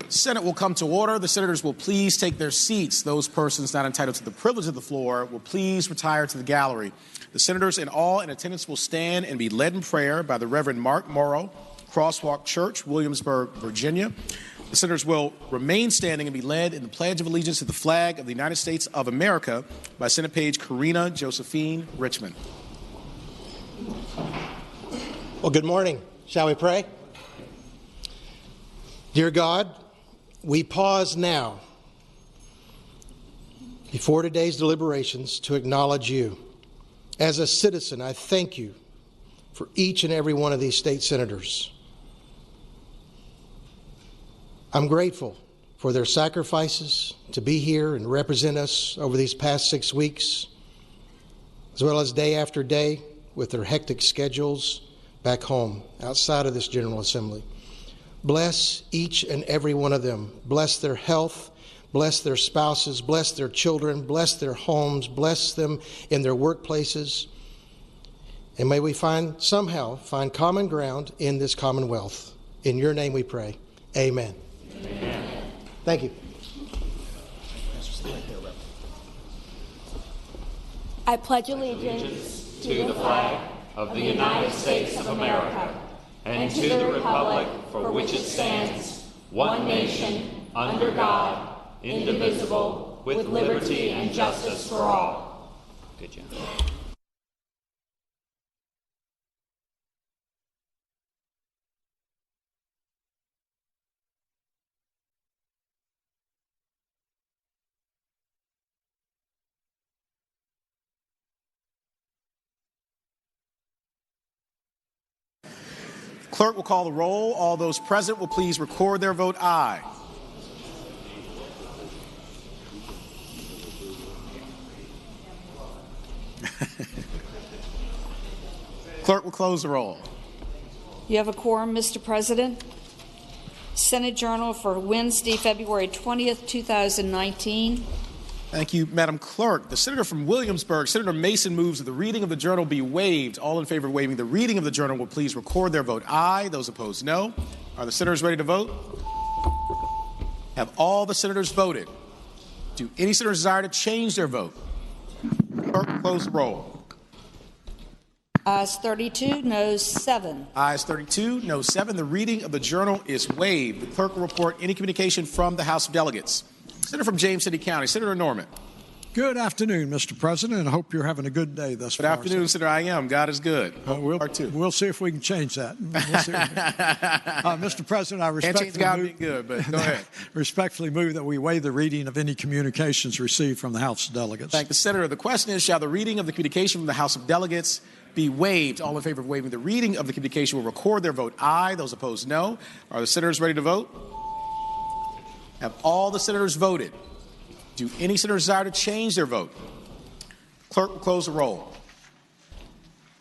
Senate will come to order. The senators will please take their seats. Those persons not entitled to the privilege of the floor will please retire to the gallery. The senators and all in attendance will stand and be led in prayer by the Reverend Mark Morrow, Crosswalk Church, Williamsburg, Virginia. The senators will remain standing and be led in the Pledge of Allegiance to the flag of the United States of America by Senate Page Karina Josephine Richmond. Well, good morning. Shall we pray? Dear God, we pause now before today's deliberations to acknowledge you. As a citizen, I thank you for each and every one of these state senators. I'm grateful for their sacrifices to be here and represent us over these past 6 weeks, as well as day after day with their hectic schedules back home outside of this General Assembly. Bless each and every one of them. Bless their health, bless their spouses, bless their children, bless their homes, bless them in their workplaces. And may we somehow find common ground in this commonwealth. In your name we pray. Amen. Amen. Thank you. I pledge allegiance to the flag of the United States of America and to the republic for which it stands, one nation, under God, indivisible, with liberty and justice for all. Good job. Clerk will call the roll. All those present will please record their vote aye. Clerk will close the roll. You have a quorum, Mr. President. Senate Journal for Wednesday, February 20th, 2019. Thank you, Madam Clerk. The senator from Williamsburg, Senator Mason, moves that the reading of the journal be waived. All in favor of waiving the reading of the journal will please record their vote aye. Those opposed, no. Are the senators ready to vote? Have all the senators voted? Do any senators desire to change their vote? Clerk, close the roll. Ayes 32, noes 7. Ayes 32, noes 7. The reading of the journal is waived. The clerk will report any communication from the House of Delegates. Senator from James City County, Senator Norman. Good afternoon, Mr. President. I hope you're having a good day thus far. Good afternoon, Senator. I am. God is good. We'll see if we can change that. Mr. President, I respectfully move that we waive the reading of any communications received from the House of Delegates. Thank the Senator. The question is, shall the reading of the communication from the House of Delegates be waived? All in favor of waiving the reading of the communication will record their vote aye. Those opposed, no. Are the senators ready to vote? Have all the senators voted? Do any senators desire to change their vote? Clerk will close the roll.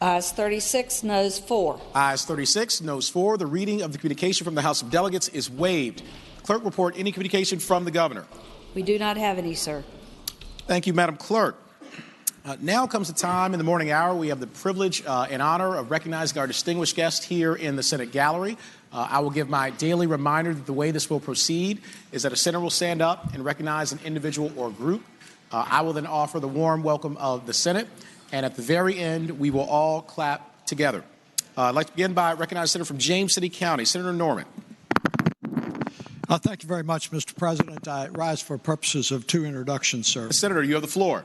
Ayes 36, noes 4. Ayes 36, noes 4. The reading of the communication from the House of Delegates is waived. Clerk, report any communication from the governor. We do not have any, sir. Thank you, Madam Clerk. Now comes the time in the morning hour. We have the privilege and honor of recognizing our distinguished guest here in the Senate gallery. I will give my daily reminder that the way this will proceed is that a senator will stand up and recognize an individual or group. I will then offer the warm welcome of the Senate, and at the very end, we will all clap together. I'd like to begin by recognizing Senator from James City County, Senator Norman. Thank you very much, Mr. President. I rise for purposes of two introductions, sir. Senator, you have the floor.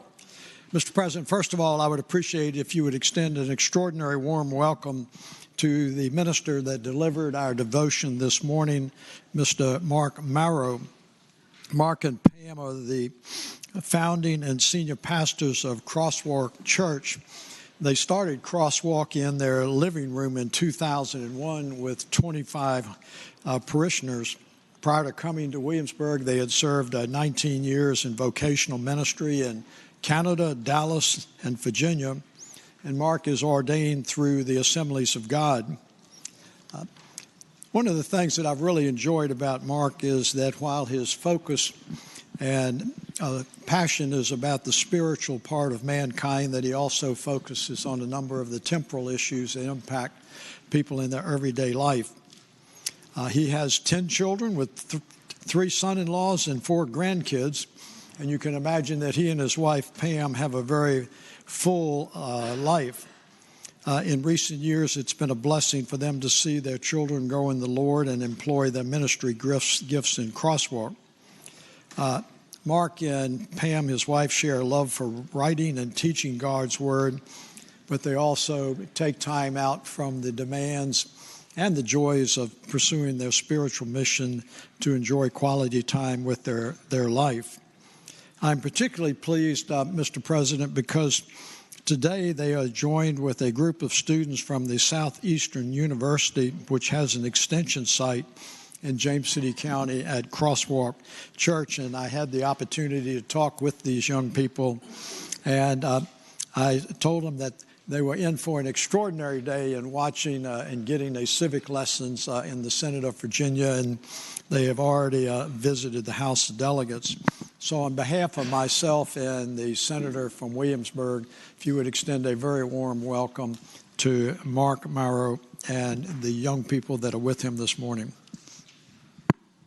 Mr. President, first of all, I would appreciate if you would extend an extraordinary warm welcome to the minister that delivered our devotion this morning, Mr. Mark Morrow. Mark and Pam are the founding and senior pastors of Crosswalk Church. They started Crosswalk in their living room in 2001 with 25 parishioners. Prior to coming to Williamsburg, they had served 19 years in vocational ministry in Canada, Dallas, and Virginia, and Mark is ordained through the Assemblies of God. One of the things that I've really enjoyed about Mark is that while his focus and passion is about the spiritual part of mankind, that he also focuses on a number of the temporal issues that impact people in their everyday life. He has 10 children with 3 son-in-laws and 4 grandkids. And you can imagine that he and his wife, Pam, have a very full life. In recent years, it's been a blessing for them to see their children grow in the Lord and employ their ministry gifts in Crosswalk. Mark and Pam, his wife, share a love for writing and teaching God's Word, but they also take time out from the demands and the joys of pursuing their spiritual mission to enjoy quality time with their life. I'm particularly pleased, Mr. President, because today they are joined with a group of students from the Southeastern University, which has an extension site in James City County at Crosswalk Church. And I had the opportunity to talk with these young people, and I told them that they were in for an extraordinary day in watching and getting a civic lessons in the Senate of Virginia, and they have already visited the House of Delegates. So on behalf of myself and the senator from Williamsburg, if you would extend a very warm welcome to Mark Marrow and the young people that are with him this morning.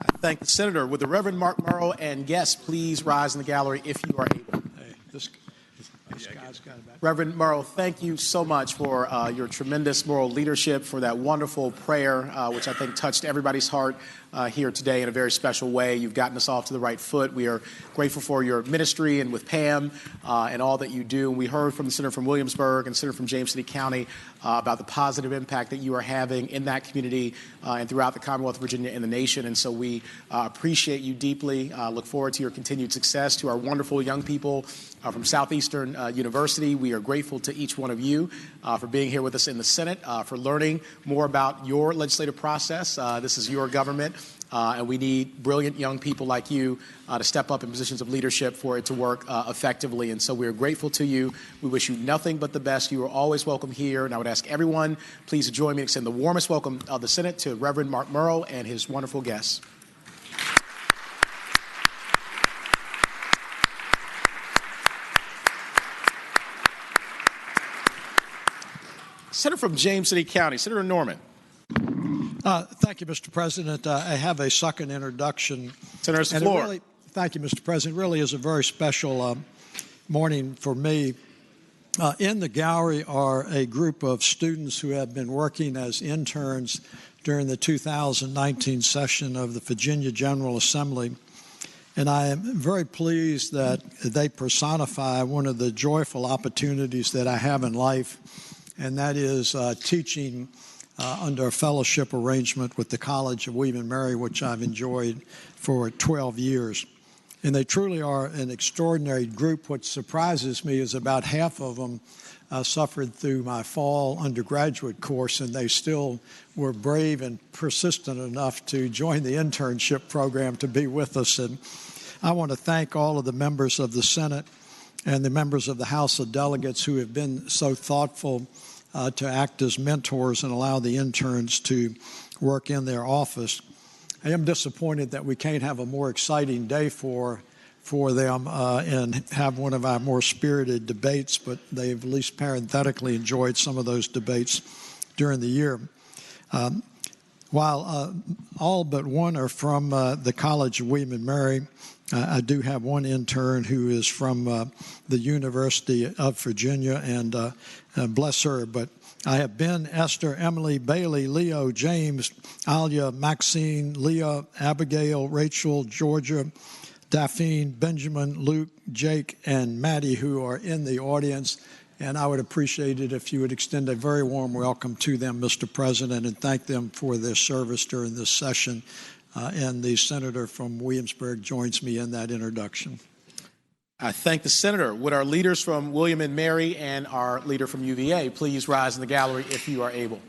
I thank the senator. Would the Reverend Mark Morrow and guests please rise in the gallery if you are able? Hey, this guy's got it back. Reverend Morrow, thank you so much for your tremendous moral leadership, for that wonderful prayer, which I think touched everybody's heart here today in a very special way. You've gotten us off to the right foot. We are grateful for your ministry and with Pam and all that you do. And we heard from the senator from Williamsburg and senator from James City County about the positive impact that you are having in that community and throughout the Commonwealth of Virginia and the nation. And so we appreciate you deeply. Look forward to your continued success. To our wonderful young people from Southeastern University, we are grateful to each one of you for being here with us in the Senate, for learning more about your legislative process. This is your government. And we need brilliant young people like you to step up in positions of leadership for it to work effectively. And so we are grateful to you. We wish you nothing but the best. You are always welcome here. And I would ask everyone, please join me in extending the warmest welcome of the Senate to Reverend Mark Morrow and his wonderful guests. Senator from James City County, Senator Norman. Thank you, Mr. President. I have a second introduction. Senator, the floor. Thank you, Mr. President. It really is a very special morning for me. In the gallery are a group of students who have been working as interns during the 2019 session of the Virginia General Assembly. And I am very pleased that they personify one of the joyful opportunities that I have in life, and that is teaching under a fellowship arrangement with the College of William and Mary, which I've enjoyed for 12 years. And they truly are an extraordinary group. What surprises me is about half of them suffered through my fall undergraduate course, and they still were brave and persistent enough to join the internship program to be with us. And I want to thank all of the members of the Senate and the members of the House of Delegates who have been so thoughtful to act as mentors and allow the interns to work in their office. I am disappointed that we can't have a more exciting day for them and have one of our more spirited debates, but they've at least parenthetically enjoyed some of those debates during the year. While all but one are from the College of William and Mary, I do have one intern who is from the University of Virginia, and bless her. But I have Ben, Esther, Emily, Bailey, Leo, James, Alia, Maxine, Leah, Abigail, Rachel, Georgia, Daphne, Benjamin, Luke, Jake, and Maddie, who are in the audience. And I would appreciate it if you would extend a very warm welcome to them, Mr. President, and thank them for their service during this session. And the senator from Williamsburg joins me in that introduction. I thank the senator. Would our leaders from William and Mary and our leader from UVA please rise in the gallery if you are able?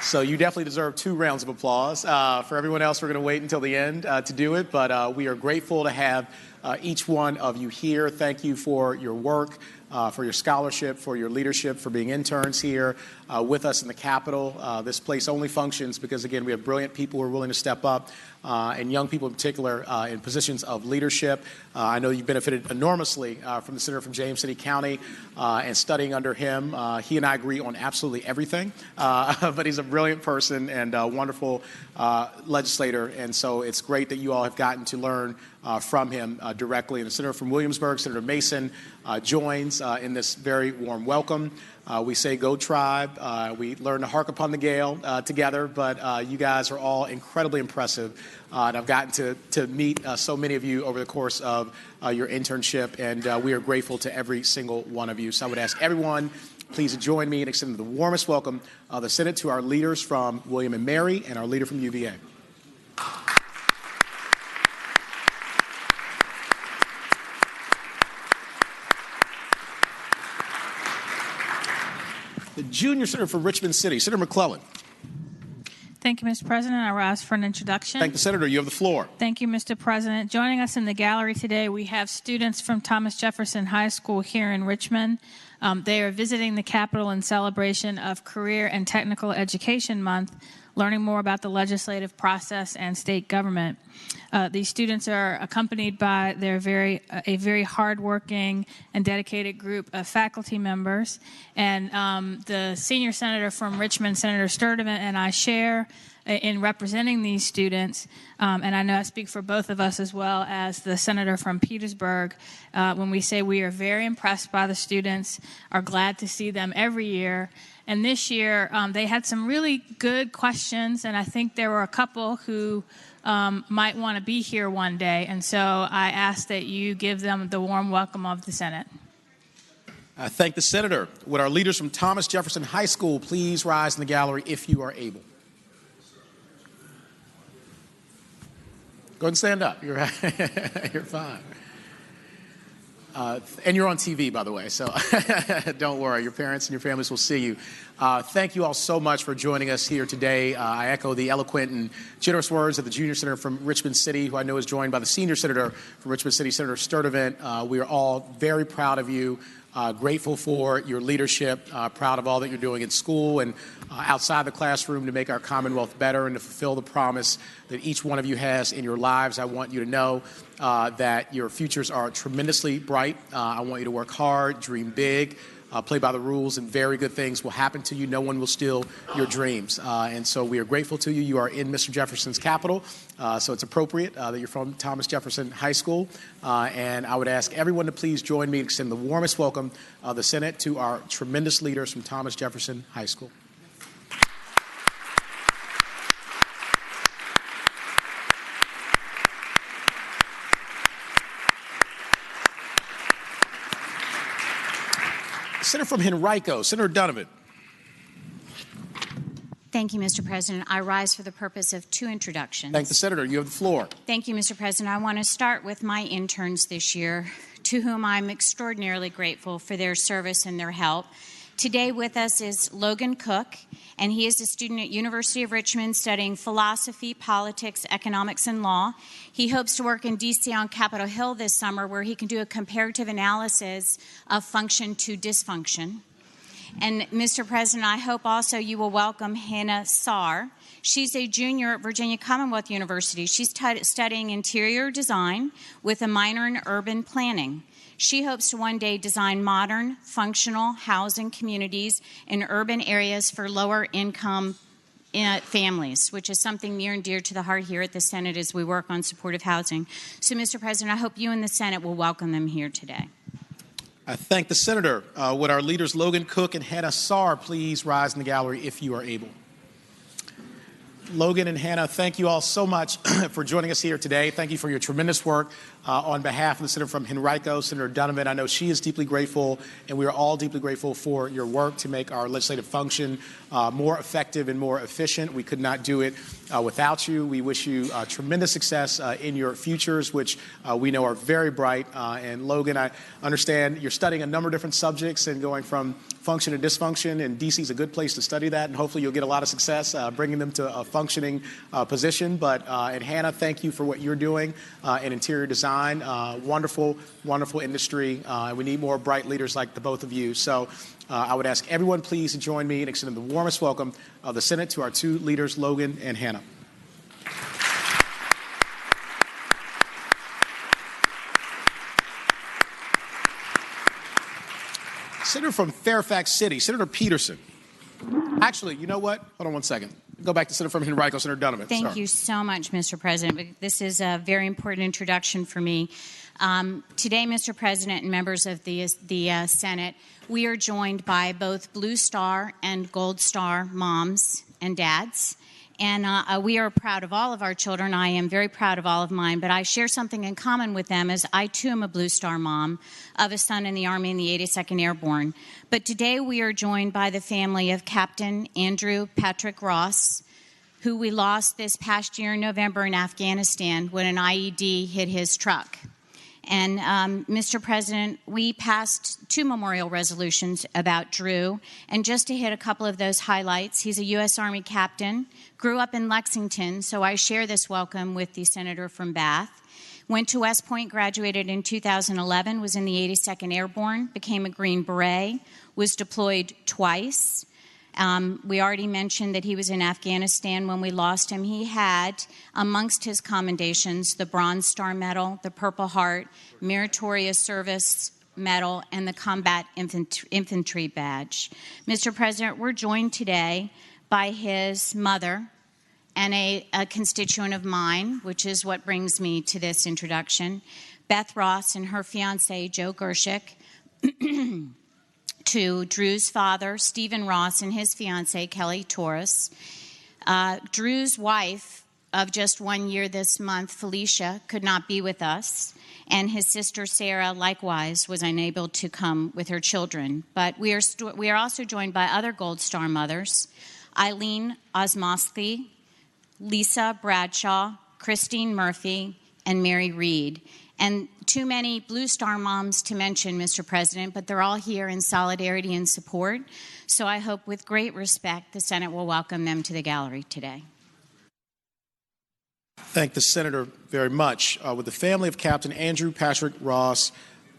So you definitely deserve 2 rounds of applause. For everyone else, we're going to wait until the end to do it, but we are grateful to have each one of you here. Thank you for your work for your scholarship, for your leadership, for being interns here with us in the Capitol. This place only functions because, again, we have brilliant people who are willing to step up, and young people in particular in positions of leadership. I know you've benefited enormously from the senator from James City County and studying under him. He and I agree on absolutely everything, but he's a brilliant person and a wonderful legislator, and so it's great that you all have gotten to learn from him directly. And the senator from Williamsburg, Senator Mason, joins in this very warm welcome. We say go tribe. We learn to hark upon the Gale together, but you guys are all incredibly impressive. And I've gotten to meet so many of you over the course of your internship, and we are grateful to every single one of you. So I would ask everyone, please join me in extending the warmest welcome of the Senate to our leaders from William and Mary and our leader from UVA. The junior senator for Richmond City, Senator McClellan. Thank you, Mr. President. I rise for an introduction. Thank the senator. You have the floor. Thank you, Mr. President. Joining us in the gallery today, we have students from Thomas Jefferson High School here in Richmond. They are visiting the Capitol in celebration of Career and Technical Education Month, learning more about the legislative process and state government. These students are accompanied by a very hardworking and dedicated group of faculty members. And the senior senator from Richmond, Senator Sturdivant, and I share in representing these students, and I know I speak for both of us as well as the senator from Petersburg, when we say we are very impressed by the students, are glad to see them every year. And this year, they had some really good questions, and I think there were a couple who might want to be here one day. And so I ask that you give them the warm welcome of the Senate. I thank the senator. Would our leaders from Thomas Jefferson High School please rise in the gallery if you are able? Go ahead and stand up. You're fine. And you're on TV, by the way, so don't worry. Your parents and your families will see you. Thank you all so much for joining us here today. I echo the eloquent and generous words of the junior senator from Richmond City, who I know is joined by the senior senator from Richmond City, Senator Sturdivant. We are all very proud of you, grateful for your leadership, proud of all that you're doing in school and outside the classroom to make our Commonwealth better and to fulfill the promise that each one of you has in your lives. I want you to know that your futures are tremendously bright. I want you to work hard, dream big, play by the rules, and very good things will happen to you. No one will steal your dreams. And so we are grateful to you. You are in Mr. Jefferson's capital, so it's appropriate that you're from Thomas Jefferson High School. And I would ask everyone to please join me to extend the warmest welcome of the Senate to our tremendous leaders from Thomas Jefferson High School. Senator from Henrico, Senator Donovan. Thank you, Mr. President. I rise for the purpose of two introductions. Thank the senator. You have the floor. Thank you, Mr. President. I want to start with my interns this year, to whom I'm extraordinarily grateful for their service and their help. Today with us is Logan Cook, and he is a student at University of Richmond studying philosophy, politics, economics, and law. He hopes to work in D.C. on Capitol Hill this summer, where he can do a comparative analysis of function to dysfunction. And, Mr. President, I hope also you will welcome Hannah Sarr. She's a junior at Virginia Commonwealth University. She's studying interior design with a minor in urban planning. She hopes to one day design modern, functional housing communities in urban areas for lower-income families, which is something near and dear to the heart here at the Senate as we work on supportive housing. So, Mr. President, I hope you and the Senate will welcome them here today. I thank the senator. Would our leaders Logan Cook and Hannah Sarr please rise in the gallery if you are able? Logan and Hannah, thank you all so much for joining us here today. Thank you for your tremendous work on behalf of the senator from Henrico, Senator Donovan. I know she is deeply grateful, and we are all deeply grateful for your work to make our legislative function more effective and more efficient. We could not do it without you. We wish you tremendous success in your futures, which we know are very bright. And Logan, I understand you're studying a number of different subjects and going from function to dysfunction, and D.C. is a good place to study that, and hopefully you'll get a lot of success bringing them to functioning position. And Hannah, thank you for what you're doing in interior design. Wonderful, wonderful industry. We need more bright leaders like the both of you. So I would ask everyone please to join me in extending the warmest welcome of the Senate to our two leaders, Logan and Hannah. Senator from Fairfax City, Senator Peterson. Actually, you know what? Hold on one second. Go back to Senator from Henrico, Senator Donovan. Thank you so much, Mr. President. This is a very important introduction for me. Today, Mr. President and members of the Senate, we are joined by both Blue Star and Gold Star moms and dads. And we are proud of all of our children. I am very proud of all of mine, but I share something in common with them as I, too, am a Blue Star mom of a son in the Army in the 82nd Airborne. But today we are joined by the family of Captain Andrew Patrick Ross, who we lost this past year in November in Afghanistan when an IED hit his truck. And, Mr. President, we passed 2 memorial resolutions about Drew. And just to hit a couple of those highlights, he's a U.S. Army captain, grew up in Lexington, so I share this welcome with the senator from Bath. Went to West Point, graduated in 2011, was in the 82nd Airborne, became a Green Beret, was deployed twice. We already mentioned that he was in Afghanistan when we lost him. He had, amongst his commendations, the Bronze Star Medal, the Purple Heart, Meritorious Service Medal, and the Combat Infantry Badge. Mr. President, we're joined today by his mother and a constituent of mine, which is what brings me to this introduction, Beth Ross and her fiancé, Joe Gershik, to Drew's father, Stephen Ross, and his fiancée, Kelly Torres. Drew's wife of just 1 year this month, Felicia, could not be with us, and his sister, Sarah, likewise, was unable to come with her children. But we are also joined by other Gold Star mothers, Eileen Osmowski, Lisa Bradshaw, Christine Murphy, and Mary Reed. And too many Blue Star moms to mention, Mr. President, but they're all here in solidarity and support. So I hope with great respect the Senate will welcome them to the gallery today. Thank the Senator very much. With the family of Captain Andrew Patrick Ross,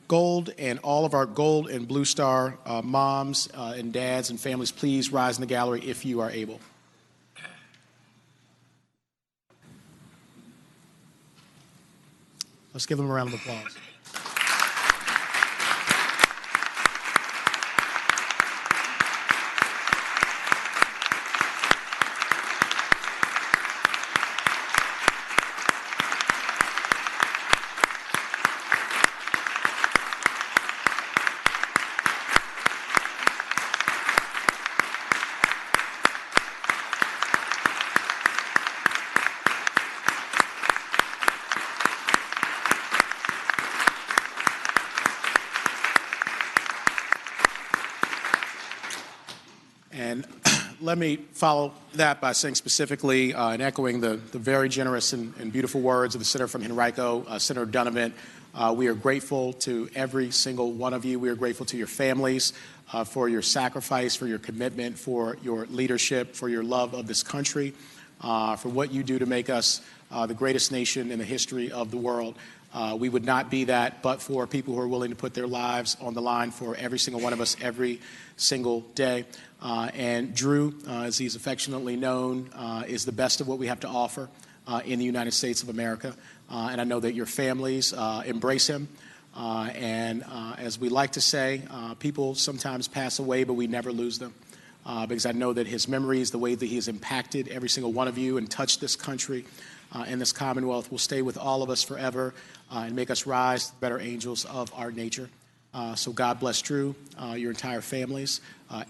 Gold, and all of our Gold and Blue Star moms and dads and families, please rise in the gallery if you are able. Let's give them a round of applause. And let me follow that by saying specifically and echoing the very generous and beautiful words of the Senator from Henrico, Senator Donovan. We are grateful to every single one of you. We are grateful to your families for your sacrifice, for your commitment, for your leadership, for your love of this country, for what you do to make us the greatest nation in the history of the world. We would not be that but for people who are willing to put their lives on the line for every single one of us every single day. And Drew, as he's affectionately known, is the best of what we have to offer in the United States of America. And I know that your families embrace him. And as we like to say, people sometimes pass away, but we never lose them. Because I know that his memories, the way that he has impacted every single one of you and touched this country and this Commonwealth will stay with all of us forever and make us rise to the better angels of our nature. So God bless Drew, your entire families,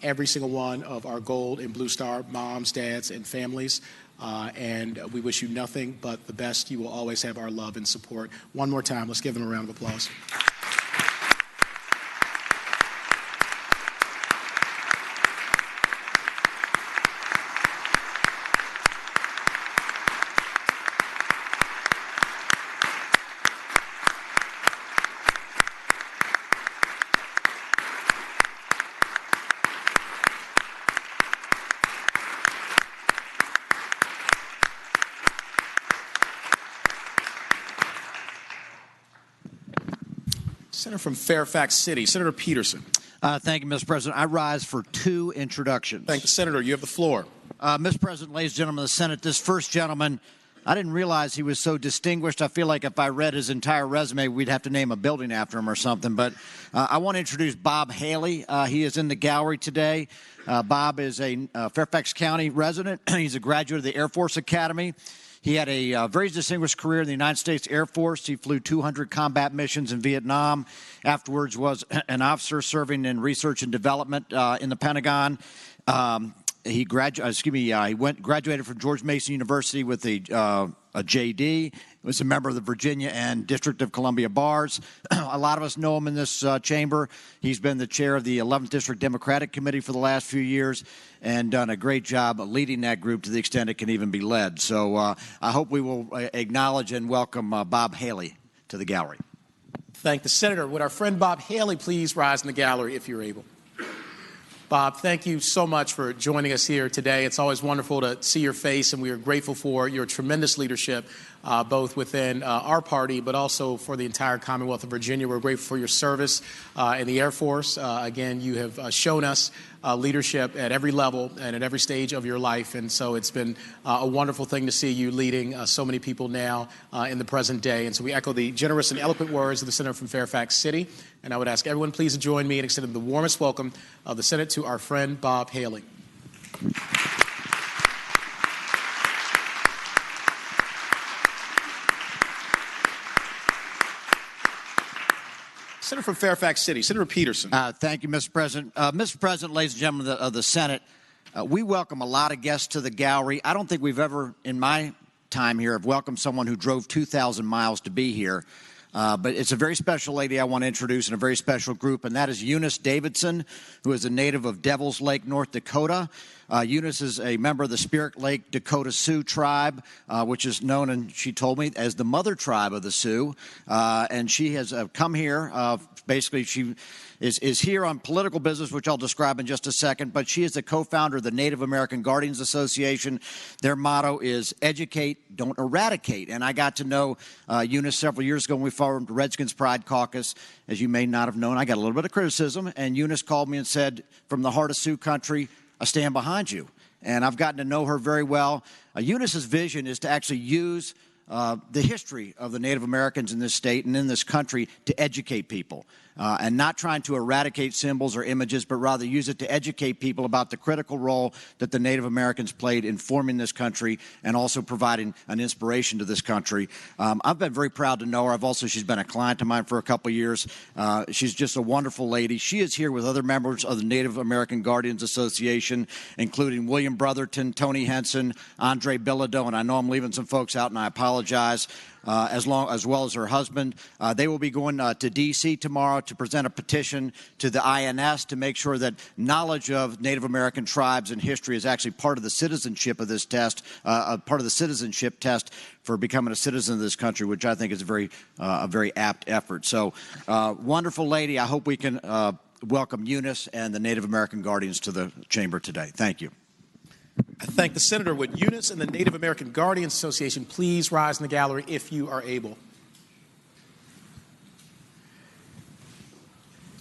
every single one of our Gold and Blue Star moms, dads, and families. And we wish you nothing but the best. You will always have our love and support. One more time, let's give them a round of applause. Senator from Fairfax City, Senator Peterson. Thank you, Mr. President. I rise for 2 introductions. Thank you, Senator. You have the floor. Mr. President, ladies and gentlemen of the Senate, this first gentleman, I didn't realize he was so distinguished. I feel like if I read his entire resume, we'd have to name a building after him or something. But I want to introduce Bob Haley. He is in the gallery today. Bob is a Fairfax County resident. He's a graduate of the Air Force Academy. He had a very distinguished career in the United States Air Force. He flew 200 combat missions in Vietnam. Afterwards was an officer serving in research and development in the Pentagon. He graduated from George Mason University with a JD. He was a member of the Virginia and District of Columbia bars. A lot of us know him in this chamber. He's been the chair of the 11th District Democratic Committee for the last few years and done a great job of leading that group to the extent it can even be led. So I hope we will acknowledge and welcome Bob Haley to the gallery. Thank the Senator. Would our friend Bob Haley please rise in the gallery if you're able? Bob, thank you so much for joining us here today. It's always wonderful to see your face, and we are grateful for your tremendous leadership, both within our party, but also for the entire Commonwealth of Virginia. We're grateful for your service in the Air Force. Again, you have shown us leadership at every level and at every stage of your life, and so it's been a wonderful thing to see you leading so many people now in the present day. And so we echo the generous and eloquent words of the Senator from Fairfax City, and I would ask everyone please to join me in extending the warmest welcome of the Senate to our friend Bob Haley. Senator from Fairfax City, Senator Peterson. Thank you, Mr. President. Mr. President, ladies and gentlemen of the Senate, we welcome a lot of guests to the gallery. I don't think we've ever, in my time here, have welcomed someone who drove 2,000 miles to be here. But it's a very special lady I want to introduce in a very special group, and that is Eunice Davidson, who is a native of Devil's Lake, North Dakota. Eunice is a member of the Spirit Lake Dakota Sioux tribe, which is known, and she told me, as the mother tribe of the Sioux. And she has come here. Basically, she is here on political business, which I'll describe in just a second, but she is the co-founder of the Native American Guardians Association. Their motto is educate, don't eradicate. And I got to know Eunice several years ago when we formed the Redskins Pride Caucus. As you may not have known, I got a little bit of criticism, and Eunice called me and said, from the heart of Sioux country, I stand behind you. And I've gotten to know her very well. Eunice's vision is to actually use the history of the Native Americans in this state and in this country to educate people. And not trying to eradicate symbols or images, but rather use it to educate people about the critical role that the Native Americans played in forming this country and also providing an inspiration to this country. I've been very proud to know her. She's been a client of mine for a couple of years. She's just a wonderful lady. She is here with other members of the Native American Guardians Association, including William Brotherton, Tony Henson, Andre Bilodeau, and I know I'm leaving some folks out, and I apologize. As well as her husband. They will be going to D.C. tomorrow to present a petition to the INS to make sure that knowledge of Native American tribes and history is actually part of the citizenship of this test, part of the citizenship test for becoming a citizen of this country, which I think is a very apt effort. So, wonderful lady. I hope we can welcome Eunice and the Native American Guardians to the chamber today. Thank you. I thank the Senator. Would Eunice and the Native American Guardians Association please rise in the gallery if you are able?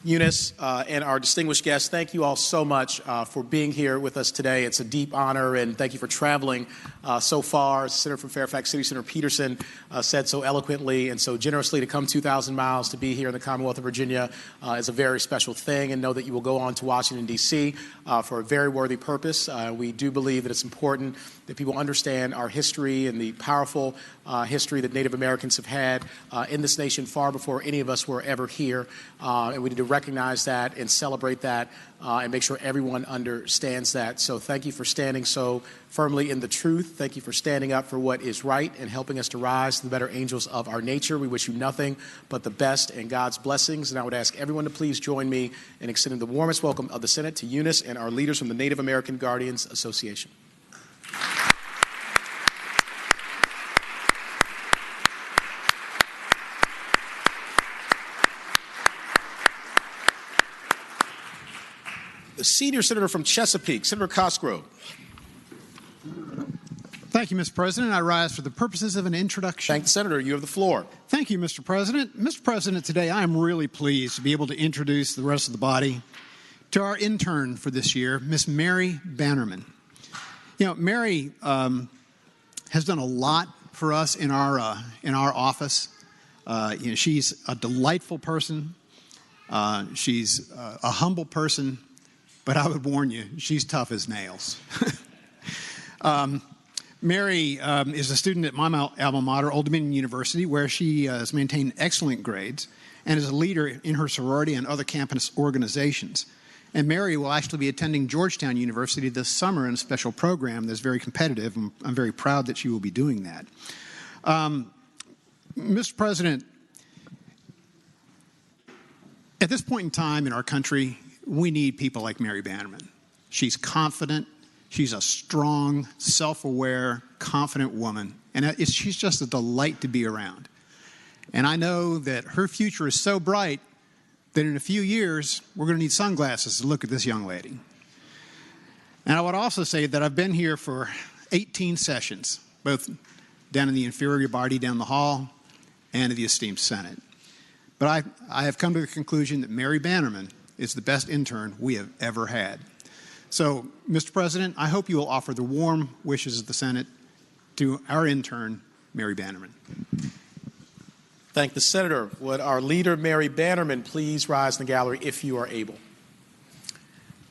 Eunice and our distinguished guests, thank you all so much for being here with us today. It's a deep honor, and thank you for traveling so far. As the Senator from Fairfax City, Senator Peterson, said so eloquently and so generously, to come 2,000 miles to be here in the Commonwealth of Virginia is a very special thing, and know that you will go on to Washington, D.C. For a very worthy purpose. We do believe that it's important that people understand our history and the powerful history that Native Americans have had in this nation far before any of us were ever here, and we need to recognize that and celebrate that and make sure everyone understands that. So thank you for standing so firmly in the truth. Thank you for standing up for what is right and helping us to rise to the better angels of our nature. We wish you nothing but the best and God's blessings. And I would ask everyone to please join me in extending the warmest welcome of the Senate to Eunice and our leaders from the Native American Guardians Association. The senior senator from Chesapeake, Senator Cosgrove. Thank you, Mr. President. I rise for the purposes of an introduction. Thank the Senator. You have the floor. Thank you, Mr. President. Mr. President, today I am really pleased to be able to introduce the rest of the body to our intern for this year, Miss Mary Bannerman. You know, Mary has done a lot for us in our office. She's a delightful person. She's a humble person, but I would warn you, she's tough as nails. Mary is a student at my alma mater, Old Dominion University, where she has maintained excellent grades and is a leader in her sorority and other campus organizations. And Mary will actually be attending Georgetown University this summer in a special program that's very competitive, and I'm very proud that she will be doing that. Mr. President, at this point in time in our country, we need people like Mary Bannerman. She's confident. She's a strong, self-aware, confident woman, and she's just a delight to be around. And I know that her future is so bright that in a few years, we're going to need sunglasses to look at this young lady. And I would also say that I've been here for 18 sessions, both down in the inferior body down the hall and in the esteemed Senate. But I have come to the conclusion that Mary Bannerman is the best intern we have ever had. So, Mr. President, I hope you will offer the warm wishes of the Senate to our intern, Mary Bannerman. Thank the Senator. Would our leader, Mary Bannerman, please rise in the gallery if you are able?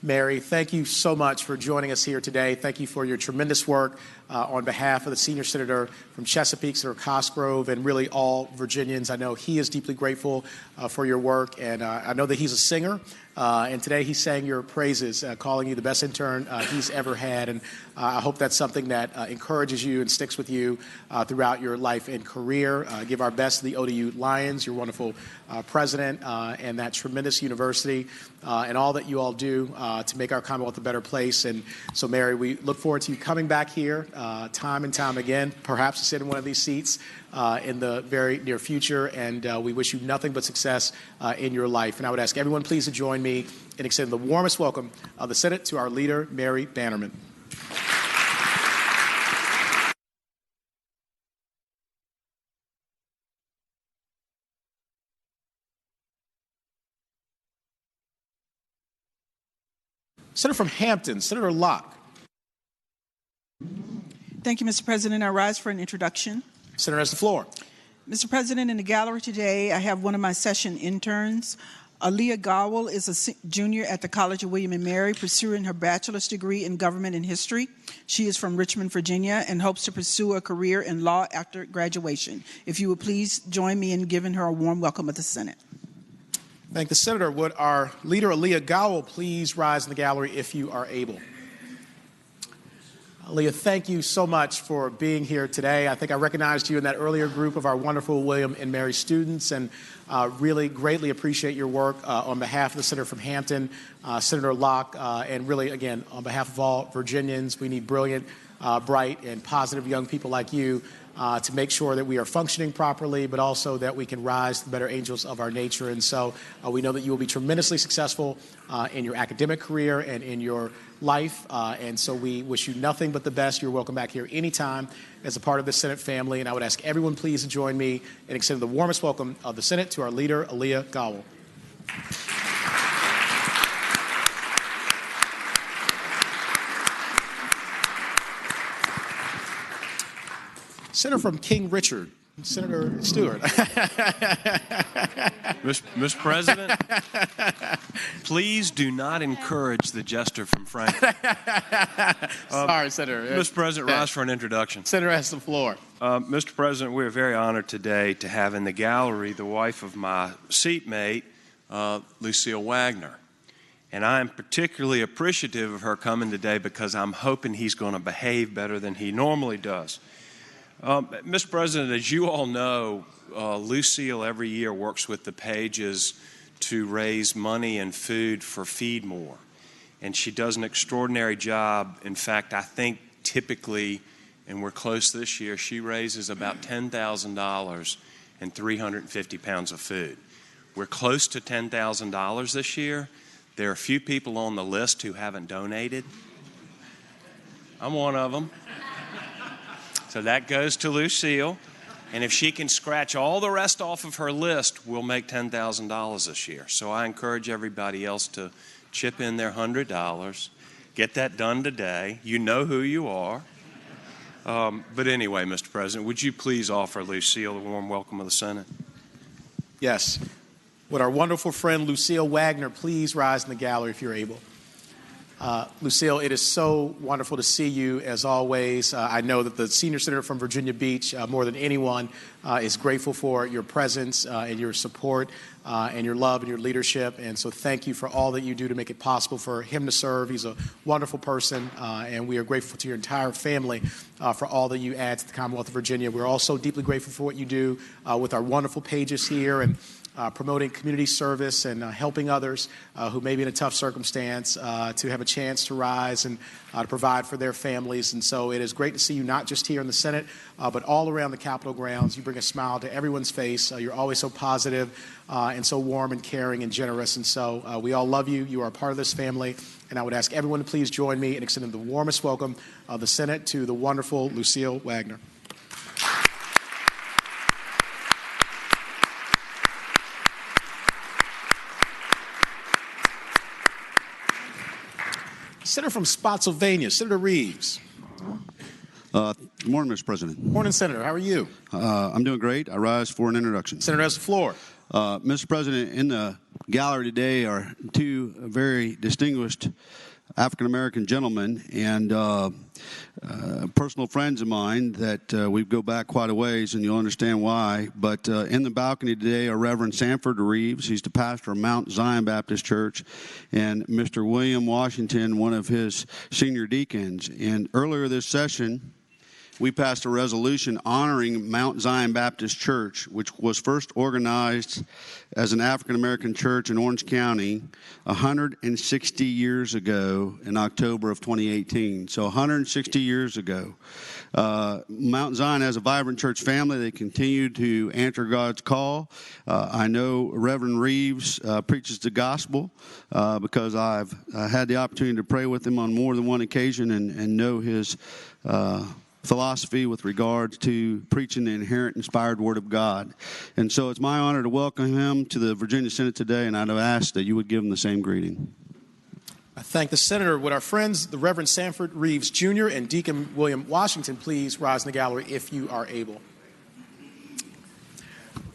Mary, thank you so much for joining us here today. Thank you for your tremendous work on behalf of the senior senator from Chesapeake, Senator Cosgrove, and really all Virginians. I know he is deeply grateful for your work, and I know that he's a singer. And today he sang your praises, calling you the best intern he's ever had. And I hope that's something that encourages you and sticks with you throughout your life and career. Give our best to the ODU Lions, your wonderful president, and that tremendous university, and all that you all do to make our Commonwealth a better place. And so, Mary, we look forward to you coming back here time and time again, perhaps to sit in one of these seats in the very near future, and we wish you nothing but success in your life. And I would ask everyone please to join me in extending the warmest welcome of the Senate to our leader, Mary Bannerman. Senator from Hampton, Senator Locke. Thank you, Mr. President. I rise for an introduction. Senator has the floor. Mr. President, in the gallery today, I have one of my session interns. Aaliyah Gowell is a junior at the College of William & Mary, pursuing her bachelor's degree in government and history. She is from Richmond, Virginia, and hopes to pursue a career in law after graduation. If you would please join me in giving her a warm welcome at the Senate. Thank the Senator. Would our leader, Aaliyah Gowell, please rise in the gallery if you are able? Aaliyah, thank you so much for being here today. I think I recognized you in that earlier group of our wonderful William and Mary students, and really greatly appreciate your work on behalf of the Senator from Hampton, Senator Locke, and really, again, on behalf of all Virginians. We need brilliant, bright, and positive young people like you to make sure that we are functioning properly, but also that we can rise to the better angels of our nature. And so we know that you will be tremendously successful in your academic career and in your life. And so we wish you nothing but the best. You're welcome back here anytime as a part of the Senate family. And I would ask everyone please to join me in extending the warmest welcome of the Senate to our leader, Aaliyah Gowell. Senator from King Richard, Senator Stewart. Mr. President, please do not encourage the jester from Franklin. Sorry, Senator. Mr. President, rise for an introduction. Senator has the floor. Mr. President, we are very honored today to have in the gallery the wife of my seatmate, Lucille Wagner. And I am particularly appreciative of her coming today because I'm hoping he's going to behave better than he normally does. Mr. President, as you all know, Lucille every year works with the Pages to raise money and food for Feed More. And she does an extraordinary job. In fact, I think typically, and we're close this year, she raises about $10,000 and 350 pounds of food. We're close to $10,000 this year. There are a few people on the list who haven't donated. I'm one of them. So that goes to Lucille. And if she can scratch all the rest off of her list, we'll make $10,000 this year. So I encourage everybody else to chip in their $100. Get that done today. You know who you are. But anyway, Mr. President, would you please offer Lucille a warm welcome of the Senate? Yes. Would our wonderful friend Lucille Wagner please rise in the gallery if you're able? Lucille, it is so wonderful to see you as always. I know that the senior senator from Virginia Beach, more than anyone, is grateful for your presence and your support and your love and your leadership. And so thank you for all that you do to make it possible for him to serve. He's a wonderful person, and we are grateful to your entire family for all that you add to the Commonwealth of Virginia. We're also deeply grateful for what you do with our wonderful pages here and promoting community service and helping others who may be in a tough circumstance to have a chance to rise and to provide for their families. And so it is great to see you not just here in the Senate, but all around the Capitol grounds. You bring a smile to everyone's face. You're always so positive and so warm and caring and generous. And so we all love you. You are a part of this family. And I would ask everyone to please join me in extending the warmest welcome of the Senate to the wonderful Lucille Wagner. Senator from Spotsylvania, Senator Reeves. Good morning, Mr. President. Morning, Senator. How are you? I'm doing great. I rise for an introduction. Senator has the floor. Mr. President, in the gallery today are two very distinguished African-American gentlemen and personal friends of mine that we go back quite a ways, and you'll understand why. But in the balcony today are Reverend Sanford Reeves. He's the pastor of Mount Zion Baptist Church, and Mr. William Washington, one of his senior deacons. And earlier this session, we passed a resolution honoring Mount Zion Baptist Church, which was first organized as an African-American church in Orange County 160 years ago in October of 2018. So 160 years ago. Mount Zion has a vibrant church family. They continue to answer God's call. I know Reverend Reeves preaches the gospel because I've had the opportunity to pray with him on more than one occasion and know his philosophy with regards to preaching the inherent inspired word of God. And so it's my honor to welcome him to the Virginia Senate today, and I'd ask that you would give him the same greeting. I thank the Senator. Would our friends, the Reverend Sanford Reeves Jr. and Deacon William Washington, please rise in the gallery if you are able.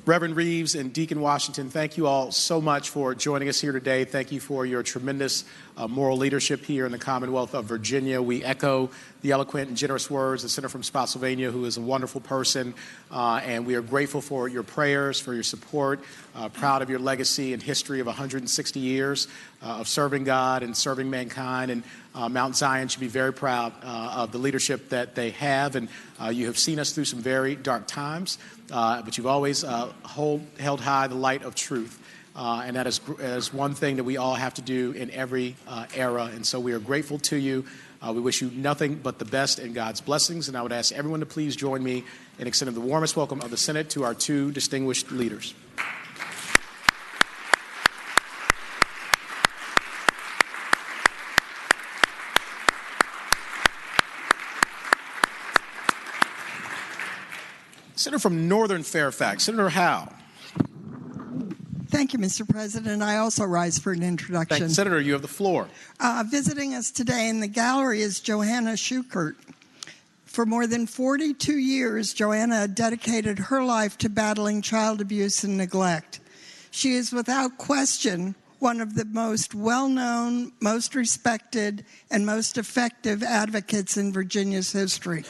Reverend Reeves and Deacon Washington, thank you all so much for joining us here today. Thank you for your tremendous moral leadership here in the Commonwealth of Virginia. We echo the eloquent and generous words of the Senator from Spotsylvania, who is a wonderful person, and we are grateful for your prayers, for your support, proud of your legacy and history of 160 years of serving God and serving mankind. And Mount Zion should be very proud of the leadership that they have, and you have seen us through some very dark times, but you've always held high the light of truth. And that is one thing that we all have to do in every era. And so we are grateful to you. We wish you nothing but the best and God's blessings. And I would ask everyone to please join me in extending the warmest welcome of the Senate to our two distinguished leaders. Senator from Northern Fairfax, Senator Howe. Thank you, Mr. President. I also rise for an introduction. Thank you, Senator. You have the floor. Visiting us today in the gallery is Joanna Schukert. For more than 42 years, Joanna dedicated her life to battling child abuse and neglect. She is without question one of the most well-known, most respected, and most effective advocates in Virginia's history.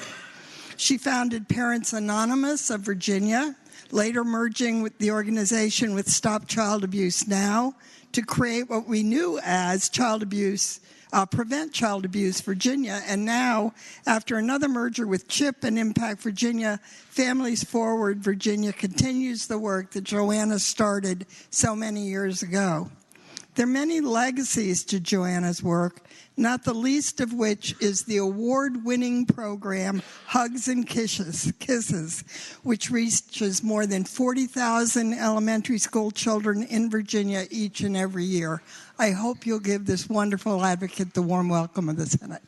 She founded Parents Anonymous of Virginia, later merging with the organization with Stop Child Abuse Now to create what we knew as Prevent Child Abuse Virginia. And now, after another merger with CHIP and Impact Virginia, Families Forward Virginia continues the work that Joanna started so many years ago. There are many legacies to Joanna's work, not the least of which is the award-winning program Hugs and Kisses, which reaches more than 40,000 elementary school children in Virginia each and every year. I hope you'll give this wonderful advocate the warm welcome of the Senate.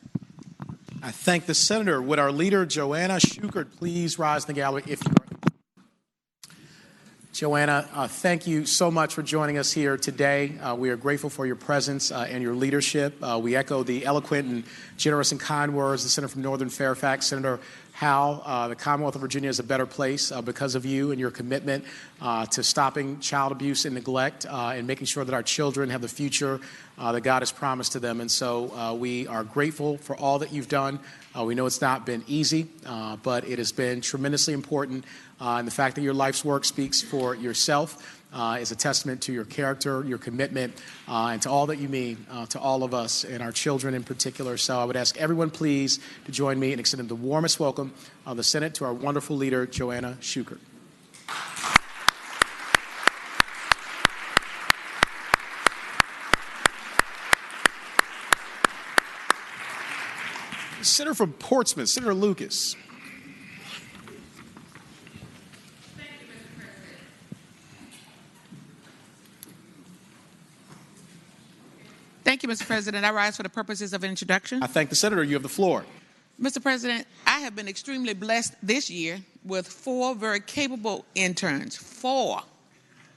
I thank the senator. Would our leader, Joanna Schukert, please rise in the gallery if you are. Joanna, thank you so much for joining us here today. We are grateful for your presence and your leadership. We echo the eloquent and generous and kind words of the Senator from Northern Fairfax, Senator Howe. The Commonwealth of Virginia is a better place because of you and your commitment to stopping child abuse and neglect and making sure that our children have the future that God has promised to them. And so we are grateful for all that you've done. We know it's not been easy, but it has been tremendously important. And the fact that your life's work speaks for yourself is a testament to your character, your commitment, and to all that you mean to all of us and our children in particular. So I would ask everyone, please, to join me in extending the warmest welcome of the Senate to our wonderful leader, Joanna Schukert. Senator from Portsmouth, Senator Lucas. Thank you, Mr. President. I rise for the purposes of introduction. I thank the senator. You have the floor. Mr. President, I have been extremely blessed this year with 4 very capable interns, 4,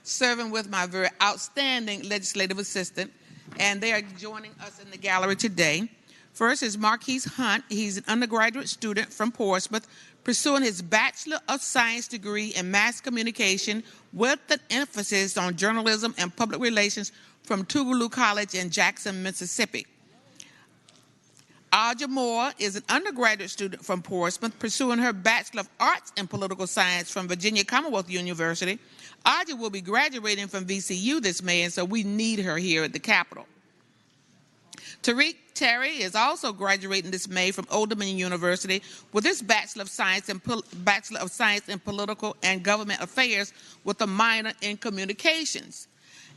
serving with my very outstanding legislative assistant, and they are joining us in the gallery today. First is Marquise Hunt. He's an undergraduate student from Portsmouth, pursuing his Bachelor of Science degree in Mass Communication with an emphasis on journalism and public relations from Tougaloo College in Jackson, Mississippi. Aja Moore is an undergraduate student from Portsmouth, pursuing her Bachelor of Arts in Political Science from Virginia Commonwealth University. Aja will be graduating from VCU this May, and so we need her here at the Capitol. Tariq Terry is also graduating this May from Old Dominion University with his Bachelor of Science in Political and Government Affairs with a minor in Communications.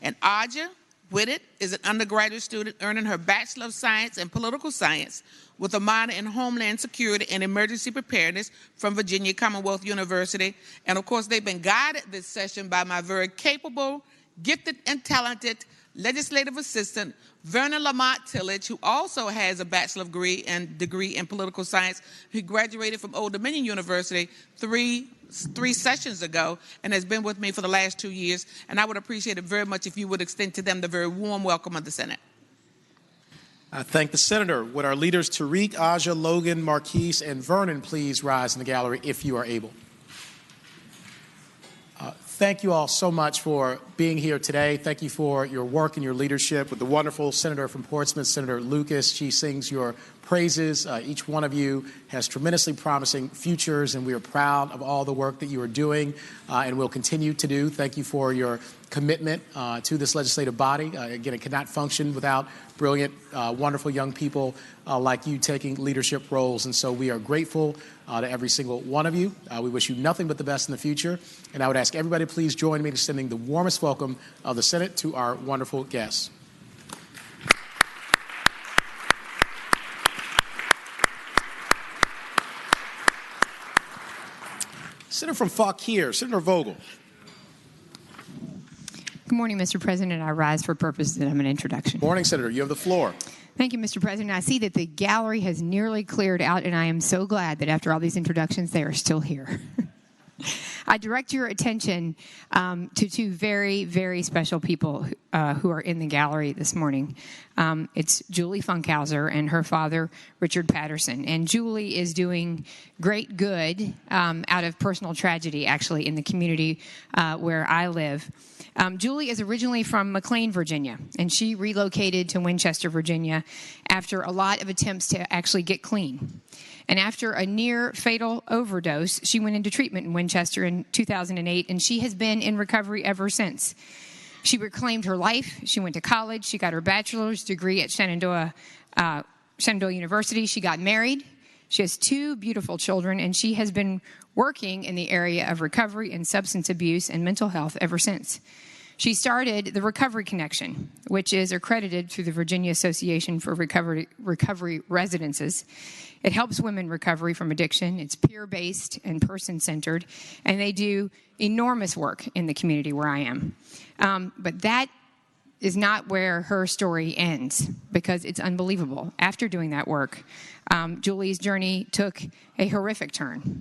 And Aja Whitted is an undergraduate student earning her Bachelor of Science in Political Science with a minor in Homeland Security and Emergency Preparedness from Virginia Commonwealth University. And of course, they've been guided this session by my very capable, gifted, and talented legislative assistant, Vernon Lamont Tillage, who also has a bachelor degree in political science. He graduated from Old Dominion University three sessions ago and has been with me for the last 2 years. And I would appreciate it very much if you would extend to them the very warm welcome of the Senate. I thank the senator. Would our leaders Tariq, Aja, Logan, Marquise, and Vernon please rise in the gallery if you are able. Thank you all so much for being here today. Thank you for your work and your leadership with the wonderful senator from Portsmouth, Senator Lucas. She sings your praises. Each one of you has tremendously promising futures, and we are proud of all the work that you are doing and will continue to do. Thank you for your commitment to this legislative body. Again, it cannot function without brilliant, wonderful young people like you taking leadership roles. And so we are grateful to every single one of you. We wish you nothing but the best in the future. And I would ask everybody, please join me in extending the warmest welcome of the Senate to our wonderful guests. Senator from Fauquier, Senator Vogel. Good morning, Mr. President. I rise for purposes of an introduction. Morning, Senator. You have the floor. Thank you, Mr. President. I see that the gallery has nearly cleared out, and I am so glad that after all these introductions, they are still here. I direct your attention to 2 very, very special people who are in the gallery this morning. It's Julie Funkhauser and her father, Richard Patterson. And Julie is doing great good out of personal tragedy, actually, in the community where I live. Julie is originally from McLean, Virginia, and she relocated to Winchester, Virginia, after a lot of attempts to actually get clean. And after a near-fatal overdose, she went into treatment in Winchester in 2008, and she has been in recovery ever since. She reclaimed her life. She went to college. She got her bachelor's degree at Shenandoah University. She got married. She has 2 beautiful children, and she has been working in the area of recovery and substance abuse and mental health ever since. She started the Recovery Connection, which is accredited through the Virginia Association for Recovery Residences. It helps women recovery from addiction. It's peer-based and person-centered, and they do enormous work in the community where I am. But that is not where her story ends, because it's unbelievable. After doing that work, Julie's journey took a horrific turn.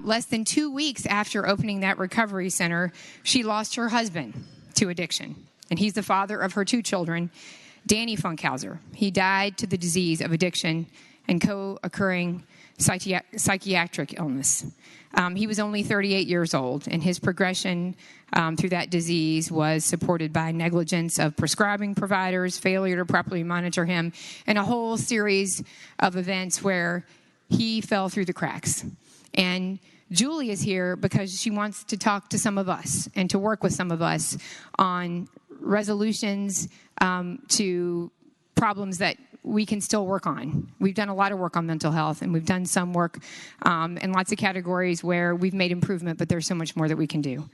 Less than 2 weeks after opening that recovery center, she lost her husband to addiction. And he's the father of her 2 children, Danny Funkhauser. He died to the disease of addiction and co-occurring psychiatric illness. He was only 38 years old, and his progression through that disease was supported by negligence of prescribing providers, failure to properly monitor him, and a whole series of events where he fell through the cracks. And Julie is here because she wants to talk to some of us and to work with some of us on resolutions to problems that we can still work on. We've done a lot of work on mental health, and we've done some work in lots of categories where we've made improvement, but there's so much more that we can do.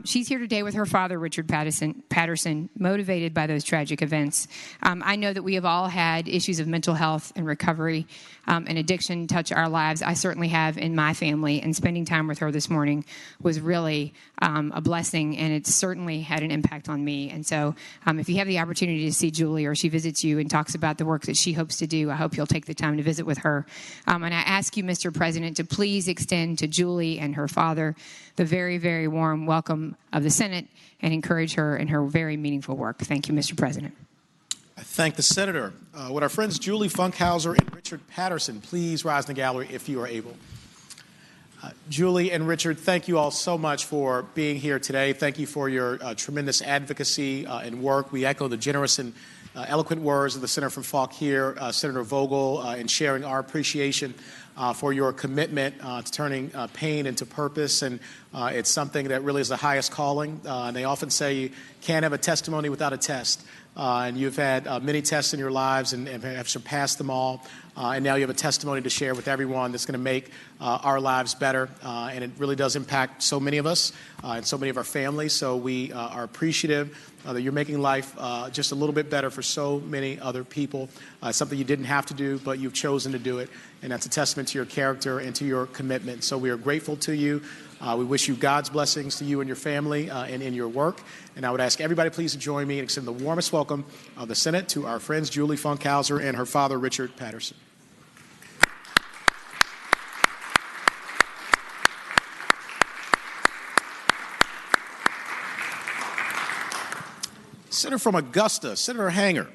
She's here today with her father, Richard Patterson, motivated by those tragic events. I know that we have all had issues of mental health and recovery and addiction touch our lives. I certainly have in my family, and spending time with her this morning was really a blessing, and it certainly had an impact on me. And so if you have the opportunity to see Julie, or she visits you and talks about the work that she hopes to do, I hope you'll take the time to visit with her. And I ask you, Mr. President, to please extend to Julie and her father the very, very warm welcome of the Senate and encourage her in her very meaningful work. Thank you, Mr. President. I thank the Senator. Would our friends Julie Funkhauser and Richard Patterson please rise in the gallery if you are able? Julie and Richard, thank you all so much for being here today. Thank you for your tremendous advocacy and work. We echo the generous and eloquent words of the Senator from Falk here, Senator Vogel, in sharing our appreciation for your commitment to turning pain into purpose. And it's something that really is the highest calling. And they often say you can't have a testimony without a test. And you've had many tests in your lives and have surpassed them all. And now you have a testimony to share with everyone that's going to make our lives better. And it really does impact so many of us and so many of our families. So we are appreciative that you're making life just a little bit better for so many other people. It's something you didn't have to do, but you've chosen to do it. And that's a testament to your character and to your commitment. So we are grateful to you. We wish you God's blessings to you and your family and in your work. And I would ask everybody please to join me and extend the warmest welcome of the Senate to our friends Julie Funkhauser and her father, Richard Patterson. Senator from Augusta, Senator Hanger.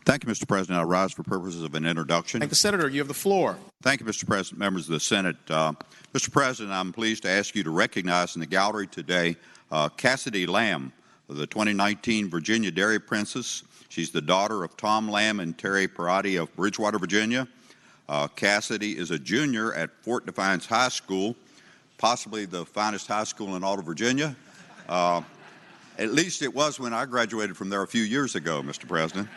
Thank you, Mr. President. I rise for purposes of an introduction. Thank the Senator. You have the floor. Thank you, Mr. President, members of the Senate. Mr. President, I'm pleased to ask you to recognize in the gallery today Cassidy Lamb, the 2019 Virginia Dairy Princess. She's the daughter of Tom Lamb and Terry Perotti of Bridgewater, Virginia. Cassidy is a junior at Fort Defiance High School, possibly the finest high school in all of Virginia. At least it was when I graduated from there a few years ago, Mr. President.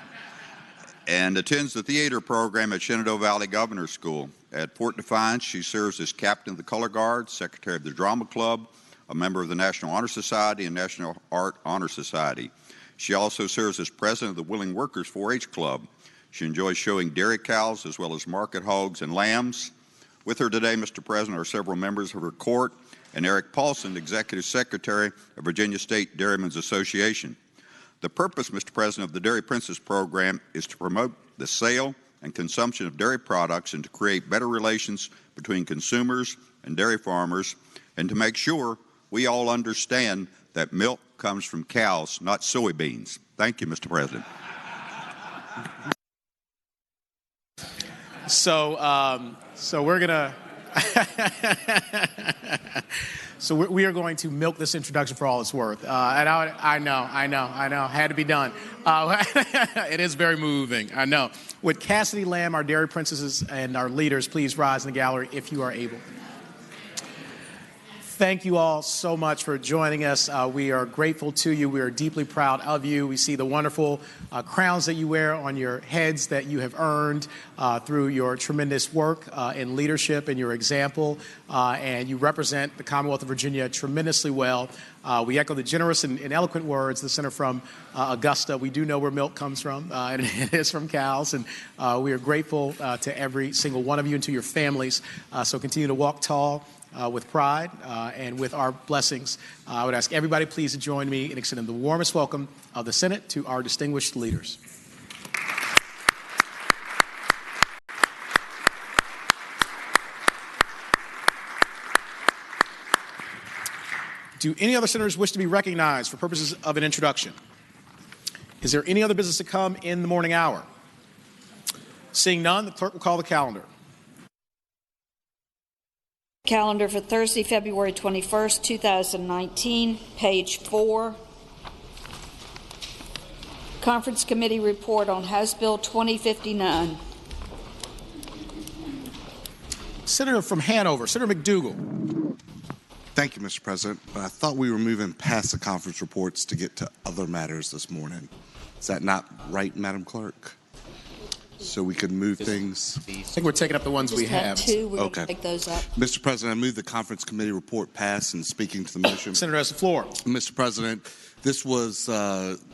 And attends the theater program at Shenandoah Valley Governor's School. At Fort Defiance, she serves as captain of the Color Guard, secretary of the Drama Club, a member of the National Honor Society and National Art Honor Society. She also serves as president of the Willing Workers 4-H Club. She enjoys showing dairy cows as well as market hogs and lambs. With her today, Mr. President, are several members of her court and Eric Paulson, executive secretary of Virginia State Dairymen's Association. The purpose, Mr. President, of the Dairy Princess program is to promote the sale and consumption of dairy products and to create better relations between consumers and dairy farmers, and to make sure we all understand that milk comes from cows, not soybeans. Thank you, Mr. President. So we're going to So we are going to milk this introduction for all it's worth. And I know, had to be done. It is very moving, I know. Would Cassidy Lamb, our dairy princesses, and our leaders please rise in the gallery if you are able? Thank you all so much for joining us. We are grateful to you. We are deeply proud of you. We see the wonderful crowns that you wear on your heads that you have earned through your tremendous work in leadership and your example. And you represent the Commonwealth of Virginia tremendously well. We echo the generous and eloquent words of the Senator from Augusta. We do know where milk comes from, and it is from cows. And we are grateful to every single one of you and to your families. So continue to walk tall. with pride and with our blessings. I would ask everybody please to join me in extending the warmest welcome of the Senate to our distinguished leaders. Do any other senators wish to be recognized for purposes of an introduction? Is there any other business to come in the morning hour? Seeing none, the clerk will call the calendar. Calendar for Thursday, February 21st, 2019, page 4. Conference Committee report on House Bill 2059. Senator from Hanover, Senator McDougal. Thank you, Mr. President. But I thought we were moving past the conference reports to get to other matters this morning. Is that not right, Madam Clerk? So we could move things. I think we're taking up the ones we have. Two. We're Okay. going to take those up. Mr. President, I move the conference committee report pass and speaking to the motion. Senator has the floor. Mr. President, this was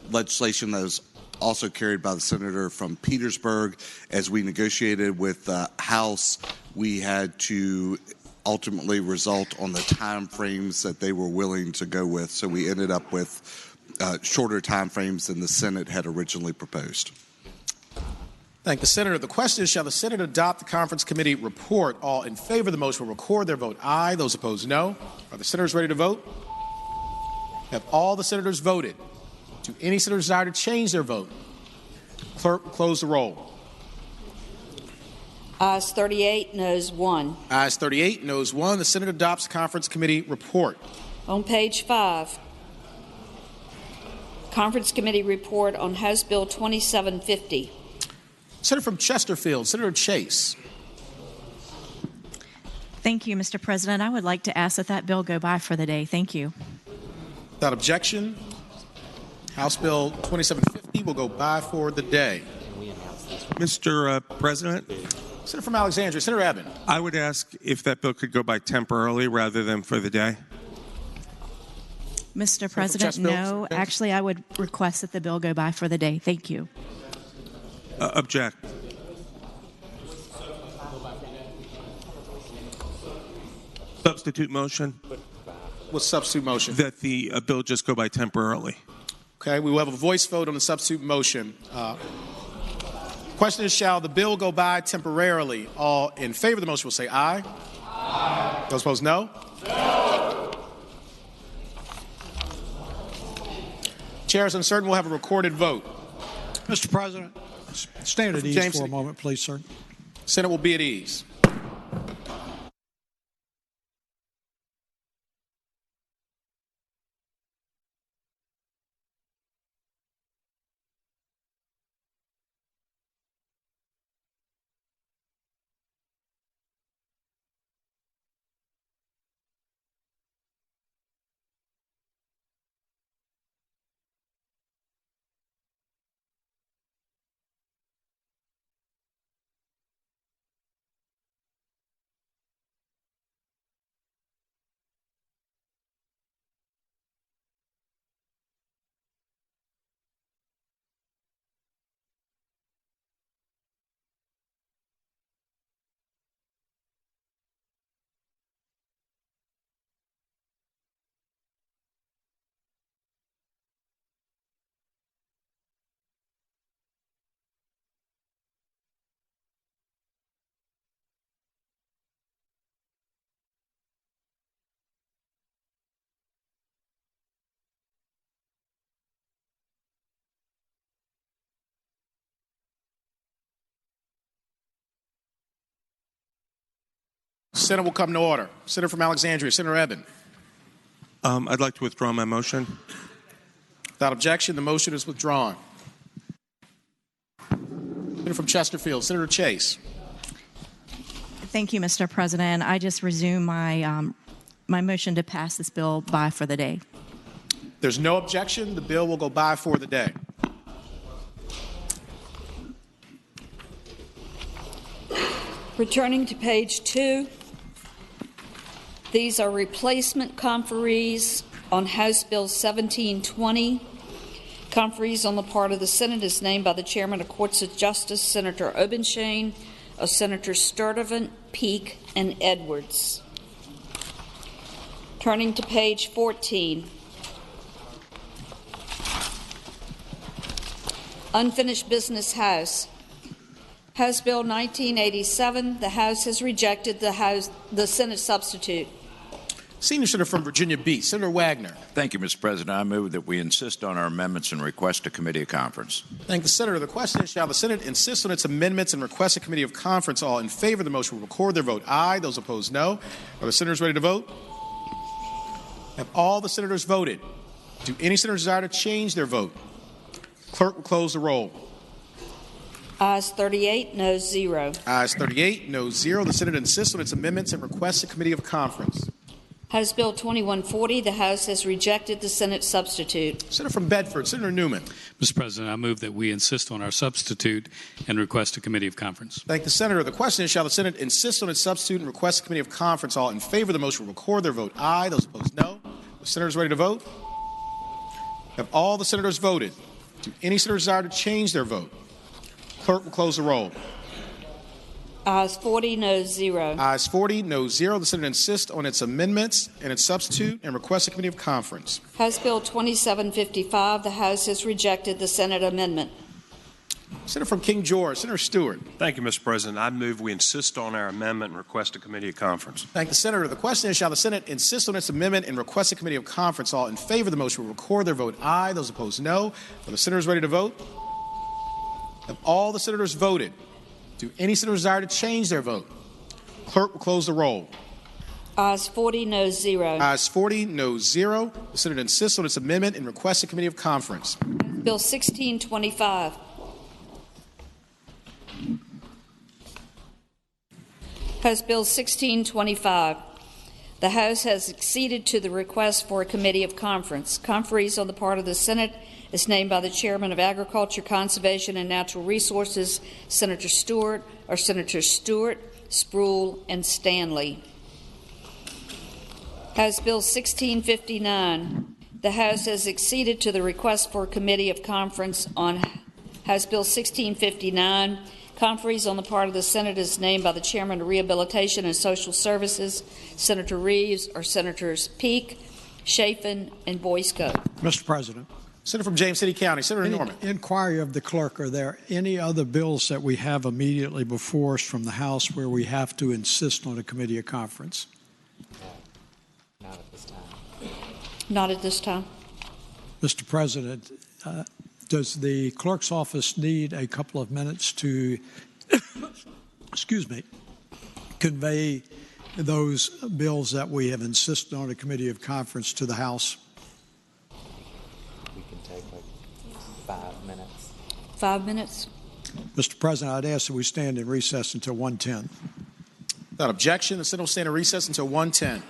legislation that was also carried by the senator from Petersburg. As we negotiated with the House, we had to ultimately result on the time frames that they were willing to go with. So we ended up with shorter time frames than the Senate had originally proposed. Thank the Senator. The question is, shall the Senate adopt the conference committee report? All in favor of the motion will record their vote aye. Those opposed, no. Are the senators ready to vote? Have all the senators voted? Do any senators desire to change their vote? Clerk will close the roll. Ayes 38, noes 1. Ayes 38, noes 1. The Senate adopts the conference committee report. On page 5, Conference Committee report on House Bill 2750. Senator from Chesterfield, Senator Chase. Thank you, Mr. President. I would like to ask that that bill go by for the day. Thank you. Without objection, House Bill 2750 will go by for the day. Mr. President? Senator from Alexandria, Senator Eben. I would ask if that bill could go by temporarily rather than for the day. Mr. President, no. Actually, I would request that the bill go by for the day. Thank you. Object. Substitute motion. What's substitute motion? That the bill just go by temporarily. Okay, we will have a voice vote on the substitute motion. Question is, shall the bill go by temporarily? All in favor of the motion will say aye. Aye. Those opposed, no? No. Chair is uncertain. We'll have a recorded vote. Mr. President, stand at ease for a moment, please, sir. Senate will be at ease. Senate will come to order. Senator from Alexandria, Senator Eben. I'd like to withdraw my motion. Without objection, the motion is withdrawn. Senator from Chesterfield, Senator Chase. Thank you, Mr. President. I just resume my my motion to pass this bill by for the day. There's no objection. The bill will go by for the day. Returning to page 2, these are replacement conferees on House Bill 1720. Conferees on the part of the Senate is named by the Chairman of Courts of Justice, Senator Obenshain, of Senators Sturtevant, Peake, and Edwards. Turning to page 14. Unfinished business House. House Bill 1987. The House has rejected the Senate substitute. Senior Senator from Virginia Beach, Senator Wagner. Thank you, Mr. President. I move that we insist on our amendments and request a committee of conference. Thank the Senator. The question is, shall the Senate insist on its amendments and request a committee of conference? All in favor of the motion will record their vote aye. Those opposed, no. Are the senators ready to vote? Have all the senators voted? Do any senators desire to change their vote? Clerk will close the roll. Ayes 38, noes 0. Ayes 38, noes 0. The Senate insists on its amendments and requests a committee of conference. House Bill 2140. The House has rejected the Senate substitute. Senator from Bedford, Senator Newman. Mr. President, I move that we insist on our substitute and request a committee of conference. Thank the Senator. The question is, shall the Senate insist on its substitute and request a committee of conference? All in favor of the motion will record their vote aye. Those opposed, no. The senators ready to vote? Have all the senators voted? Do any senators desire to change their vote? Clerk will close the roll. Ayes 40, noes 0. Ayes 40, noes 0. The Senate insists on its amendments and its substitute and requests a committee of conference. House Bill 2755. The House has rejected the Senate amendment. Senator from King George, Senator Stewart. Thank you, Mr. President. I move we insist on our amendment and request a committee of conference. Thank the Senator. The question is, shall the Senate insist on its amendment and request a committee of conference? All in favor of the motion will record their vote aye. Those opposed, no. Are the senators ready to vote? Have all the senators voted? Do any senators desire to change their vote? Clerk will close the roll. Ayes 40, noes 0. Ayes 40, noes 0. The Senate insists on its amendment and requests a committee of conference. Bill 1625. House Bill 1625. The House has acceded to the request for a committee of conference. Conferees on the part of the Senate is named by the Chairman of Agriculture, Conservation, and Natural Resources, Senator Stewart, or Senators Stewart, Spruill, and Stanley. House Bill 1659. The House has acceded to the request for a committee of conference on House Bill 1659. Conferees on the part of the Senate is named by the Chairman of Rehabilitation and Social Services, Senator Reeves, or Senators Peake, Chafin, and Boysko. Mr. President. Senator from James City County, Senator Norman. Inquiry of the clerk, are there any other bills that we have immediately before us from the House where we have to insist on a committee of conference? Not at this time. Not at this time. Mr. President, does the clerk's office need a couple of minutes to, excuse me, convey those bills that we have insisted on a committee of conference to the House? We can take like 5 minutes. 5 minutes. Mr. President, I'd ask that we stand in recess until 1:10. Without objection, the Senate will stand in recess until 1:10.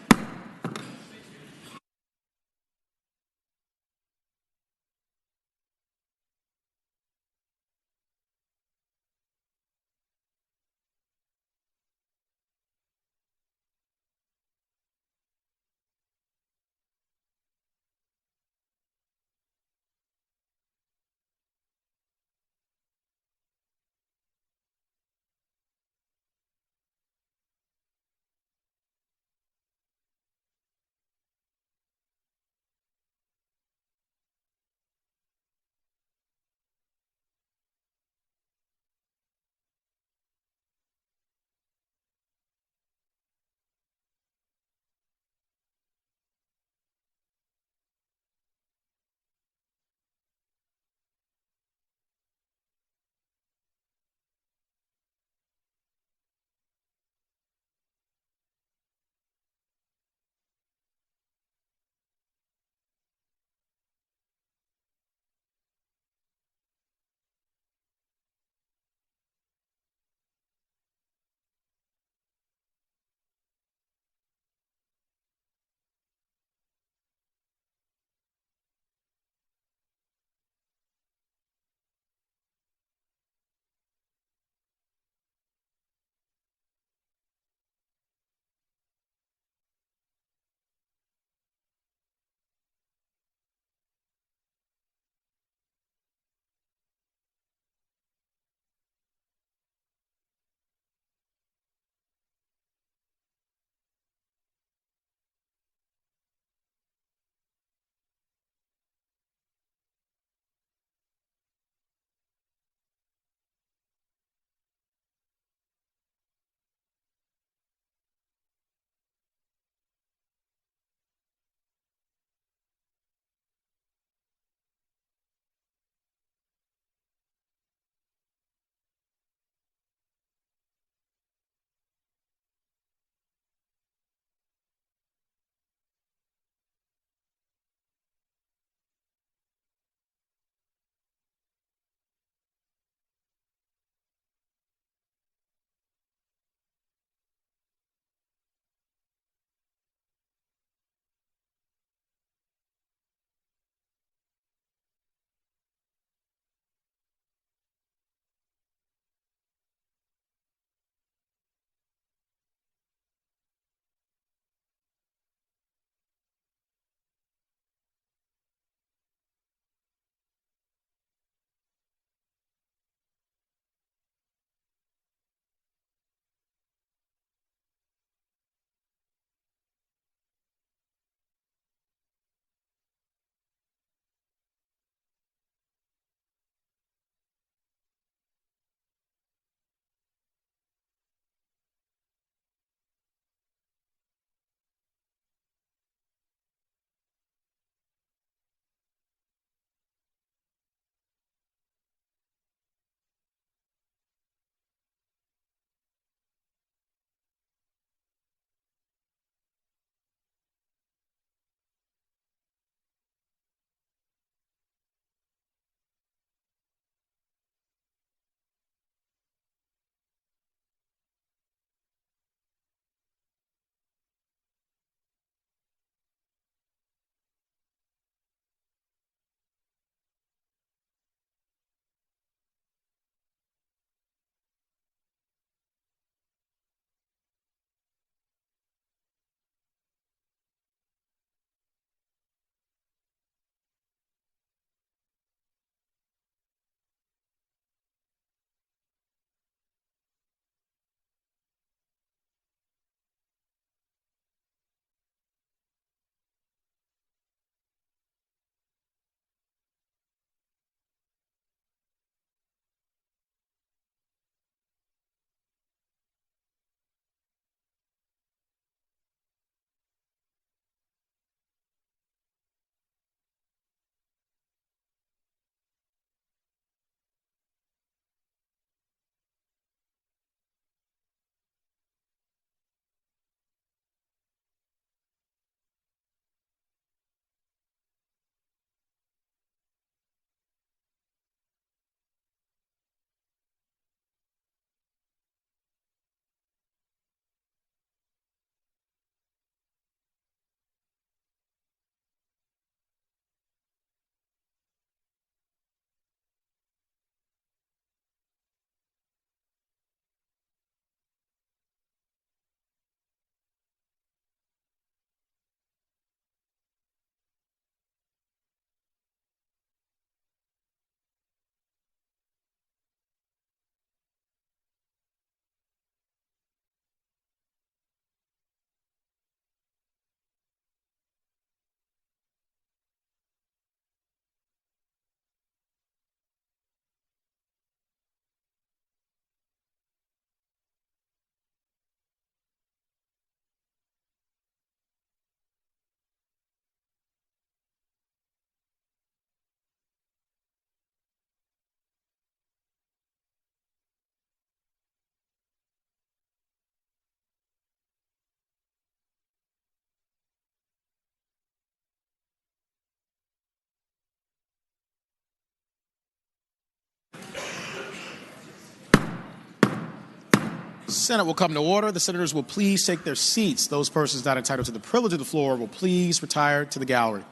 Senate will come to order. The senators will please take their seats. Those persons not entitled to the privilege of the floor will please retire to the gallery.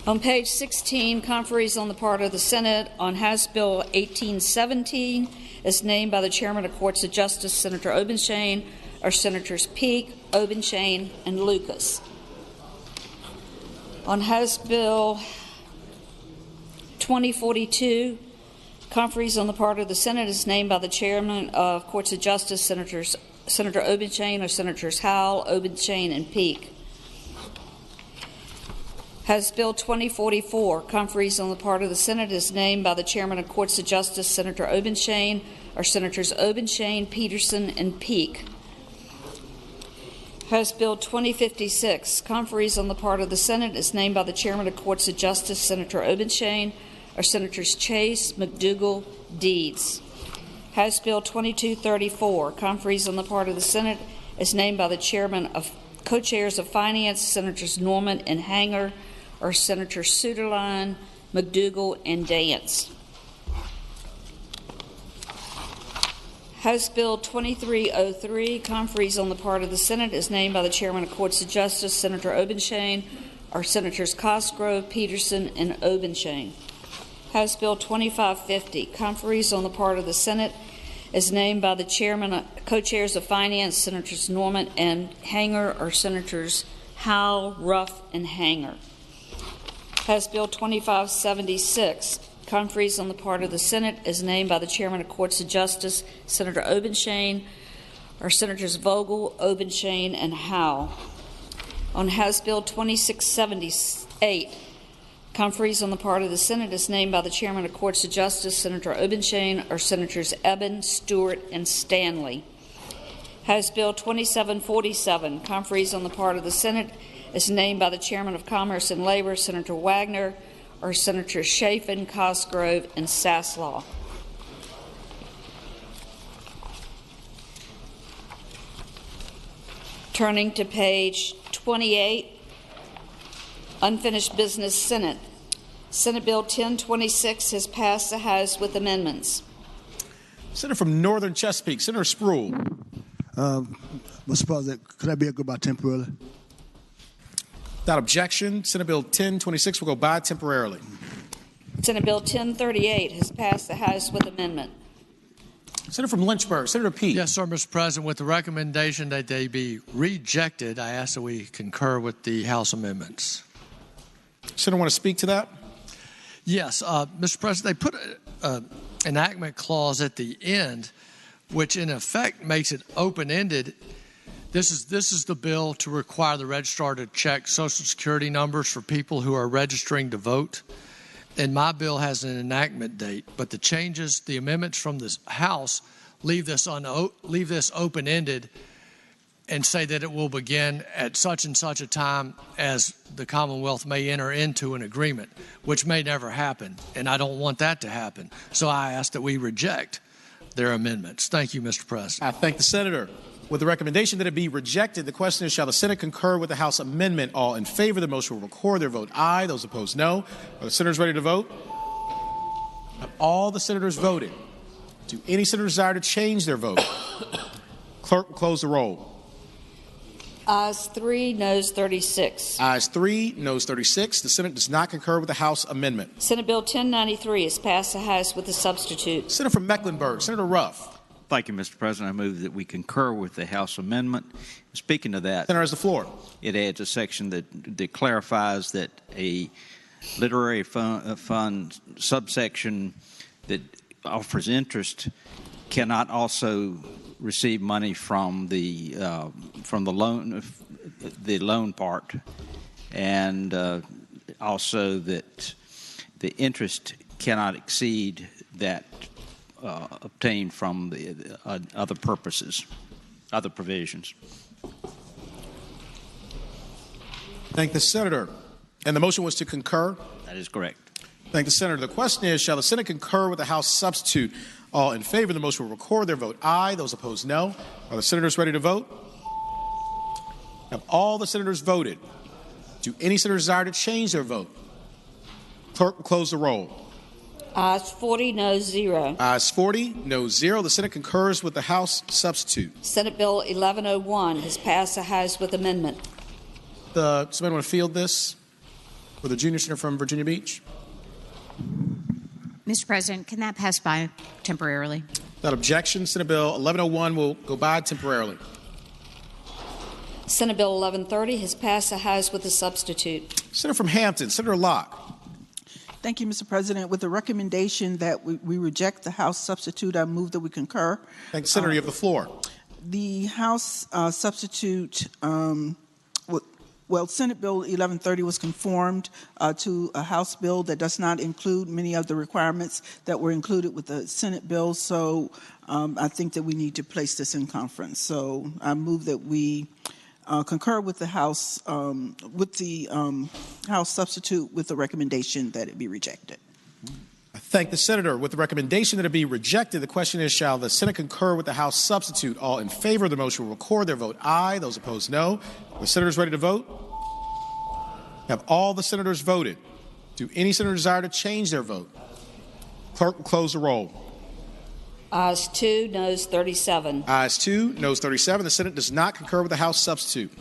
On page 16, conferees on the part of the Senate on House Bill 1817 is named by the Chairman of Courts of Justice, Senator Obenshain, are Senators Peake, Obenshain, and Lucas. On House Bill 2042, conferees on the part of the Senate is named by the Chairman of Courts of Justice, Senator Obenshain, or Senators Howell, Obenshain, and Peake. House Bill 2044, conferees on the part of the Senate is named by the Chairman of Courts of Justice, Senator Obenshain, or Senators Obenshain, Peterson, and Peake. House Bill 2056, conferees on the part of the Senate is named by the Chairman of Courts of Justice, Senator Obenshain, or Senators Chase, McDougal, Deeds. House Bill 2234, conferees on the part of the Senate is named by the Chairman of Co-Chairs of Finance, Senators Norman and Hanger, or Senators Suderline, McDougal, and Dance. House Bill 2303, conferees on the part of the Senate is named by the Chairman of Courts of Justice, Senator Obenshain, or Senators Cosgrove, Peterson, and Obenshain. House Bill 2550, conferees on the part of the Senate is named by the Chairman, Co-Chairs of Finance, Senators Norman and Hanger, or Senators Howell, Ruff, and Hanger. House Bill 2576, conferees on the part of the Senate is named by the Chairman of Courts of Justice, Senator Obenshain, or Senators Vogel, Obenshain, and Howell. On House Bill 2678, conferees on the part of the Senate is named by the Chairman of Courts of Justice, Senator Obenshain, or Senators Eben, Stewart, and Stanley. House Bill 2747, conferees on the part of the Senate is named by the Chairman of Commerce and Labor, Senator Wagner, or Senators Chafin, Cosgrove, and Saslaw. Turning to page 28, Unfinished Business Senate. Senate Bill 1026 has passed the House with amendments. Senator from Northern Chesapeake, Senator Spruill. Mr. President, could I be able to go by temporarily? Without objection, Senate Bill 1026 will go by temporarily. Senate Bill 1038 has passed the House with amendment. Senator from Lynchburg, Senator Peake. Yes, sir, Mr. President. With the recommendation that they be rejected, I ask that we concur with the House amendments. Senator, want to speak to that? Yes, Mr. President, they put an enactment clause at the end, which in effect makes it open-ended. This is the bill to require the registrar to check Social Security numbers for people who are registering to vote. And my bill has an enactment date, but the changes, the amendments from this House leave this open-ended and say that it will begin at such and such a time as the Commonwealth may enter into an agreement, which may never happen, and I don't want that to happen. So I ask that we reject their amendments. Thank you, Mr. President. I thank the Senator. With the recommendation that it be rejected, the question is, shall the Senate concur with the House amendment? All in favor of the motion will record their vote aye. Those opposed, no. Are the senators ready to vote? Have all the senators voted? Do any senator desire to change their vote? Clerk will close the roll. Ayes 3, noes 36. Ayes 3, noes 36. The Senate does not concur with the House amendment. Senate Bill 1093 has passed the House with a substitute. Senator from Mecklenburg, Senator Ruff. Thank you, Mr. President. I move that we concur with the House amendment. Speaking of that, Senator has the floor. It adds a section that clarifies that a literary fund subsection that offers interest cannot also receive money from the loan part, and also that the interest cannot exceed that obtained from the other purposes, other provisions. Thank the Senator. And the motion was to concur? That is correct. Thank the Senator. The question is, shall the Senate concur with the House substitute? All in favor of the motion will record their vote aye. Those opposed, no. Are the senators ready to vote? Have all the senators voted? Do any senators desire to change their vote? Clerk will close the roll. Ayes 40, noes 0. Ayes 40, noes 0. The Senate concurs with the House substitute. Senate Bill 1101 has passed the House with amendment. Somebody want to field this for the junior senator from Virginia Beach? Mr. President, can that pass by temporarily? Without objection, Senate Bill 1101 will go by temporarily. Senate Bill 1130 has passed the House with a substitute. Senator from Hampton, Senator Locke. Thank you, Mr. President. With the recommendation that we reject the House substitute, I move that we concur. Thank you, Senator. You have the floor. The House substitute, Senate Bill 1130 was conformed to a House bill that does not include many of the requirements that were included with the Senate bill. So I think that we need to place this in conference. So I move that we concur with the House House substitute with the recommendation that it be rejected. I thank the senator. With the recommendation that it be rejected, the question is, shall the Senate concur with the House substitute? All in favor of the motion will record their vote aye. Those opposed, no. Are the senators ready to vote? Have all the senators voted? Do any senator desire to change their vote? Clerk will close the roll. Ayes 2, noes 37. Ayes 2, noes 37. The Senate does not concur with the House substitute.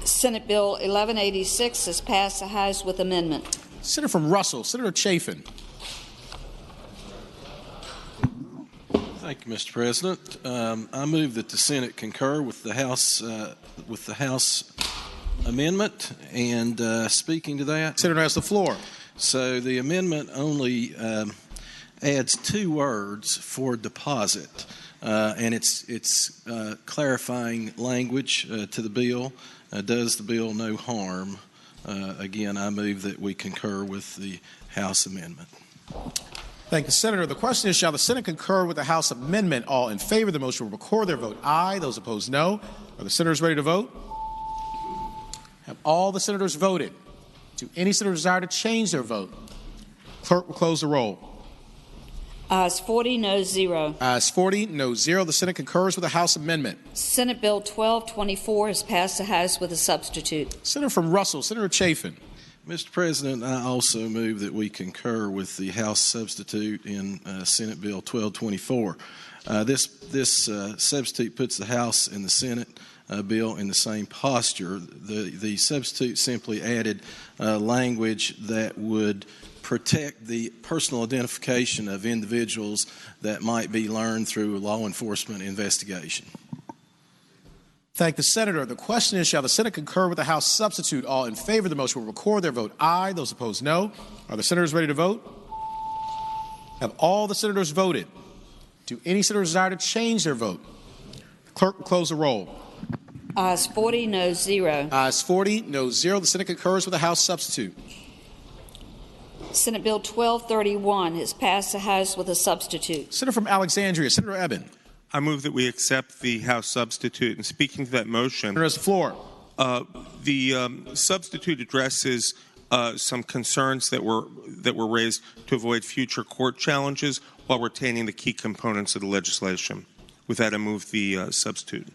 Senate Bill 1186 has passed the House with amendment. Senator from Russell, Senator Chafin. Thank you, Mr. President. I move that the Senate concur with the House amendment. And speaking to that, Senator has the floor. So the amendment only adds 2 words for deposit, and it's clarifying language to the bill. Does the bill no harm? Again, I move that we concur with the House amendment. Thank you, Senator. The question is, shall the Senate concur with the House amendment? All in favor of the motion will record their vote aye. Those opposed, no. Are the senators ready to vote? Have all the senators voted? Do any senator desire to change their vote? Clerk will close the roll. Ayes 40, noes 0. Ayes 40, noes 0. The Senate concurs with the House amendment. Senate Bill 1224 has passed the House with a substitute. Senator from Russell, Senator Chafin. Mr. President, I also move that we concur with the House substitute in Senate Bill 1224. This substitute puts the House and the Senate bill in the same posture. The substitute simply added language that would protect the personal identification of individuals that might be learned through a law enforcement investigation. Thank the senator. The question is, shall the Senate concur with the House substitute? All in favor of the motion will record their vote aye. Those opposed, no. Are the senators ready to vote? Have all the senators voted? Do any senators desire to change their vote? The clerk will close the roll. Ayes 40, noes 0. Ayes 40, noes 0. The Senate concurs with the House substitute. Senate Bill 1231 has passed the House with a substitute. Senator from Alexandria, Senator Eben. I move that we accept the House substitute. And speaking to that motion, Senator has the floor. The substitute addresses some concerns that were raised to avoid future court challenges while retaining the key components of the legislation. With that, I move the substitute.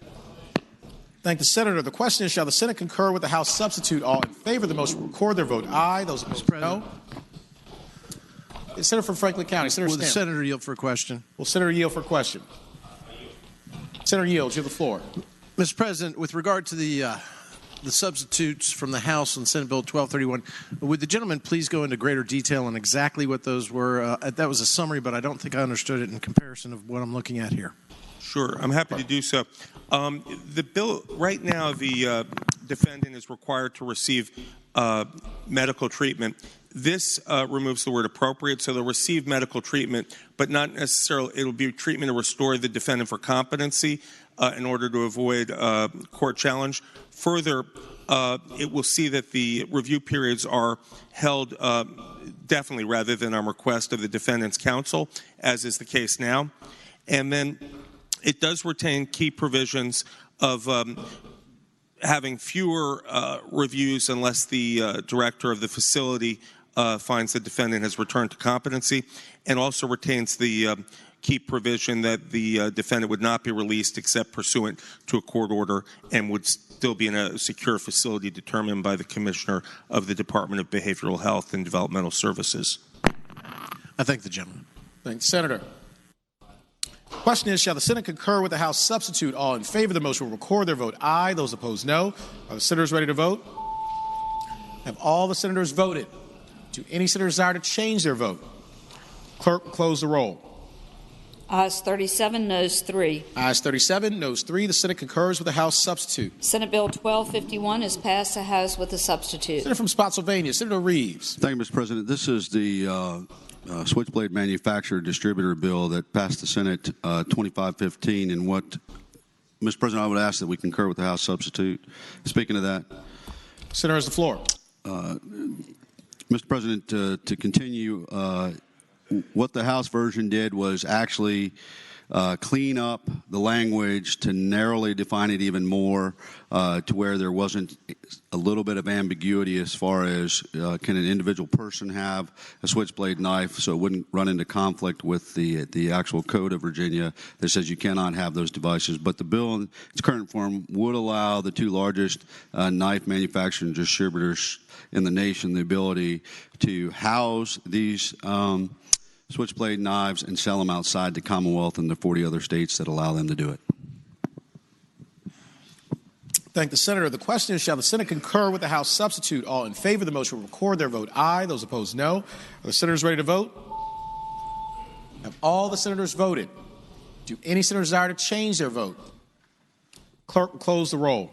Thank the senator. The question is, shall the Senate concur with the House substitute? All in favor of the motion will record their vote aye. Those opposed, no. Senator from Franklin County, Senator Will the Stanton. senator yield for a question? Will Senator yield for a question? Senator yields. You have the floor. Mr. President, with regard to the substitutes from the House on Senate Bill 1231, would the gentleman please go into greater detail on exactly what those were? That was a summary, but I don't think I understood it in comparison of what I'm looking at here. Sure, I'm happy to do so. The bill, right now, the defendant is required to receive medical treatment. This removes the word appropriate, so they'll receive medical treatment, but not necessarily, it'll be treatment to restore the defendant for competency in order to avoid court challenge. Further, it will see that the review periods are held definitely rather than on request of the defendant's counsel, as is the case now. And then it does retain key provisions of having fewer reviews unless the director of the facility finds the defendant has returned to competency, and also retains the keep provision that the defendant would not be released except pursuant to a court order and would still be in a secure facility determined by the Commissioner of the Department of Behavioral Health and Developmental Services. I thank the gentleman. Thanks, Senator. Question is, shall the Senate concur with the House substitute? All in favor of the motion will record their vote aye. Those opposed, no. Are the senators ready to vote? Have all the senators voted? Do any senators desire to change their vote? Clerk, close the roll. Ayes 37, noes 3. Ayes 37, noes 3. The Senate concurs with the House substitute. Senate Bill 1251 is passed the House with a substitute. Senator from Spotsylvania, Senator Reeves. Thank you, Mr. President. This is the switchblade manufacturer distributor bill that passed the Senate 2515. And what, Mr. President, I would ask that we concur with the House substitute. Speaking of that, Senator has the floor. Mr. President, to continue, what the House version did was actually clean up the language to narrowly define it even more to where there wasn't a little bit of ambiguity as far as can an individual person have a switchblade knife, so it wouldn't run into conflict with the actual code of Virginia that says you cannot have those devices. But the bill in its current form would allow the two largest knife manufacturing distributors in the nation the ability to house these switchblade knives and sell them outside the Commonwealth and the 40 other states that allow them to do it. Thank the Senator. The question is, shall the Senate concur with the House substitute? All in favor of the motion will record their vote aye. Those opposed, no. Are the senators ready to vote? Have all the senators voted? Do any senators desire to change their vote? Clerk will close the roll.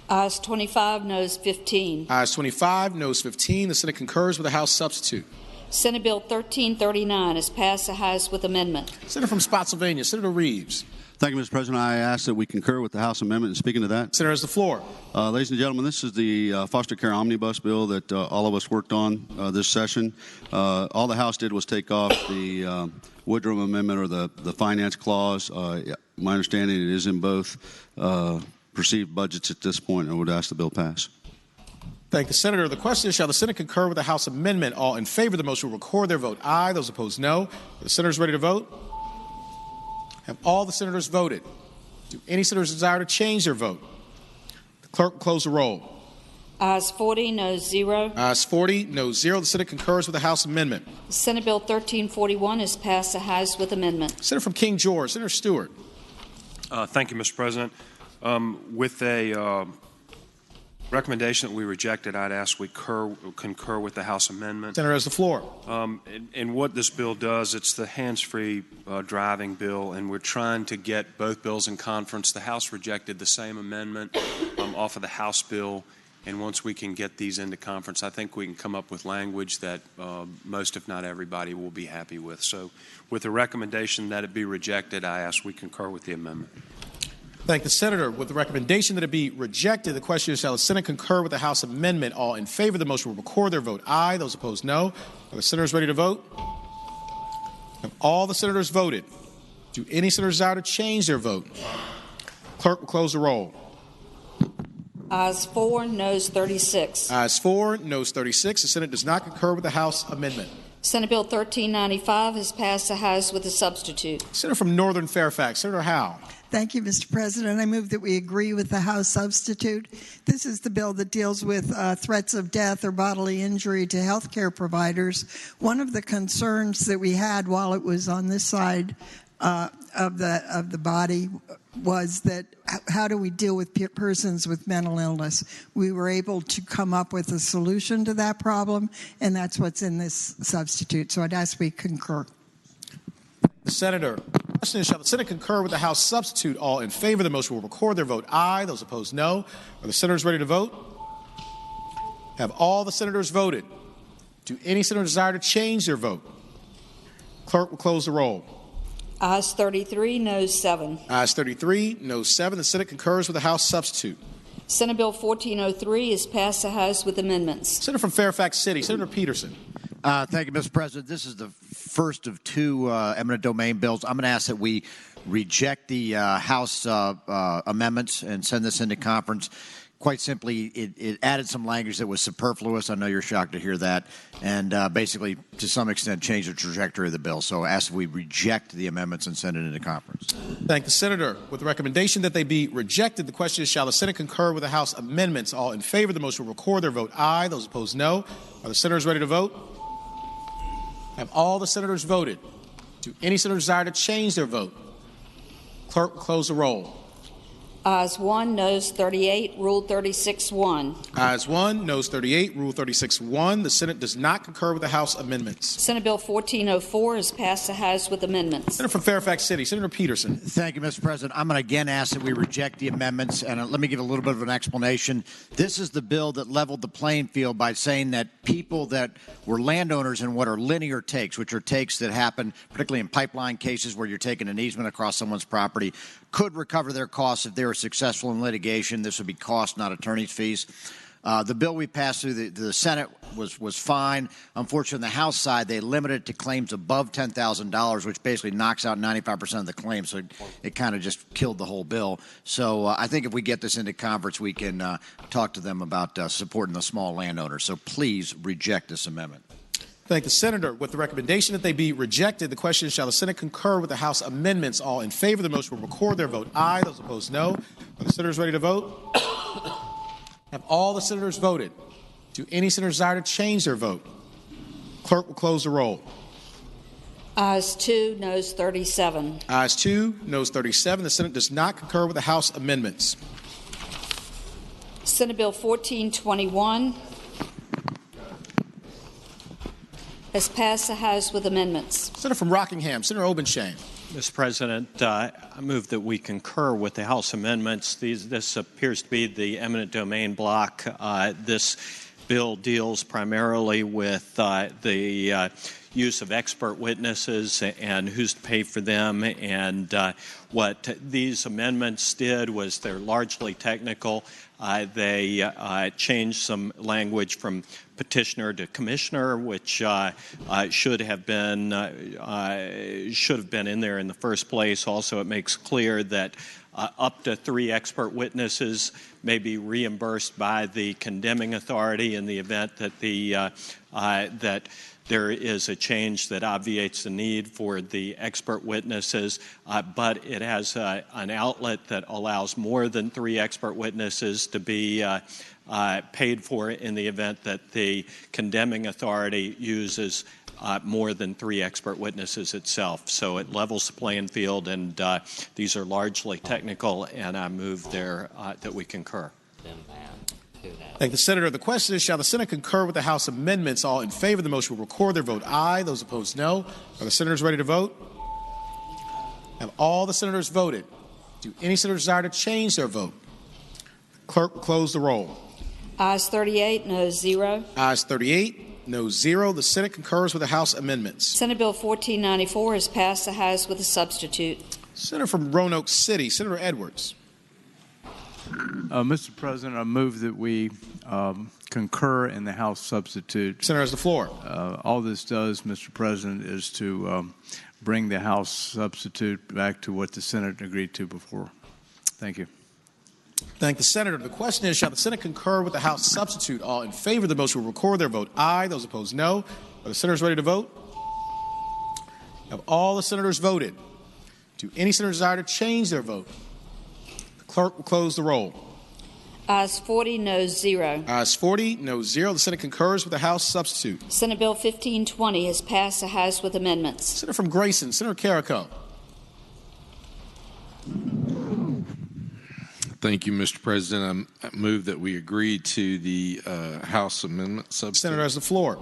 Ayes 25, noes 15. Ayes 25, noes 15. The Senate concurs with the House substitute. Senate Bill 1339 is passed the House with amendment. Senator from Spotsylvania, Senator Reeves. Thank you, Mr. President. I ask that we concur with the House amendment. And speaking of that, Senator has the floor. Ladies and gentlemen, this is the foster care omnibus bill that all of us worked on this session. All the House did was take off the Woodrum amendment or the finance clause. My understanding it is in both perceived budgets at this point. I would ask the bill pass. Thank the Senator. The question is, shall the Senate concur with the House amendment? All in favor of the motion will record their vote aye. Those opposed, no. Are the senators ready to vote? Have all the senators voted? Do any senators desire to change their vote? The clerk will close the roll. Ayes 40, noes 0. Ayes 40, noes 0. The Senate concurs with the House amendment. Senate Bill 1341 is passed the House with amendment. Senator from King George, Senator Stewart. Thank you, Mr. President. With a recommendation that we rejected, I'd ask we concur with the House amendment. Senator has the floor. And what this bill does, it's the hands-free driving bill, and we're trying to get both bills in conference. The House rejected the same amendment off of the House bill, and once we can get these into conference, I think we can come up with language that most, if not everybody, will be happy with. So with the recommendation that it be rejected, I ask we concur with the amendment. Thank the Senator. With the recommendation that it be rejected, the question is, shall the Senate concur with the House amendment? All in favor of the motion will record their vote aye. Those opposed, no. Are the senators ready to vote? Have all the senators voted? Do any senators desire to change their vote? Clerk will close the roll. Ayes 4, noes 36. Ayes 4, noes 36. The Senate does not concur with the House amendment. Senate Bill 1395 has passed the House with a substitute. Senator from Northern Fairfax, Senator Howe. Thank you, Mr. President. I move that we agree with the House substitute. This is the bill that deals with threats of death or bodily injury to health care providers. One of the concerns that we had while it was on this side of the body was that how do we deal with persons with mental illness? We were able to come up with a solution to that problem, and that's what's in this substitute. So I'd ask we concur. Senator. The question is, shall the Senate concur with the House substitute? All in favor of the motion will record their vote aye. Those opposed, no. Are the senators ready to vote? Have all the senators voted? Do any senators desire to change their vote? Clerk will close the roll. Ayes 33, noes 7. Ayes 33, noes 7. The Senate concurs with the House substitute. Senate Bill 1403 is passed the House with amendments. Senator from Fairfax City, Senator Peterson. Thank you, Mr. President. This is the first of two eminent domain bills. I'm going to ask that we reject the House amendments and send this into conference. quite simply, it added some language that was superfluous. I know you're shocked to hear that, and basically, to some extent, changed the trajectory of the bill. So I ask that we reject the amendments and send it into conference. Thank the senator. With the recommendation that they be rejected, the question is, shall the Senate concur with the House amendments? All in favor of the motion will record their vote aye. Those opposed, no. Are the senators ready to vote? Have all the senators voted? Do any senator desire to change their vote? Clerk will close the roll. Ayes 1, noes 38, Rule 36-1. Ayes 1, noes 38, Rule 36-1. The Senate does not concur with the House amendments. Senate Bill 1404 has passed the House with amendments. Senator from Fairfax City, Senator Peterson. Thank you, Mr. President. I'm going to again ask that we reject the amendments, and let me give a little bit of an explanation. This is the bill that leveled the playing field by saying that people that were landowners in what are linear takes, which are takes that happen particularly in pipeline cases where you're taking an easement across someone's property, could recover their costs if they were successful in litigation. This would be cost, not attorney's fees. The bill we passed through the Senate was fine. Unfortunately, on the House side, they limited it to claims above $10,000, which basically knocks out 95% of the claims. So it kind of just killed the whole bill. So I think if we get this into conference, we can talk to them about supporting the small landowners. So please reject this amendment. Thank the senator. With the recommendation that they be rejected, the question is, shall the Senate concur with the House amendments? All in favor of the motion will record their vote aye. Those opposed, no. Are the senators ready to vote? Have all the senators voted? Do any senators desire to change their vote? Clerk will close the roll. Ayes 2, noes 37. Ayes 2, noes 37. The Senate does not concur with the House amendments. Senate Bill 1421 has passed the House with amendments. Senator from Rockingham, Senator Obenshain. Mr. President, I move that we concur with the House amendments. This appears to be the eminent domain block. This bill deals primarily with the use of expert witnesses and who's to pay for them. And what these amendments did was they're largely technical. They changed some language from petitioner to commissioner, which should have been in there in the first place. Also, it makes clear that up to 3 expert witnesses may be reimbursed by the condemning authority in the event that that there is a change that obviates the need for the expert witnesses, but it has an outlet that allows more than 3 expert witnesses to be paid for in the event that the condemning authority uses more than 3 expert witnesses itself. So it levels the playing field, and these are largely technical, and I move there that we concur. Thank the senator. The question is, shall the Senate concur with the House amendments? All in favor of the motion will record their vote aye. Those opposed, no. Are the senators ready to vote? Have all the senators voted? Do any senators desire to change their vote? Clerk will close the roll. Ayes 38, noes 0. Ayes 38, noes 0. The Senate concurs with the House amendments. Senate Bill 1494 has passed the House with a substitute. Senator from Roanoke City, Senator Edwards. Mr. President, I move that we concur in the House substitute. Senator has the floor. All this does, Mr. President, is to bring the House substitute back to what the Senate agreed to before. Thank you. Thank the senator. The question is, shall the Senate concur with the House substitute? All in favor of the motion will record their vote aye. Those opposed, no. Are the senators ready to vote? Have all the senators voted? Do any senators desire to change their vote? The clerk will close the roll. Ayes 40, noes 0. Ayes 40, noes 0. The Senate concurs with the House substitute. Senate Bill 1520 has passed the House with amendments. Senator from Grayson, Senator Carrico. Thank you, Mr. President. I move that we agree to the House amendment substitute. Senator has the floor.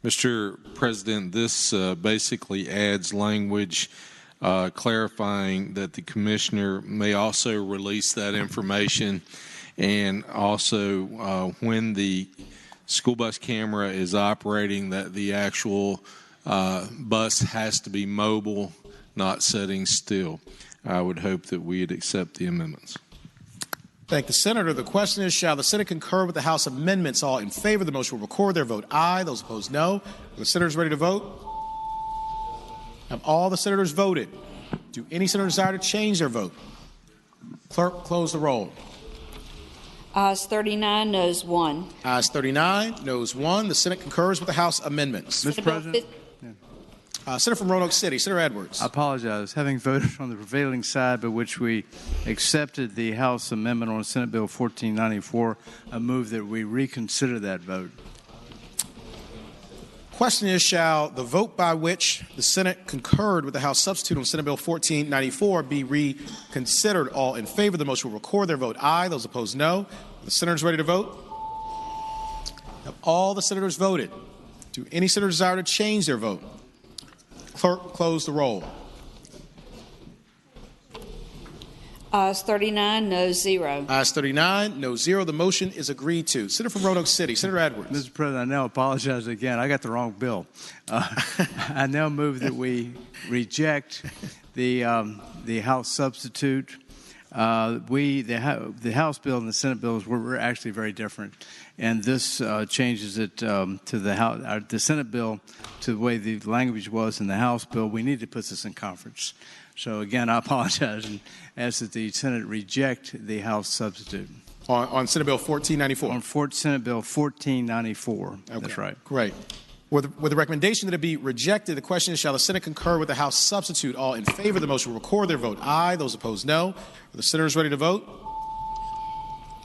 Mr. President, this basically adds language clarifying that the commissioner may also release that information, and also when the school bus camera is operating, that the actual bus has to be mobile, not sitting still. I would hope that we would accept the amendments. Thank the senator. The question is, shall the Senate concur with the House amendments? All in favor of the motion will record their vote aye. Those opposed, no. Are the senators ready to vote? Have all the senators voted? Do any senators desire to change their vote? Clerk, close the roll. Ayes 39, noes 1. Ayes 39, noes 1. The Senate concurs with the House amendments. Mr. President? Senator from Roanoke City, Senator Edwards. I apologize. Having voted on the prevailing side by which we accepted the House amendment on Senate Bill 1494, I move that we reconsider that vote. Question is, shall the vote by which the Senate concurred with the House substitute on Senate Bill 1494 be reconsidered? All in favor of the motion will record their vote aye. Those opposed, no. The senators ready to vote? Have all the senators voted? Do any senator desire to change their vote? Clerk, close the roll. Ayes 39, noes 0. Ayes 39, no 0. The motion is agreed to. Senator from Roanoke City, Senator Edwards. Mr. President, I now apologize again. I got the wrong bill. I now move that we reject the House substitute. The House bill and the Senate bills were actually very different, and this changes it to the Senate bill to the way the language was in the House bill. We need to put this in conference. So again, I apologize and ask that the Senate reject the House substitute. On Senate Bill 1494? On Senate Bill 1494. Okay. That's right. Great. With the recommendation that it be rejected, the question is, shall the Senate concur with the House substitute? All in favor of the motion will record their vote aye. Those opposed, no. Are the senators ready to vote?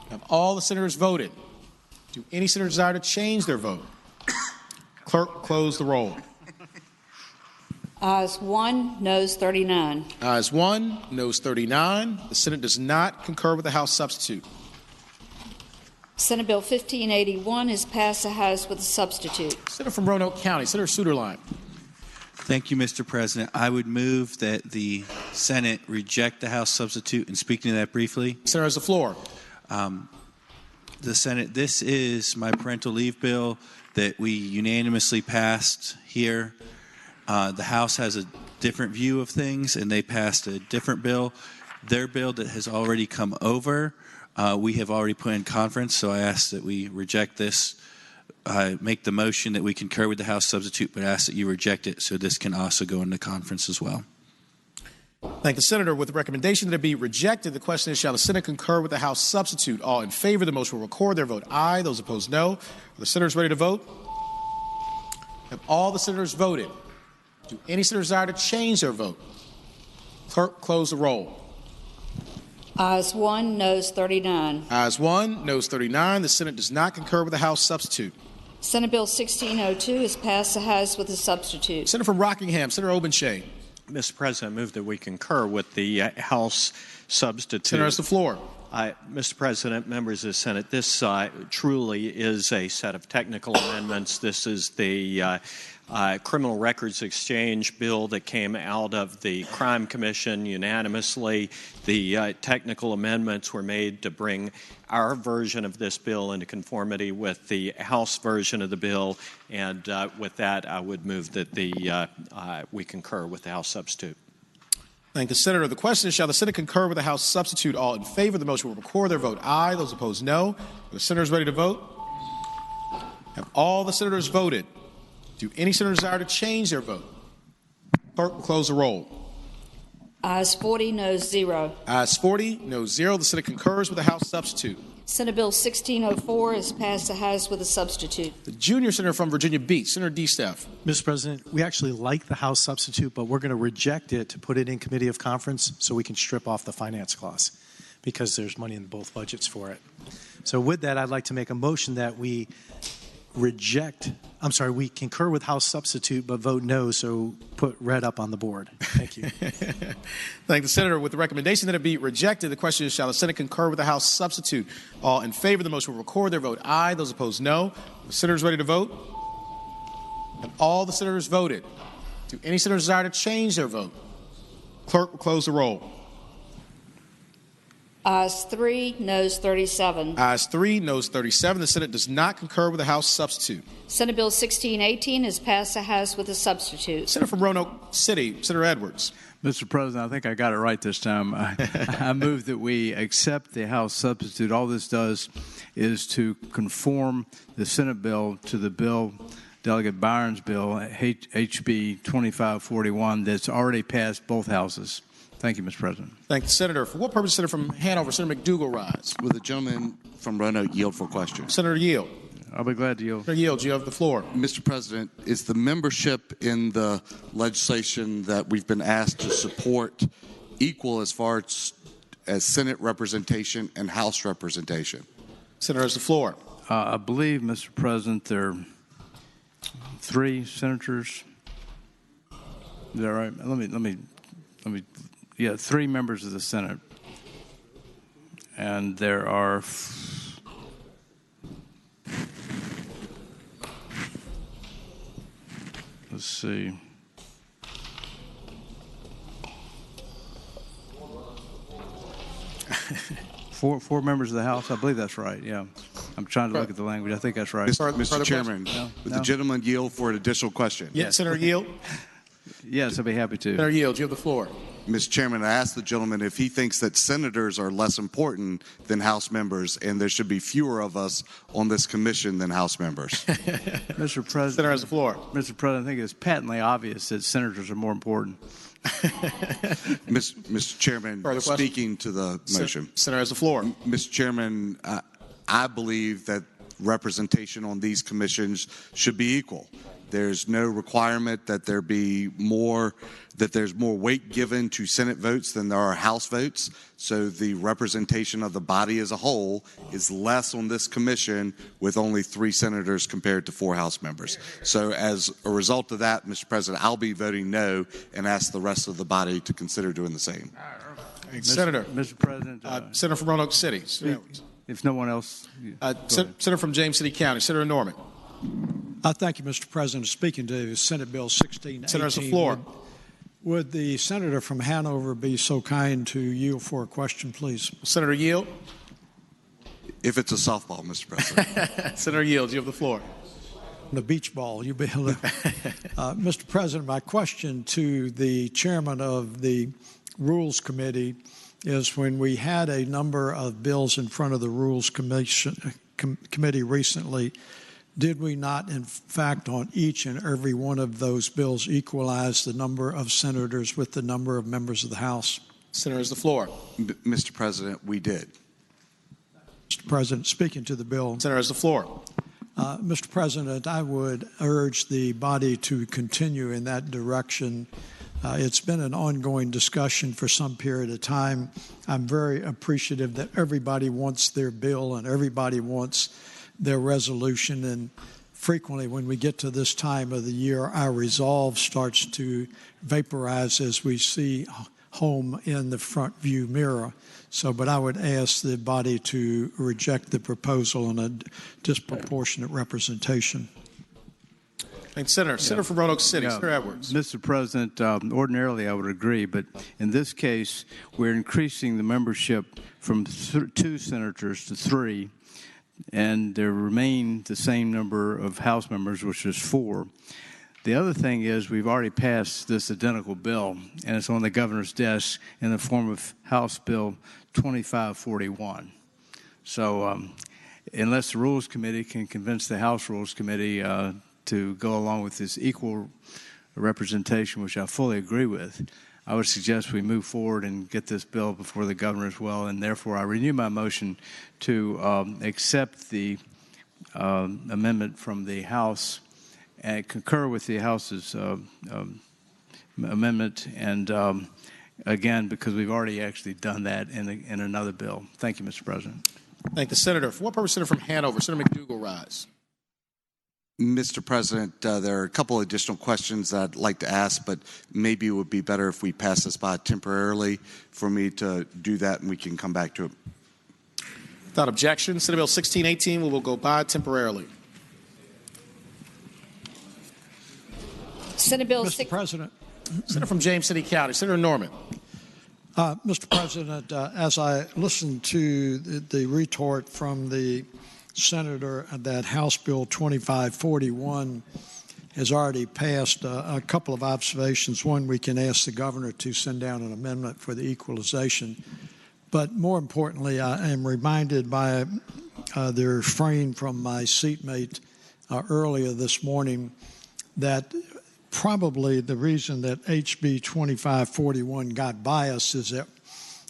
Have all the senators voted? Do any senators desire to change their vote? Clerk, close the roll. Ayes 1, noes 39. Ayes 1, noes 39. The Senate does not concur with the House substitute. Senate Bill 1581 is passed the House with a substitute. Senator from Roanoke County, Senator Suderline. Thank you, Mr. President. I would move that the Senate reject the House substitute. And speaking to that briefly, Senator has the floor. The Senate, this is my parental leave bill that we unanimously passed here. The House has a different view of things, and they passed a different bill. Their bill that has already come over, we have already put in conference, so I ask that we reject this. Make the motion that we concur with the House substitute, but ask that you reject it so this can also go into conference as well. Thank the Senator. With the recommendation that it be rejected, the question is, shall the Senate concur with the House substitute? All in favor of the motion will record their vote aye. Those opposed, no. Are the senators ready to vote? Have all the senators voted? Do any senators desire to change their vote? Clerk, close the roll. Ayes 1, noes 39. Ayes 1, noes 39. The Senate does not concur with the House substitute. Senate Bill 1602 is passed the House with a substitute. Senator from Rockingham, Senator Obenshain. Mr. President, I move that we concur with the House substitute. Senator has the floor. Mr. President, members of the Senate, this truly is a set of technical amendments. This is the criminal records exchange bill that came out of the Crime Commission unanimously. The technical amendments were made to bring our version of this bill into conformity with the House version of the bill. And with that, I would move that we concur with the House substitute. Thank the Senator. The question is, shall the Senate concur with the House substitute? All in favor of the motion will record their vote aye. Those opposed, no. Are the senators ready to vote? Have all the senators voted? Do any senators desire to change their vote? Clerk will close the roll. Ayes 40, noes 0. Ayes 40, noes 0. The Senate concurs with the House substitute. Senate Bill 1604 is passed the House with a substitute. The junior senator from Virginia Beach, Senator D. Staff. Mr. President, we actually like the House substitute, but we're going to reject it to put it in committee of conference so we can strip off the finance clause because there's money in both budgets for it. So with that, I'd like to make a motion that we we concur with House substitute, but vote no, so put red up on the board. Thank you. Thank the Senator. With the recommendation that it be rejected, the question is, shall the Senate concur with the House substitute? All in favor of the motion will record their vote aye. Those opposed, no. The senators ready to vote? Have all the senators voted? Do any senators desire to change their vote? Clerk will close the roll. Ayes 3, noes 37. Ayes 3, noes 37. The Senate does not concur with the House substitute. Senate Bill 1618 is passed the House with a substitute. Senator from Roanoke City, Senator Edwards. Mr. President, I think I got it right this time. I move that we accept the House substitute. All this does is to conform the Senate bill to the bill, Delegate Byron's bill, HB 2541, that's already passed both houses. Thank you, Mr. President. Thank the senator. For what purpose, Senator from Hanover, Senator McDougall rise? Will the gentleman from Roanoke yield for question? Senator Yield. I'll be glad to yield. Senator Yield, you have the floor. Mr. President, is the membership in the legislation that we've been asked to support equal as far as Senate representation and House representation? Senator has the floor. I believe, Mr. President, there are 3 senators. Is that right? Let me. Yeah, 3 members of the Senate, and there are. Let's see. Four members of the House. I believe that's right. Yeah, I'm trying to look at the language. I think that's right. Mr. Chairman, would the gentleman yield for an additional question? Yes, Senator Yield. Yes, I'd be happy to. Senator Yield, you have the floor. Mr. Chairman, I asked the gentleman if he thinks that senators are less important than House members, and there should be fewer of us on this commission than House members. Mr. President, Senator has the floor. Mr. President, I think it's patently obvious that senators are more important. Mr. Chairman, speaking to the motion. Senator has the floor. Mr. Chairman, I believe that representation on these commissions should be equal. There's no requirement that there's more weight given to Senate votes than there are House votes. So the representation of the body as a whole is less on this commission with only 3 senators compared to 4 House members. So as a result of that, Mr. President, I'll be voting no and ask the rest of the body to consider doing the same. Senator. Mr. President. Senator from Roanoke City. If no one else. Senator from James City County. Senator Norman. Thank you, Mr. President. Speaking to Senate Bill 1618. Senator has the floor. Would the senator from Hanover be so kind to yield for a question, please? Senator Yield. If it's a softball, Mr. President. Senator Yield, you have the floor. The beach ball, you be able to. Mr. President, my question to the chairman of the Rules Committee is when we had a number of bills in front of the Rules Committee recently, did we not, in fact, on each and every one of those bills equalize the number of senators with the number of members of the House? Senator has the floor. Mr. President, we did. Mr. President, speaking to the bill. Senator has the floor. Mr. President, I would urge the body to continue in that direction. It's been an ongoing discussion for some period of time. I'm very appreciative that everybody wants their bill and everybody wants their resolution, and frequently when we get to this time of the year, our resolve starts to vaporize as we see home in the front view mirror. But I would ask the body to reject the proposal on a disproportionate representation. Thanks, Senator. Senator from Roanoke City. Yeah. Senator Edwards. Mr. President, ordinarily I would agree, but in this case, we're increasing the membership from 2 senators to 3, and there remain the same number of House members, which is 4. The other thing is we've already passed this identical bill, and it's on the governor's desk in the form of House Bill 2541. So unless the Rules Committee can convince the House Rules Committee to go along with this equal representation, which I fully agree with, I would suggest we move forward and get this bill before the governor as well, and therefore I renew my motion to accept the amendment from the House and concur with the House's amendment, and again, because we've already actually done that in another bill. Thank you, Mr. President. Thank the senator. For what purpose, Senator from Hanover? Senator McDougall rise. Mr. President, there are a couple additional questions that I'd like to ask, but maybe it would be better if we pass this by temporarily for me to do that, and we can come back to it. Without objection, Senate Bill 1618 will go by temporarily. Senate Bill Mr. President. Senator from James City County. Senator Norman. Mr. President, as I listened to the retort from the senator that House Bill 2541 has already passed, a couple of observations. One, we can ask the governor to send down an amendment for the equalization. But more importantly, I am reminded by the refrain from my seatmate earlier this morning that probably the reason that HB 2541 got by us is that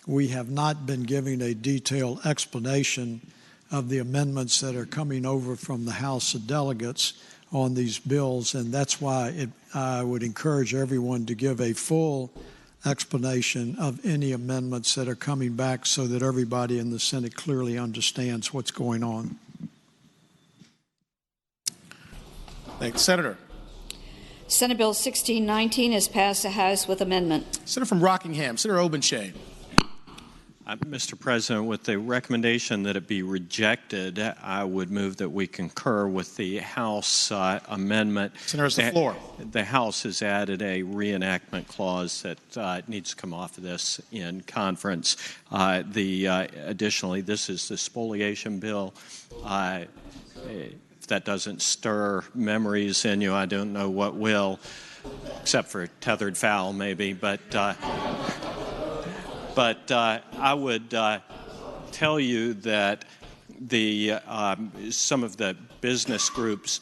we have not been giving a detailed explanation of the amendments that are coming over from the House of Delegates on these bills, and that's why I would encourage everyone to give a full explanation of any amendments that are coming back so that everybody in the Senate clearly understands what's going on. Thanks. Senator. Senate Bill 1619 has passed the House with amendment. Senator from Rockingham, Senator Obenshain. Mr. President, with the recommendation that it be rejected, I would move that we concur with the House amendment. Senator, the floor. The House has added a reenactment clause that needs to come off of this in conference. Additionally, this is the spoliation bill. If that doesn't stir memories in you, I don't know what will, except for tethered fowl, maybe. But I would tell you that some of the business groups,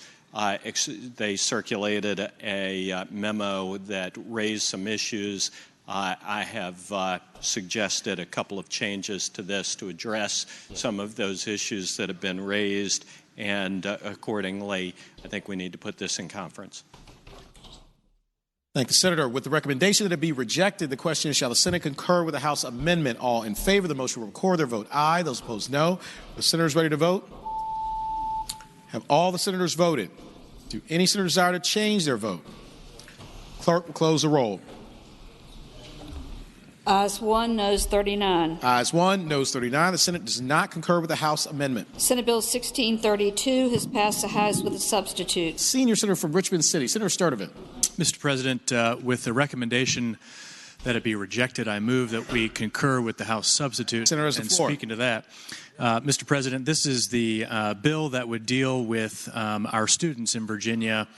they circulated a memo that raised some issues. I have suggested a couple of changes to this to address some of those issues that have been raised, and accordingly, I think we need to put this in conference. Thank you, Senator. With the recommendation that it be rejected, the question is, shall the Senate concur with the House amendment? All in favor of the motion will record their vote aye. Those opposed, no. The senators ready to vote? Have all the senators voted? Do any senator desire to change their vote? Clerk will close the roll. Ayes 1, noes 39. Ayes 1, noes 39. The Senate does not concur with the House amendment. Senate Bill 1632 has passed the House with a substitute. Senior Senator from Richmond City, Senator Sturdivant. Mr. President, with the recommendation that it be rejected, I move that we concur with the House substitute. Senator has the floor. Speaking to that, Mr. President, this is the bill that would deal with our students in Virginia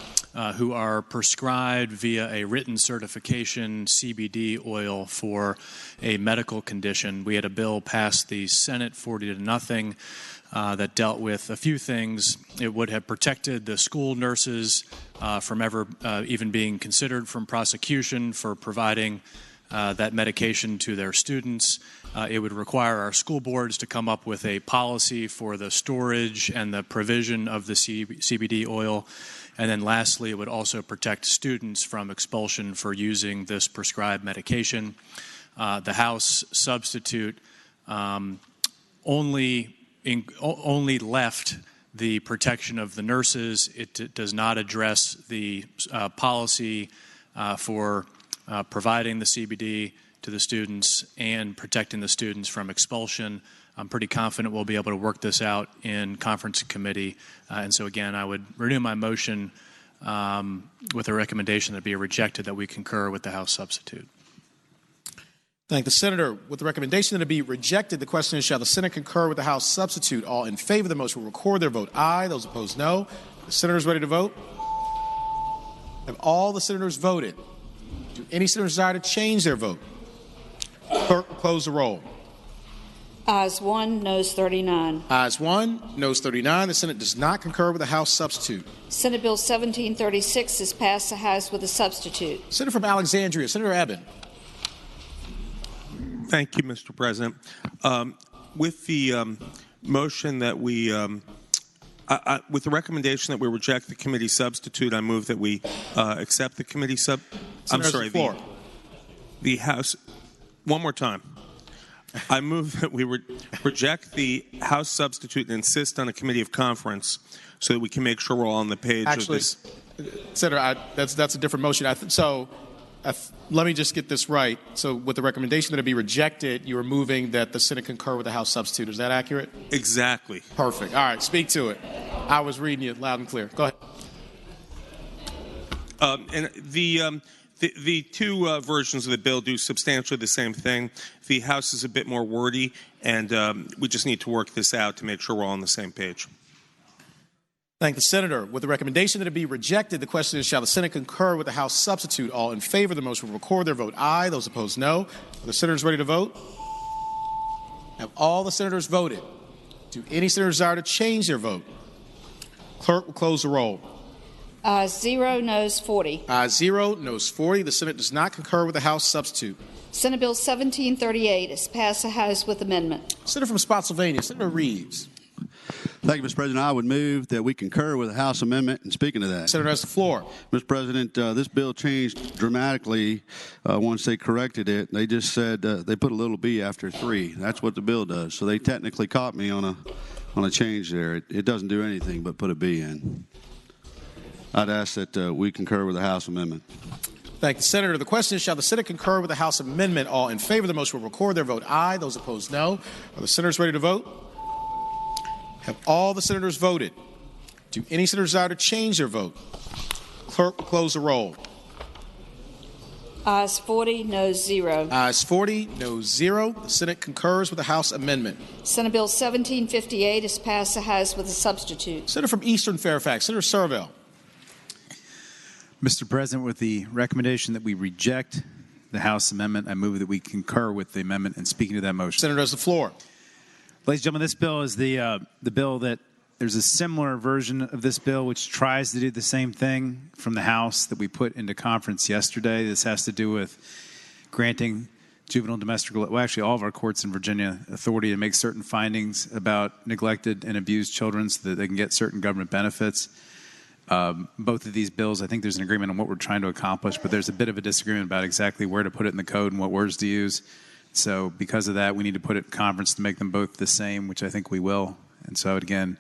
who are prescribed via a written certification CBD oil for a medical condition. We had a bill pass the Senate 40-0 that dealt with a few things. It would have protected the school nurses from ever even being considered from prosecution for providing that medication to their students. It would require our school boards to come up with a policy for the storage and the provision of the CBD oil. And then lastly, it would also protect students from expulsion for using this prescribed medication. The House substitute only left the protection of the nurses. It does not address the policy for providing the CBD to the students and protecting the students from expulsion. I'm pretty confident we'll be able to work this out in conference and committee. And so again, I would renew my motion with a recommendation that be rejected, that we concur with the House substitute. Thank the Senator. With the recommendation that it be rejected, the question is, shall the Senate concur with the House substitute? All in favor of the motion will record their vote aye. Those opposed, no. The senators ready to vote? Have all the senators voted? Do any senators desire to change their vote? Clerk will close the roll. Ayes 1, noes 39. Ayes 1, noes 39. The Senate does not concur with the House substitute. Senate Bill 1736 has passed the House with a substitute. Senator from Alexandria, Senator Abbott. Thank you, Mr. President. With the motion that we, with the recommendation that we reject the committee substitute, I move that we accept the committee the House. One more time. I move that we reject the House substitute and insist on a committee of conference so that we can make sure we're all on the page of this. Senator, that's a different motion. Let me just get this right. So with the recommendation that it be rejected, you are moving that the Senate concur with the House substitute. Is that accurate? Exactly. Perfect. All right, speak to it. I was reading you loud and clear. Go ahead. And the two versions of the bill do substantially the same thing. The House is a bit more wordy, and we just need to work this out to make sure we're all on the same page. Thank the Senator. With the recommendation that it be rejected, the question is, shall the Senate concur with the House substitute? All in favor of the motion will record their vote aye. Those opposed, no. Are the senators ready to vote? Have all the senators voted? Do any senators desire to change their vote? Clerk will close the roll. Ayes 0, noes 40. Ayes 0, noes 40. The Senate does not concur with the House substitute. Senate Bill 1738 is passed the House with amendment. Senator from Spotsylvania, Senator Reeves. Thank you, Mr. President. I would move that we concur with the House amendment. And speaking of that, Senator has the floor. Mr. President, this bill changed dramatically once they corrected it. They just said they put a little b after 3. That's what the bill does. So they technically caught me on a change there. It doesn't do anything but put a b in. I'd ask that we concur with the House amendment. Thank you, Senator. The question is, shall the Senate concur with the House amendment? All in favor of the motion will record their vote aye. Those opposed, no. Are the senators ready to vote? Have all the senators voted? Do any senators desire to change their vote? Clerk will close the roll. Ayes 40, noes 0. Ayes 40, noes 0. The Senate concurs with the House amendment. Senate Bill 1758 is passed the House with a substitute. Senator from Eastern Fairfax, Senator Servell. Mr. President, with the recommendation that we reject the House amendment, I move that we concur with the amendment. And speaking to that motion, Senator has the floor. Ladies and gentlemen, this bill is the bill that there's a similar version of this bill which tries to do the same thing from the House that we put into conference yesterday. This has to do with granting juvenile domestic, well, actually all of our courts in Virginia, authority to make certain findings about neglected and abused children so that they can get certain government benefits. Both of these bills, I think there's an agreement on what we're trying to accomplish, but there's a bit of a disagreement about exactly where to put it in the code and what words to use. So because of that, we need to put it in conference to make them both the same, which I think we will. And so, again,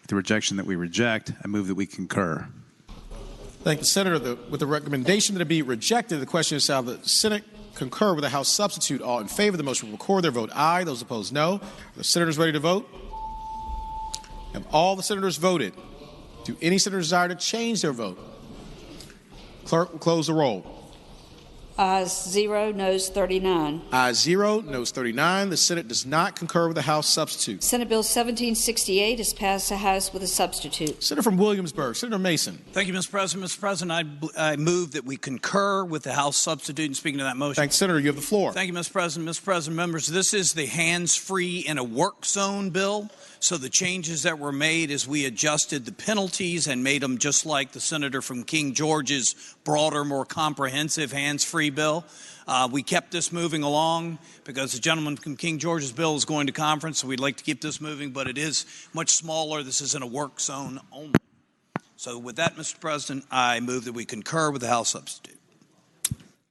with the rejection that we reject, I move that we concur. Thank you, Senator. With the recommendation that it be rejected, the question is, shall the Senate concur with the House substitute? All in favor of the motion will record their vote aye. Those opposed, no. Are the senators ready to vote? Have all the senators voted? Do any senators desire to change their vote? Clerk will close the roll. Ayes 0, noes 39. Ayes 0, noes 39. The Senate does not concur with the House substitute. Senate Bill 1768 is passed the House with a substitute. Senator from Williamsburg, Senator Mason. Thank you, Mr. President. Mr. President, I move that we concur with the House substitute. And speaking to that motion. Thanks, Senator. You have the floor. Thank you, Mr. President. Mr. President, members, this is the hands-free in a work zone bill. So the changes that were made as we adjusted the penalties and made them just like the senator from King George's broader, more comprehensive hands-free bill. We kept this moving along because the gentleman from King George's bill is going to conference, so we'd like to keep this moving, but it is much smaller. This is in a work zone only. So with that, Mr. President, I move that we concur with the House substitute.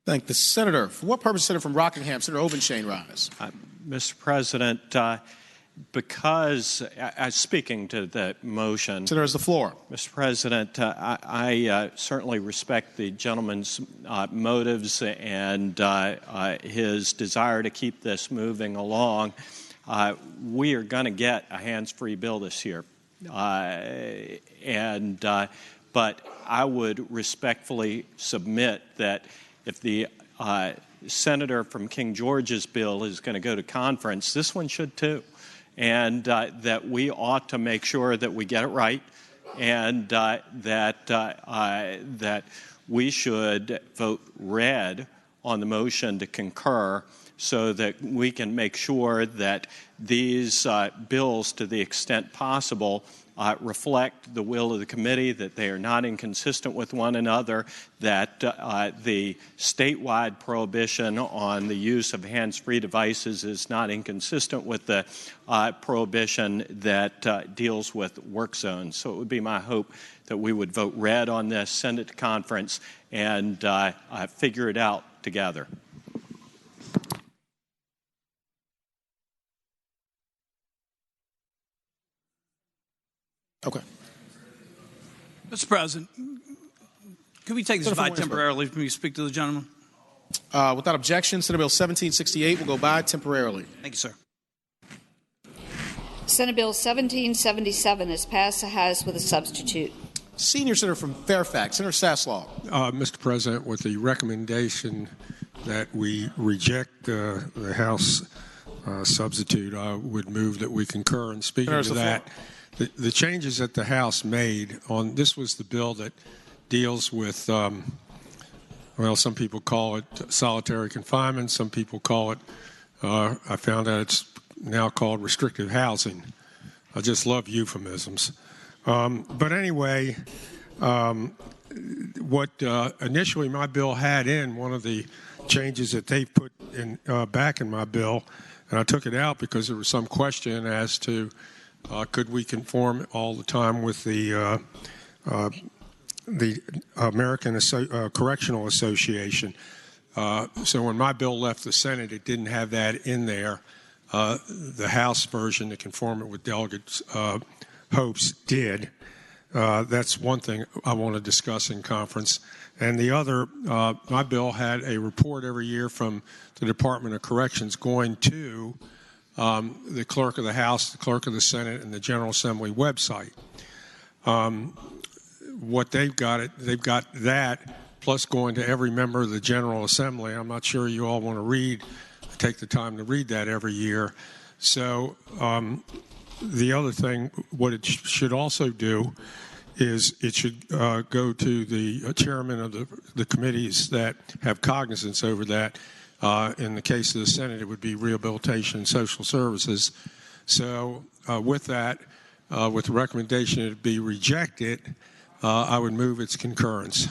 Thank the Senator. For what purpose, Senator from Rockingham, Senator Obenshain rise? Mr. President, because speaking to the motion, Senator has the floor. Mr. President, I certainly respect the gentleman's motives and his desire to keep this moving along. We are going to get a hands-free bill this year, but I would respectfully submit that if the senator from King George's bill is going to go to conference, this one should too. And that we ought to make sure that we get it right, and that we should vote red on the motion to concur, so that we can make sure that these bills, to the extent possible, reflect the will of the committee, that they are not inconsistent with one another, that the statewide prohibition on the use of hands-free devices is not inconsistent with the prohibition that deals with work zones. So it would be my hope that we would vote red on this, send it to conference, and figure it out together. Okay. Mr. President, can we take this by temporarily? Can we speak to the gentleman? Without objection, Senate Bill 1768 will go by temporarily. Thank you, sir. Senate Bill 1777 is passed the House with a substitute. Senior Senator from Fairfax, Senator Saslaw. Mr. President, with the recommendation that we reject the House substitute, I would move that we concur. And speaking to that, the changes that the House made on this was the bill that deals with, well, some people call it solitary confinement. Some people call it, I found out it's now called restrictive housing. I just love euphemisms. But anyway, What initially my bill had in, one of the changes that they put in back in my bill, and I took it out because there was some question as to could we conform all the time with the American Correctional Association. So when my bill left the Senate, it didn't have that in there. The House version to conform it with Delegate Hope's did. That's one thing I want to discuss in conference. And the other, my bill had a report every year from the Department of Corrections going to the Clerk of the House, the Clerk of the Senate, and the General Assembly website. What they've got that plus going to every member of the General Assembly. I'm not sure you all want to take the time to read that every year. So the other thing, what it should also do is it should go to the chairman of the committees that have cognizance over that. In the case of the Senate, it would be Rehabilitation and Social Services. So with that, with the recommendation it be rejected, I would move its concurrence.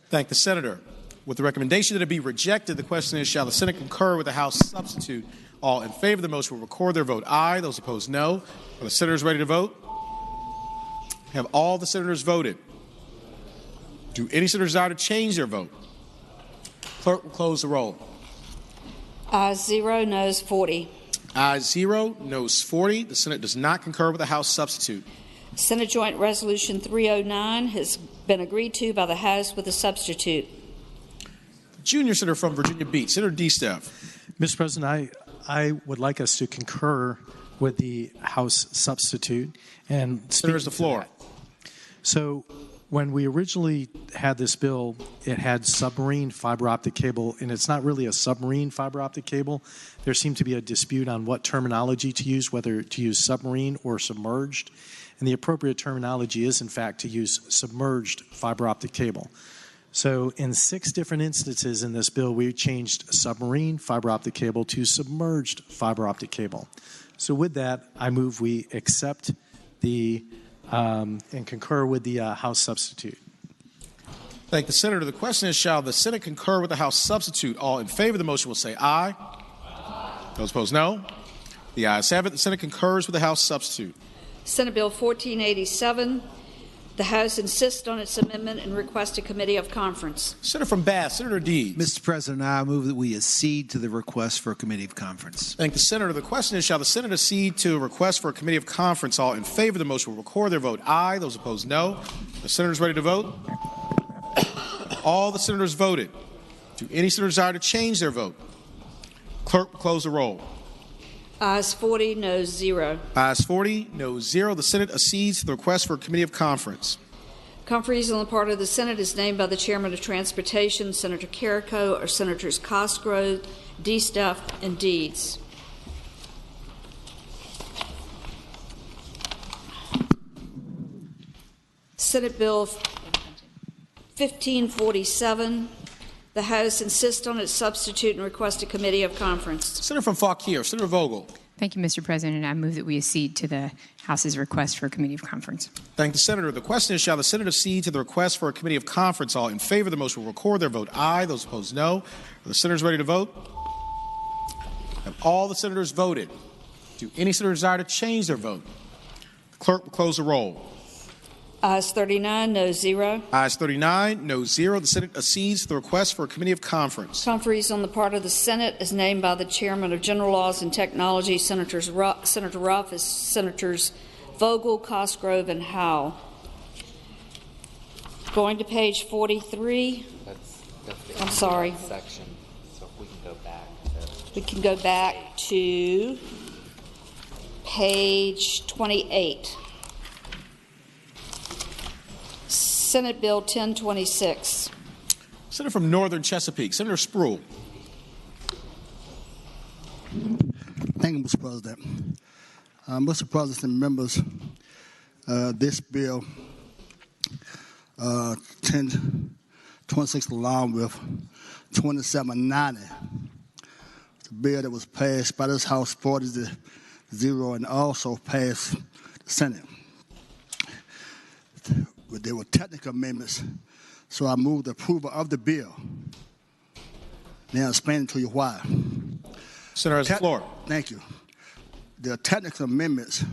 Thank the senator. With the recommendation that it be rejected, the question is, shall the Senate concur with the House substitute? All in favor of the motion will record their vote aye. Those opposed, no. Are the senators ready to vote? Have all the senators voted? Do any senators desire to change their vote? Clerk will close the roll. Ayes 0, noes 40. Ayes 0, noes 40. The Senate does not concur with the House substitute. Senate Joint Resolution 309 has been agreed to by the House with a substitute. Junior Senator from Virginia Beach, Senator DeSteff. Mr. President, I would like us to concur with the House substitute. And Senator, the floor. So when we originally had this bill, it had submarine fiber optic cable, and it's not really a submarine fiber optic cable. There seemed to be a dispute on what terminology to use, whether to use submarine or submerged. And the appropriate terminology is, in fact, to use submerged fiber optic cable. So in 6 different instances in this bill, we changed submarine fiber optic cable to submerged fiber optic cable. So with that, I move we accept and concur with the House substitute. Thank the senator. The question is, shall the Senate concur with the House substitute? All in favor of the motion will say aye. Those opposed, no. The ayes have it. The Senate concurs with the House substitute. Senate Bill 1487. The House insists on its amendment and requests a committee of conference. Senator from Bath, Senator Deeds. Mr. President, I move that we accede to the request for a committee of conference. Thank the senator. The question is, shall the Senate accede to a request for a committee of conference? All in favor of the motion will record their vote aye. Those opposed, no. The senators ready to vote? All the senators voted. Do any senators desire to change their vote? Clerk will close the roll. Ayes 40, noes 0. Ayes 40, noes 0. The Senate accedes to the request for a committee of conference. Conferees on the part of the Senate is named by the Chairman of Transportation, Senator Carrico, or Senators Cosgrove, DeSteff, and Deeds. Senate Bill 1547. The House insists on its substitute and requests a committee of conference. Senator from Fauquier, Senator Vogel. Thank you, Mr. President. I move that we accede to the House's request for a committee of conference. Thank the senator. The question is, shall the Senate accede to the request for a committee of conference? All in favor of the motion will record their vote aye. Those opposed, no. Are the senators ready to vote? Have all the senators voted? Do any senators desire to change their vote? The clerk will close the roll. Ayes 39, noes 0. Ayes 39, noes 0. The Senate accedes to the request for a committee of conference. Conferees on the part of the Senate is named by the Chairman of General Laws and Technology, Senator Ruff, as Senators Vogel, Cosgrove, and Howe. Going to page 43. I'm sorry. Section. So if we can go back. We can go back to page 28. Senate Bill 1026. Senator from Northern Chesapeake, Senator Spruill. Thank you, Mr. President. Mr. President and members, this bill 1026 along with 2790, the bill that was passed by this House 40-0 and also passed the Senate. but there were technical amendments, so I moved approval of the bill. Now I'll explain to you why. Senator, has the floor. Thank you. There are technical amendments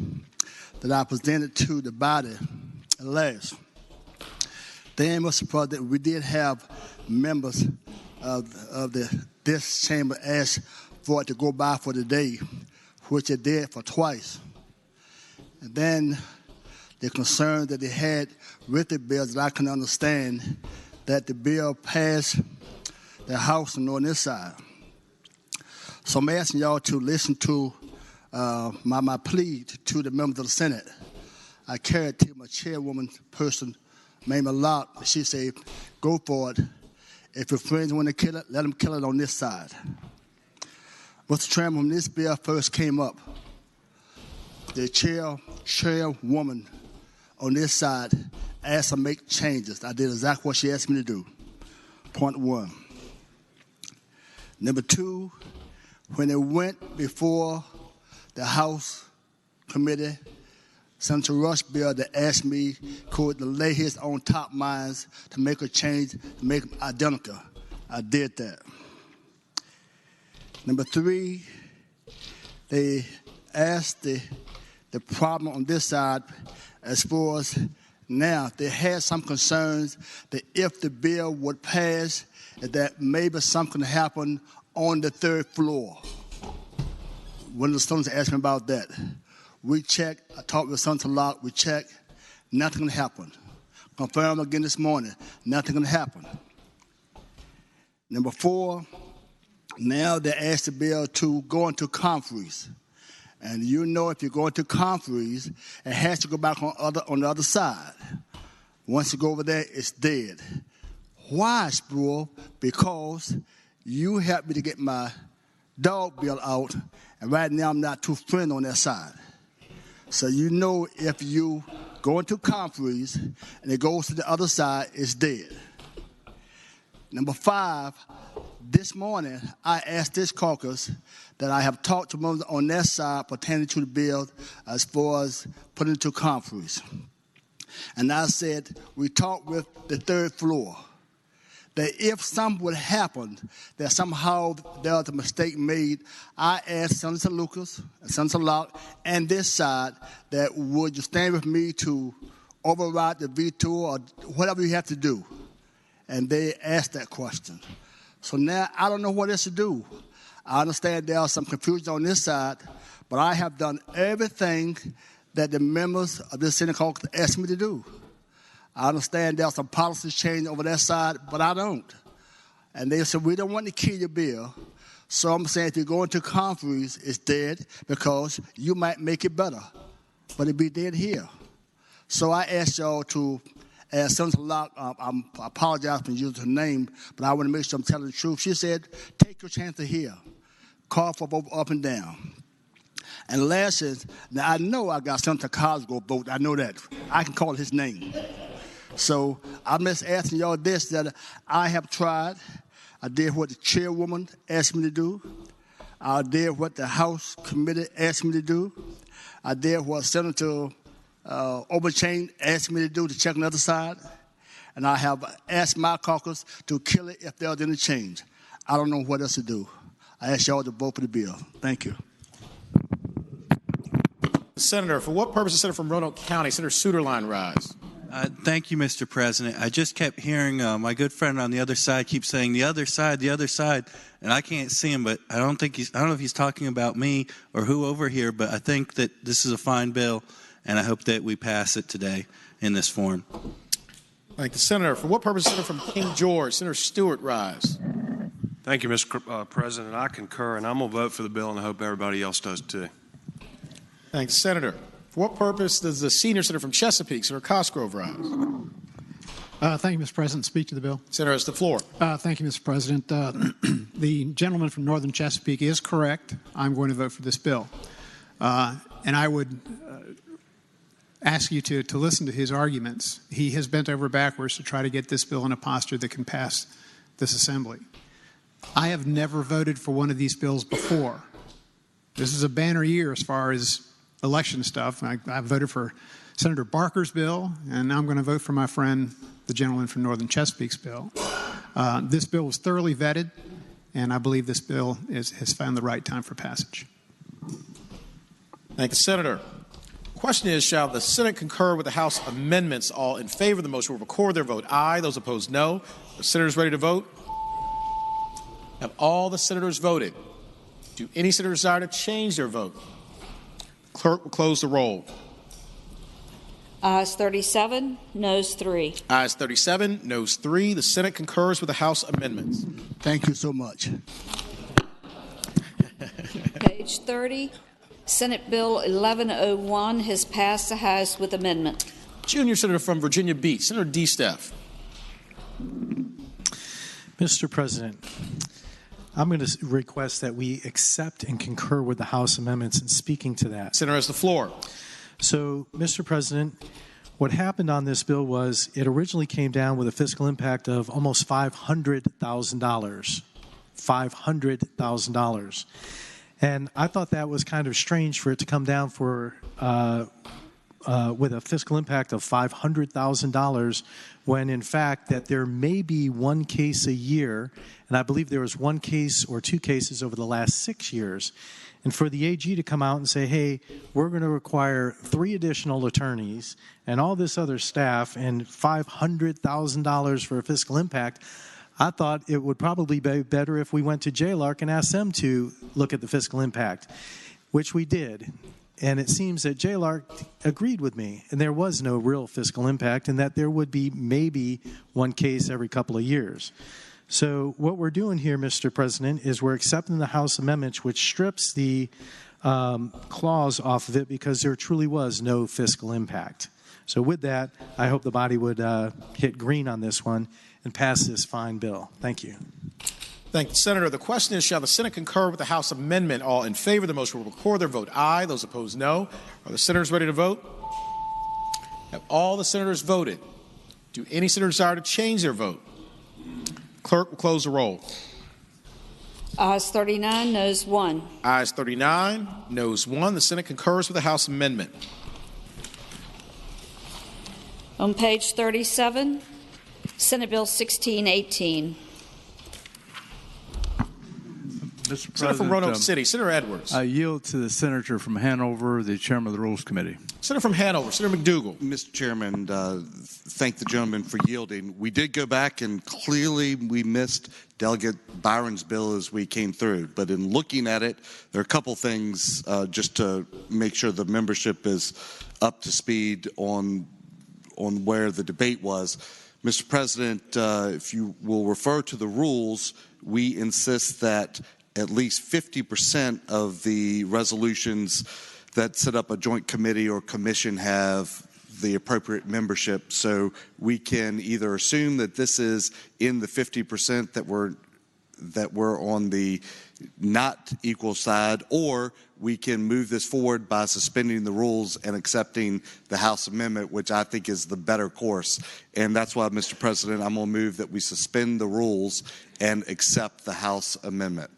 that I presented to the body at last. Then, Mr. President, we did have members of this chamber ask for it to go by for the day, which it did for twice. And then the concern that they had with the bill that I can understand that the bill passed the House and on this side. So I'm asking y'all to listen to my plea to the members of the Senate. I carried to my chairwoman person, Mamie Locke. She said, go for it. If your friends want to kill it, let them kill it on this side. Mr. Chairman, when this bill first came up, the chairwoman on this side asked to make changes. I did exactly what she asked me to do. Point one. Number two, when it went before the House committee, Senator Rush bill that asked me to lay his on top minds to make a change, to make them identical. I did that. Number three, they asked the problem on this side as far as now, they had some concerns that if the bill would pass, that maybe something could happen on the third floor. One of the students asked me about that. We checked, I talked with Senator Locke, we checked, nothing happened. Confirmed again this morning, nothing can happen. Number four, now they asked the bill to go into conference. And you know if you go into conference, it has to go back on the other side. Once you go over there, it's dead. Why, Spruill? Because you helped me to get my dog bill out, and right now I'm not too friendly on that side. So you know if you go into conference and it goes to the other side, it's dead. Number five, this morning I asked this caucus that I have talked to members on that side pertaining to the bill as far as putting it to conference. And I said, we talked with the third floor, that if something would happen, that somehow there was a mistake made, I asked Senator Lucas and Senator Locke and this side that would you stand with me to override the veto or whatever you have to do? And they asked that question. So now I don't know what else to do. I understand there is some confusion on this side, but I have done everything that the members of this Senate caucus asked me to do. I understand there's some policies change over that side, but I don't. And they said, we don't want to kill your bill. So I'm saying if you go into conference, it's dead because you might make it better, but it'd be dead here. So I asked y'all to, as Senator Locke, I apologize for using her name, but I want to make sure I'm telling the truth. She said, take your chance to hear. Call for vote up and down. And last is, now I know I got Senator Cosgrove vote. I know that. I can call his name. So I'm just asking y'all this, that I have tried. I did what the chairwoman asked me to do. I did what the House committee asked me to do. I did what Senator Overchain asked me to do to check on the other side. And I have asked my caucus to kill it if there's any change. I don't know what else to do. I ask y'all to vote for the bill. Thank you. Senator, for what purpose is Senator from Roanoke County? Senator Suderline rise. Thank you, Mr. President. I just kept hearing my good friend on the other side keep saying the other side, and I can't see him, but I don't know if he's talking about me or who over here, but I think that this is a fine bill, and I hope that we pass it today in this form. Thank you, Senator. For what purpose, Senator from King George? Senator Stewart rise. Thank you, Mr. President. I concur, and I'm going to vote for the bill, and I hope everybody else does too. Thanks, Senator. For what purpose does the senior senator from Chesapeake, Senator Cosgrove, rise? Thank you, Mr. President. Speak to the bill. Senator has the floor. Thank you, Mr. President. The gentleman from Northern Chesapeake is correct. I'm going to vote for this bill. And I would ask you to listen to his arguments. He has bent over backwards to try to get this bill in a posture that can pass this assembly. I have never voted for one of these bills before. This is a banner year as far as election stuff. I voted for Senator Barker's bill, and now I'm going to vote for my friend, the gentleman from Northern Chesapeake's bill. This bill was thoroughly vetted, and I believe this bill has found the right time for passage. Thank you, Senator. The question is, shall the Senate concur with the House amendments? All in favor of the motion will record their vote aye. Those opposed, no. The senators ready to vote? Have all the senators voted? Do any senators desire to change their vote? Clerk will close the roll. Ayes 37, noes 3. Ayes 37, noes 3. The Senate concurs with the House amendments. Thank you so much. Page 30, Senate Bill 1101 has passed the House with amendment. Junior Senator from Virginia Beach, Senator D. Steff. Mr. President, I'm going to request that we accept and concur with the House amendments. And speaking to that, Senator has the floor. So, Mr. President, what happened on this bill was it originally came down with a fiscal impact of almost $500,000. $500,000. And I thought that was kind of strange for it to come down for with a fiscal impact of $500,000 when, in fact, that there may be one case a year, and I believe there was one case or two cases over the last 6 years. And for the AG to come out and say, hey, we're going to require 3 additional attorneys and all this other staff and $500,000 for a fiscal impact, I thought it would probably be better if we went to JLARC and asked them to look at the fiscal impact, which we did. And it seems that JLARC agreed with me, and there was no real fiscal impact, and that there would be maybe one case every couple of years. So what we're doing here, Mr. President, is we're accepting the House amendment, which strips the clause off of it because there truly was no fiscal impact. So with that, I hope the body would hit green on this one and pass this fine bill. Thank you. Thank you, Senator. The question is, shall the Senate concur with the House amendment? All in favor of the motion will record their vote aye. Those opposed, no. Are the senators ready to vote? Have all the senators voted? Do any senators desire to change their vote? Clerk will close the roll. Ayes 39, noes 1. Ayes 39, noes 1. The Senate concurs with the House amendment. On page 37, Senate Bill 1618. Mr. Senator from Roanoke City, Senator Edwards. I yield to the senator from Hanover, the chairman of the Rules Committee. Senator from Hanover, Senator McDougal. Mr. Chairman, thank the gentleman for yielding. We did go back, and clearly we missed Delegate Byron's bill as we came through. But in looking at it, there are a couple things just to make sure the membership is up to speed on where the debate was. Mr. President, if you will refer to the rules, we insist that at least 50% of the resolutions that set up a joint committee or commission have the appropriate membership. So we can either assume that this is in the 50% that we're on the not equal side, or we can move this forward by suspending the rules and accepting the House amendment, which I think is the better course. And that's why, Mr. President, I'm going to move that we suspend the rules and accept the House amendment.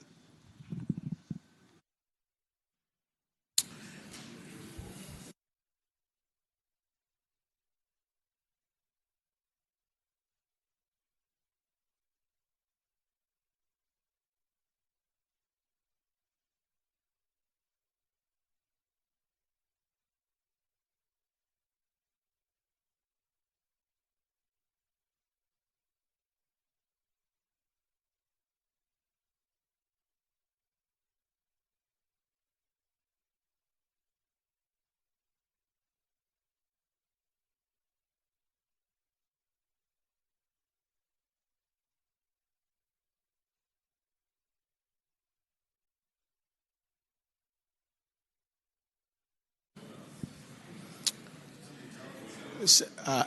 I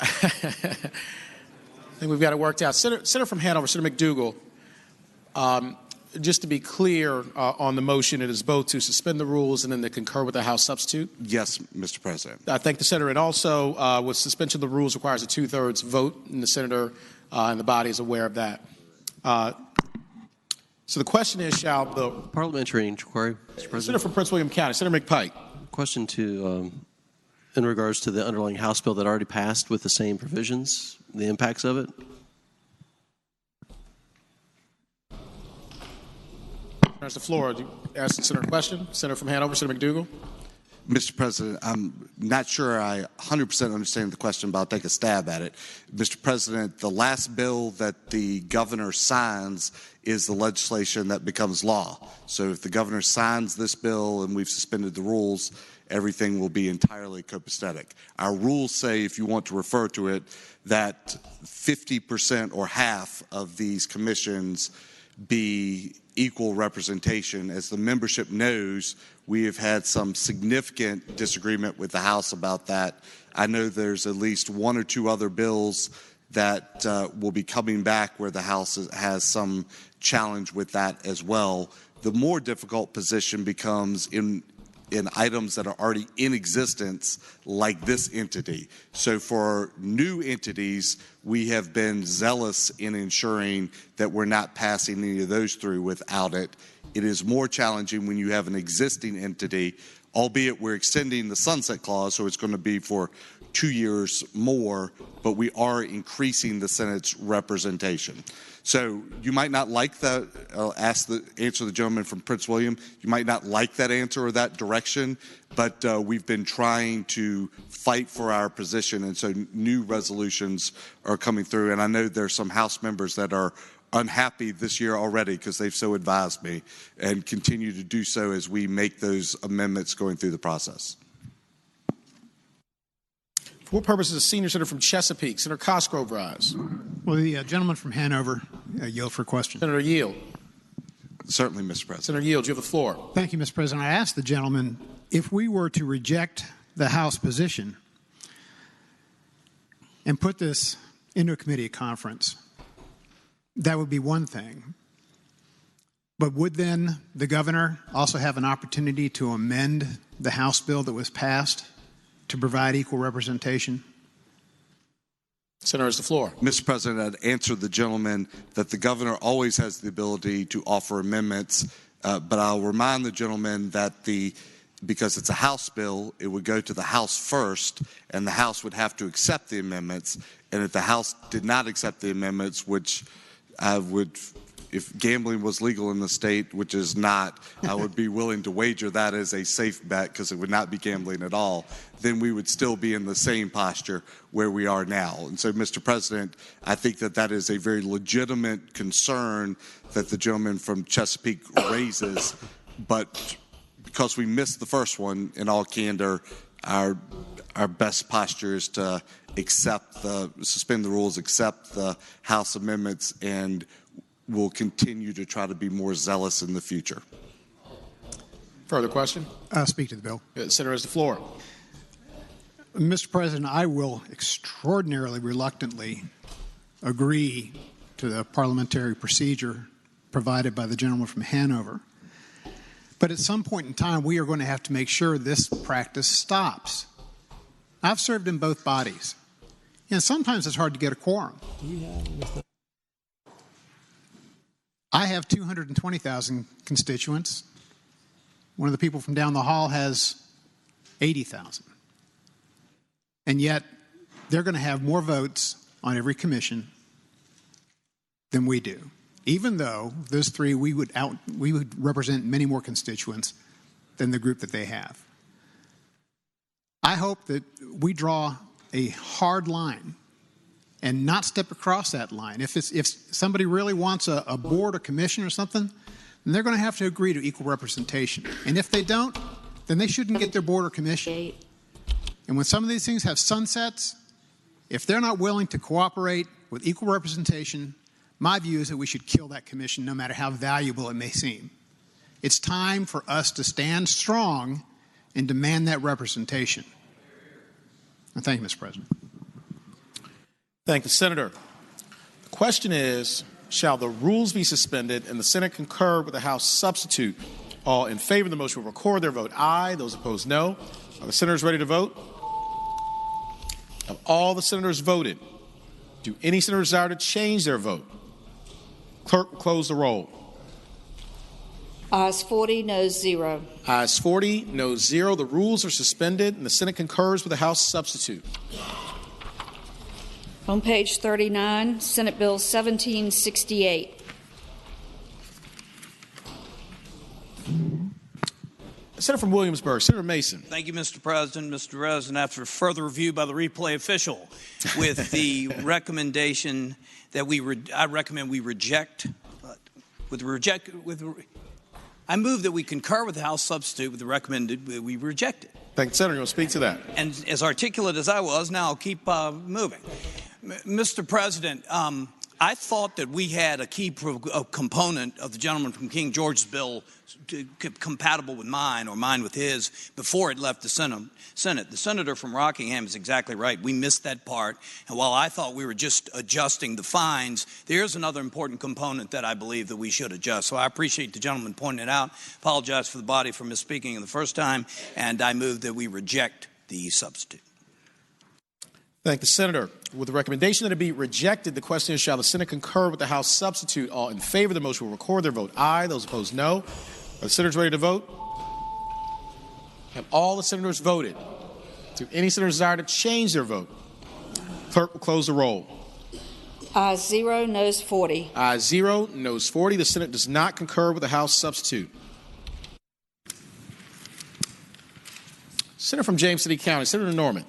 think we've got it worked out. Senator from Hanover, Senator McDougal, just to be clear on the motion, it is both to suspend the rules and then to concur with the House substitute? Yes, Mr. President. I thank the Senator. And also, with suspension of the rules requires a 2/3 vote, and the Senator and the body is aware of that. So the question is, shall the parliamentary inquiry, Mr. President? Senator from Prince William County, Senator McPike. Question to in regards to the underlying House bill that already passed with the same provisions, the impacts of it? There's the floor. Do you ask the senator a question? Senator from Hanover, Senator McDougal. Mr. President, I'm not sure I 100% understand the question, but I'll take a stab at it. Mr. President, the last bill that the governor signs is the legislation that becomes law. So if the governor signs this bill and we've suspended the rules, everything will be entirely copacetic. Our rules say, if you want to refer to it, that 50% or half of these commissions be equal representation. As the membership knows, we have had some significant disagreement with the House about that. I know there's at least one or two other bills that will be coming back where the House has some challenge with that as well. The more difficult position becomes in items that are already in existence, like this entity. So for new entities, we have been zealous in ensuring that we're not passing any of those through without it. It is more challenging when you have an existing entity, albeit we're extending the sunset clause, so it's going to be for 2 years more, but we are increasing the Senate's representation. So you might not like that. I'll answer the gentleman from Prince William. You might not like that answer or that direction, but we've been trying to fight for our position, and so new resolutions are coming through. And I know there's some House members that are unhappy this year already because they've so advised me, and continue to do so as we make those amendments going through the process. For what purpose is the senior senator from Chesapeake? Senator Cosgrove rise. Will the gentleman from Hanover yield for question? Senator Yield. Certainly, Mr. President. Senator Yield, you have the floor. Thank you, Mr. President. I asked the gentleman, if we were to reject the House position and put this into a committee of conference, that would be one thing. But would then the governor also have an opportunity to amend the House bill that was passed to provide equal representation? Senator has the floor. Mr. President, I'd answer the gentleman that the governor always has the ability to offer amendments, but I'll remind the gentleman that because it's a House bill, it would go to the House first, and the House would have to accept the amendments. And if the House did not accept the amendments, which I would, if gambling was legal in the state, which is not, I would be willing to wager that as a safe bet because it would not be gambling at all, then we would still be in the same posture where we are now. And so, Mr. President, I think that that is a very legitimate concern that the gentleman from Chesapeake raises, but because we missed the first one, in all candor, our best posture is to suspend the rules, accept the House amendments, and we'll continue to try to be more zealous in the future. Further question? I'll speak to the bill. Senator has the floor. Mr. President, I will extraordinarily reluctantly agree to the parliamentary procedure provided by the gentleman from Hanover. But at some point in time, we are going to have to make sure this practice stops. I've served in both bodies. And sometimes it's hard to get a quorum. I have 220,000 constituents. One of the people from down the hall has 80,000. And yet, they're going to have more votes on every commission than we do. Even though those three, we would represent many more constituents than the group that they have. I hope that we draw a hard line and not step across that line. If somebody really wants a board or commission or something, then they're going to have to agree to equal representation. And if they don't, then they shouldn't get their board or commission. And when some of these things have sunsets, if they're not willing to cooperate with equal representation, my view is that we should kill that commission no matter how valuable it may seem. It's time for us to stand strong and demand that representation. And thank you, Mr. President. Thank you, Senator. The question is, shall the rules be suspended and the Senate concur with the House substitute? All in favor of the motion will record their vote aye. Those opposed, no. Are the senators ready to vote? Have all the senators voted? Do any senators desire to change their vote? Clerk will close the roll. Ayes 40, noes 0. Ayes 40, noes 0. The rules are suspended, and the Senate concurs with the House substitute. On page 39, Senate Bill 1768. Senator from Williamsburg, Senator Mason. Thank you, Mr. President. Mr. President, after further review by the replay official, with the recommendation that I recommend we reject, I move that we concur with the House substitute with the recommended we reject it. Thank you, Senator. You want to speak to that? And as articulate as I was, now I'll keep moving. Mr. President, I thought that we had a key component of the gentleman from King George's bill compatible with mine or mine with his before it left the Senate. The senator from Rockingham is exactly right. We missed that part. And while I thought we were just adjusting the fines, there's another important component that I believe that we should adjust. So I appreciate the gentleman pointing it out. Apologize for the body for misspeaking the first time. And I move that we reject the substitute. Thank the Senator. With the recommendation that it be rejected, the question is, shall the Senate concur with the House substitute? All in favor of the motion will record their vote aye. Those opposed, no. Are the senators ready to vote? Have all the senators voted? Do any senators desire to change their vote? Clerk will close the roll. Ayes 0, noes 40. Ayes 0, noes 40. The Senate does not concur with the House substitute. Senator from James City County, Senator Norman.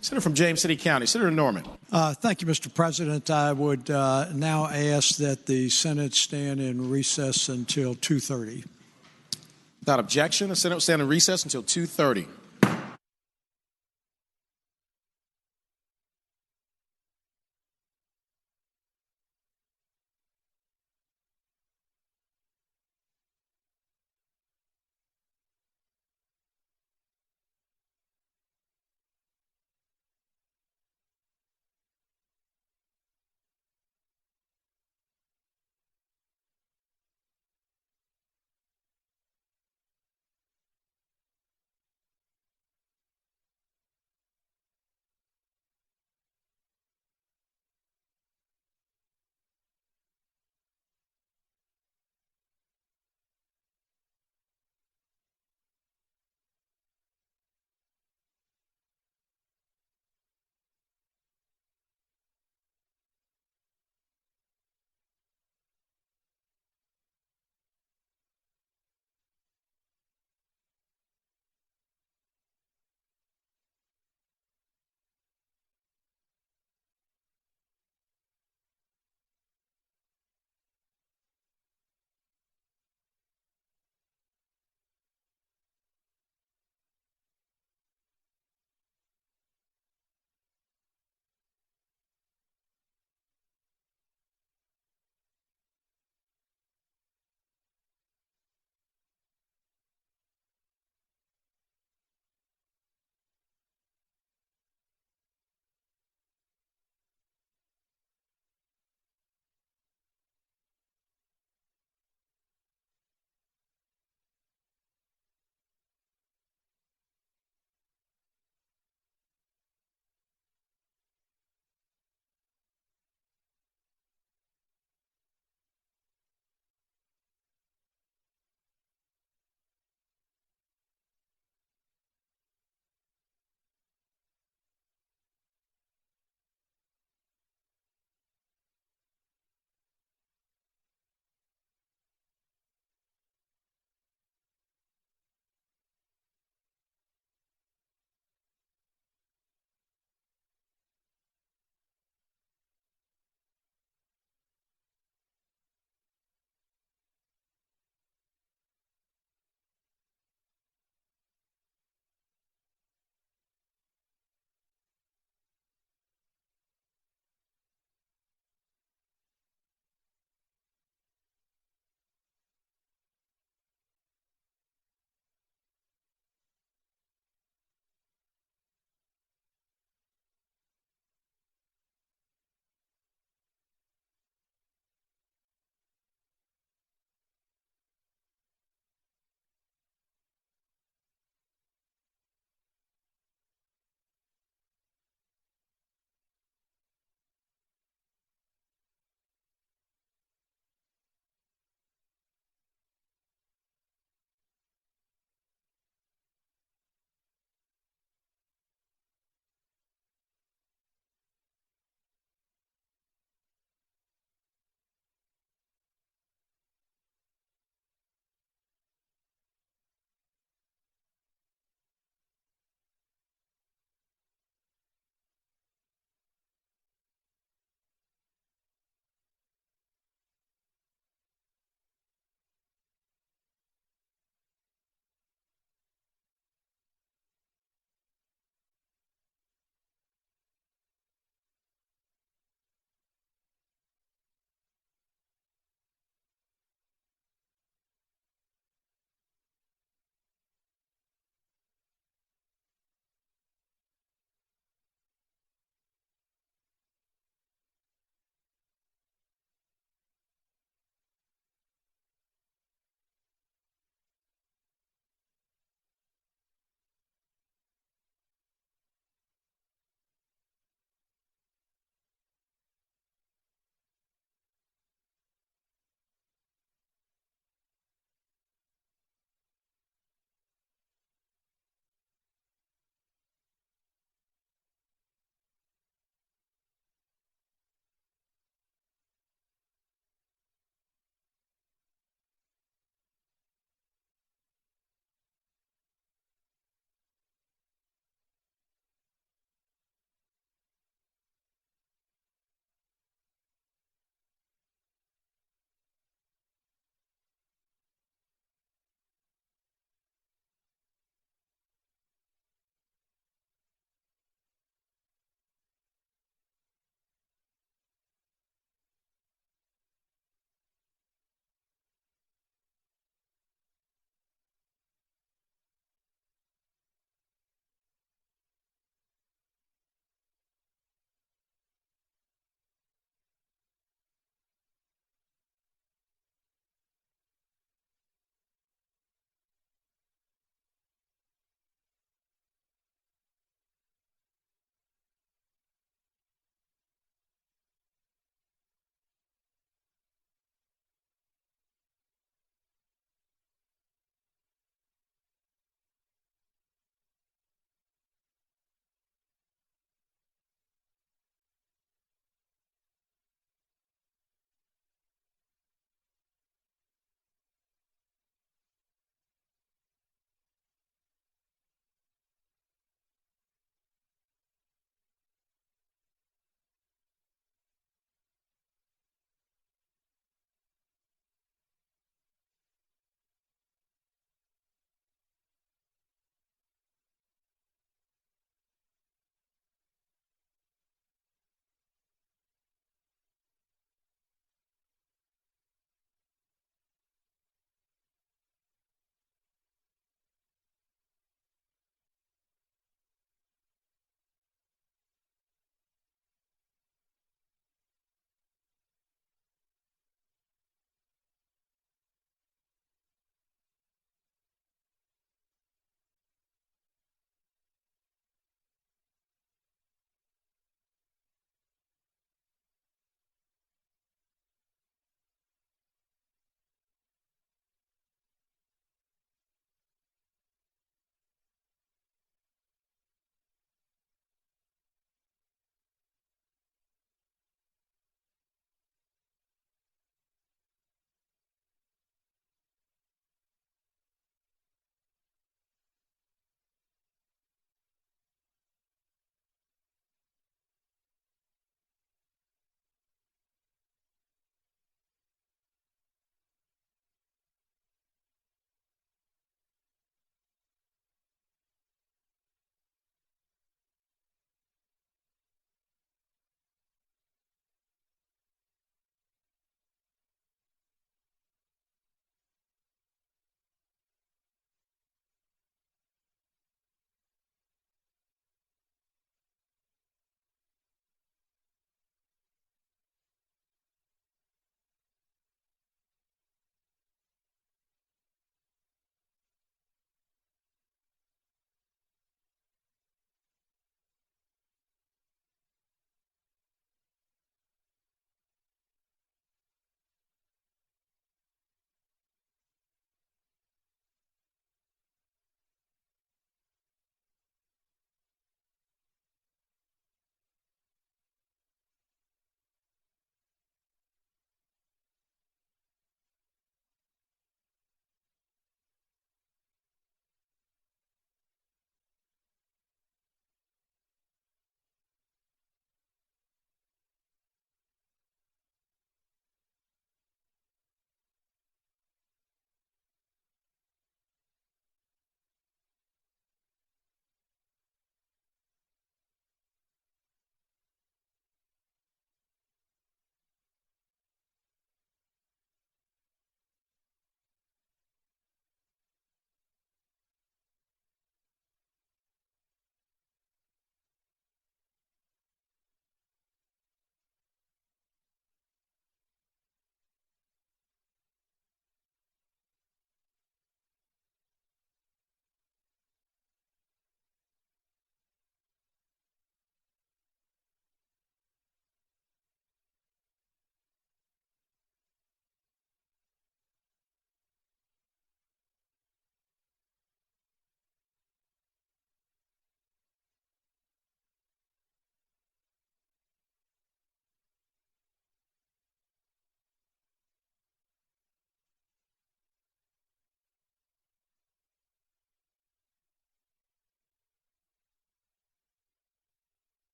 Senator from James City County, Senator Norman. Thank you, Mr. President. I would now ask that the Senate stand in recess until 2:30. Without objection, the Senate will stand in recess until 2:30.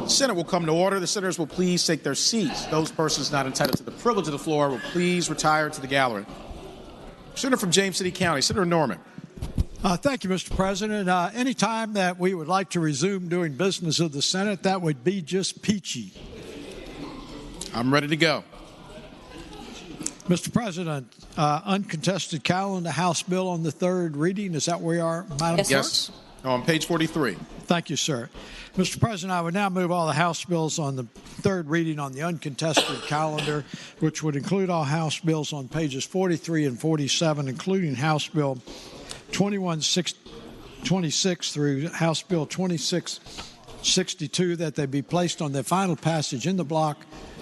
Senate will come to order. The senators will please take their seats. Those persons not entitled to the privilege of the floor will please retire to the gallery. Senator from James City County, Senator Norman. Thank you, Mr. President. Any time that we would like to resume doing business of the Senate, that would be just peachy. I'm ready to go. Mr. President, uncontested calendar, House bill on the third reading. Is that where we are, Madam Clerk? Yes. On page 43. Thank you, sir. Mr. President, I would now move all the House bills on the third reading on the uncontested calendar, which would include all House bills on pages 43 and 47, including House Bill 2126 through House Bill 2662, that they be placed on their final passage in the block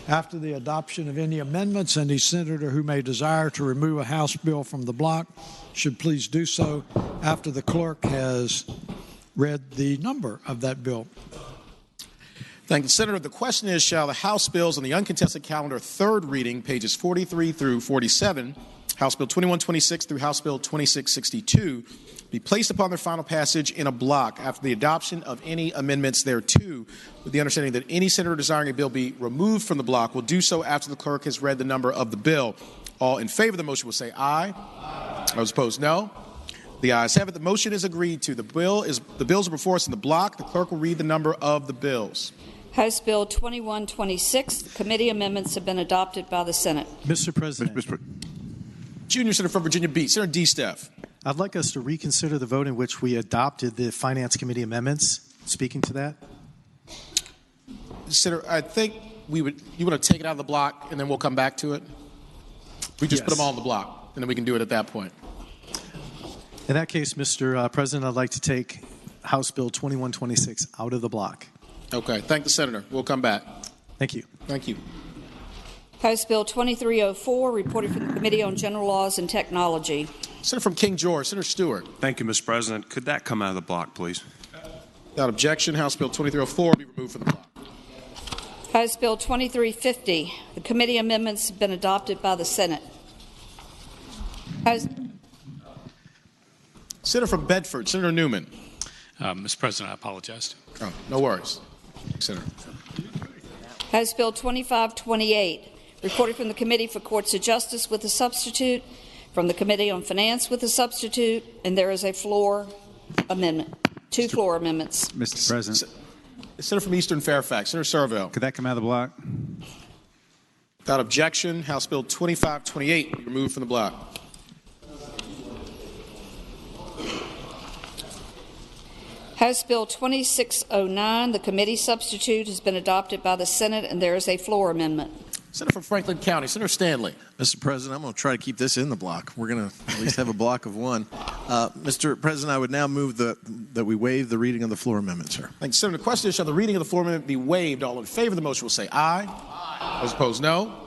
after the adoption of any amendments. Any senator who may desire to remove a House bill from the block should please do so after the clerk has read the number of that bill. Thank you, Senator. The question is, shall the House bills on the uncontested calendar third reading, pages 43 through 47, House Bill 2126 through House Bill 2662, be placed upon their final passage in a block after the adoption of any amendments thereto, with the understanding that any senator desiring a bill be removed from the block will do so after the clerk has read the number of the bill. All in favor of the motion will say aye. Those opposed, no. The ayes have it. The motion is agreed to. The bills are before us in the block. The clerk will read the number of the bills. House Bill 2126. Committee amendments have been adopted by the Senate. Mr. President. Junior Senator from Virginia Beach, Senator D. Steph. I'd like us to reconsider the vote in which we adopted the Finance Committee amendments. Speaking to that. Senator, I think you want to take it out of the block and then we'll come back to it? We just put them all in the block and then we can do it at that point. In that case, Mr. President, I'd like to take House Bill 2126 out of the block. Okay. Thank the Senator. We'll come back. Thank you. Thank you. House Bill 2304, reported from the Committee on General Laws and Technology. Senator from King George, Senator Stewart. Thank you, Mr. President. Could that come out of the block, please? Without objection, House Bill 2304 will be removed from the block. House Bill 2350. The committee amendments have been adopted by the Senate. Senator from Bedford, Senator Newman. Mr. President, I apologize. Oh, no worries. Senator. House Bill 2528, reported from the Committee for Courts of Justice with a substitute, from the Committee on Finance with a substitute, and there is a floor amendment. Two floor amendments. Mr. President. Senator from Eastern Fairfax, Senator Sarville. Could that come out of the block? Without objection, House Bill 2528 will be removed from the block. House Bill 2609, the committee substitute, has been adopted by the Senate, and there is a floor amendment. Senator from Franklin County, Senator Stanley. Mr. President, I'm going to try to keep this in the block. We're going to at least have a block of one. Mr. President, I would now move that we waive the reading of the floor amendment, sir. Thank you, Senator. The question is, shall the reading of the floor amendment be waived? All in favor of the motion will say aye. Aye. Those opposed, no.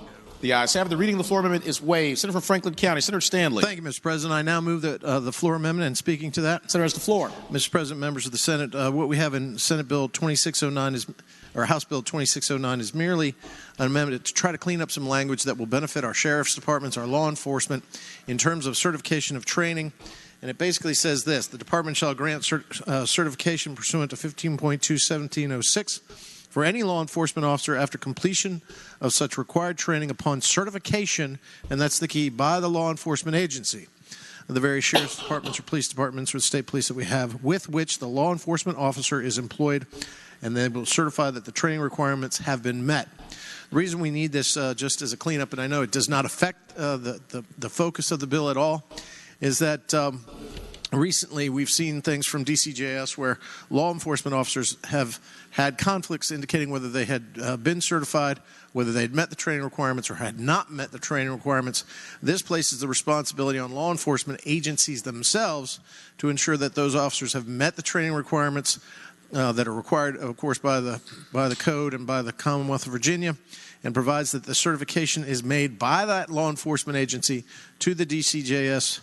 The ayes have it. The reading of the floor amendment is waived. Senator from Franklin County, Senator Stanley. Thank you, Mr. President. I now move that the floor amendment, and speaking to that. Senator has the floor. Mr. President, members of the Senate, what we have in Senate Bill 2609 or House Bill 2609 is merely an amendment to try to clean up some language that will benefit our sheriff's departments, our law enforcement, in terms of certification of training. And it basically says this: the department shall grant certification pursuant to 15.21706 for any law enforcement officer after completion of such required training upon certification, and that's the key, by the law enforcement agency. The various sheriff's departments or police departments or state police that we have with which the law enforcement officer is employed, and they will certify that the training requirements have been met. The reason we need this just as a cleanup, and I know it does not affect the focus of the bill at all, is that recently we've seen things from DCJS where law enforcement officers have had conflicts indicating whether they had been certified, whether they had met the training requirements or had not met the training requirements. This places the responsibility on law enforcement agencies themselves to ensure that those officers have met the training requirements that are required, of course, by the code and by the Commonwealth of Virginia, and provides that the certification is made by that law enforcement agency to the DCJS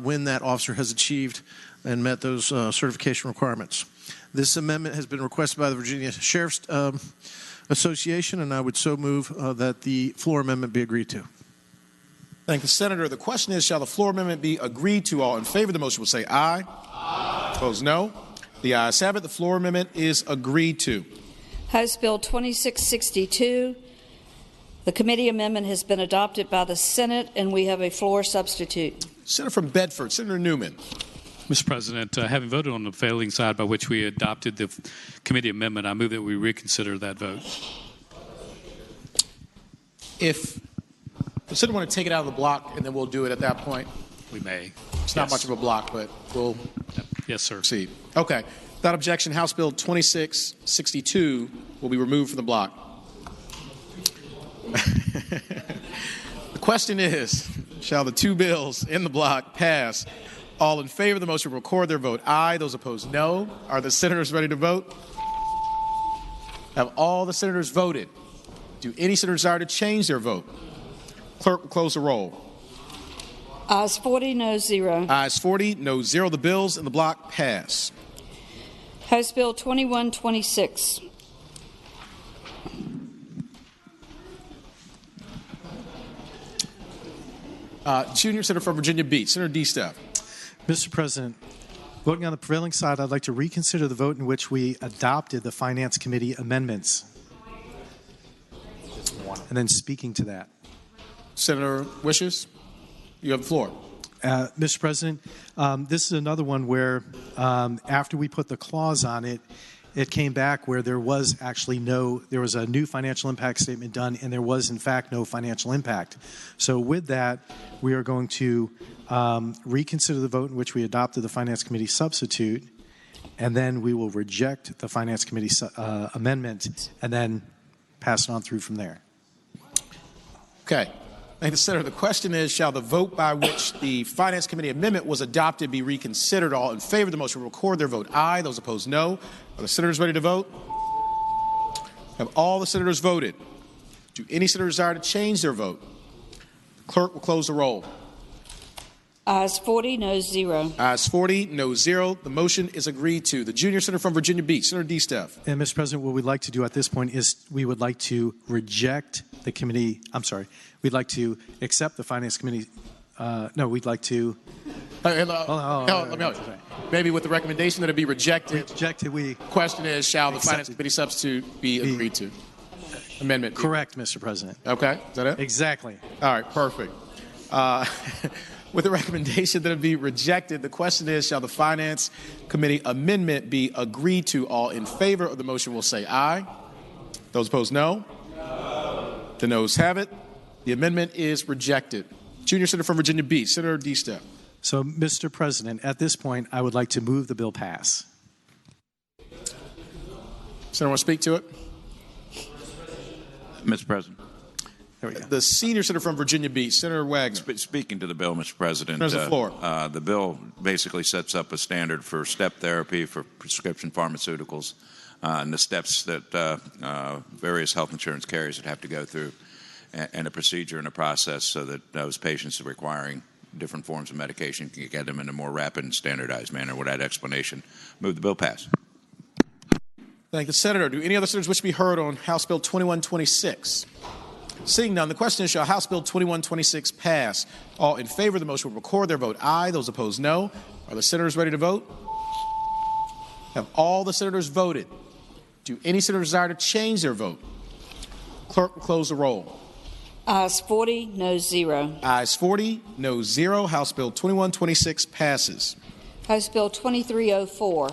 when that officer has achieved and met those certification requirements. This amendment has been requested by the Virginia Sheriff's Association, and I would so move that the floor amendment be agreed to. Thank you, Senator. The question is, shall the floor amendment be agreed to? All in favor of the motion will say aye. Aye. Opposed, no. The ayes have it. The floor amendment is agreed to. House Bill 2662. The committee amendment has been adopted by the Senate, and we have a floor substitute. Senator from Bedford, Senator Newman. Mr. President, having voted on the failing side by which we adopted the committee amendment, I move that we reconsider that vote. If the Senate want to take it out of the block, and then we'll do it at that point. We may. It's not much of a block, but we'll Yes, sir. proceed. Okay. Without objection, House Bill 2662 will be removed from the block. The question is, shall the two bills in the block pass? All in favor of the motion record their vote aye. Those opposed, no. Are the senators ready to vote? Have all the senators voted? Do any senators desire to change their vote? Clerk will close the roll. Ayes 40, no 0. Ayes 40, no 0. The bills in the block pass. House Bill 2126. Junior Senator from Virginia Beach, Senator D-Step. Mr. President, voting on the prevailing side, I'd like to reconsider the vote in which we adopted the Finance Committee amendments. And then speaking to that. Senator Wishes, you have the floor. Mr. President, this is another one where after we put the clause on it, it came back where there was actually there was a new financial impact statement done, and there was, in fact, no financial impact. So with that, we are going to reconsider the vote in which we adopted the Finance Committee substitute, and then we will reject the Finance Committee amendment and then pass it on through from there. Okay. Thank you, Senator. The question is, shall the vote by which the Finance Committee amendment was adopted be reconsidered? All in favor of the motion will record their vote aye. Those opposed, no. Are the senators ready to vote? Have all the senators voted? Do any senators desire to change their vote? The clerk will close the roll. Ayes 40, no 0. Ayes 40, no 0. The motion is agreed to. The junior senator from Virginia Beach, Senator D-Steph. And, Mr. President, what we'd like to do at this point is we would like to reject the committee. I'm sorry. We'd like to accept the Finance Committee. No, we'd like to. Let me help you. Maybe with the recommendation that it be rejected. Question is, shall the Finance Committee substitute be agreed to? Amendment. Correct, Mr. President. Okay. Is that it? Exactly. All right. Perfect. With the recommendation that it be rejected, the question is, shall the Finance Committee amendment be agreed to? All in favor of the motion will say aye. Those opposed, no. The noes have it. The amendment is rejected. Junior Senator from Virginia Beach, Senator D-Step. So, Mr. President, at this point, I would like to move the bill pass. Senator, want to speak to it? Mr. President. There we go. The senior senator from Virginia Beach, Senator Wagner. Speaking to the bill, Mr. President. There's the floor. The bill basically sets up a standard for step therapy for prescription pharmaceuticals and the steps that various health insurance carriers would have to go through, and a procedure and a process so that those patients requiring different forms of medication can get them in a more rapid and standardized manner. With that explanation, move the bill pass. Thank you, Senator. Do any other senators wish to be heard on House Bill 2126? Seeing none, the question is, shall House Bill 2126 pass? All in favor of the motion will record their vote aye. Those opposed, no. Are the senators ready to vote? Have all the senators voted? Do any senators desire to change their vote? Clerk will close the roll. Ayes 40, no 0. Ayes 40, no 0. House Bill 2126 passes. House Bill 2304.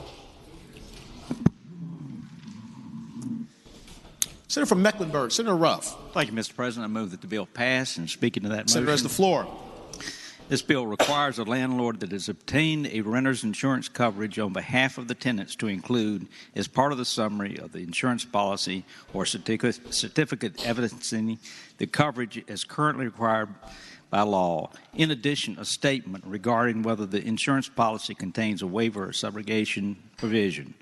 Senator from Mecklenburg, Senator Ruff. Thank you, Mr. President. I move that the bill pass. And speaking to that Senator motion, has the floor. This bill requires a landlord that has obtained a renter's insurance coverage on behalf of the tenants to include, as part of the summary of the insurance policy or certificate evidencing the coverage as currently required by law. In addition, a statement regarding whether the insurance policy contains a waiver or subrogation provision.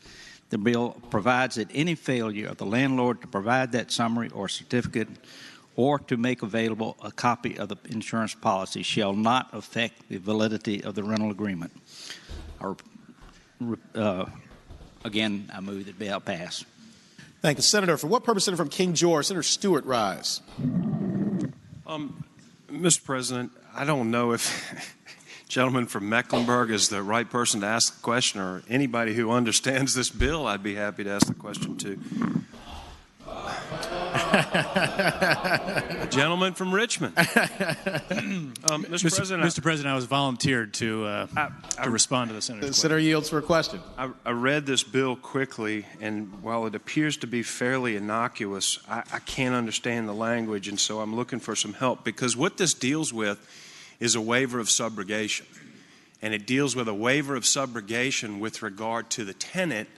The bill provides that any failure of the landlord to provide that summary or certificate or to make available a copy of the insurance policy shall not affect the validity of the rental agreement. Again, I move that bill pass. Thank you, Senator. For what purpose, Senator from King George, Senator Stewart rise? Mr. President, I don't know if gentleman from Mecklenburg is the right person to ask the question, or anybody who understands this bill. I'd be happy to ask the question too. A gentleman from Richmond. Mr. President, I was volunteered to respond to the senator's The senator yields for a question. I read this bill quickly, and while it appears to be fairly innocuous, I can't understand the language, and so I'm looking for some help, because what this deals with is a waiver of subrogation. And it deals with a waiver of subrogation with regard to the tenant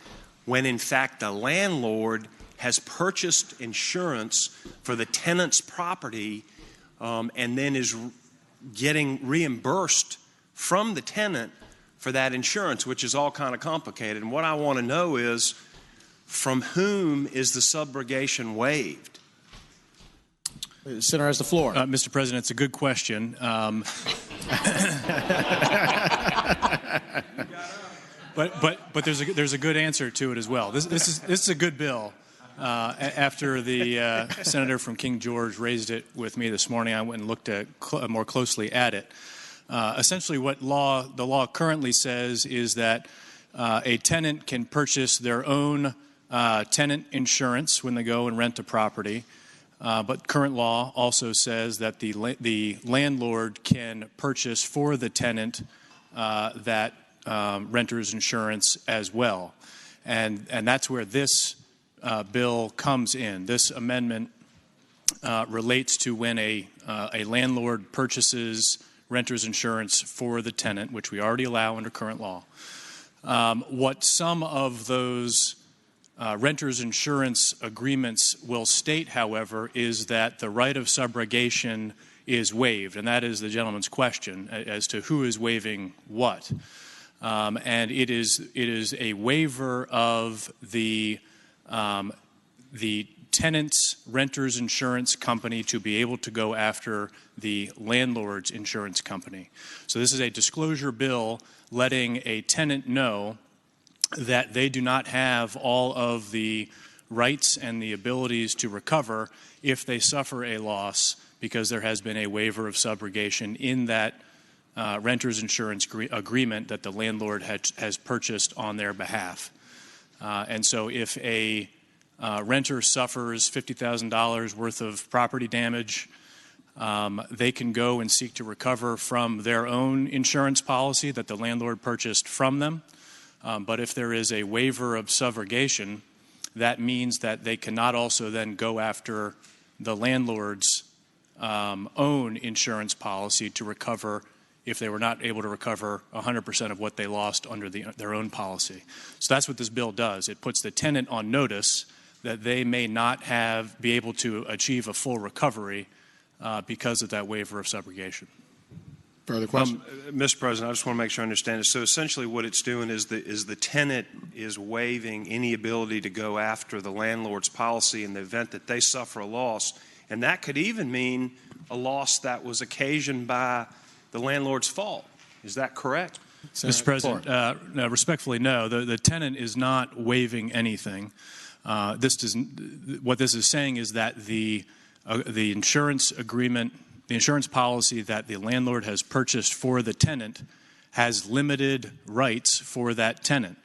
when, in fact, the landlord has purchased insurance for the tenant's property and then is getting reimbursed from the tenant for that insurance, which is all kind of complicated. And what I want to know is, from whom is the subrogation waived? The senator has the floor. Mr. President, it's a good question. But there's a good answer to it as well. This is a good bill. After the senator from King George raised it with me this morning, I went and looked more closely at it. Essentially, what the law currently says is that a tenant can purchase their own tenant insurance when they go and rent a property. But current law also says that the landlord can purchase for the tenant that renter's insurance as well. And that's where this bill comes in. This amendment relates to when a landlord purchases renter's insurance for the tenant, which we already allow under current law. What some of those renter's insurance agreements will state, however, is that the right of subrogation is waived, and that is the gentleman's question as to who is waiving what. And it is a waiver of the tenant's renter's insurance company to be able to go after the landlord's insurance company. So this is a disclosure bill letting a tenant know that they do not have all of the rights and the abilities to recover if they suffer a loss, because there has been a waiver of subrogation in that renter's insurance agreement that the landlord has purchased on their behalf. And so if a renter suffers $50,000 worth of property damage, they can go and seek to recover from their own insurance policy that the landlord purchased from them. But if there is a waiver of subrogation, that means that they cannot also then go after the landlord's own insurance policy to recover if they were not able to recover 100% of what they lost under their own policy. So that's what this bill does. It puts the tenant on notice that they may not be able to achieve a full recovery because of that waiver of subrogation. Further question? Mr. President, I just want to make sure I understand it. So essentially what it's doing is the tenant is waiving any ability to go after the landlord's policy in the event that they suffer a loss. And that could even mean a loss that was occasioned by the landlord's fault. Is that correct? Mr. President, no, respectfully, no. The tenant is not waiving anything. What this is saying is that the insurance agreement, the insurance policy that the landlord has purchased for the tenant has limited rights for that tenant.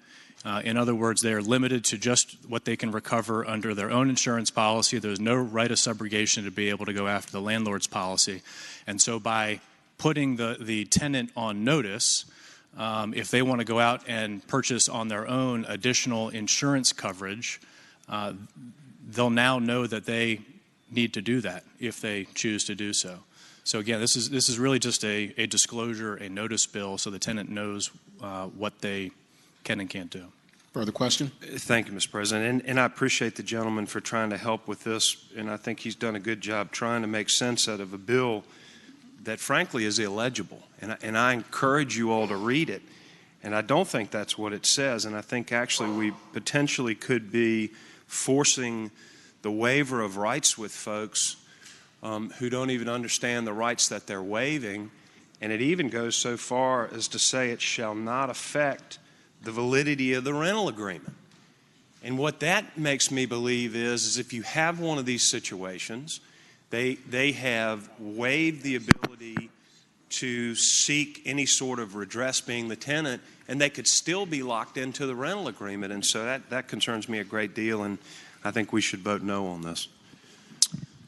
In other words, they are limited to just what they can recover under their own insurance policy. There's no right of subrogation to be able to go after the landlord's policy. And so by putting the tenant on notice, if they want to go out and purchase on their own additional insurance coverage, they'll now know that they need to do that if they choose to do so. So again, this is really just a disclosure, a notice bill, so the tenant knows what they can and can't do. Further question? Thank you, Mr. President. And I appreciate the gentleman for trying to help with this, and I think he's done a good job trying to make sense out of a bill that frankly is illegible. And I encourage you all to read it. And I don't think that's what it says. And I think actually we potentially could be forcing the waiver of rights with folks who don't even understand the rights that they're waiving. And it even goes so far as to say it shall not affect the validity of the rental agreement. And what that makes me believe is if you have one of these situations, they have waived the ability to seek any sort of redress being the tenant, and they could still be locked into the rental agreement. And so that concerns me a great deal, and I think we should vote no on this.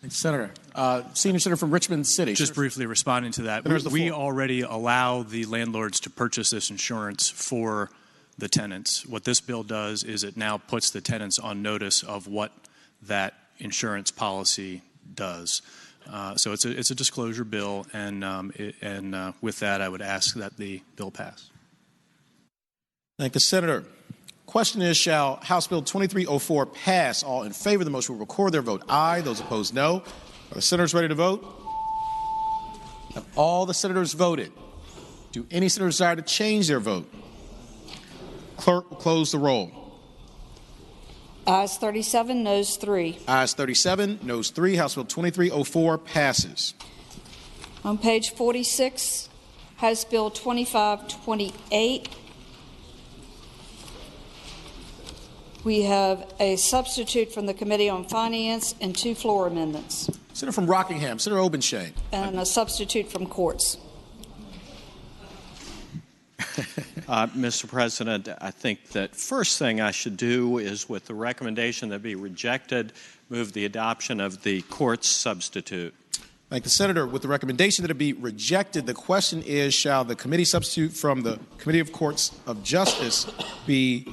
Senator. Senior Senator from Richmond City. Just briefly responding to that, we already allow the landlords to purchase this insurance for the tenants. What this bill does is it now puts the tenants on notice of what that insurance policy does. So it's a disclosure bill, and with that, I would ask that the bill pass. Thank the Senator. Question is, shall House Bill 2304 pass? All in favor of the motion will record their vote aye. Those opposed, no. Are the senators ready to vote? Have all the senators voted? Do any senators desire to change their vote? Clerk will close the roll. Ayes 37, noes 3. Ayes 37, noes 3. House Bill 2304 passes. On page 46, House Bill 2528. We have a substitute from the Committee on Finance and 2 floor amendments. Senator from Rockingham, Senator Obenshain. And a substitute from Courts. Mr. President, I think that first thing I should do is, with the recommendation that be rejected, move the adoption of the Courts substitute. Thank the Senator. With the recommendation that it be rejected, the question is, shall the committee substitute from the Committee of Courts of Justice be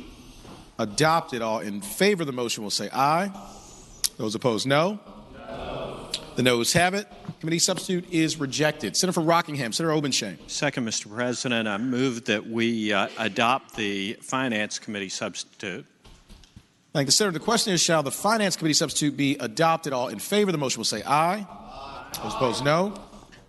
adopted? All in favor of the motion will say aye. Those opposed, no. The noes have it. Committee substitute is rejected. Senator from Rockingham, Senator Obenshain. Second, Mr. President, I move that we adopt the Finance Committee substitute. Thank the Senator. The question is, shall the Finance Committee substitute be adopted? All in favor of the motion will say aye. Those opposed, no.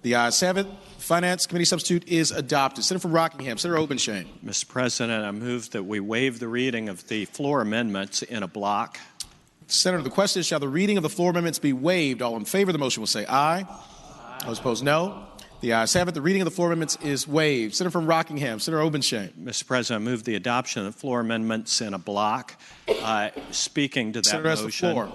The ayes have it. Finance Committee substitute is adopted. Senator from Rockingham, Senator Obenshain. Mr. President, I move that we waive the reading of the floor amendments in a block. Senator, the question is, shall the reading of the floor amendments be waived? All in favor of the motion will say aye. Those opposed, no. The ayes have it. The reading of the floor amendments is waived. Senator from Rockingham, Senator Obenshain. Mr. President, I move the adoption of the floor amendments in a block. Speaking to that Senator has motion, the floor.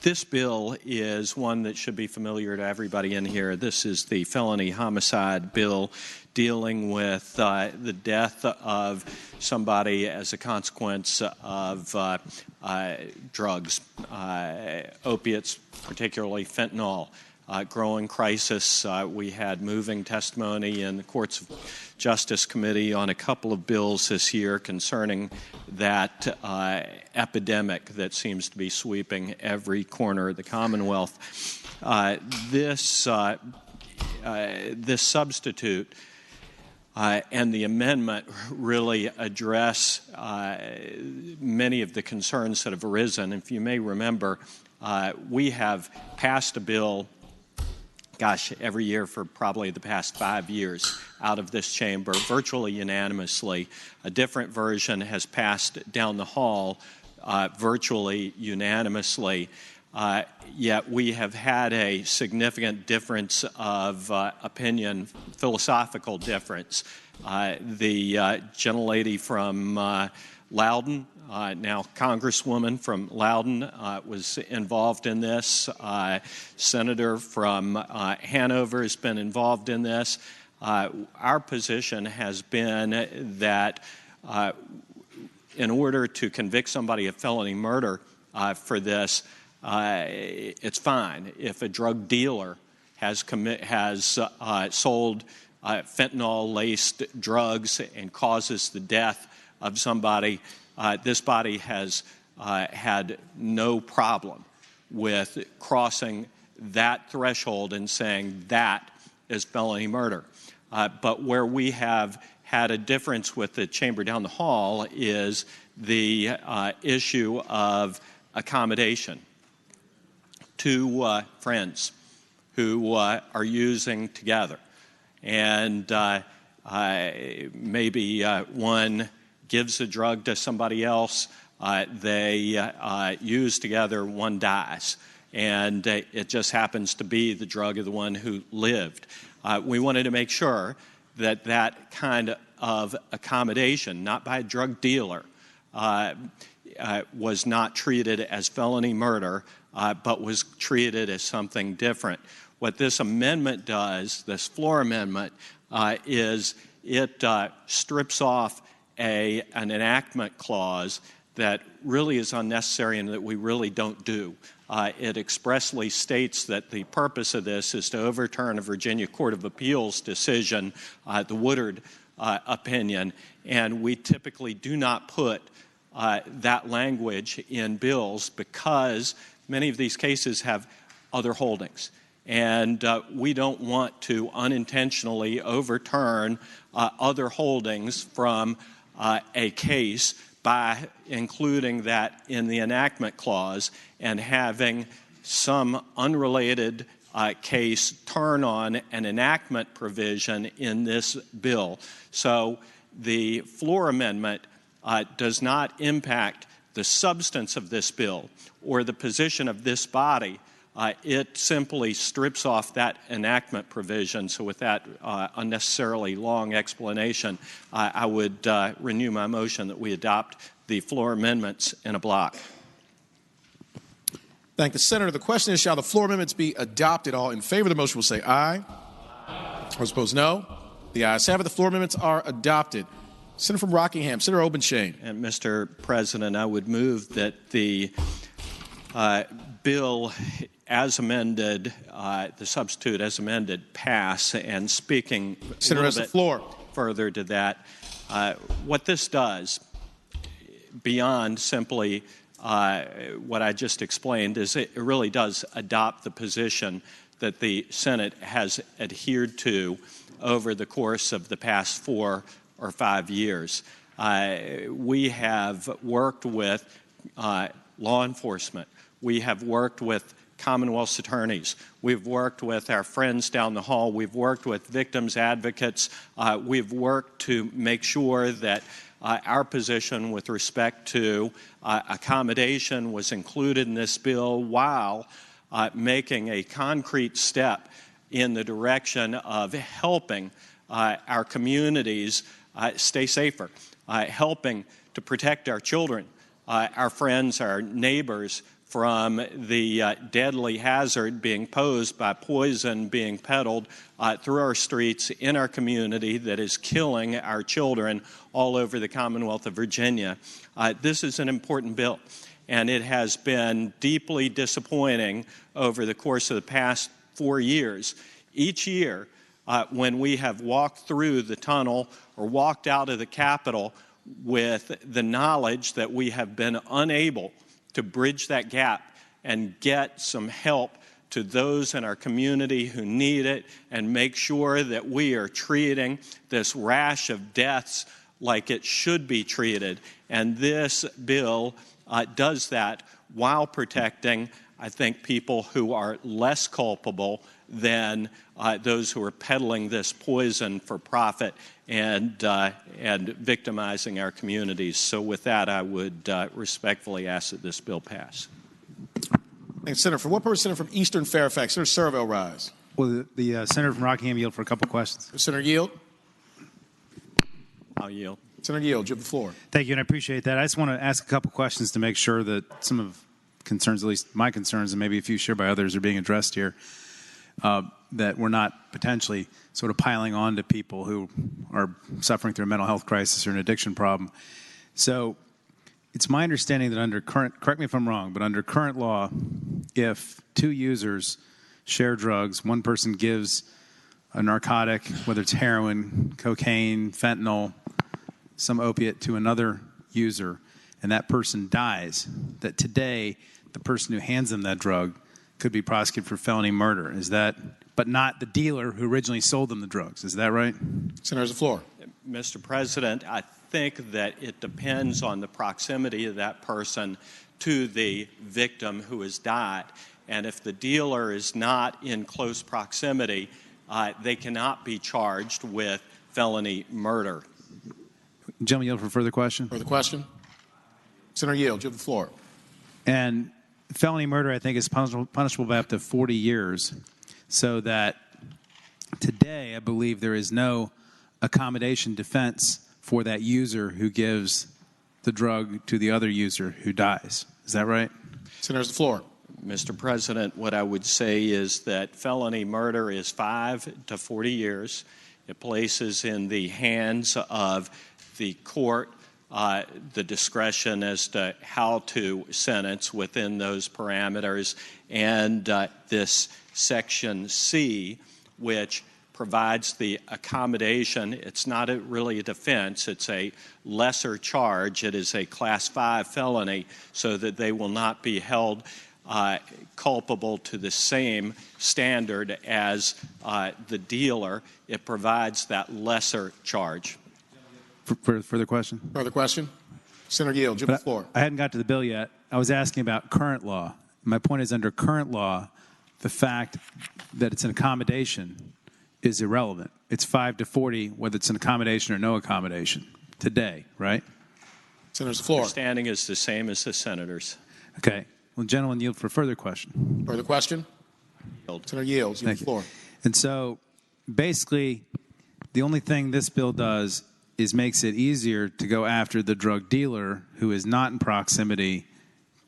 This bill is one that should be familiar to everybody in here. This is the felony homicide bill dealing with the death of somebody as a consequence of drugs, opiates, particularly fentanyl. Growing crisis. We had moving testimony in the Courts of Justice Committee on a couple of bills this year concerning that epidemic that seems to be sweeping every corner of the Commonwealth. This substitute and the amendment really address many of the concerns that have arisen. If you may remember, we have passed a bill every year for probably the past 5 years out of this chamber, virtually unanimously. A different version has passed down the hall virtually unanimously. Yet we have had a significant difference of opinion, philosophical difference. The gentlelady from Loudoun, now Congresswoman from Loudoun, was involved in this. Senator from Hanover has been involved in this. Our position has been that in order to convict somebody of felony murder for this, it's fine if a drug dealer has sold fentanyl-laced drugs and causes the death of somebody. This body has had no problem with crossing that threshold and saying that is felony murder. But where we have had a difference with the chamber down the hall is the issue of accommodation. Two friends who are using together, and maybe one gives a drug to somebody else, they use together, one dies, and it just happens to be the drug of the one who lived. We wanted to make sure that that kind of accommodation, not by a drug dealer, was not treated as felony murder, but was treated as something different. What this amendment does, this floor amendment, is it strips off an enactment clause that really is unnecessary and that we really don't do. it expressly states that the purpose of this is to overturn a Virginia Court of Appeals decision, the Woodard opinion, and we typically do not put that language in bills because many of these cases have other holdings. And we don't want to unintentionally overturn other holdings from a case by including that in the enactment clause and having some unrelated case turn on an enactment provision in this bill. So the floor amendment does not impact the substance of this bill or the position of this body. It simply strips off that enactment provision. So with that unnecessarily long explanation, I would renew my motion that we adopt the floor amendments in a block. Thank the Senator. The question is, shall the floor amendments be adopted? All in favor of the motion will say aye. Those opposed, no. The ayes have it. The floor amendments are adopted. Senator from Rockingham, Senator Obenshain. And Mr. President, I would move that the bill as amended, the substitute as amended, pass. And speaking Senator a has little the floor. Further to that, what this does, beyond simply what I just explained, is it really does adopt the position that the Senate has adhered to over the course of the past 4 or 5 years. We have worked with law enforcement. We have worked with Commonwealth's attorneys. We've worked with our friends down the hall. We've worked with victims advocates. We've worked to make sure that our position with respect to accommodation was included in this bill while making a concrete step in the direction of helping our communities stay safer, helping to protect our children, our friends, our neighbors from the deadly hazard being posed by poison being peddled through our streets in our community that is killing our children all over the Commonwealth of Virginia. This is an important bill, and it has been deeply disappointing over the course of the past 4 years. Each year, when we have walked through the tunnel or walked out of the Capitol with the knowledge that we have been unable to bridge that gap and get some help to those in our community who need it and make sure that we are treating this rash of deaths like it should be treated. And this bill does that while protecting, I think, people who are less culpable than those who are peddling this poison for profit and victimizing our communities. So with that, I would respectfully ask that this bill pass. Thanks, Senator. For what purpose, Senator from Eastern Fairfax? Senator Servell, rise. Well, the Senator from Rockingham yield for a couple questions. Senator Yield. I'll yield. Senator Yield, you have the floor. Thank you, and I appreciate that. I just want to ask a couple questions to make sure that some of concerns, at least my concerns, and maybe a few shared by others, are being addressed here. That we're not potentially sort of piling on to people who are suffering through a mental health crisis or an addiction problem. So it's my understanding that under current, correct me if I'm wrong, but under current law, if 2 users share drugs, one person gives a narcotic, whether it's heroin, cocaine, fentanyl, some opiate to another user, and that person dies, that today the person who hands them that drug could be prosecuted for felony murder. Is that, but not the dealer who originally sold them the drugs. Is that right? Senator has the floor. Mr. President, I think that it depends on the proximity of that person to the victim who has died. And if the dealer is not in close proximity, they cannot be charged with felony murder. Gentleman yield for further question. Further question? Senator Yield, you have the floor. And felony murder, I think, is punishable by up to 40 years. So that today, I believe there is no accommodation defense for that user who gives the drug to the other user who dies. Is that right? Senator has the floor. Mr. President, what I would say is that felony murder is 5 to 40 years. It places in the hands of the court the discretion as to how to sentence within those parameters, and this Section C, which provides the accommodation. It's not really a defense. It's a lesser charge. It is a Class 5 felony, so that they will not be held culpable to the same standard as the dealer. It provides that lesser charge. Further question? Further question? Senator Yield, you have the floor. I hadn't got to the bill yet. I was asking about current law. My point is, under current law, the fact that it's an accommodation is irrelevant. It's 5 to 40, whether it's an accommodation or no accommodation today, right? Senator's floor. Understanding is the same as the senator's. Okay. Well, gentlemen, yield for further question. Further question? Senator Yield, you have the floor. And so, basically, the only thing this bill does is makes it easier to go after the drug dealer who is not in proximity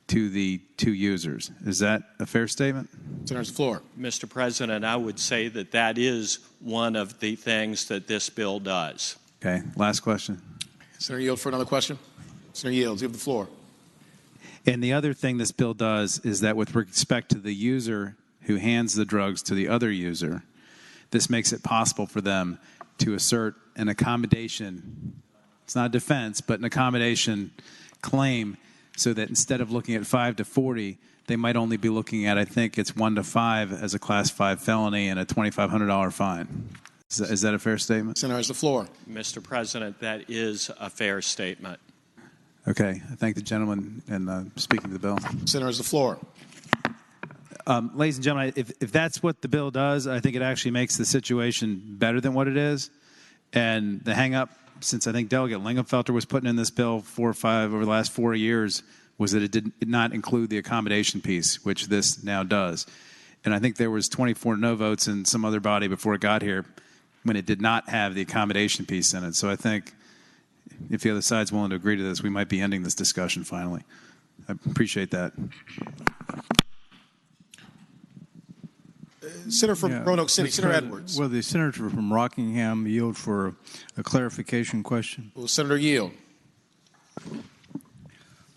to the two users. Is that a fair statement? Senator's floor. Mr. President, I would say that that is one of the things that this bill does. Okay. Last question. Senator Yield for another question. Senator Yield, you have the floor. And the other thing this bill does is that with respect to the user who hands the drugs to the other user, this makes it possible for them to assert an accommodation. It's not a defense, but an accommodation claim, so that instead of looking at 5 to 40, they might only be looking at, I think it's 1 to 5 as a Class 5 felony and a $2,500 fine. Is that a fair statement? Senator has the floor. Mr. President, that is a fair statement. Okay. I thank the gentleman and speaking to the bill. Senator has the floor. Ladies and gentlemen, if that's what the bill does, I think it actually makes the situation better than what it is. And the hang-up, since I think Delegate Lingenfelter was putting in this bill 4 or 5 over the last 4 years, was that it did not include the accommodation piece, which this now does. And I think there was 24 no votes in some other body before it got here when it did not have the accommodation piece in it. So I think if the other side's willing to agree to this, we might be ending this discussion finally. I appreciate that. Senator from Roanoke City, Senator Edwards. Will the senator from Rockingham yield for a clarification question? Will Senator Yield?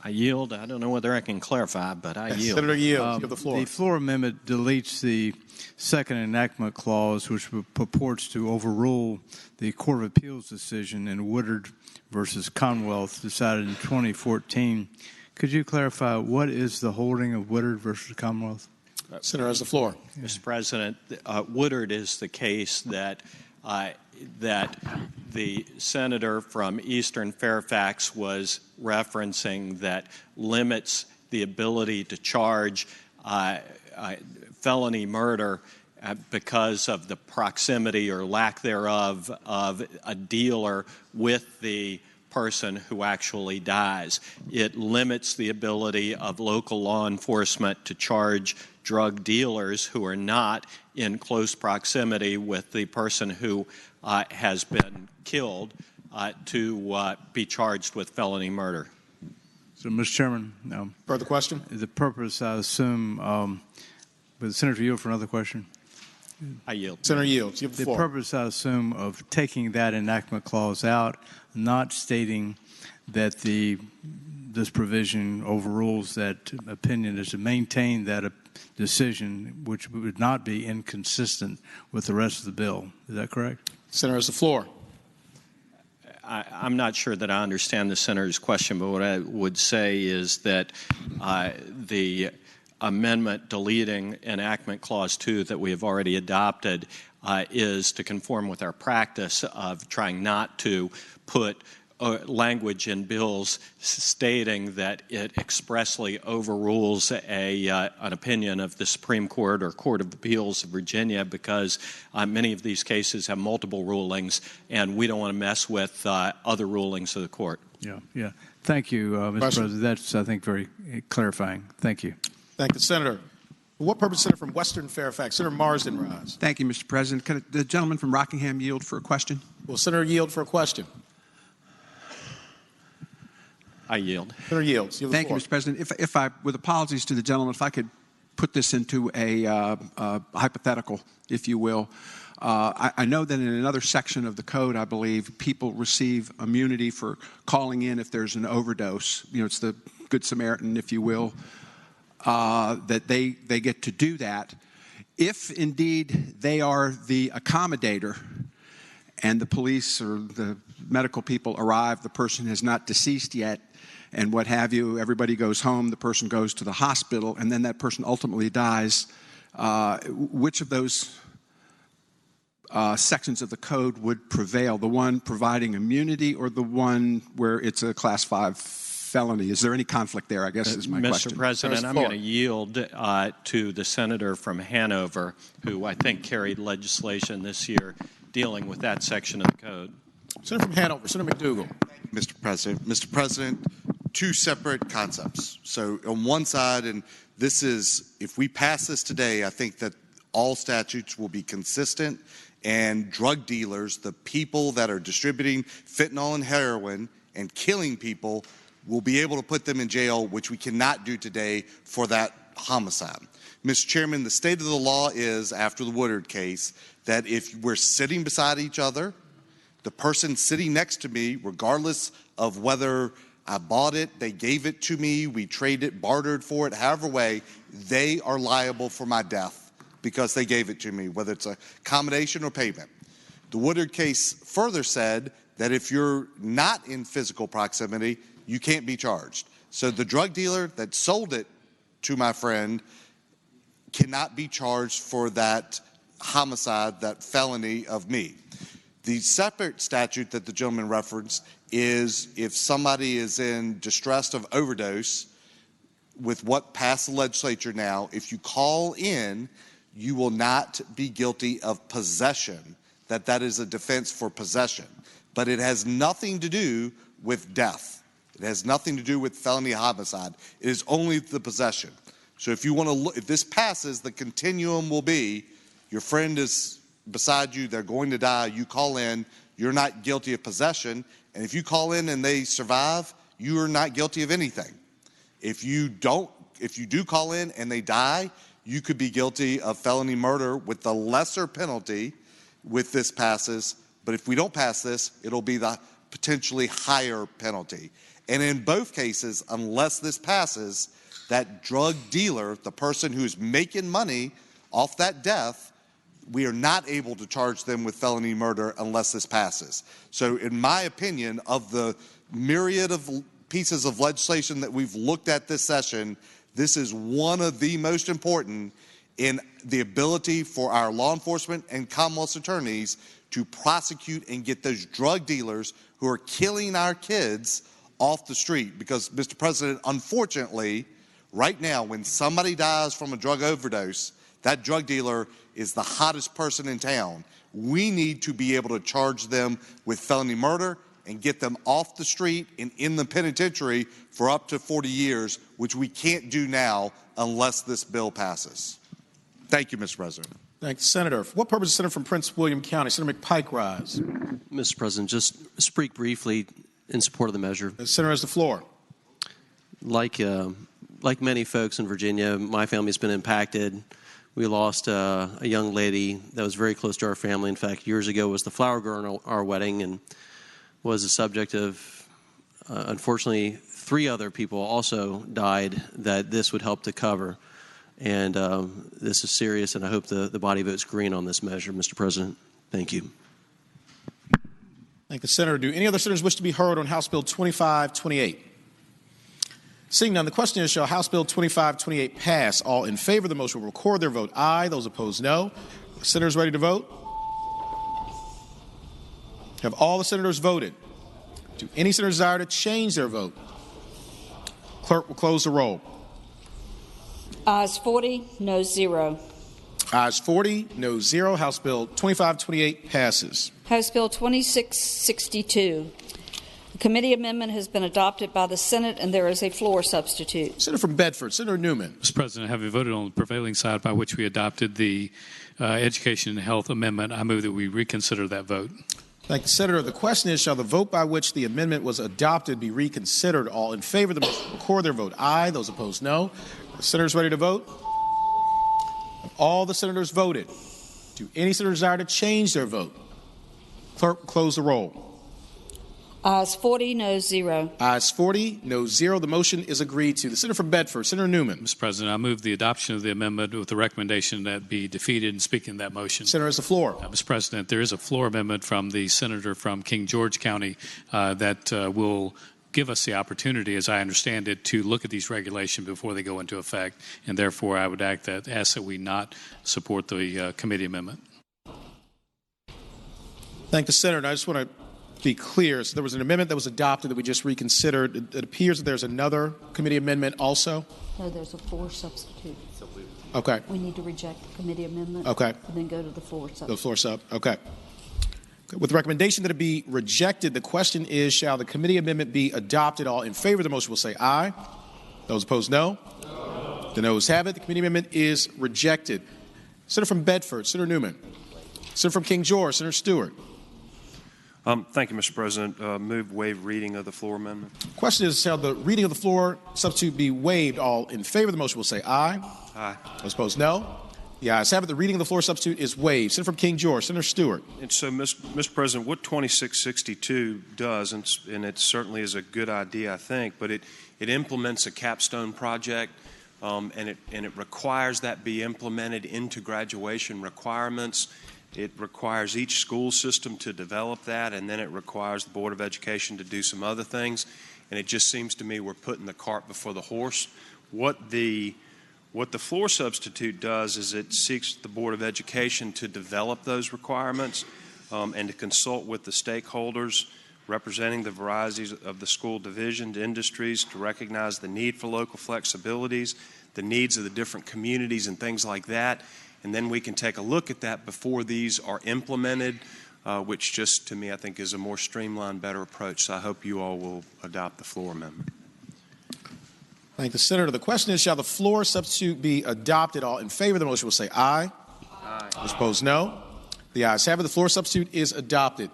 I yield. I don't know whether I can clarify, but I yield. Senator Yield, you have the floor. The floor amendment deletes the second enactment clause, which purports to overrule the Court of Appeals decision in Woodard versus Commonwealth decided in 2014. Could you clarify what is the holding of Woodard versus Commonwealth? Senator has the floor. Mr. President, Woodard is the case that that the senator from Eastern Fairfax was referencing, that limits the ability to charge felony murder because of the proximity or lack thereof of a dealer with the person who actually dies. It limits the ability of local law enforcement to charge drug dealers who are not in close proximity with the person who has been killed to be charged with felony murder. So, Mr. Chairman, further question? The purpose, I assume, but the senator yield for another question. I yield. Senator Yields, you have the floor. The purpose, I assume, of taking that enactment clause out, not stating that this provision overrules that opinion, is to maintain that decision, which would not be inconsistent with the rest of the bill. Is that correct? Senator has the floor. I'm not sure that I understand the senator's question, but what I would say is that the amendment deleting enactment clause 2 that we have already adopted is to conform with our practice of trying not to put language in bills stating that it expressly overrules an opinion of the Supreme Court or Court of Appeals of Virginia, because many of these cases have multiple rulings, and we don't want to mess with other rulings of the court. Yeah. Thank you, Mr. President. That's, I think, very clarifying. Thank you. Thank the senator. For what purpose, Senator from Western Fairfax? Senator Marsden rise. Thank you, Mr. President. Could the gentleman from Rockingham yield for a question? Will Senator yield for a question? I yield. Senator Yields. Thank you, Mr. President. If I, with apologies to the gentleman, if I could put this into a hypothetical, if you will. I know that in another section of the code, I believe, people receive immunity for calling in if there's an overdose. You know, it's the Good Samaritan, if you will, that they get to do that. If indeed they are the accommodator and the police or the medical people arrive, the person is not deceased yet, and what have you, everybody goes home, the person goes to the hospital, and then that person ultimately dies, which of those sections of the code would prevail? The one providing immunity or the one where it's a Class 5 felony? Is there any conflict there, I guess, is my question. Mr. President, I'm going to yield to the senator from Hanover, who I think carried legislation this year dealing with that section of the code. Senator from Hanover, Senator McDougal. Mr. President, two separate concepts. So on one side, and this is, if we pass this today, I think that all statutes will be consistent, and drug dealers, the people that are distributing fentanyl and heroin and killing people, will be able to put them in jail, which we cannot do today for that homicide. Mr. Chairman, the state of the law is, after the Woodard case, that if we're sitting beside each other, the person sitting next to me, regardless of whether I bought it, they gave it to me, we traded, bartered for it, however way, they are liable for my death because they gave it to me, whether it's a accommodation or payment. The Woodard case further said that if you're not in physical proximity, you can't be charged. So the drug dealer that sold it to my friend cannot be charged for that homicide, that felony of me. The separate statute that the gentleman referenced is if somebody is in distress of overdose, with what passed the legislature now, if you call in, you will not be guilty of possession, that is a defense for possession. But it has nothing to do with death. It has nothing to do with felony homicide. It is only the possession. So if you want to look, if this passes, the continuum will be your friend is beside you, they're going to die, you call in, you're not guilty of possession, and if you call in and they survive, you are not guilty of anything. If you do call in and they die, you could be guilty of felony murder with the lesser penalty if this passes, but if we don't pass this, it'll be the potentially higher penalty. And in both cases, unless this passes, that drug dealer, the person who's making money off that death, we are not able to charge them with felony murder unless this passes. So in my opinion, of the myriad of pieces of legislation that we've looked at this session, this is one of the most important in the ability for our law enforcement and Commonwealth's attorneys to prosecute and get those drug dealers who are killing our kids off the street. Because, Mr. President, unfortunately, right now, when somebody dies from a drug overdose, that drug dealer is the hottest person in town. We need to be able to charge them with felony murder and get them off the street and in the penitentiary for up to 40 years, which we can't do now unless this bill passes. Thank you, Mr. President. Thank you, Senator. For what purpose, Senator from Prince William County? Senator McPike rise. Mr. President, just speak briefly in support of the measure. The Senator has the floor. Like many folks in Virginia, my family's been impacted. We lost a young lady that was very close to our family. In fact, years ago was the flower girl in our wedding and was the subject of, unfortunately, 3 other people also died that this would help to cover. And this is serious, and I hope the body votes green on this measure, Mr. President. Thank you. Thank the Senator. Do any other senators wish to be heard on House Bill 2528? Seeing none, the question is, shall House Bill 2528 pass? All in favor of the motion will record their vote aye. Those opposed, no. The senators ready to vote? Have all the senators voted? Do any senators desire to change their vote? Clerk will close the roll. Ayes 40, no 0. Ayes 40, no 0. House Bill 2528 passes. House Bill 2662. The committee amendment has been adopted by the Senate, and there is a floor substitute. Senator from Bedford, Senator Newman. Mr. President, having voted on the prevailing side by which we adopted the Education and Health Amendment, I move that we reconsider that vote. Thank the Senator. The question is, shall the vote by which the amendment was adopted be reconsidered? All in favor of the motion record their vote aye. Those opposed, no. The senators ready to vote? Have all the senators voted? Do any senator desire to change their vote? Clerk, close the roll. Ayes 40, no 0. Ayes 40, no 0. The motion is agreed to. The senator from Bedford, Senator Newman. Mr. President, I move the adoption of the amendment with the recommendation that be defeated and speaking that motion. Senator has the floor. Mr. President, there is a floor amendment from the senator from King George County that will give us the opportunity, as I understand it, to look at these regulations before they go into effect, and therefore I would ask that we not support the committee amendment. Thank the senator. I just want to be clear. So there was an amendment that was adopted that we just reconsidered. It appears that there's another committee amendment also. No, there's a floor substitute. Okay. We need to reject the committee amendment. Okay. And then go to the floor substitute. The floor sub. Okay. With the recommendation that it be rejected, the question is, shall the committee amendment be adopted? All in favor of the motion will say aye. Those opposed, no. The noes have it. The committee amendment is rejected. Senator from Bedford, Senator Newman. Senator from King George, Senator Stewart. Thank you, Mr. President. Move waive reading of the floor amendment. Question is, shall the reading of the floor substitute be waived? All in favor of the motion will say aye. Aye. Those opposed, no. The ayes have it. The reading of the floor substitute is waived. Senator from King George, Senator Stewart. And so, Mr. President, what 2662 does, and it certainly is a good idea, I think, but it implements a capstone project, and it requires that be implemented into graduation requirements. It requires each school system to develop that, and then it requires the Board of Education to do some other things. And it just seems to me we're putting the cart before the horse. What the floor substitute does is it seeks the Board of Education to develop those requirements and to consult with the stakeholders representing the varieties of the school division, industries, to recognize the need for local flexibilities, the needs of the different communities and things like that. And then we can take a look at that before these are implemented, which just to me I think is a more streamlined, better approach. So I hope you all will adopt the floor amendment. Thank the senator. The question is, shall the floor substitute be adopted? All in favor of the motion will say aye. Aye. Those opposed, no. The ayes have it. The floor substitute is adopted.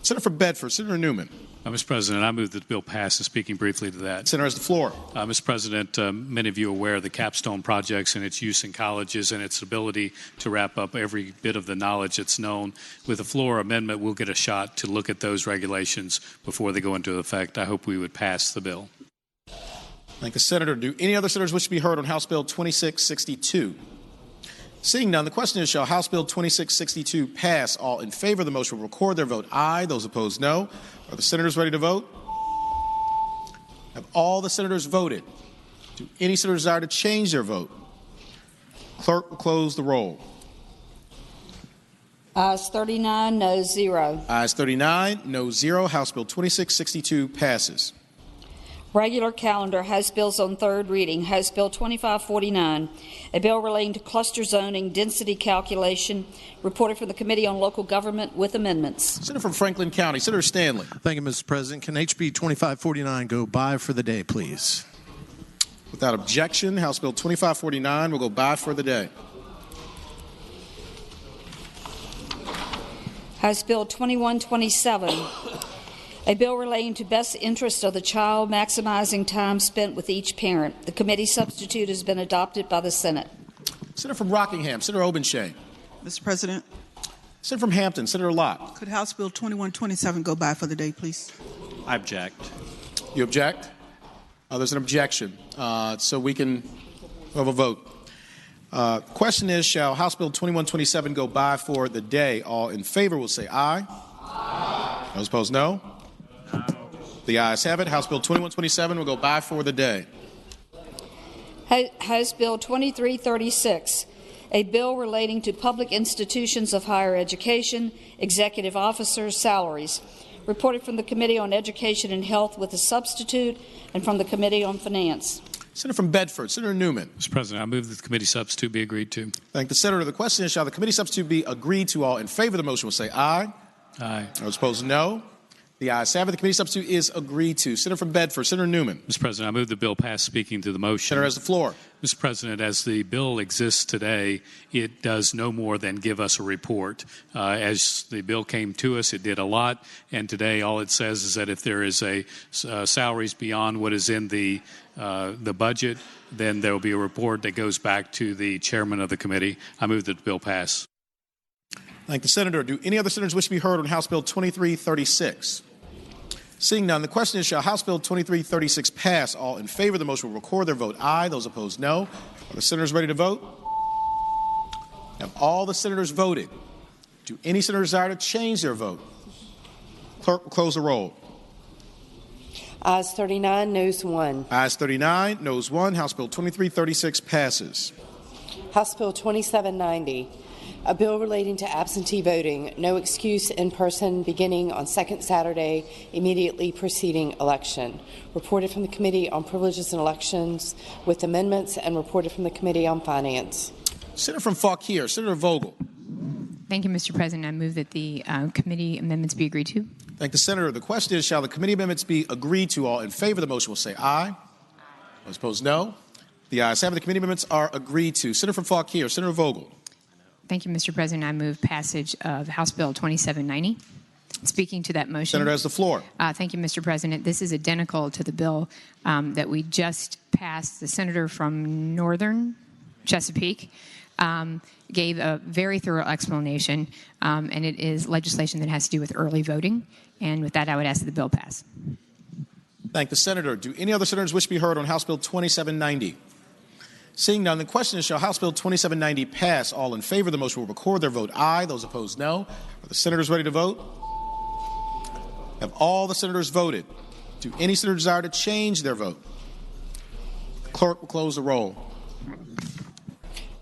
Senator from Bedford, Senator Newman. Mr. President, I move that the bill pass. And speaking briefly to that. Senator has the floor. Mr. President, many of you are aware of the capstone projects and its use in colleges and its ability to wrap up every bit of the knowledge that's known. With the floor amendment, we'll get a shot to look at those regulations before they go into effect. I hope we would pass the bill. Thank the senator. Do any other senators wish to be heard on House Bill 2662? Seeing none, the question is, shall House Bill 2662 pass? All in favor of the motion will record their vote aye. Those opposed, no. Are the senators ready to vote? Have all the senators voted? Do any senators desire to change their vote? Clerk will close the roll. Ayes 39, no 0. Ayes 39, no 0. House Bill 2662 passes. Regular calendar, House bills on third reading. House Bill 2549, a bill relating to cluster zoning density calculation, reported from the Committee on Local Government with amendments. Senator from Franklin County, Senator Stanley. Thank you, Mr. President. Can HB 2549 go by for the day, please? Without objection, House Bill 2549 will go by for the day. House Bill 2127, a bill relating to best interest of the child, maximizing time spent with each parent. The committee substitute has been adopted by the Senate. Senator from Rockingham, Senator Obenshain. Mr. President. Senator from Hampton, Senator Lott. Could House Bill 2127 go by for the day, please? I object. You object? There's an objection. So we can have a vote. Question is, shall House Bill 2127 go by for the day? All in favor will say aye. Aye. Those opposed, no. The ayes have it. House Bill 2127 will go by for the day. House Bill 2336, a bill relating to public institutions of higher education, executive officers' salaries, reported from the Committee on Education and Health with a substitute and from the Committee on Finance. Senator from Bedford, Senator Newman. Mr. President, I move that the committee substitute be agreed to. Thank the senator. The question is, shall the committee substitute be agreed to? All in favor of the motion will say aye. Aye. Those opposed, no. The ayes have it. The committee substitute is agreed to. Senator from Bedford, Senator Newman. Mr. President, I move the bill pass. Speaking to the motion. Senator has the floor. Mr. President, as the bill exists today, it does no more than give us a report. As the bill came to us, it did a lot, and today all it says is that if there is a salaries beyond what is in the budget, then there will be a report that goes back to the chairman of the committee. I move that the bill pass. Thank the senator. Do any other senators wish to be heard on House Bill 2336? Seeing none, the question is, shall House Bill 2336 pass? All in favor of the motion will record their vote aye. Those opposed, no. Are the senators ready to vote? Have all the senators voted? Do any senators desire to change their vote? Clerk will close the roll. Ayes 39, noes 1. Ayes 39, noes 1. House Bill 2336 passes. House Bill 2790, a bill relating to absentee voting, no excuse in person beginning on second Saturday immediately preceding election. Reported from the Committee on Privileges and Elections with amendments and reported from the Committee on Finance. Senator from Fauquier, Senator Vogel. Thank you, Mr. President. I move that the committee amendments be agreed to. Thank the senator. The question is, shall the committee amendments be agreed to? All in favor of the motion will say aye. Those opposed, no. The ayes have it. The committee amendments are agreed to. Senator from Fauquier, Senator Vogel. Thank you, Mr. President. I move passage of House Bill 2790. Speaking to that motion. Senator has the floor. Thank you, Mr. President. This is identical to the bill that we just passed. The senator from Northern Chesapeake gave a very thorough explanation, and it is legislation that has to do with early voting. And with that, I would ask that the bill pass. Thank the senator. Do any other senators wish to be heard on House Bill 2790? Seeing none, the question is, shall House Bill 2790 pass? All in favor of the motion will record their vote aye. Those opposed, no. Are the senators ready to vote? Have all the senators voted? Do any senators desire to change their vote? Clerk will close the roll.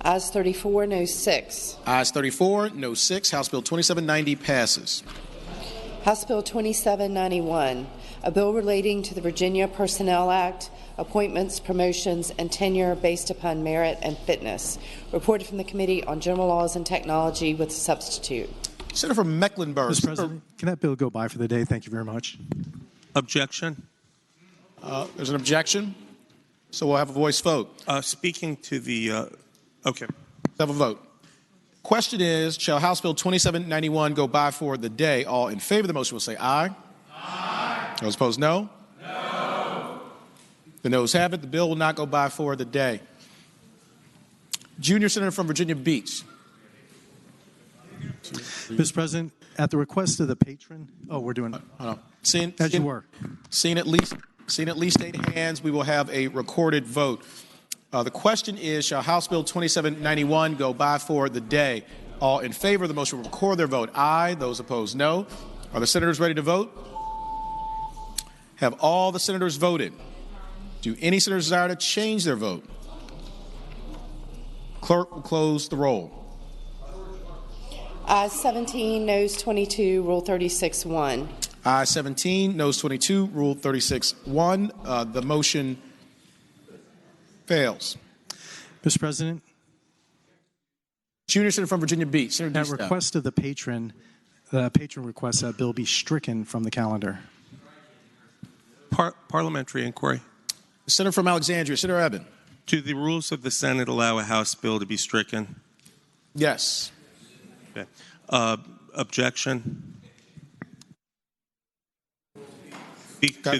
Ayes 34, noes 6. Ayes 34, no 6. House Bill 2790 passes. House Bill 2791, a bill relating to the Virginia Personnel Act, appointments, promotions, and tenure based upon merit and fitness. Reported from the Committee on General Laws and Technology with a substitute. Senator from Mecklenburg. Mr. President, can that bill go by for the day? Thank you very much. Objection. There's an objection, so we'll have a voice vote. Speaking to the, okay. Let's have a vote. Question is, shall House Bill 2791 go by for the day? All in favor of the motion will say aye. Aye. Those opposed, no. No. The noes have it. The bill will not go by for the day. Junior Senator from Virginia Beach. Mr. President, at the request of the patron, we're doing Seeing at least 8 hands, we will have a recorded vote. The question is, shall House Bill 2791 go by for the day? All in favor of the motion will record their vote aye. Those opposed, no. Are the senators ready to vote? Have all the senators voted? Do any senators desire to change their vote? Clerk will close the roll. Ayes 17, noes 22, Rule 36-1. Ayes 17, noes 22, Rule 36-1. The motion fails. Mr. President. Junior Senator from Virginia Beach. Senator At request of the patron requests that bill be stricken from the calendar. Parliamentary inquiry. Senator from Alexandria. Senator Eben. Do the rules of the Senate allow a House bill to be stricken? Yes. Okay. Objection. We are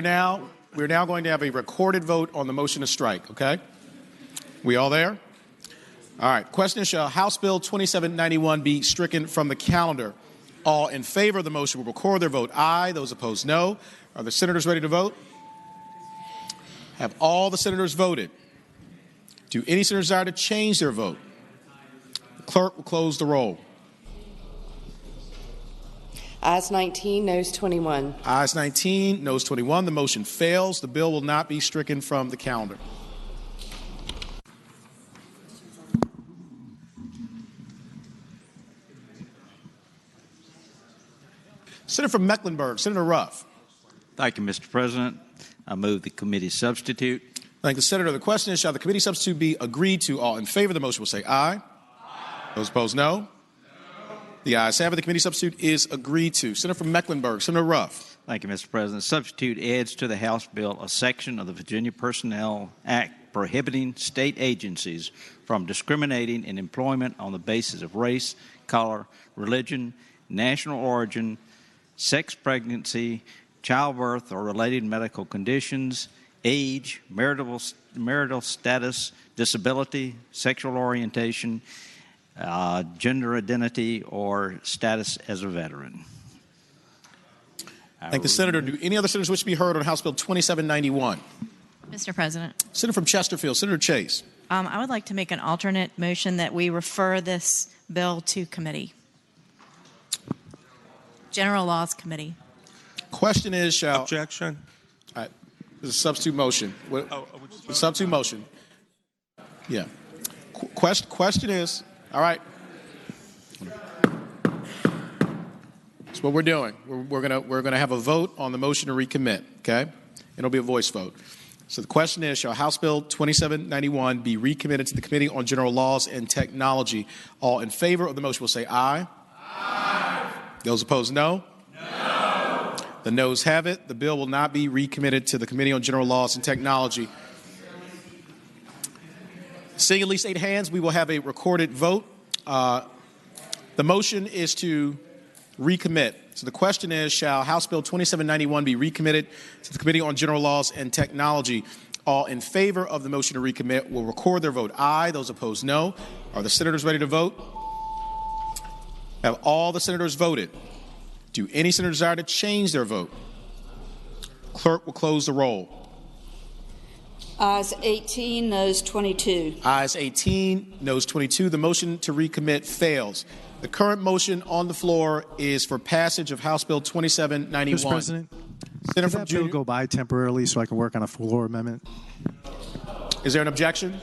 now going to have a recorded vote on the motion to strike. Okay. We all there? All right. Question is, shall House Bill 2791 be stricken from the calendar? All in favor of the motion will record their vote aye. Those opposed, no. Are the senators ready to vote? Have all the senators voted? Do any senators desire to change their vote? The clerk will close the roll. Ayes 19, noes 21. Ayes 19, noes 21. The motion fails. The bill will not be stricken from the calendar. Senator from Mecklenburg, Senator Ruff. Thank you, Mr. President. I move the committee substitute. Thank the senator. The question is, shall the committee substitute be agreed to? All in favor of the motion will say aye. Aye. Those opposed, no. The ayes have it. The committee substitute is agreed to. Senator from Mecklenburg, Senator Ruff. Thank you, Mr. President. Substitute adds to the House bill a section of the Virginia Personnel Act prohibiting state agencies from discriminating in employment on the basis of race, color, religion, national origin, sex, pregnancy, childbirth or related medical conditions, age, marital marital status, disability, sexual orientation, gender identity, or status as a veteran. Thank the Senator. Do any other senators wish to be heard on House Bill 2791? Mr. President. Senator from Chesterfield, Senator Chase. I would like to make an alternate motion that we refer this bill to committee. General Laws Committee. Question is, shall... Objection. All right. There's a substitute motion. Substitute motion. Yeah. Question is, all right. That's what we're doing. We're gonna have a vote on the motion to recommit. Okay, it'll be a voice vote. So the question is, shall House Bill 2791 be recommitted to the Committee on General Laws and Technology? All in favor of the motion will say aye. Aye. Those opposed, no. No. The noes have it. The bill will not be recommitted to the Committee on General Laws and Technology. Seeing at least 8 hands, we will have a recorded vote. The motion is to recommit. So the question is, shall House Bill 2791 be recommitted to the Committee on General Laws and Technology? All in favor of the motion to recommit will record their vote aye. Those opposed, no. Are the senators ready to vote? Have all the senators voted? Do any senators desire to change their vote? Clerk will close the roll. Ayes 18, noes 22. Ayes 18, noes 22. The motion to recommit fails. The current motion on the floor is for passage of House Bill 2791. Mr. President, Senator could from that bill go by temporarily so I can work on a floor amendment? Is there an objection?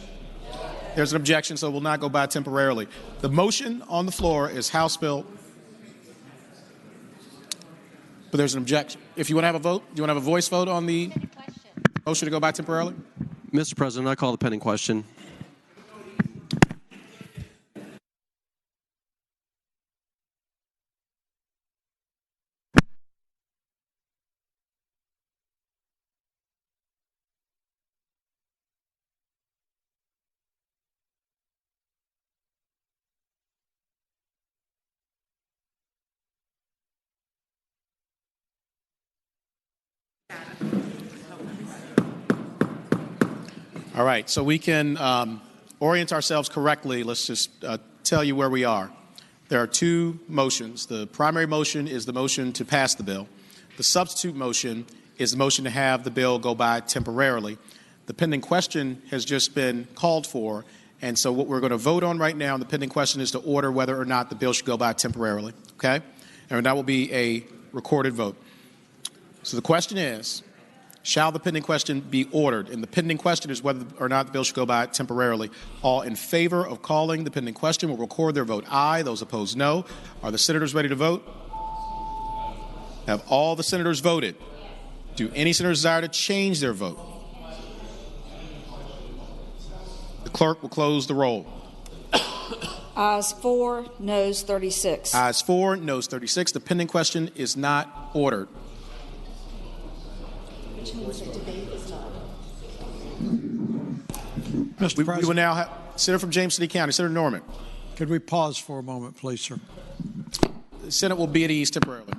There's an objection, so it will not go by temporarily. The motion on the floor is House Bill. But there's an objection. If you want to have a vote, do you want to have a voice vote on the motion to go by temporarily? Mr. President, I call the pending question. All right, so we can orient ourselves correctly. Let's just tell you where we are. There are 2 motions. The primary motion is the motion to pass the bill. The substitute motion is the motion to have the bill go by temporarily. The pending question has just been called for, and so what we're going to vote on right now, the pending question is to order whether or not the bill should go by temporarily, okay? And that will be a recorded vote. So the question is, shall the pending question be ordered? And the pending question is whether or not the bill should go by temporarily. All in favor of calling the pending question will record their vote aye. Those opposed, no. Are the senators ready to vote? Have all the senators voted? Do any senators desire to change their vote? The clerk will close the roll. Ayes 4, noes 36. Ayes 4, noes 36. The pending question is not ordered. Which means that debate is not. Mr. President. We will now have Senator from James City County, Senator Norman. Could we pause for a moment, please, sir? The Senate will be at ease temporarily.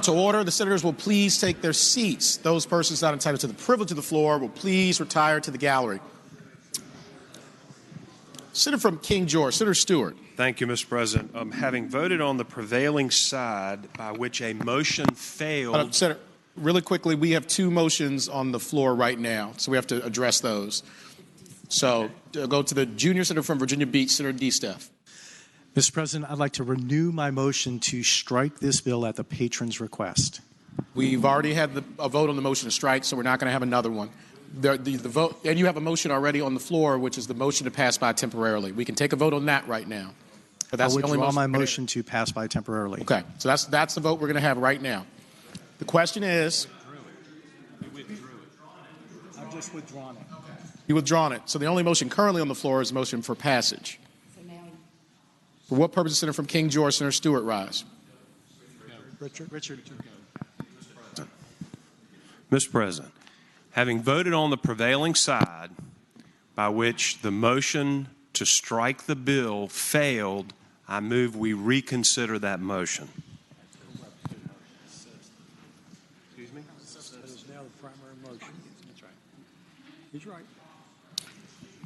To order, the senators will please take their seats. Those persons not entitled to the privilege of the floor will please retire to the gallery. Senator from King George, Senator Stewart. Thank you, Mr. President. Having voted on the prevailing side by which a motion failed. Senator, really quickly, we have two motions on the floor right now, so we have to address those. So go to the junior senator from Virginia Beach, Senator DeSteff. Mr. President, I'd like to renew my motion to strike this bill at the patron's request. We've already had a vote on the motion to strike, so we're not going to have another one. The vote, and you have a motion already on the floor, which is the motion to pass by temporarily. We can take a vote on that right now. But that's I'll the only withdraw motion my motion to pass by temporarily. Okay, so that's the vote we're going to have right now. The question is. I've just withdrawn it. You withdrawn it. So the only motion currently on the floor is a motion for passage. For what purpose does Senator from King George, Senator Stewart rise? Richard. Mr. President, having voted on the prevailing side by which the motion to strike the bill failed, I move we reconsider that motion. Excuse me? That is now the primary motion. That's right. He's right.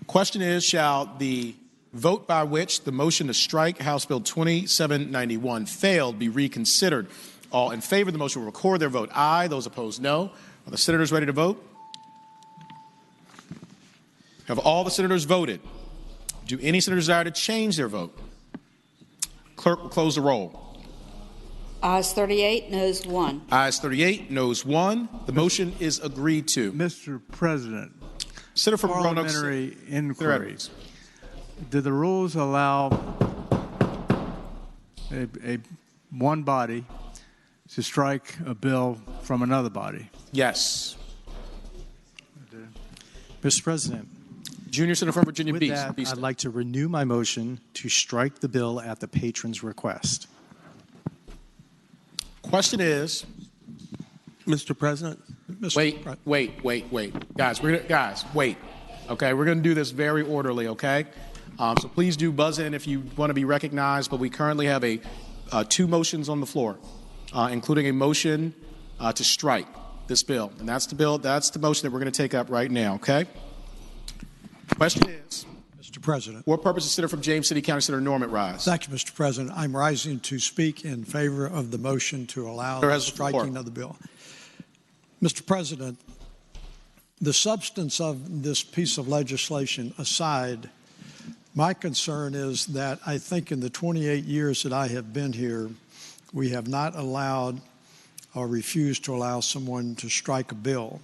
Question is, shall the vote by which the motion to strike House Bill 2791 failed be reconsidered? All in favor of the motion will record their vote aye. Those opposed, no. Are the senators ready to vote? Have all the senators voted? Do any senators desire to change their vote? Clerk will close the roll. Ayes 38, noes 1. Ayes 38, noes 1. The motion is agreed to. Mr. President, Senator from Roanoke. Parliamentary inquiry. Do the rules allow a one body to strike a bill from another body? Yes. Mr. President, Junior Senator from Virginia Beach. I'd like to renew my motion to strike the bill at the patron's request. Question is, Mr. President. Wait, guys, wait. Okay, we're going to do this very orderly. Okay, so please do buzz in if you want to be recognized. But we currently have two motions on the floor, including a motion to strike this bill, and that's the bill. That's the motion that we're going to take up right now. Okay. Question is, Mr. President. What purpose is Senator from James City County, Senator Norman rise? Thank you, Mr. President. I'm rising to speak in favor of the motion to allow the striking of the bill. Mr. President, the substance of this piece of legislation aside, my concern is that I think in the 28 years that I have been here, we have not allowed or refused to allow someone to strike a bill.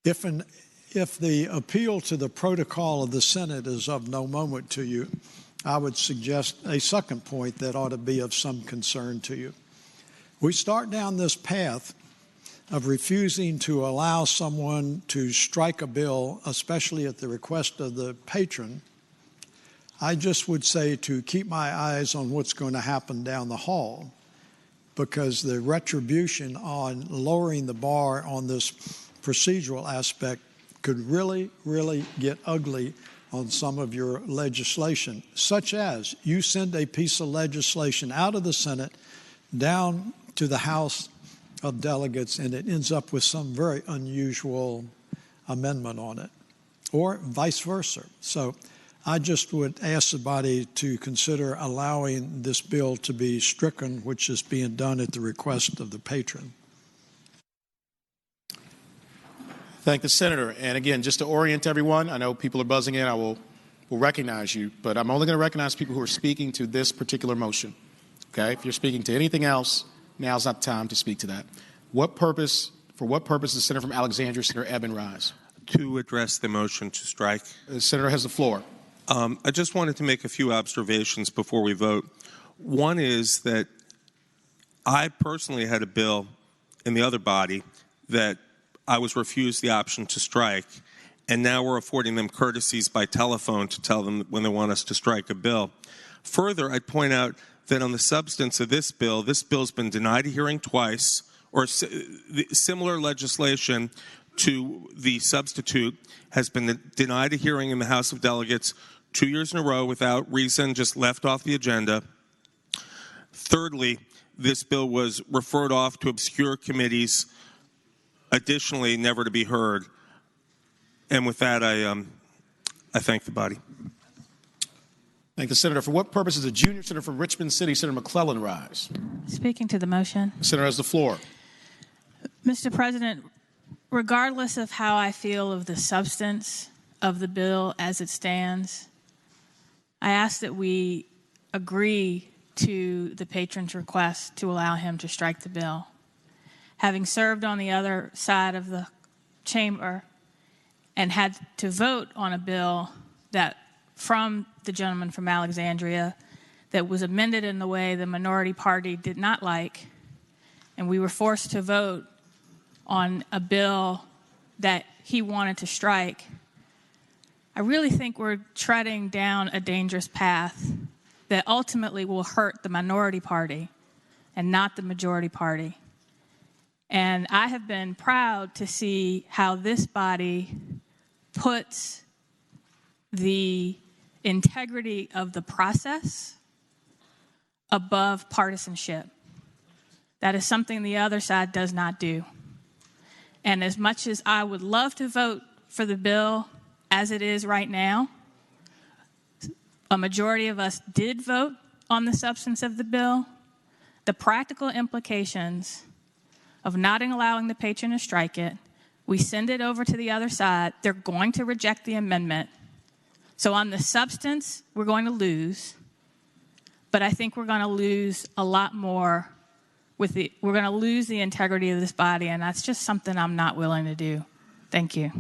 If the appeal to the protocol of the Senate is of no moment to you, I would suggest a second point that ought to be of some concern to you. We start down this path of refusing to allow someone to strike a bill, especially at the request of the patron. I just would say to keep my eyes on what's going to happen down the hall, because the retribution on lowering the bar on this procedural aspect could really, really get ugly on some of your legislation, such as you send a piece of legislation out of the Senate down to the House of Delegates and it ends up with some very unusual amendment on it, or vice versa. So I just would ask the body to consider allowing this bill to be stricken, which is being done at the request of the patron. Thank the senator. And again, just to orient everyone, I know people are buzzing in. I will recognize you, but I'm only going to recognize people who are speaking to this particular motion. Okay? If you're speaking to anything else, now's not the time to speak to that. For what purpose does the senator from Alexandria, Senator Eben, rise? To address the motion to strike. The senator has the floor. I just wanted to make a few observations before we vote. One is that I personally had a bill in the other body that I was refused the option to strike, and now we're affording them courtesies by telephone to tell them when they want us to strike a bill. Further, I'd point out that on the substance of this bill's been denied a hearing twice, or similar legislation to the substitute has been denied a hearing in the House of Delegates 2 years in a row without reason, just left off the agenda. Thirdly, this bill was referred off to obscure committees, additionally never to be heard. And with that, I thank the body. Thank the senator. For what purpose does the junior senator from Richmond City, Senator McClellan, rise? Speaking to the motion. The senator has the floor. Mr. President, regardless of how I feel of the substance of the bill as it stands, I ask that we agree to the patron's request to allow him to strike the bill. Having served on the other side of the chamber and had to vote on a bill that from the gentleman from Alexandria that was amended in the way the minority party did not like, and we were forced to vote on a bill that he wanted to strike, I really think we're treading down a dangerous path that ultimately will hurt the minority party and not the majority party. And I have been proud to see how this body puts the integrity of the process above partisanship. That is something the other side does not do. And as much as I would love to vote for the bill as it is right now, a majority of us did vote on the substance of the bill. The practical implications of not allowing the patron to strike it, we send it over to the other side, they're going to reject the amendment. So on the substance, we're going to lose, but I think we're going to lose a lot more we're going to lose the integrity of this body, and that's just something I'm not willing to do. Thank you.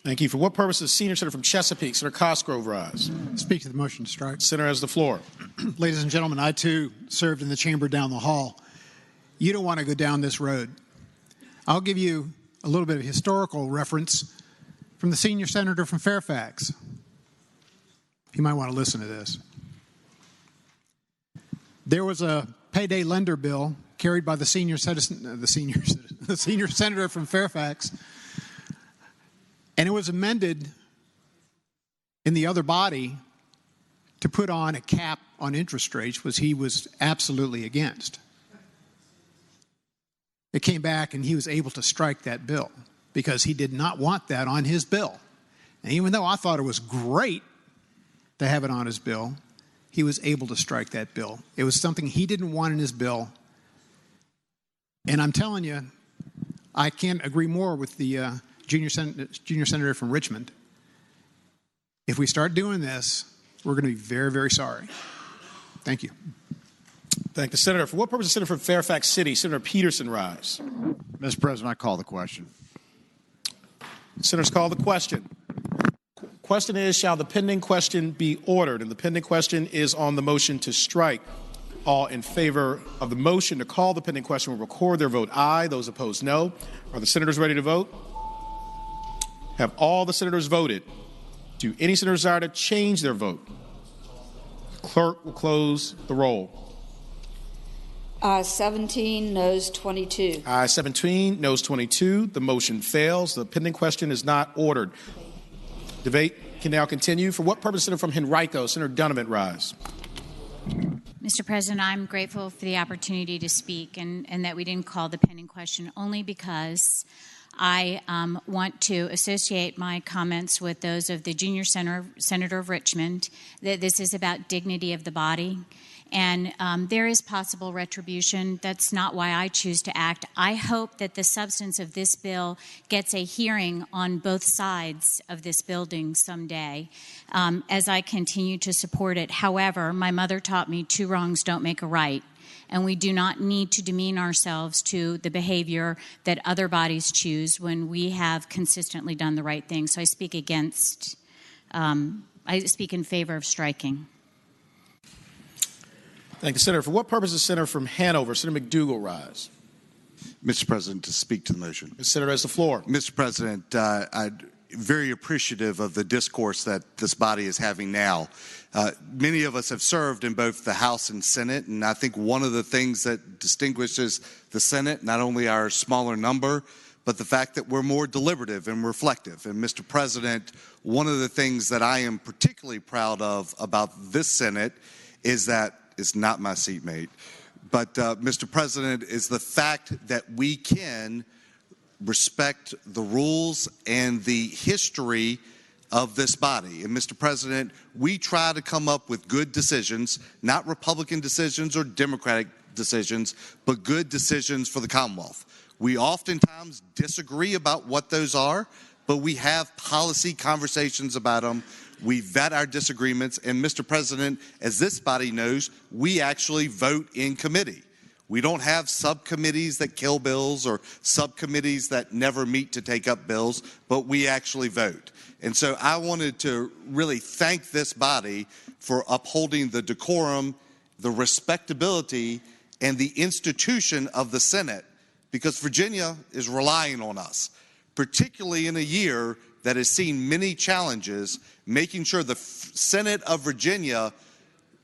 Thank you. For what purpose does senior senator from Chesapeake, Senator Cosgrove, rise? Speak to the motion to strike. Senator has the floor. Ladies and gentlemen, I too served in the chamber down the hall. You don't want to go down this road. I'll give you a little bit of historical reference from the senior senator from Fairfax. You might want to listen to this. There was a payday lender bill carried by the senior senator from Fairfax, and it was amended in the other body to put on a cap on interest rates, which he was absolutely against. It came back, and he was able to strike that bill because he did not want that on his bill. And even though I thought it was great to have it on his bill, he was able to strike that bill. It was something he didn't want in his bill. And I'm telling you, I can't agree more with the junior senator from Richmond. If we start doing this, we're going to be very, very sorry. Thank you. Thank the senator. For what purpose does Senator from Fairfax City, Senator Peterson, rise? Mr. President, I call the question. Senators call the question. Question is, shall the pending question be ordered? And the pending question is on the motion to strike. All in favor of the motion to call the pending question will record their vote aye. Those opposed, no. Are the senators ready to vote? Have all the senators voted? Do any senators desire to change their vote? The clerk will close the roll. Ayes 17, noes 22. Ayes 17, noes 22. The motion fails. The pending question is not ordered. Debate can now continue. For what purpose, Senator from Henrico, Senator Donovan, rise. Mr. President, I'm grateful for the opportunity to speak and that we didn't call the pending question only because I want to associate my comments with those of the junior senator of Richmond, that this is about dignity of the body. And there is possible retribution. That's not why I choose to act. I hope that the substance of this bill gets a hearing on both sides of this building someday as I continue to support it. However, my mother taught me 2 wrongs don't make a right. And we do not need to demean ourselves to the behavior that other bodies choose when we have consistently done the right thing. So I speak in favor of striking. Thank you, Senator. For what purpose does Senator from Hanover, Senator McDougal, rise? Mr. President, to speak to the motion. The Senator has the floor. Mr. President, I'm very appreciative of the discourse that this body is having now. Many of us have served in both the House and Senate, and I think one of the things that distinguishes the Senate, not only our smaller number, but the fact that we're more deliberative and reflective. And Mr. President, one of the things that I am particularly proud of about this Senate is that it's not my seatmate, But, Mr. President, is the fact that we can respect the rules and the history of this body. And, Mr. President, we try to come up with good decisions, not Republican decisions or Democratic decisions, but good decisions for the Commonwealth. We oftentimes disagree about what those are, but we have policy conversations about them. We vet our disagreements. And, Mr. President, as this body knows, we actually vote in committee. We don't have subcommittees that kill bills or subcommittees that never meet to take up bills, but we actually vote. And so I wanted to really thank this body for upholding the decorum, the respectability, and the institution of the Senate, because Virginia is relying on us, particularly in a year that has seen many challenges, making sure the Senate of Virginia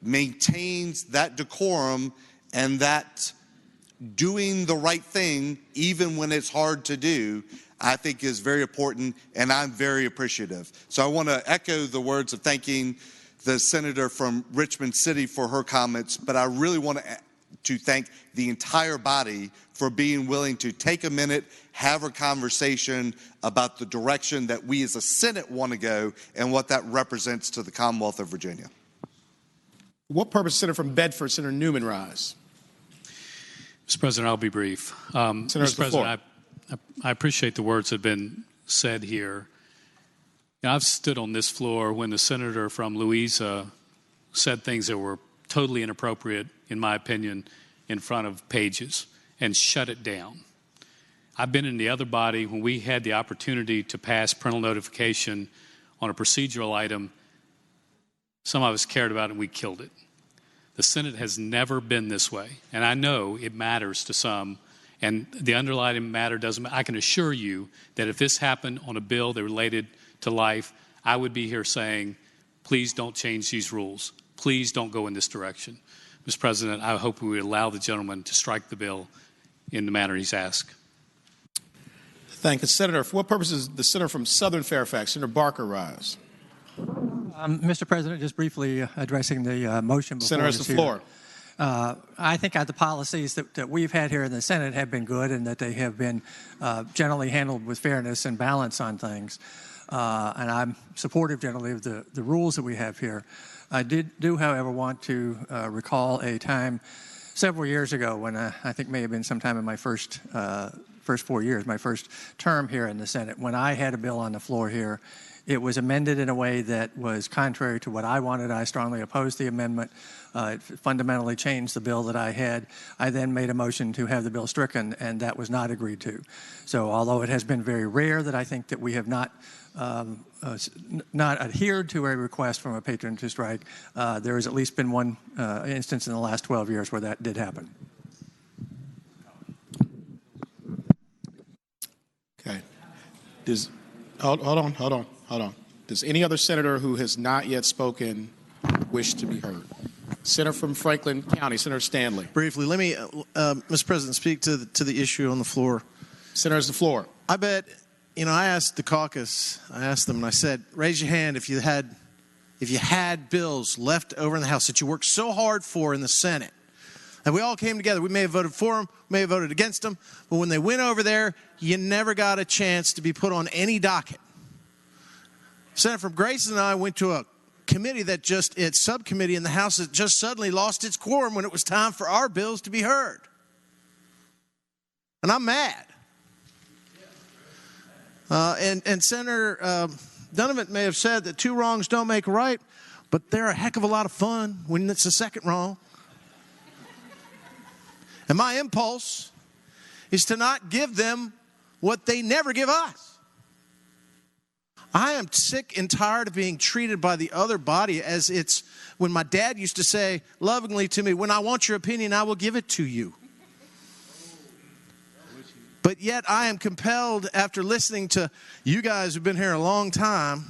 maintains that decorum and that doing the right thing, even when it's hard to do, I think is very important, and I'm very appreciative. So I want to echo the words of thanking the senator from Richmond City for her comments, but I really want to thank the entire body for being willing to take a minute, have a conversation about the direction that we as a Senate want to go and what that represents to the Commonwealth of Virginia. What purpose, Senator from Bedford, Senator Newman, rise? Mr. President, I'll be brief. Mr. President, I appreciate the words that have been said here. I've stood on this floor when the senator from Louisa said things that were totally inappropriate, in my opinion, in front of pages and shut it down. I've been in the other body when we had the opportunity to pass parental notification on a procedural item. Some of us cared about it and we killed it. The Senate has never been this way, and I know it matters to some, and the underlying matter doesn't. I can assure you that if this happened on a bill that related to life, I would be here saying, please don't change these rules. Please don't go in this direction. Mr. President, I hope we would allow the gentleman to strike the bill in the manner he's asked. Thank you, Senator. For what purpose does the senator from Southern Fairfax, Senator Barker, rise? Mr. President, just briefly addressing the motion before Senator has the floor. I think the policies that we've had here in the Senate have been good and that they have been generally handled with fairness and balance on things. And I'm supportive generally of the rules that we have here. I do, however, want to recall a time several years ago when I think may have been sometime in my first 4 years, my first term here in the Senate, when I had a bill on the floor here. It was amended in a way that was contrary to what I wanted. I strongly opposed the amendment. It fundamentally changed the bill that I had. I then made a motion to have the bill stricken, and that was not agreed to. So although it has been very rare that I think that we have not adhered to a request from a patron to strike, there has at least been one instance in the last 12 years where that did happen. Okay. Hold on. Does any other senator who has not yet spoken wish to be heard? Senator from Franklin County, Senator Stanley. Briefly, let me, Mr. President, speak to the issue on the floor. Senator has the floor. I bet, I asked the caucus, I asked them, and I said, raise your hand if you had bills left over in the House that you worked so hard for in the Senate. And we all came together. We may have voted for them, may have voted against them, but when they went over there, you never got a chance to be put on any docket. Senator from Grayson and I went to a committee it's subcommittee in the House that just suddenly lost its quorum when it was time for our bills to be heard. And I'm mad. And Senator Donovan may have said that 2 wrongs don't make a right, but they're a heck of a lot of fun when it's the second wrong. And my impulse is to not give them what they never give us. I am sick and tired of being treated by the other body as it's when my dad used to say lovingly to me, when I want your opinion, I will give it to you. But yet I am compelled, after listening to you guys who've been here a long time,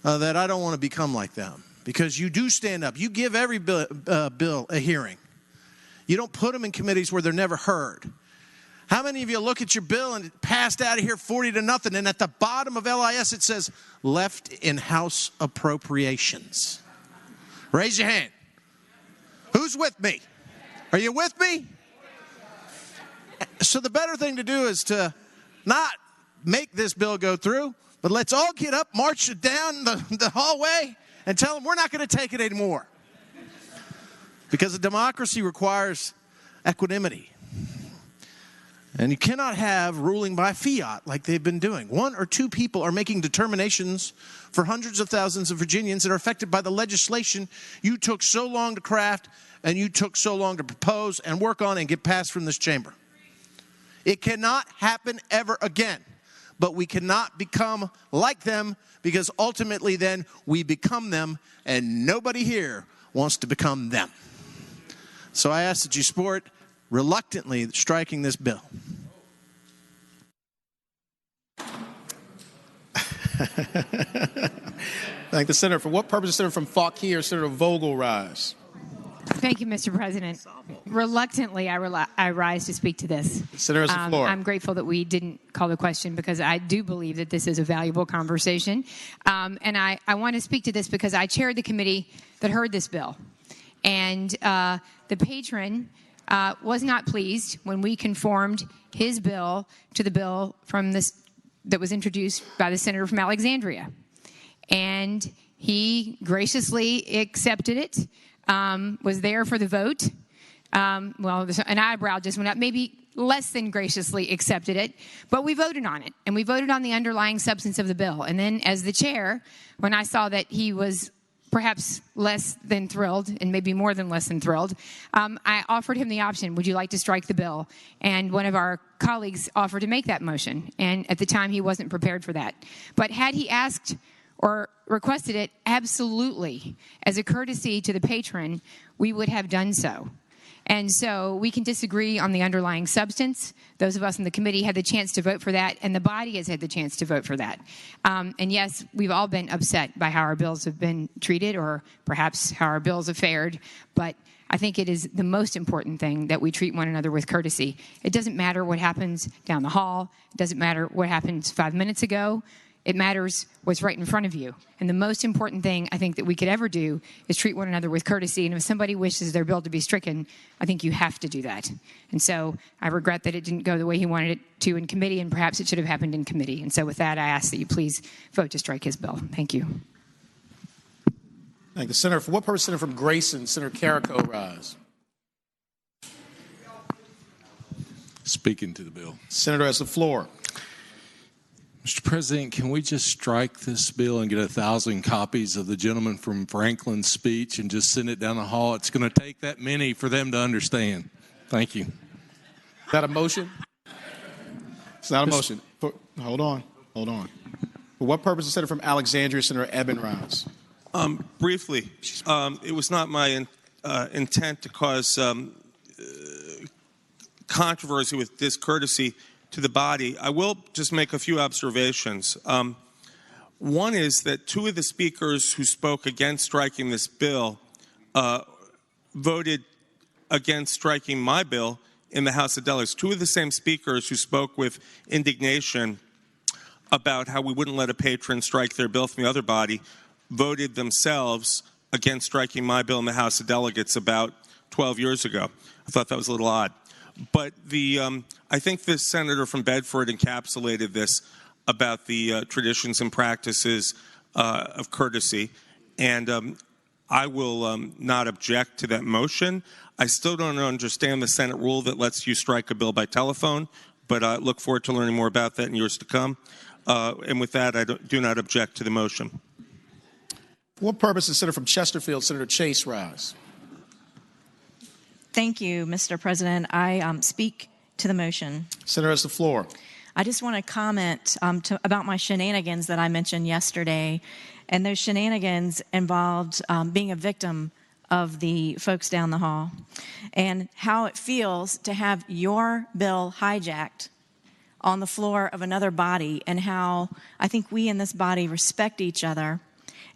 that I don't want to become like them. Because you do stand up. You give every bill a hearing. You don't put them in committees where they're never heard. How many of you look at your bill and it passed out of here 40-0, and at the bottom of LIS it says, left in House appropriations? Raise your hand. Who's with me? Are you with me? So the better thing to do is to not make this bill go through, but let's all get up, march it down the hallway, and tell them we're not going to take it anymore. Because a democracy requires equanimity. And you cannot have ruling by fiat like they've been doing. One or two people are making determinations for hundreds of thousands of Virginians that are affected by the legislation you took so long to craft and you took so long to propose and work on and get passed from this chamber. It cannot happen ever again. But we cannot become like them, because ultimately then we become them, and nobody here wants to become them. So I ask that you support reluctantly striking this bill. Thank the senator. For what purpose, Senator from Fauquier, Senator Vogel rise? Thank you, Mr. President. Reluctantly, I rise to speak to this. Senator has the floor. I'm grateful that we didn't call the question, because I do believe that this is a valuable conversation. And I want to speak to this because I chaired the committee that heard this bill. And the patron was not pleased when we conformed his bill to the bill from this that was introduced by the senator from Alexandria. And he graciously accepted it. Was there for the vote. Well, an eyebrow just went up, maybe less than graciously accepted it, but we voted on it, and we voted on the underlying substance of the bill. And then as the chair, when I saw that he was perhaps less than thrilled, and maybe more than less than thrilled, I offered him the option, would you like to strike the bill? And one of our colleagues offered to make that motion, and at the time he wasn't prepared for that. But had he asked or requested it, absolutely, as a courtesy to the patron, we would have done so. And so we can disagree on the underlying substance. Those of us in the committee had the chance to vote for that, and the body has had the chance to vote for that. And yes, we've all been upset by how our bills have been treated, or perhaps how our bills have fared, but I think it is the most important thing that we treat one another with courtesy. It doesn't matter what happens down the hall. It doesn't matter what happens 5 minutes ago. It matters what's right in front of you. And the most important thing I think that we could ever do is treat one another with courtesy. And if somebody wishes their bill to be stricken, I think you have to do that. And so I regret that it didn't go the way he wanted it to in committee, and perhaps it should have happened in committee. And so with that, I ask that you please vote to strike his bill. Thank you. Thank the senator. For what purpose, Senator from Grayson, Senator Carrico rise? Speaking to the bill. Senator has the floor. Mr. President, can we just strike this bill and get 1,000 copies of the gentleman from Franklin's speech and just send it down the hall? It's going to take that many for them to understand. Thank you. Is that a motion? It's not a motion. Hold on. For what purpose, the senator from Alexandria, Senator Eben rise? Briefly, it was not my intent to cause controversy with discourtesy to the body. I will just make a few observations. One is that two of the speakers who spoke against striking this bill voted against striking my bill in the House of Delegates. Two of the same speakers who spoke with indignation about how we wouldn't let a patron strike their bill from the other body voted themselves against striking my bill in the House of Delegates about 12 years ago. I thought that was a little odd. But I think this senator from Bedford encapsulated this about the traditions and practices of courtesy. And I will not object to that motion. I still don't understand the Senate rule that lets you strike a bill by telephone, but I look forward to learning more about that in years to come. And with that, I do not object to the motion. For what purpose, the senator from Chesterfield, Senator Chase rise? Thank you, Mr. President. I speak to the motion. Senator has the floor. I just want to comment about my shenanigans that I mentioned yesterday. And those shenanigans involved being a victim of the folks down the hall, and how it feels to have your bill hijacked on the floor of another body, and how I think we in this body respect each other,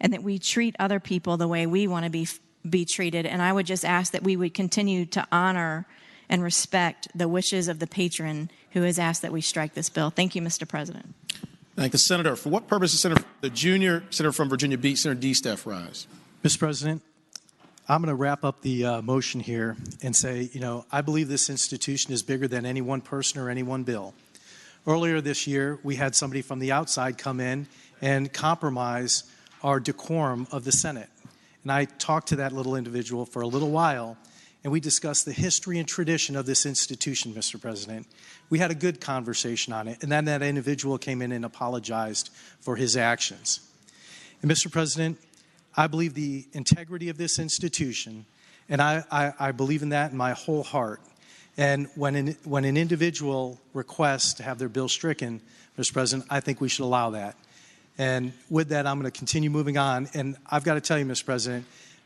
and that we treat other people the way we want to be treated. And I would just ask that we would continue to honor and respect the wishes of the patron who has asked that we strike this bill. Thank you, Mr. President. Thank the senator. For what purpose, the junior senator from Virginia Beach, Senator D. Steph rise? Mr. President, I'm going to wrap up the motion here and say, I believe this institution is bigger than any one person or any one bill. Earlier this year, we had somebody from the outside come in and compromise our decorum of the Senate. And I talked to that little individual for a little while, and we discussed the history and tradition of this institution, Mr. President. We had a good conversation on it, and then that individual came in and apologized for his actions. And Mr. President, I believe the integrity of this institution, and I believe in that in my whole heart. And when an individual requests to have their bill stricken, Mr. President, I think we should allow that. And with that, I'm going to continue moving on. And I've got to tell you, Mr. President,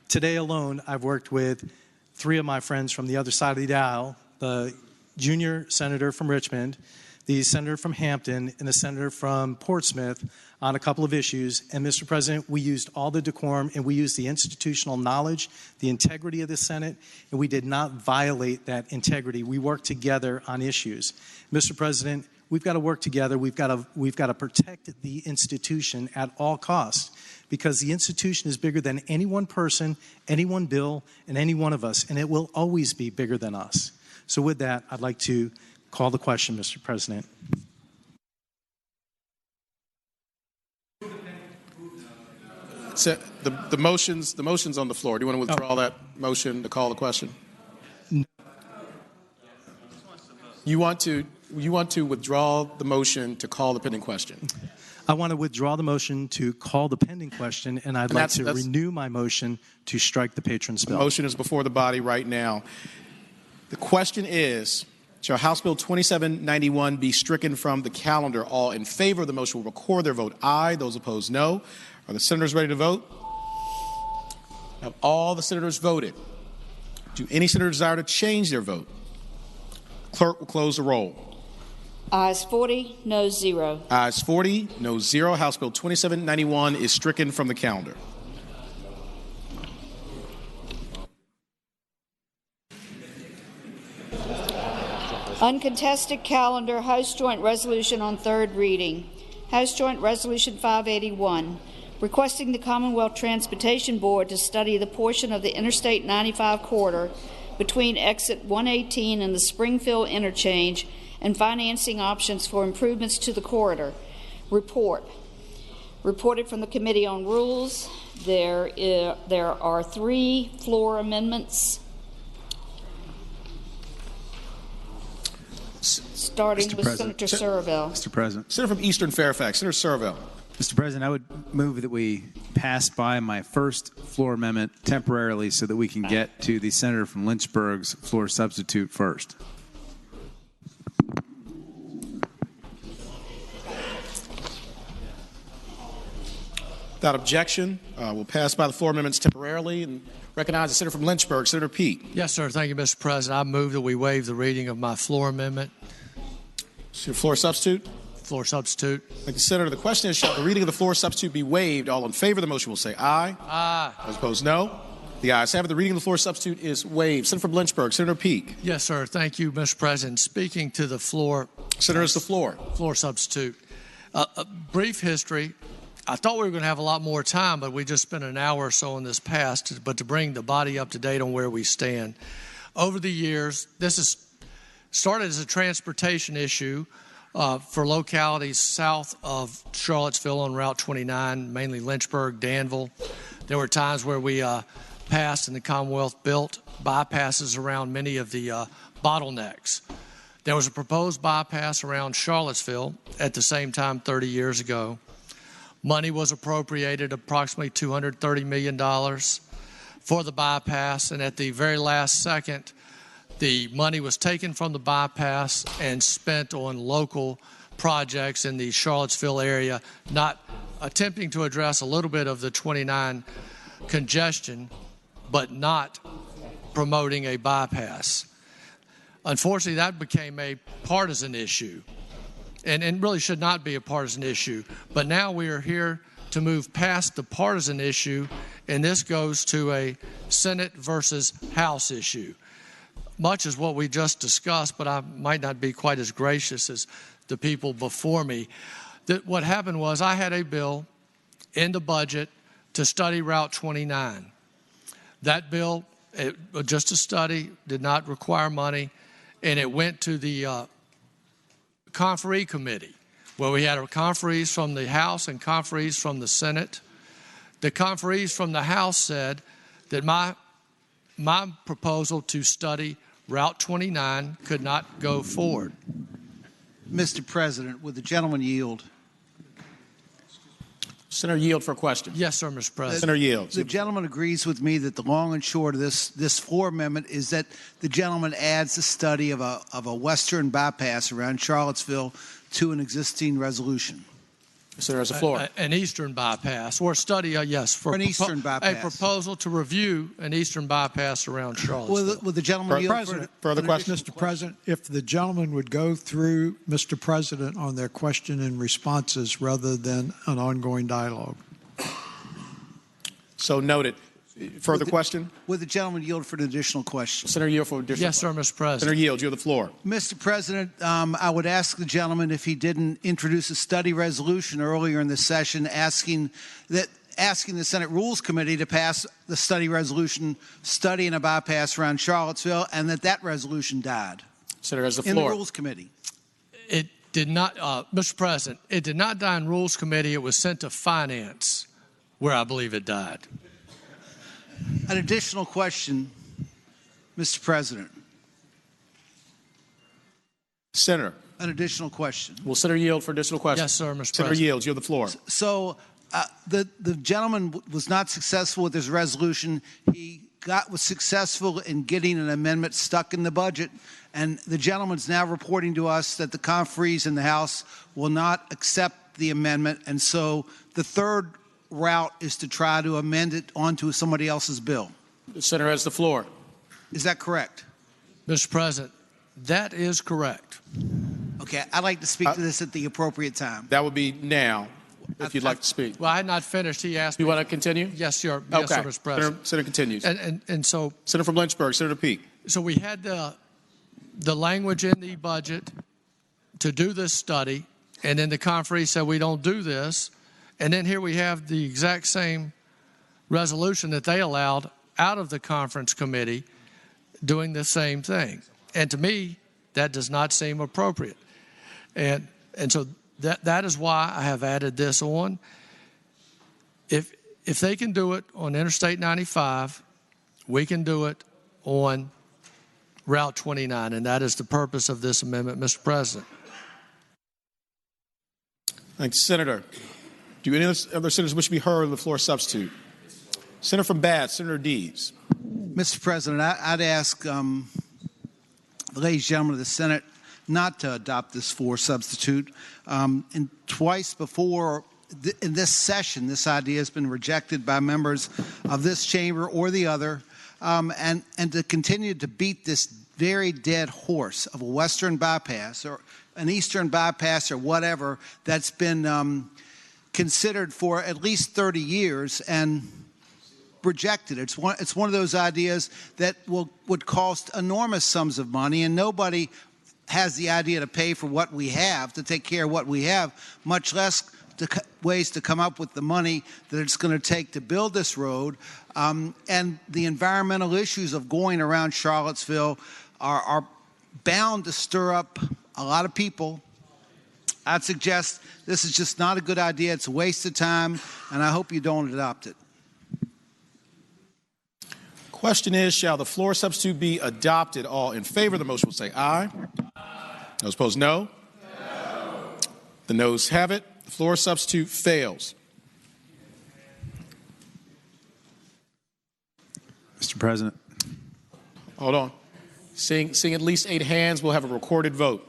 today alone, I've worked with 3 of my friends from the other side of the aisle, the junior senator from Richmond, the senator from Hampton, and the senator from Portsmouth on a couple of issues. And, Mr. President, we used all the decorum and we used the institutional knowledge, the integrity of the Senate, and we did not violate that integrity. We worked together on issues. Mr. President, we've got to work together. We've got to protect the institution at all costs, because the institution is bigger than any one person, any one bill, and any one of us, and it will always be bigger than us. So with that, I'd like to call the question, Mr. President. So the motion's on the floor. Do you want to withdraw that motion to call the question? No. You want to withdraw the motion to call the pending question? I want to withdraw the motion to call the pending question, and I'd like to renew my motion to strike the patron's bill. The motion is before the body right now. The question is, shall House Bill 2791 be stricken from the calendar? All in favor of the motion will record their vote aye. Those opposed, no. Are the senators ready to vote? Have all the senators voted? Do any senators desire to change their vote? Clerk will close the roll. Ayes 40, noes 0. Ayes 40, noes 0. House Bill 2791 is stricken from the calendar. Uncontested calendar, House Joint Resolution on third reading. House Joint Resolution 581, requesting the Commonwealth Transportation Board to study the portion of the Interstate 95 corridor between exit 118 and the Springfield interchange and financing options for improvements to the corridor. Reported from the Committee on Rules. There are 3 floor amendments. Starting with Senator Surville. Mr. President. Senator from Eastern Fairfax, Senator Surville. Mr. President, I would move that we pass by my first floor amendment temporarily so that we can get to the senator from Lynchburg's floor substitute first. Without objection, we'll pass by the floor amendments temporarily and recognize the senator from Lynchburg, Senator Peake. Yes, sir. Thank you, Mr. President. I move that we waive the reading of my floor amendment. So your floor substitute? Floor substitute. Thank you, Senator. The question is, shall the reading of the floor substitute be waived? All in favor of the motion will say aye. Aye. Those opposed, no. The ayes have it. The reading of the floor substitute is waived. Senator from Lynchburg, Senator Peake. Yes, sir. Thank you, Mr. President. Speaking to the floor. Senator, it's the floor. Floor substitute. A brief history. I thought we were going to have a lot more time, but we just spent an hour or so on this past. But to bring the body up to date on where we stand. Over the years, this has started as a transportation issue for localities south of Charlottesville on Route 29, mainly Lynchburg, Danville. There were times where we passed and the Commonwealth built bypasses around many of the bottlenecks. There was a proposed bypass around Charlottesville at the same time 30 years ago. Money was appropriated, approximately $230 million for the bypass, and at the very last second, the money was taken from the bypass and spent on local projects in the Charlottesville area, not attempting to address a little bit of the 29 congestion, but not promoting a bypass. Unfortunately, that became a partisan issue, and really should not be a partisan issue. But now we are here to move past the partisan issue, and this goes to a Senate versus House issue. Much as what we just discussed, but I might not be quite as gracious as the people before me. What happened was I had a bill in the budget to study Route 29. That bill, just a study, did not require money, and it went to the conferee committee, where we had conferees from the House and conferees from the Senate. The conferees from the House said that my proposal to study Route 29 could not go forward. Mr. President, would the gentleman yield? Senator, yield for a question. Yes, sir, Mr. President. Senator yields. The gentleman agrees with me that the long and short of this floor amendment is that the gentleman adds the study of a western bypass around Charlottesville to an existing resolution. Senator has the floor. An eastern bypass, or a study, yes, for an eastern bypass. A proposal to review an eastern bypass around Charlottesville. Will the gentleman yield for further questions? Mr. President, if the gentleman would go through, Mr. President, on their question and responses rather than an ongoing dialogue. So noted. Further question? Would the gentleman yield for an additional question? Senator, yield for additional. Yes, sir, Mr. President. Senator, yield. You have the floor. Mr. President, I would ask the gentleman if he didn't introduce a study resolution earlier in the session asking the Senate Rules Committee to pass the study resolution studying a bypass around Charlottesville, and that resolution died. Senator has the floor. In the Rules Committee. It did not, Mr. President, it did not die in Rules Committee. It was sent to Finance, where I believe it died. An additional question, Mr. President. Senator. An additional question. Will Senator yield for additional questions? Yes, sir, Mr. President. Senator yields. You have the floor. So the gentleman was not successful with his resolution. He was successful in getting an amendment stuck in the budget, and the gentleman's now reporting to us that the conferees in the House will not accept the amendment, and so the third route is to try to amend it onto somebody else's bill. The Senator has the floor. Is that correct? Mr. President, that is correct. Okay, I'd like to speak to this at the appropriate time. That would be now, if you'd like to speak. Well, I had not finished. He asked me. You want to continue? Yes, sir. Okay. Yes, sir, Mr. President. Senator continues. And so. Senator from Lynchburg, Senator Peake. So we had the language in the budget to do this study, and then the conferee said we don't do this. And then here we have the exact same resolution that they allowed out of the conference committee doing the same thing. And to me, that does not seem appropriate. And so that is why I have added this on. If they can do it on Interstate 95, we can do it on Route 29, and that is the purpose of this amendment, Mr. President. Thanks, Senator. Do any other senators wish to be heard on the floor substitute? Senator from Bath, Senator Deeds. Mr. President, I'd ask the ladies and gentlemen of the Senate not to adopt this floor substitute. And twice before in this session, this idea has been rejected by members of this chamber or the other, and to continue to beat this very dead horse of a western bypass or an eastern bypass or whatever that's been considered for at least 30 years and rejected. It's one of those ideas that would cost enormous sums of money, and nobody has the idea to pay for what we have, to take care of what we have, much less ways to come up with the money that it's going to take to build this road. And the environmental issues of going around Charlottesville are bound to stir up a lot of people. I'd suggest this is just not a good idea. It's a waste of time, and I hope you don't adopt it. Question is, shall the floor substitute be adopted? All in favor of the motion will say aye. Those opposed, no. The noes have it. The floor substitute fails. Mr. President. Hold on. Seeing at least 8 hands, we'll have a recorded vote.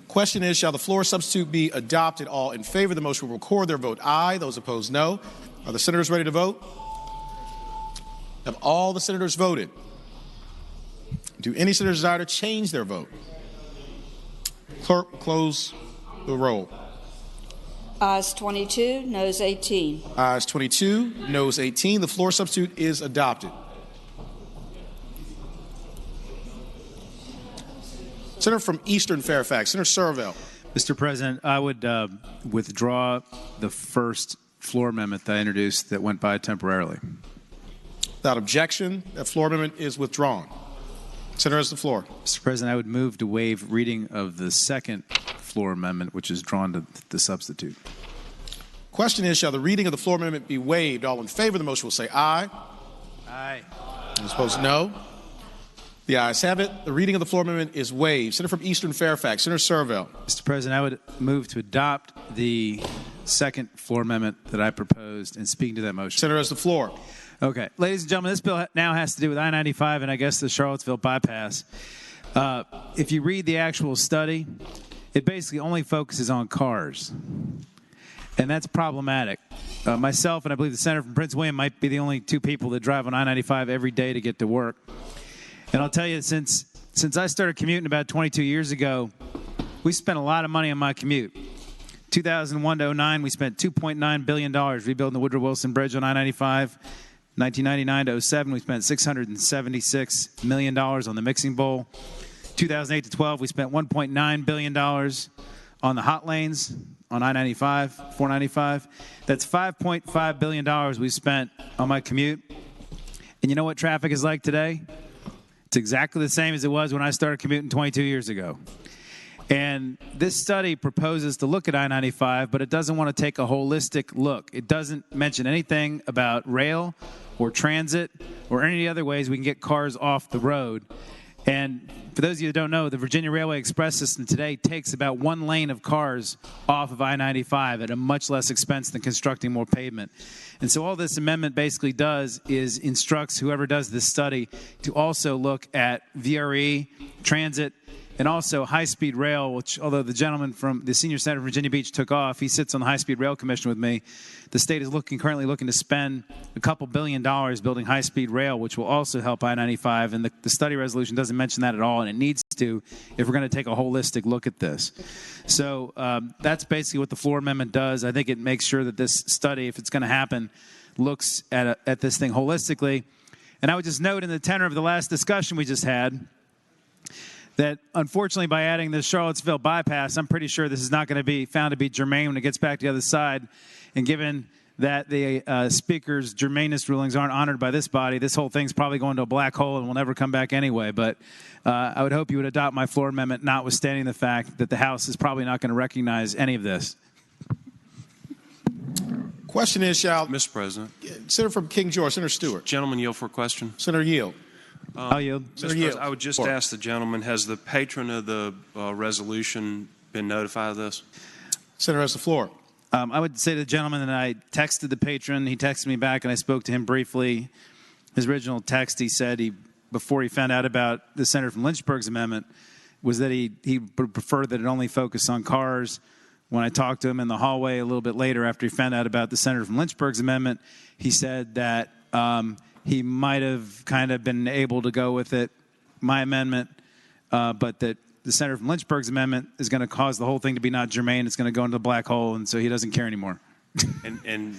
Question is, shall the floor substitute be adopted? All in favor of the motion will record their vote aye. Those opposed, no. Are the senators ready to vote? Have all the senators voted? Do any senators desire to change their vote? Clerk, close the roll. Ayes 22, noes 18. Ayes 22, noes 18. The floor substitute is adopted. Senator from Eastern Fairfax, Senator Servell. Mr. President, I would withdraw the first floor amendment that I introduced that went by temporarily. Without objection, that floor amendment is withdrawn. Senator has the floor. Mr. President, I would move to waive reading of the second floor amendment, which is drawn to the substitute. Question is, shall the reading of the floor amendment be waived? All in favor of the motion will say aye. Aye. Those opposed, no. The ayes have it. The reading of the floor amendment is waived. Senator from Eastern Fairfax, Senator Servell. Mr. President, I would move to adopt the second floor amendment that I proposed and speaking to that motion. Senator has the floor. Okay. Ladies and gentlemen, this bill now has to do with I-95 and I guess the Charlottesville bypass. If you read the actual study, it basically only focuses on cars. And that's problematic. Myself and I believe the senator from Prince William might be the only two people that drive on I-95 every day to get to work. And I'll tell you, since I started commuting about 22 years ago, we spent a lot of money on my commute. 2001 to 09, we spent $2.9 billion rebuilding the Woodrow Wilson Bridge on I-95. 1999 to 07, we spent $676 million on the mixing bowl. 2008 to 12, we spent $1.9 billion on the hot lanes on I-95, 495. That's $5.5 billion we spent on my commute. And you know what traffic is like today? It's exactly the same as it was when I started commuting 22 years ago. And this study proposes to look at I-95, but it doesn't want to take a holistic look. It doesn't mention anything about rail or transit or any other ways we can get cars off the road. And for those of you who don't know, the Virginia Railway Express system today takes about one lane of cars off of I-95 at a much less expense than constructing more pavement. And so all this amendment basically does is instructs whoever does this study to also look at VRE, transit, and also high-speed rail, which, although the gentleman from the senior senator from Virginia Beach took off, he sits on the High-Speed Rail Commission with me. The state is currently looking to spend a couple $2 billion building high-speed rail, which will also help I-95. And the study resolution doesn't mention that at all, and it needs to if we're going to take a holistic look at this. So that's basically what the floor amendment does. I think it makes sure that this study, if it's going to happen, looks at this thing holistically. And I would just note in the tenor of the last discussion we just had, that unfortunately by adding the Charlottesville bypass, I'm pretty sure this is not going to be found to be germane when it gets back to the other side. And given that the Speaker's germaneness rulings aren't honored by this body, this whole thing's probably going to a black hole and will never come back anyway. But I would hope you would adopt my floor amendment, notwithstanding the fact that the House is probably not going to recognize any of this. Question is, Mr. President. Senator from King George, Senator Stewart. Gentleman yield for a question. Senator yield. I'll yield. Mr. President, I would just ask the gentleman, has the patron of the resolution been notified of this? Senator has the floor. I would say to the gentleman that I texted the patron. He texted me back, and I spoke to him briefly. His original text, he said before he found out about the senator from Lynchburg's amendment, was that he would prefer that it only focus on cars. When I talked to him in the hallway a little bit later after he found out about the senator from Lynchburg's amendment, he said that he might have kind of been able to go with it, my amendment, but that the senator from Lynchburg's amendment is going to cause the whole thing to be not germane. It's going to go into the black hole, and so he doesn't care anymore. And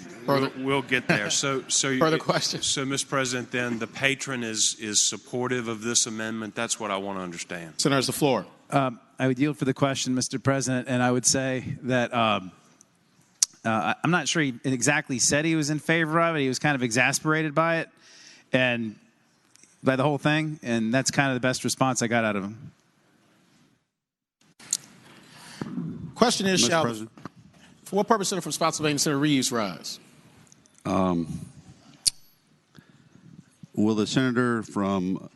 we'll get there. So further question. So, Mr. President, then the patron is supportive of this amendment. That's what I want to understand. Senator has the floor. I would yield for the question, Mr. President, and I would say that I'm not sure he exactly said he was in favor of it. He was kind of exasperated by it and by the whole thing, and that's kind of the best response I got out of him. Question is, Mr. President. For what purpose, Senator from Spotsylvania, Senator Reeves rise? Will the senator from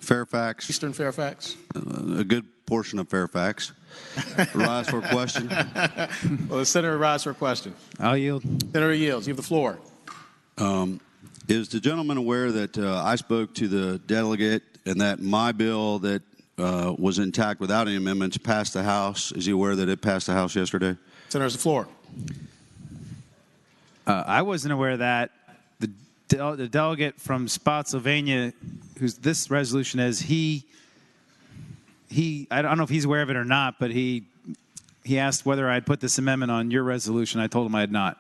Fairfax, Eastern Fairfax, a good portion of Fairfax, rise for a question? Well, the senator rise for a question. I'll yield. Senator yields. You have the floor. Is the gentleman aware that I spoke to the delegate and that my bill that was intact without any amendments passed the House? Is he aware that it passed the House yesterday? Senator has the floor. I wasn't aware of that. The delegate from Spotsylvania, who's this resolution is, I don't know if he's aware of it or not, but he asked whether I'd put this amendment on your resolution. I told him I had not.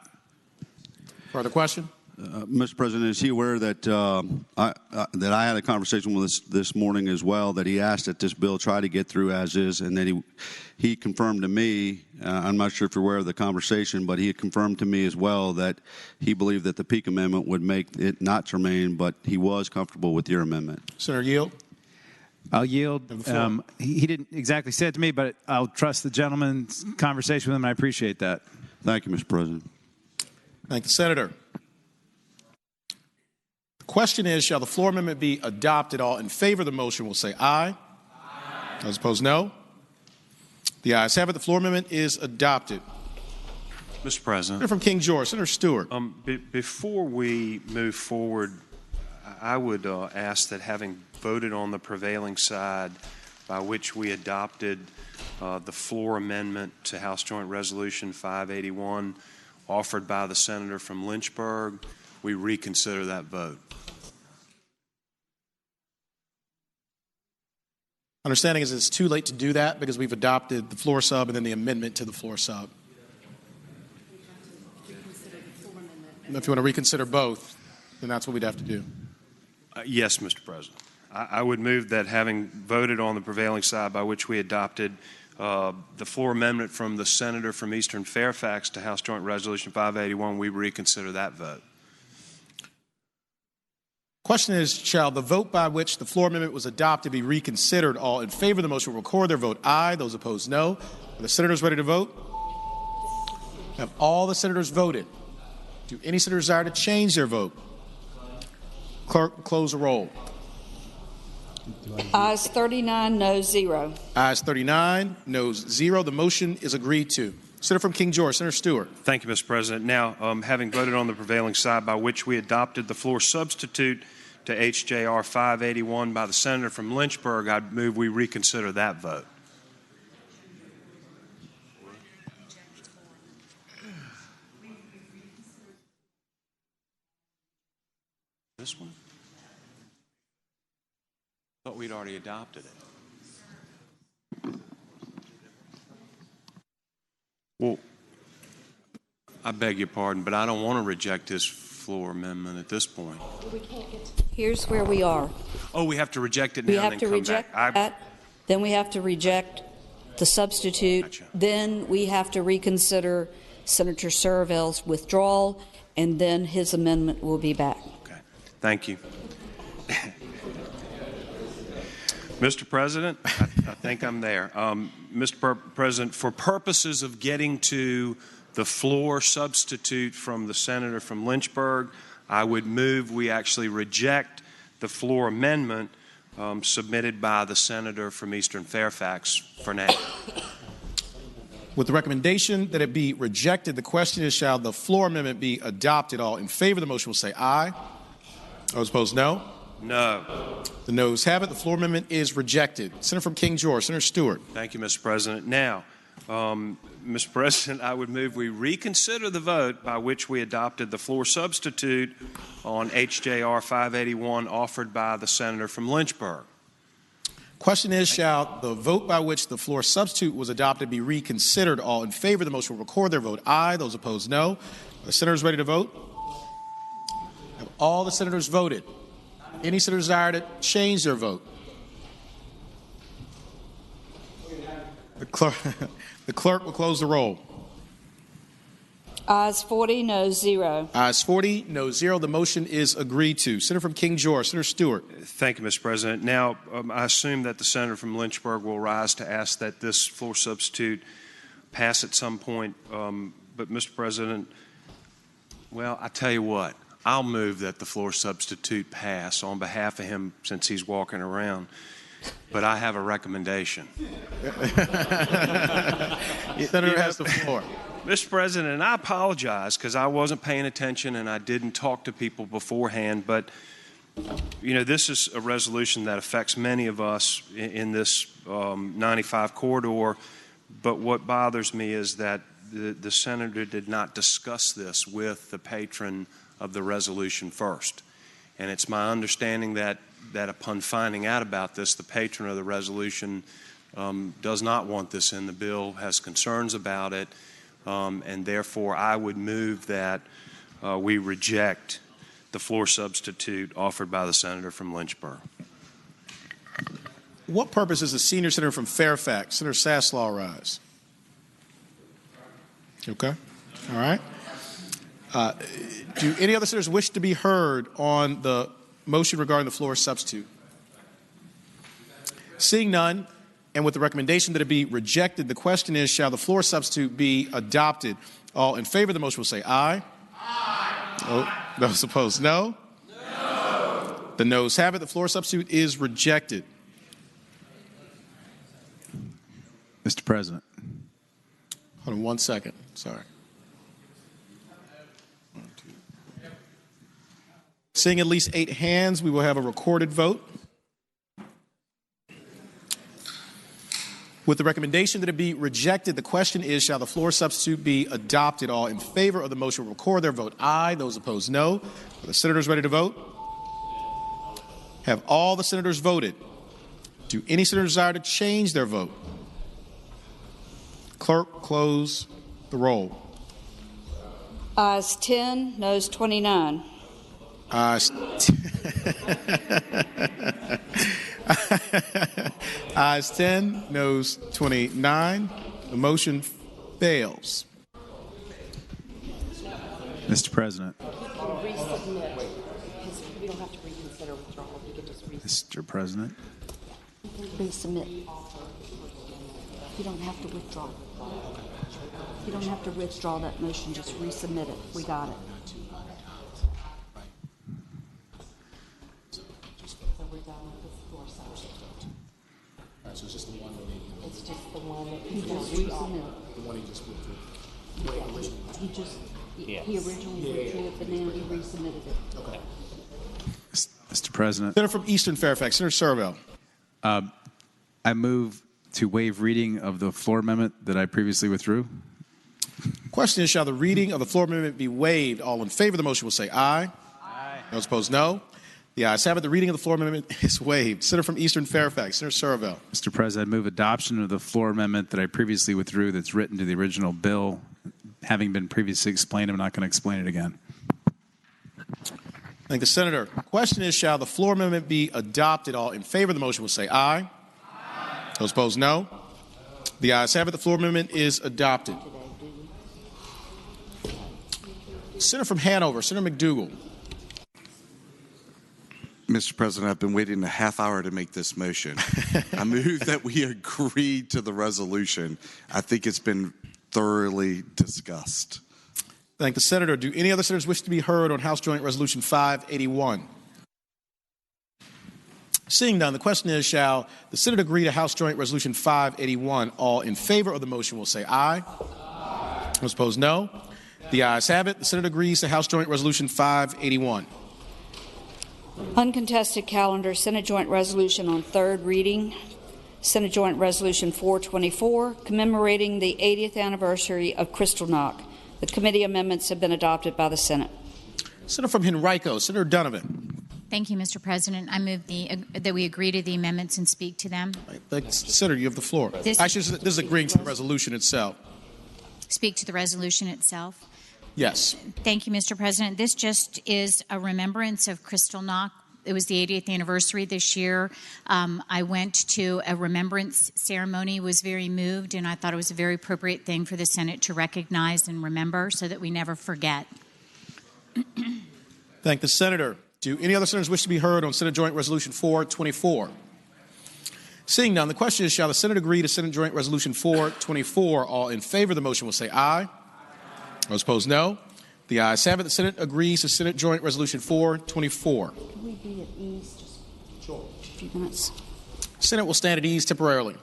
Further question? Mr. President, is he aware that that I had a conversation with this morning as well, that he asked that this bill try to get through as is, and that he confirmed to me, I'm not sure if you're aware of the conversation, but he had confirmed to me as well that he believed that the Peak Amendment would make it not germane, but he was comfortable with your amendment. Senator Yield? I'll yield. He didn't exactly say it to me, but I'll trust the gentleman's conversation with him, and I appreciate that. Thank you, Mr. President. Thank you, Senator. The question is, shall the floor amendment be adopted? All in favor of the motion will say aye. Aye. Those opposed, no. The ayes have it. The floor amendment is adopted. Mr. President. Senator from King George. Senator Stewart. Before we move forward, I would ask that, having voted on the prevailing side by which we adopted the floor amendment to House Joint Resolution 581 offered by the senator from Lynchburg, we reconsider that vote. Understanding is it's too late to do that because we've adopted the floor sub and then the amendment to the floor sub. If you want to reconsider both, then that's what we'd have to do. Yes, Mr. President. I would move that, having voted on the prevailing side by which we adopted the floor amendment from the senator from Eastern Fairfax to House Joint Resolution 581, we reconsider that vote. Question is, shall the vote by which the floor amendment was adopted be reconsidered? All in favor of the motion will record their vote aye. Those opposed, no. Are the senators ready to vote? Have all the senators voted? Do any senators desire to change their vote? Clerk, close the roll. Ayes 39, no 0. Ayes 39, noes 0. The motion is agreed to. Senator from King George, Senator Stewart. Thank you, Mr. President. Now, having voted on the prevailing side by which we adopted the floor substitute to HJR 581 by the senator from Lynchburg, I'd move we reconsider that vote. This one? I thought we'd already adopted it. Well, I beg your pardon, but I don't want to reject this floor amendment at this point. Here's where we are. Oh, we have to reject it now We and have then to come reject back. that. Then we have to reject the substitute. Gotcha. Then we have to reconsider Senator Servell's withdrawal, and then his amendment will be back. Okay. Thank you. Mr. President, I think I'm there. Mr. President, for purposes of getting to the floor substitute from the senator from Lynchburg, I would move we actually reject the floor amendment submitted by the senator from Eastern Fairfax for now. With the recommendation that it be rejected, the question is, shall the floor amendment be adopted? All in favor of the motion will say aye. Those opposed, no. No. The noes have it. The floor amendment is rejected. Senator from King George, Senator Stewart. Thank you, Mr. President. Now, Mr. President, I would move we reconsider the vote by which we adopted the floor substitute on HJR 581 offered by the senator from Lynchburg. Question is, shall the vote by which the floor substitute was adopted be reconsidered? All in favor of the motion will record their vote aye. Those opposed, no. Are the senators ready to vote? Have all the senators voted? Any senator desire to change their vote? The clerk will close the roll. Ayes 40, no 0. Ayes 40, no 0. The motion is agreed to. Senator from King George, Senator Stewart. Thank you, Mr. President. Now, I assume that the senator from Lynchburg will rise to ask that this floor substitute pass at some point. But, Mr. President, well, I tell you what, I'll move that the floor substitute pass on behalf of him since he's walking around. But I have a recommendation. Senator has the floor. Mr. President, and I apologize because I wasn't paying attention and I didn't talk to people beforehand, but you know, this is a resolution that affects many of us in this 95 corridor, but what bothers me is that the senator did not discuss this with the patron of the resolution first. And it's my understanding that upon finding out about this, the patron of the resolution does not want this in the bill, has concerns about it, and therefore I would move that we reject the floor substitute offered by the senator from Lynchburg. What purpose is the senior senator from Fairfax, Senator Saslaw, rise? Okay. All right. Do any other senators wish to be heard on the motion regarding the floor substitute? Seeing none, and with the recommendation that it be rejected, the question is, shall the floor substitute be adopted? All in favor of the motion will say aye. Aye. Oh, those opposed, no? No. The noes have it. The floor substitute is rejected. Mr. President. Hold on 1 second. Sorry. Seeing at least 8 hands, we will have a recorded vote. With the recommendation that it be rejected, the question is, shall the floor substitute be adopted? All in favor of the motion will record their vote aye. Those opposed, no. Are the senators ready to vote? Have all the senators voted? Do any senators desire to change their vote? Clerk, close the roll. Ayes 10, noes 29. Ayes 10, noes 29. The motion fails. Mr. President. Mr. President. Resubmit. You don't have to withdraw. You don't have to withdraw that motion. Just resubmit it. We got it. So it's just the one that it's just the one that he just resubmitted. The one he just withdrew. He originally withdrew it, but now he resubmitted it. Okay. Mr. President. Senator from Eastern Fairfax, Senator Servo. I move to waive reading of the floor amendment that I previously withdrew. Question is, shall the reading of the floor amendment be waived? All in favor of the motion will say aye. Aye. Those opposed, no. The ayes have it. The reading of the floor amendment is waived. Senator from Eastern Fairfax, Senator Servo. Mr. President, I move adoption of the floor amendment that I previously withdrew that's written to the original bill. Having been previously explained, I'm not going to explain it again. Thank the senator. Question is, shall the floor amendment be adopted? All in favor of the motion will say aye. Aye. Those opposed, no. The ayes have it. The floor amendment is adopted. Senator from Hanover, Senator McDougal. Mr. President, I've been waiting a half hour to make this motion. I move that we agree to the resolution. I think it's been thoroughly discussed. Thank the senator. Do any other senators wish to be heard on House Joint Resolution 581? Seeing none, the question is, shall the Senate agree to House Joint Resolution 581? All in favor of the motion will say aye. Aye. Those opposed, no. The ayes have it. The Senate agrees to House Joint Resolution 581. Uncontested calendar, Senate Joint Resolution on third reading. Senate Joint Resolution 424, commemorating the 80th anniversary of Kristallnacht. The committee amendments have been adopted by the Senate. Senator from Henrico, Senator Donovan. Thank you, Mr. President. I move that we agree to the amendments and speak to them. Senator, you have the floor. This is agreeing to the resolution itself. Speak to the resolution itself. Yes. Thank you, Mr. President. This just is a remembrance of Kristallnacht. It was the 80th anniversary this year. I went to a remembrance ceremony, was very moved, and I thought it was a very appropriate thing for the Senate to recognize and remember so that we never forget. Thank the senator. Do any other senators wish to be heard on Senate Joint Resolution 424? Seeing none, the question is, shall the Senate agree to Senate Joint Resolution 424? All in favor of the motion will say aye. Those opposed, no. The ayes have it. The Senate agrees to Senate Joint Resolution 424. Can we be at ease just for a few minutes? Senate will stand at ease temporarily.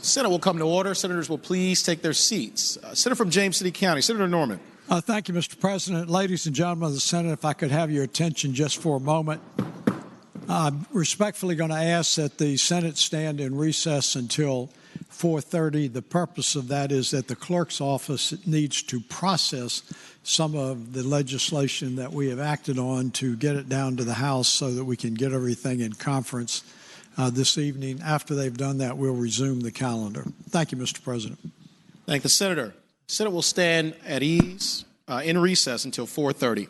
Senate will come to order. Senators will please take their seats. Senator from James City County, Senator Norman. Thank you, Mr. President. Ladies and gentlemen of the Senate, if I could have your attention just for a moment. I'm respectfully going to ask that the Senate stand in recess until 4:30. The purpose of that is that the clerk's office needs to process some of the legislation that we have acted on to get it down to the House so that we can get everything in conference this evening. After they've done that, we'll resume the calendar. Thank you, Mr. President. Thank the Senator. The Senate will stand at ease in recess until 4:30.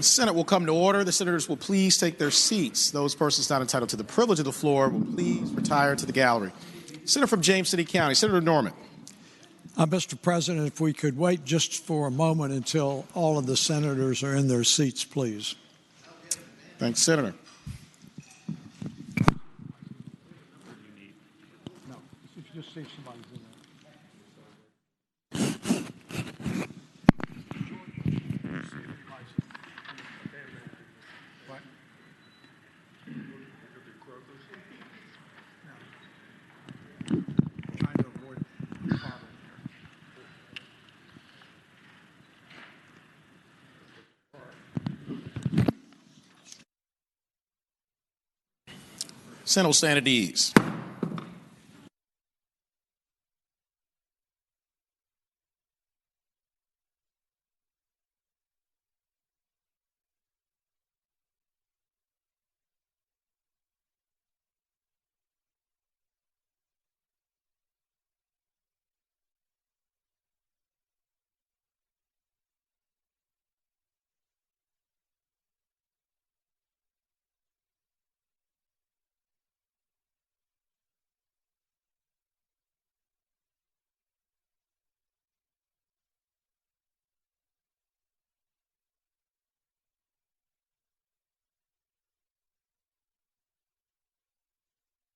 The Senate will come to order. The senators will please take their seats. Those persons not entitled to the privilege of the floor will please retire to the gallery. Senator from James City County, Senator Norman. Mr. President, if we could wait just for a moment until all of the senators are in their seats, please. Thanks, Senator. No, if you just see somebody's in there. Senate will stand at ease.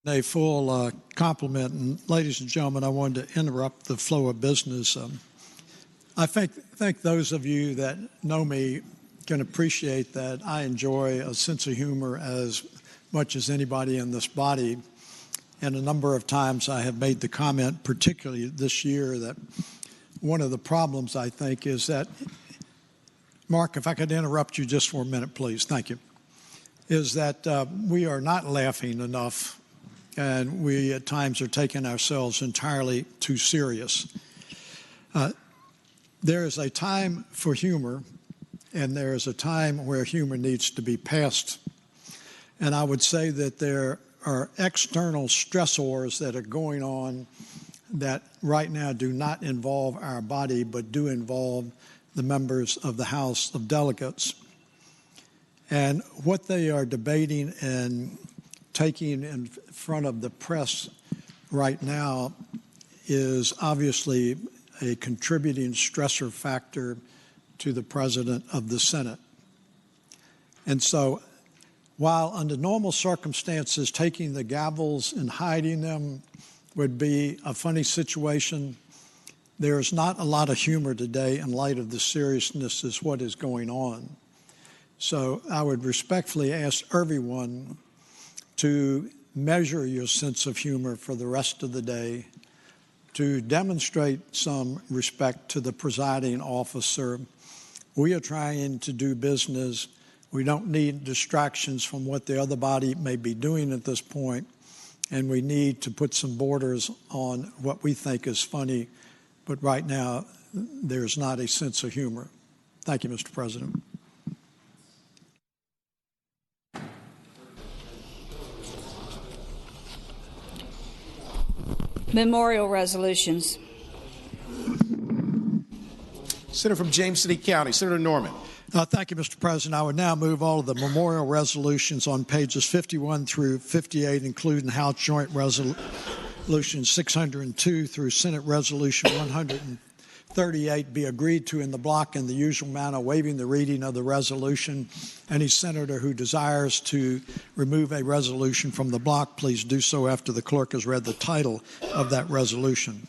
A full compliment. And ladies and gentlemen, I wanted to interrupt the flow of business. I think those of you that know me can appreciate that I enjoy a sense of humor as much as anybody in this body. And a number of times I have made the comment, particularly this year, that one of the problems, I think, is that, Mark, if I could interrupt you just for a minute, please. Thank you. Is that we are not laughing enough, and we at times are taking ourselves entirely too serious. There is a time for humor, and there is a time where humor needs to be passed. And I would say that there are external stressors that are going on that right now do not involve our body, but do involve the members of the House of Delegates. And what they are debating and taking in front of the press right now is obviously a contributing stressor factor to the President of the Senate. And so while under normal circumstances taking the gavels and hiding them would be a funny situation, there is not a lot of humor today in light of the seriousness of what is going on. So I would respectfully ask everyone to measure your sense of humor for the rest of the day, to demonstrate some respect to the presiding officer. We are trying to do business. We don't need distractions from what the other body may be doing at this point, and we need to put some borders on what we think is funny, but right now there's not a sense of humor. Thank you, Mr. President. Memorial resolutions. Senator from James City County, Senator Norman. Thank you, Mr. President. I would now move all of the memorial resolutions on pages 51 through 58, including House Joint Resolution 602 through Senate Resolution 138, be agreed to in the block in the usual manner, waiving the reading of the resolution. Any senator who desires to remove a resolution from the block, please do so after the clerk has read the title of that resolution.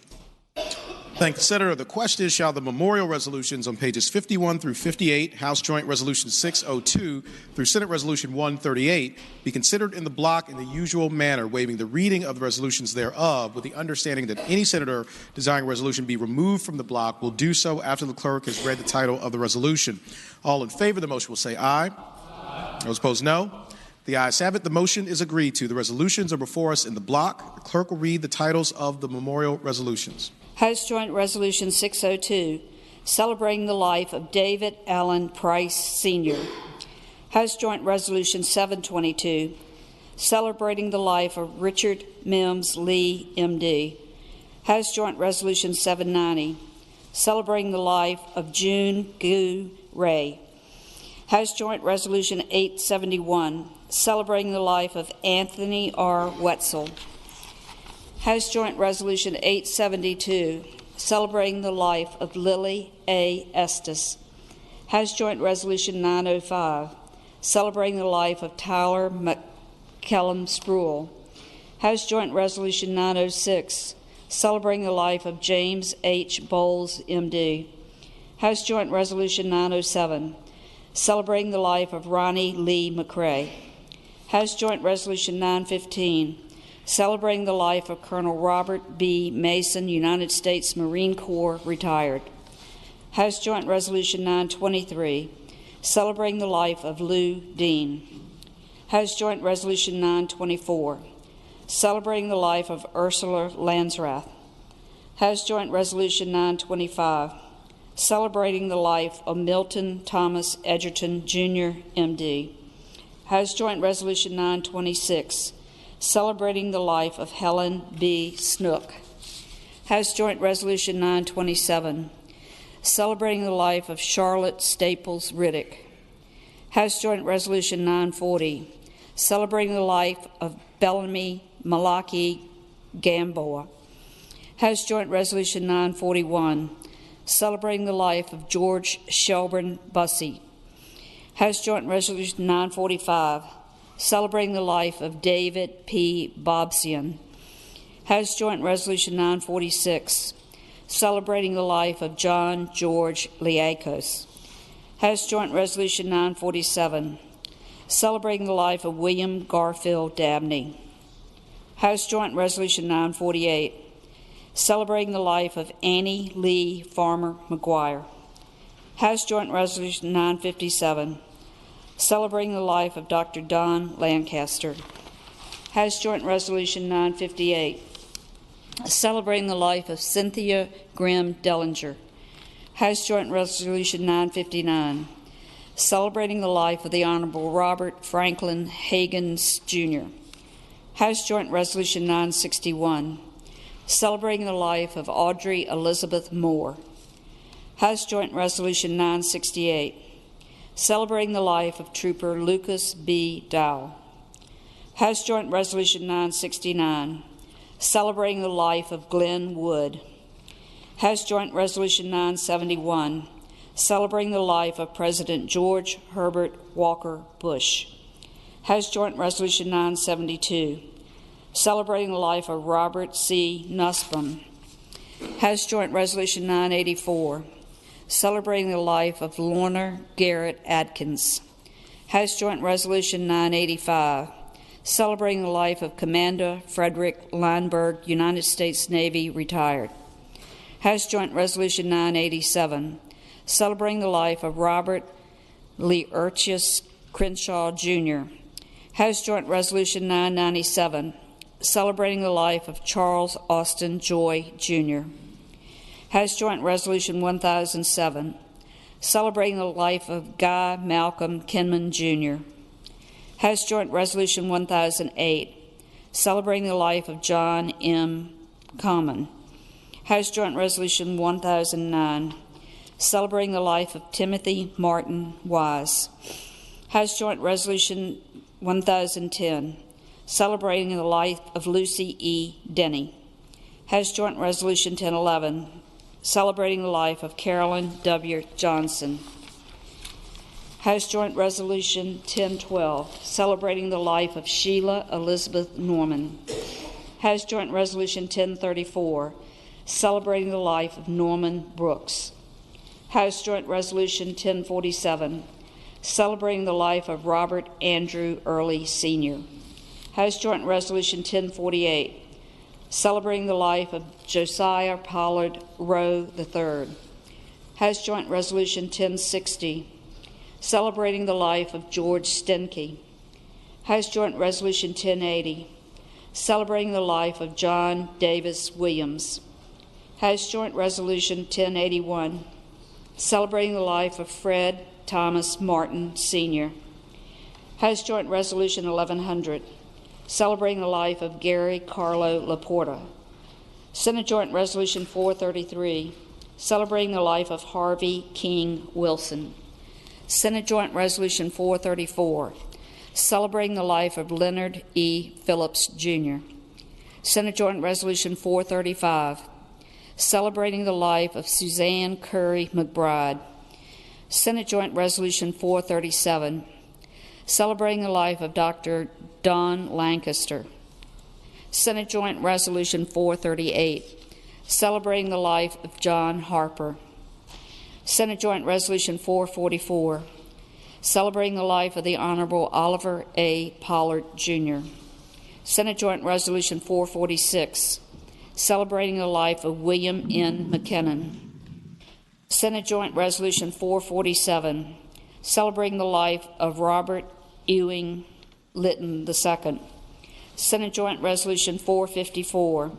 Thank you, Senator. The question is, shall the memorial resolutions on pages 51 through 58, House Joint Resolution 602 through Senate Resolution 138, be considered in the block in the usual manner, waiving the reading of the resolutions thereof, with the understanding that any senator desiring a resolution be removed from the block will do so after the clerk has read the title of the resolution. All in favor of the motion will say aye. Aye. Those opposed, no. The ayes have it. The motion is agreed to. The resolutions are before us in the block. The clerk will read the titles of the memorial resolutions. House Joint Resolution 602, celebrating the life of David Allen Price, Sr. House Joint Resolution 722, celebrating the life of Richard Mims Lee, M.D. House Joint Resolution 790, celebrating the life of June Gu Ray. House Joint Resolution 871, celebrating the life of Anthony R. Wetzel. House Joint Resolution 872, celebrating the life of Lily A. Estes. House Joint Resolution 905, celebrating the life of Tyler McCallum Spruill. House Joint Resolution 906, celebrating the life of James H. Bowles, M.D. House Joint Resolution 907, celebrating the life of Ronnie Lee McCrae. House Joint Resolution 915, celebrating the life of Colonel Robert B. Mason, United States Marine Corps, retired. House Joint Resolution 923, celebrating the life of Lou Dean. House Joint Resolution 924, celebrating the life of Ursula Landsrath. House Joint Resolution 925, celebrating the life of Milton Thomas Edgerton, Jr., M.D. House Joint Resolution 926, celebrating the life of Helen B. Snook. House Joint Resolution 927, celebrating the life of Charlotte Staples Riddick. House Joint Resolution 940, celebrating the life of Bellamy Malaki Gamboa. House Joint Resolution 941, celebrating the life of George Shelburne Bussey. House Joint Resolution 945, celebrating the life of David P. Bobsian. House Joint Resolution 946, celebrating the life of John George Liakos. House Joint Resolution 947, celebrating the life of William Garfield Dabney. House Joint Resolution 948, celebrating the life of Annie Lee Farmer McGuire. House Joint Resolution 957, celebrating the life of Dr. Don Lancaster. House Joint Resolution 958, celebrating the life of Cynthia Grimm Dellinger. House Joint Resolution 959, celebrating the life of the Honorable Robert Franklin Higgins, Jr. House Joint Resolution 961, celebrating the life of Audrey Elizabeth Moore. House Joint Resolution 968, celebrating the life of Trooper Lucas B. Dow. House Joint Resolution 969, celebrating the life of Glenn Wood. House Joint Resolution 971, celebrating the life of President George Herbert Walker Bush. House Joint Resolution 972, celebrating the life of Robert C. Nussbaum. House Joint Resolution 984, celebrating the life of Lorna Garrett Adkins. House Joint Resolution 985, celebrating the life of Commander Frederick Lineberg, United States Navy, retired. House Joint Resolution 987, celebrating the life of Robert Learchus Crenshaw, Jr. House Joint Resolution 997, celebrating the life of Charles Austin Joy, Jr. House Joint Resolution 1007, celebrating the life of Guy Malcolm Kinman, Jr. House Joint Resolution 1008, celebrating the life of John M. Common. House Joint Resolution 1009, celebrating the life of Timothy Martin Wise. House Joint Resolution 1010, celebrating the life of Lucy E. Denny. House Joint Resolution 1011, celebrating the life of Carolyn W. Johnson. House Joint Resolution 1012, celebrating the life of Sheila Elizabeth Norman. House Joint Resolution 1034, celebrating the life of Norman Brooks. House Joint Resolution 1047, celebrating the life of Robert Andrew Early, Sr. House Joint Resolution 1048, celebrating the life of Josiah Pollard Rowe III. House Joint Resolution 1060, celebrating the life of George Stenke. House Joint Resolution 1080, celebrating the life of John Davis Williams. House Joint Resolution 1081, celebrating the life of Fred Thomas Martin, Sr. House Joint Resolution 1100, celebrating the life of Gary Carlo Laporta. Senate Joint Resolution 433, celebrating the life of Harvey King Wilson. Senate Joint Resolution 434, celebrating the life of Leonard E. Phillips, Jr. Senate Joint Resolution 435, celebrating the life of Suzanne Curry McBride. Senate Joint Resolution 437, celebrating the life of Dr. Don Lancaster. Senate Joint Resolution 438, celebrating the life of John Harper. Senate Joint Resolution 444, celebrating the life of the Honorable Oliver A. Pollard, Jr. Senate Joint Resolution 446, celebrating the life of William N. McKinnon. Senate Joint Resolution 447, celebrating the life of Robert Ewing Litton II. Senate Joint Resolution 454,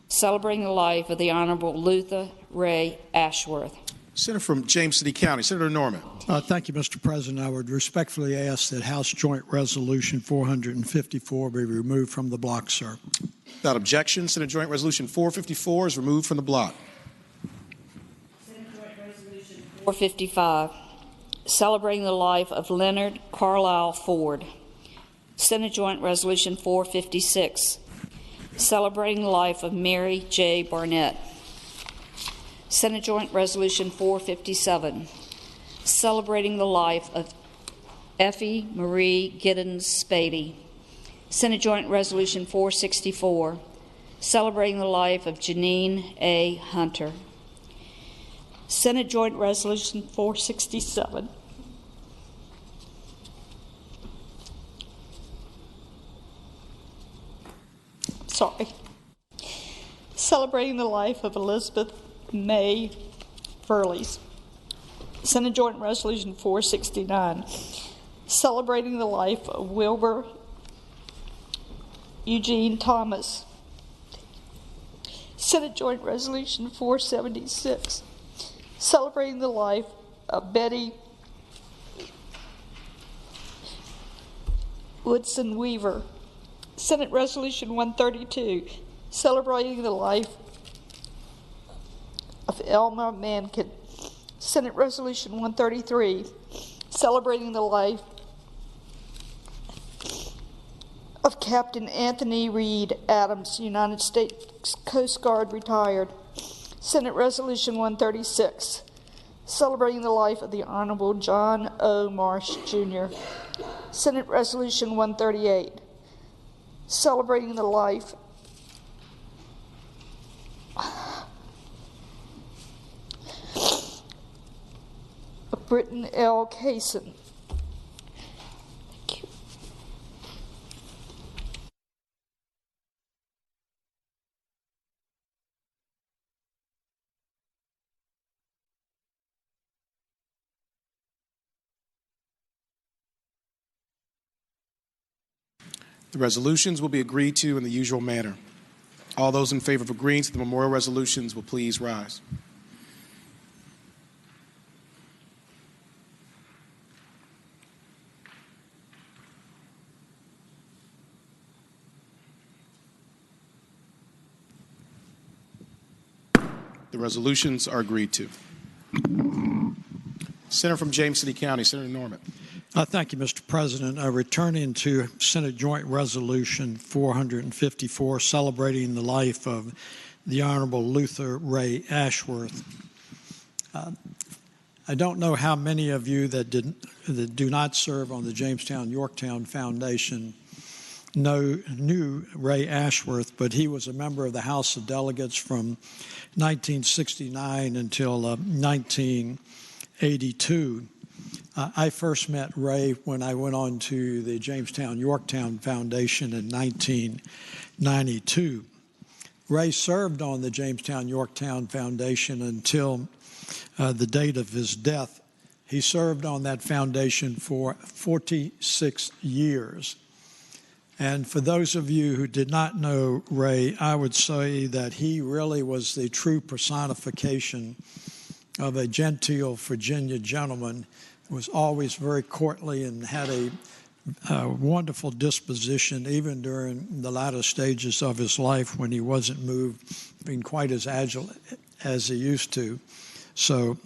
celebrating the life of the Honorable Luther Ray Ashworth. Senator from James City County, Senator Norman. Thank you, Mr. President. I would respectfully ask that House Joint Resolution 454 be removed from the block, sir. Without objection, Senate Joint Resolution 454 is removed from the block. Senate Joint Resolution 455, celebrating the life of Leonard Carlisle Ford. Senate Joint Resolution 456, celebrating the life of Mary J. Barnett. Senate Joint Resolution 457, celebrating the life of Effie Marie Giddens Spady. Senate Joint Resolution 464, celebrating the life of Janine A. Hunter. Senate Joint Resolution 467, celebrating the life of Elizabeth May Furleys. Senate Joint Resolution 469, celebrating the life of Wilbur Eugene Thomas. Senate Joint Resolution 476, celebrating the life of Betty Woodson Weaver. Senate Resolution 132, celebrating the life of Elmer Mankin. Senate Resolution 133, celebrating the life of Captain Anthony Reed Adams, United States Coast Guard, retired. Senate Resolution 136, celebrating the life of the Honorable John O. Marsh, Jr. Senate Resolution 138, celebrating the life of Britton L. Kaysen. Thank you. The resolutions will be agreed to in the usual manner. All those in favor of agreeing to the memorial resolutions will please rise. The resolutions are agreed to. Senator from James City County, Senator Norman. Thank you, Mr. President. Returning to Senate Joint Resolution 454, celebrating the life of the Honorable Luther Ray Ashworth. I don't know how many of you that do not serve on the Jamestown-Yorktown Foundation knew Ray Ashworth, but he was a member of the House of Delegates from 1969 until 1982. I first met Ray when I went on to the Jamestown-Yorktown Foundation in 1992. Ray served on the Jamestown-Yorktown Foundation until the date of his death. He served on that foundation for 46 years. And for those of you who did not know Ray, I would say that he really was the true personification of a genteel Virginia gentleman. Was always very courtly and had a wonderful disposition, even during the latter stages of his life when he wasn't moved, being quite as agile as he used to. So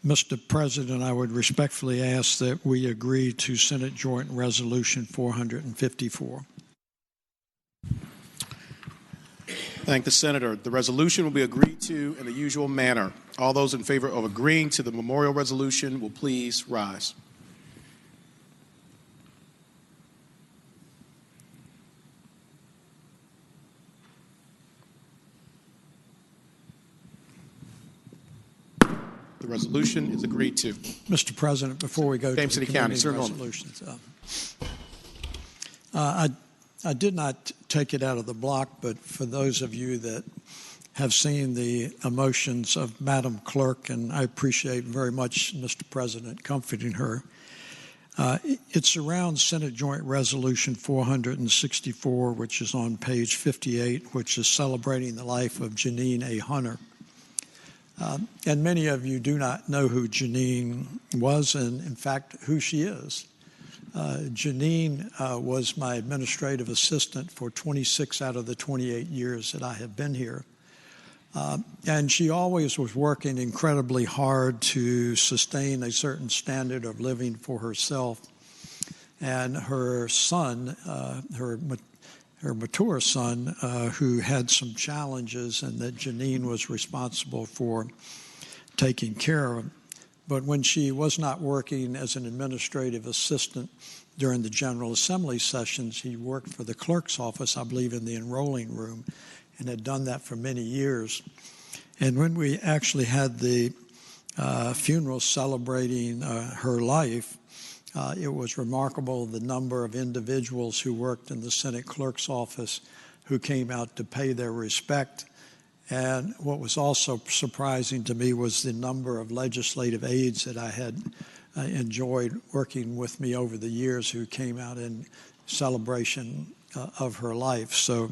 Mr. President, I would respectfully ask that we agree to Senate Joint Resolution 454. Thank the senator. The resolution will be agreed to in the usual manner. All those in favor of agreeing to the memorial resolution will please rise. The resolution is agreed to. Mr. President, before we go James to the City County, committee Sir Norman. resolutions, I did not take it out of the block, but for those of you that have seen the emotions of Madam Clerk, and I appreciate very much, Mr. President, comforting her, it surrounds Senate Joint Resolution 464, which is on page 58, which is celebrating the life of Janine A. Hunter. And many of you do not know who Janine was and, in fact, who she is. Janine was my administrative assistant for 26 out of the 28 years that I have been here. And she always was working incredibly hard to sustain a certain standard of living for herself. And her son, her mature son, who had some challenges and that Janine was responsible for taking care of. But when she was not working as an administrative assistant during the General Assembly sessions, he worked for the clerk's office, I believe, in the enrolling room, and had done that for many years. And when we actually had the funeral celebrating her life, it was remarkable the number of individuals who worked in the Senate clerk's office who came out to pay their respect. And what was also surprising to me was the number of legislative aides that I had enjoyed working with me over the years who came out in celebration of her life. So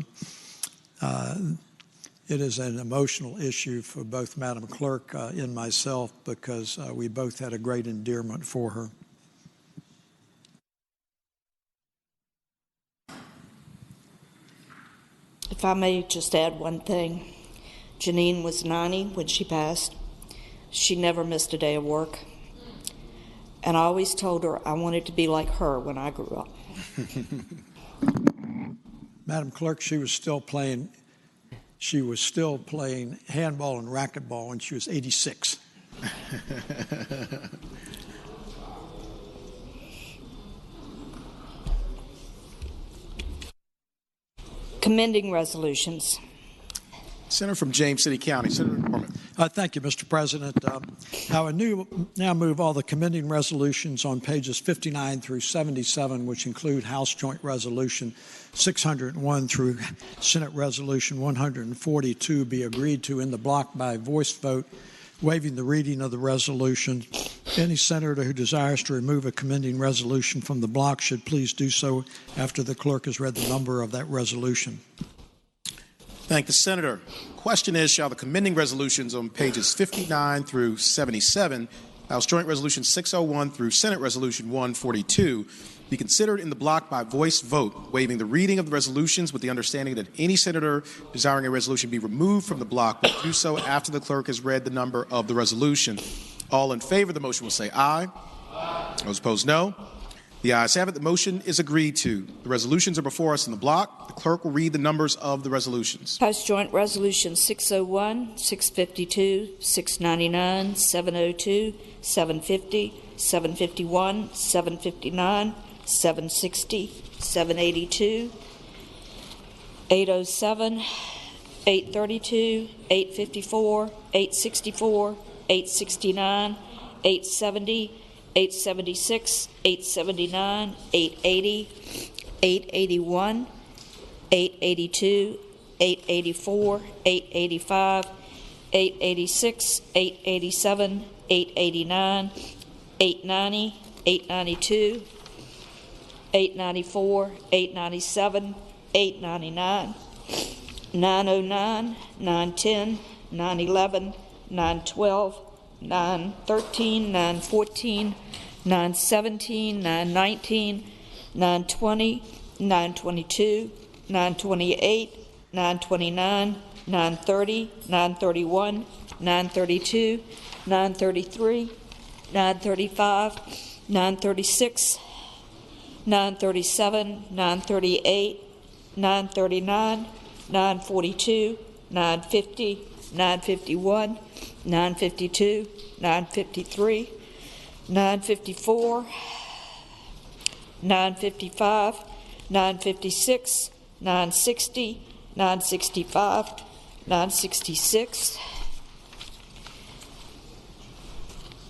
it is an emotional issue for both Madam Clerk and myself because we both had a great endearment for her. If I may just add one thing. Janine was 90 when she passed. She never missed a day of work. And I always told her I wanted to be like her when I grew up. Madam Clerk, she was still playing handball and racquetball when she was 86. Commending resolutions. Senator from James City County, Senator Norman. Thank you, Mr. President. I would now move all the commending resolutions on pages 59 through 77, which include House Joint Resolution 601 through Senate Resolution 142, be agreed to in the block by voice vote, waiving the reading of the resolution. Any senator who desires to remove a commending resolution from the block should please do so after the clerk has read the number of that resolution. Thank the senator. Question is, shall the commending resolutions on pages 59 through 77, House Joint Resolution 601 through Senate Resolution 142, be considered in the block by voice vote, waiving the reading of the resolutions with the understanding that any senator desiring a resolution be removed from the block will do so after the clerk has read the number of the resolution. All in favor of the motion will say aye. Aye. Those opposed, no. The ayes have it. The motion is agreed to. The resolutions are before us in the block. The clerk will read the numbers of the resolutions. House Joint Resolution 601, 652, 699, 702, 750, 751, 759, 760, 782, 807, 832, 854, 864, 869, 870, 876, 879, 880, 881, 882, 884, 885, 886, 887, 889, 890, 892, 894, 897, 899, 909, 910, 911, 912, 913, 914, 917, 919, 920, 922, 928, 929, 930, 931, 932, 933, 935, 936, 937, 938, 939, 942, 950, 951, 952, 953, 954, 955, 956, 960, 965, 966,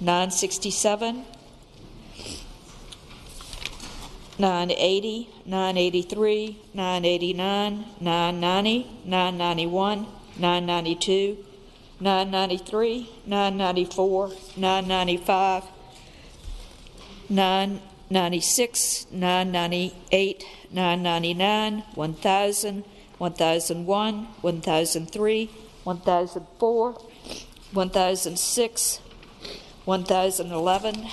967, 980, 983, 989, 990, 991, 992, 993, 994, 995, 996, 998, 999, 1000, 1001, 1003, 1004, 1006, 1011,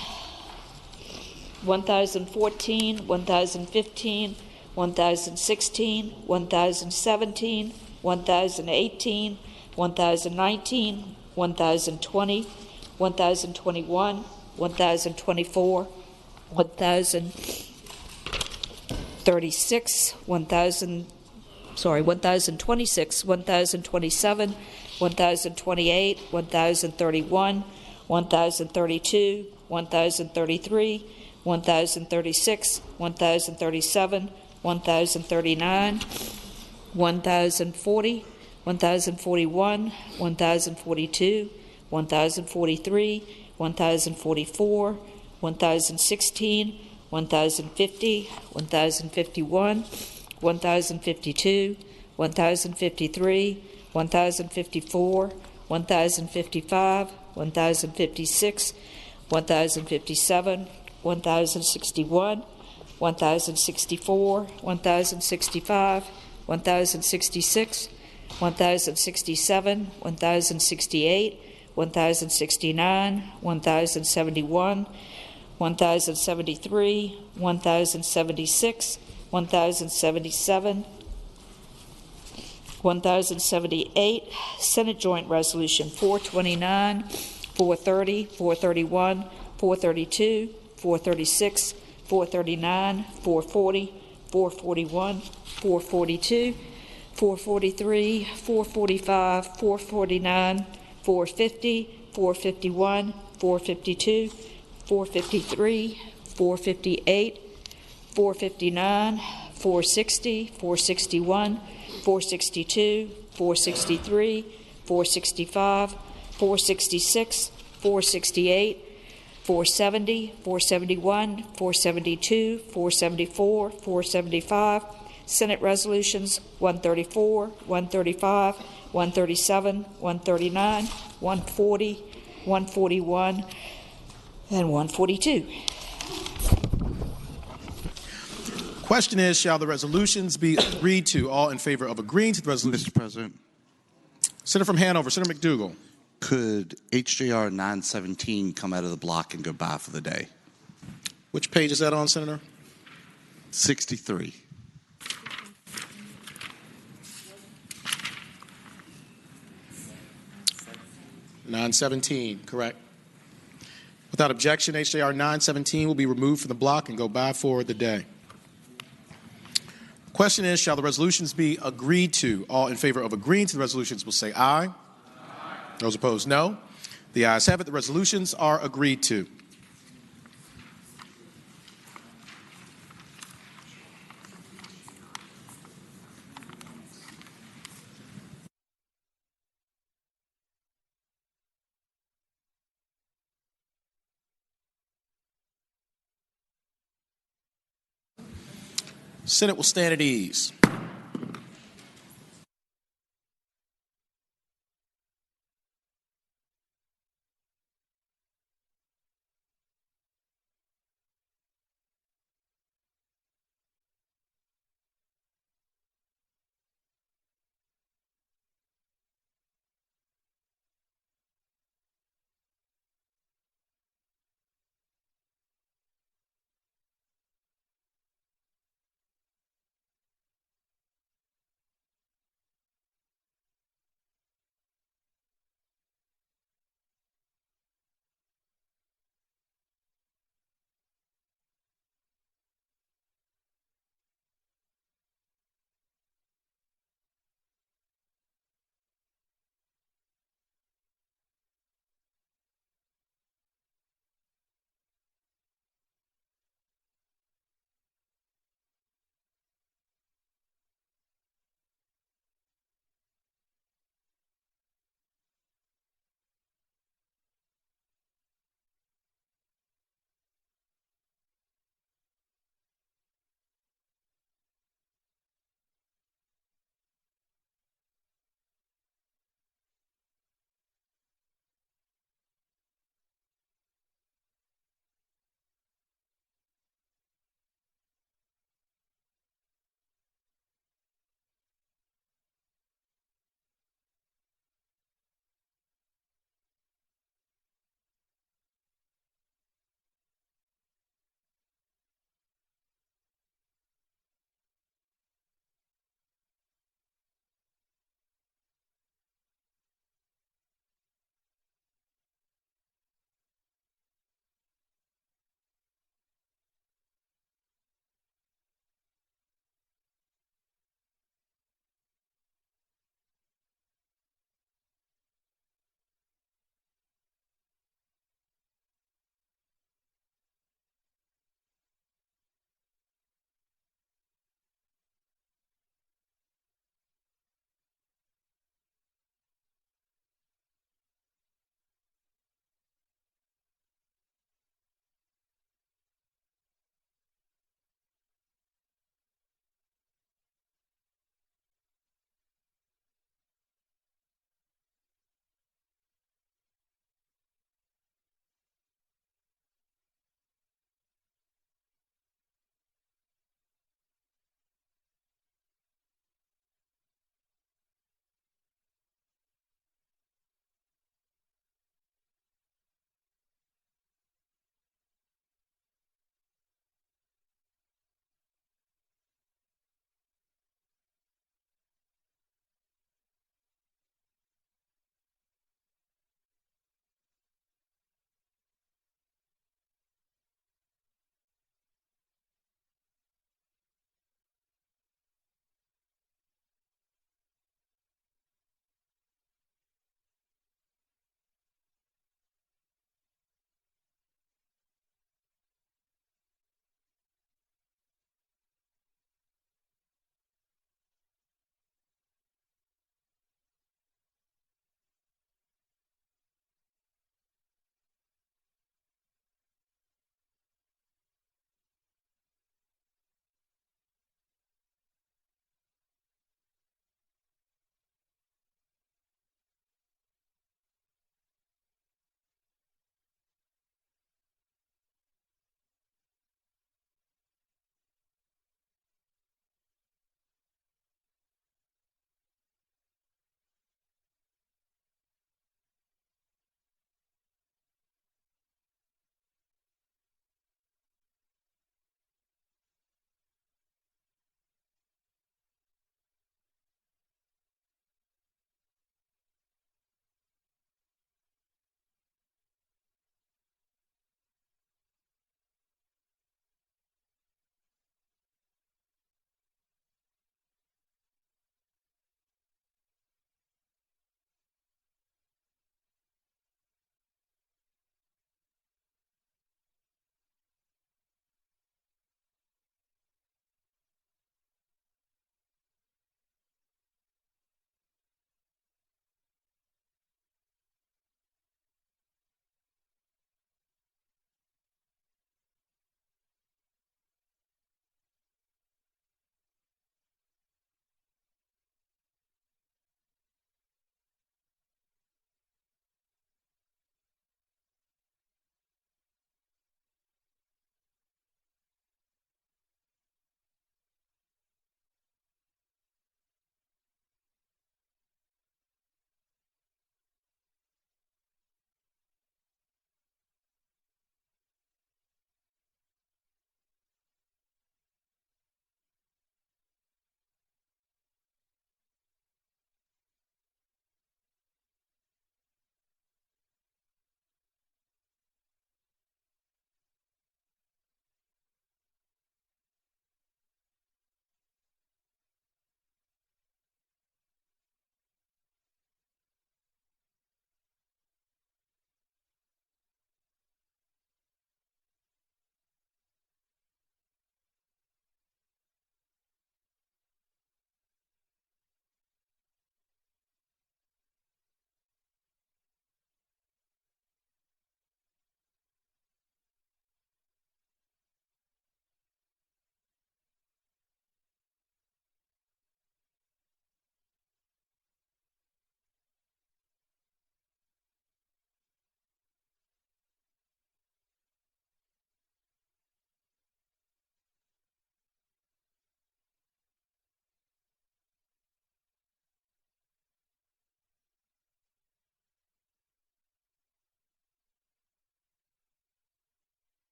1014, 1015, 1016, 1017, 1018, 1019, 1020, 1021, 1024, 1036, 1026, 1027, 1028, 1031, 1032, 1033, 1036, 1037, 1039, 1040, 1041, 1042, 1043, 1044, 1016, 1050, 1051, 1052, 1053, 1054, 1055, 1056, 1057, 1061, 1064, 1065, 1066, 1067, 1068, 1069, 1071, 1073, 1076, 1077, 1078, Senate Joint Resolution 429, 430, 431, 432, 436, 439, 440, 441, 442, 443, 445, 449, 450, 451, 452, 453, 458, 459, 460, 461, 462, 463, 465, 466, 468, 470, 471, 472, 474, 475, Senate Resolutions 134, 135, 137, 139, 140, 141, and 142. Question is, shall the resolutions be agreed to? All in favor of agreeing to the resolution? Mr. President. Senator from Hanover, Senator McDougal. Could HJR 917 come out of the block and go by for the day? Which page is that on, Senator? 63. (917), correct. Without objection, HJR 917 will be removed from the block and go by for the day. Question is, shall the resolutions be agreed to? All in favor of agreeing to the resolutions will say aye. Those opposed, no. The ayes have it. The resolutions are agreed to. Senate will stand at ease.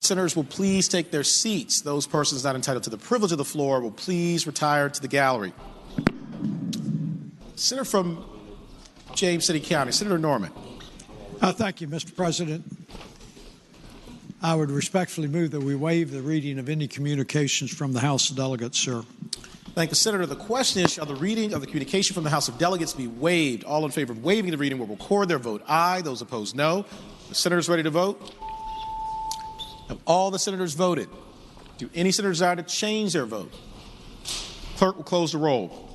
Senators will please take their seats. Those persons not entitled to the privilege of the floor will please retire to the gallery. Senator from James City County, Senator Norman. Thank you, Mr. President. I would respectfully move that we waive the reading of any communications from the House of Delegates, sir. Thank the Senator. The question is, shall the reading of the communication from the House of Delegates be waived? All in favor of waiving the reading will record their vote aye. Those opposed, no. The senators ready to vote? Have all the senators voted? Do any senator desire to change their vote? Clerk will close the roll.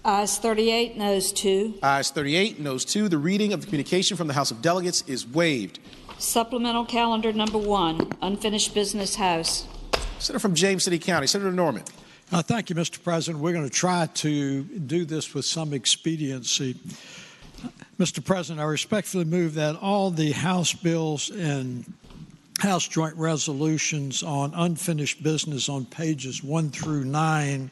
Ayes 38, noes 2. Ayes 38, noes 2. The reading of the communication from the House of Delegates is waived. Supplemental calendar number 1, unfinished business House. Senator from James City County, Senator Norman. Thank you, Mr. President. We're going to try to do this with some expediency. Mr. President, I respectfully move that all the House bills and House joint resolutions on unfinished business on pages 1 through 9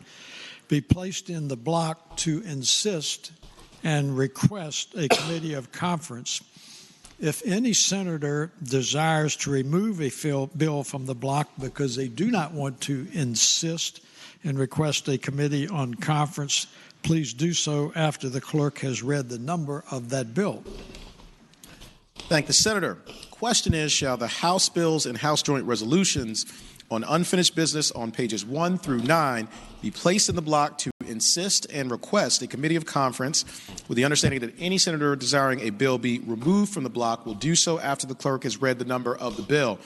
be placed in the block to insist and request a committee of conference. If any senator desires to remove a bill from the block because they do not want to insist and request a committee on conference, please do so after the clerk has read the number of that bill. Thank the Senator. Question is, shall the House bills and House joint resolutions on unfinished business on pages 1 through 9 be placed in the block to insist and request a committee of conference, with the understanding that any senator desiring a bill be removed from the block will do so after the clerk has read the number of the bill.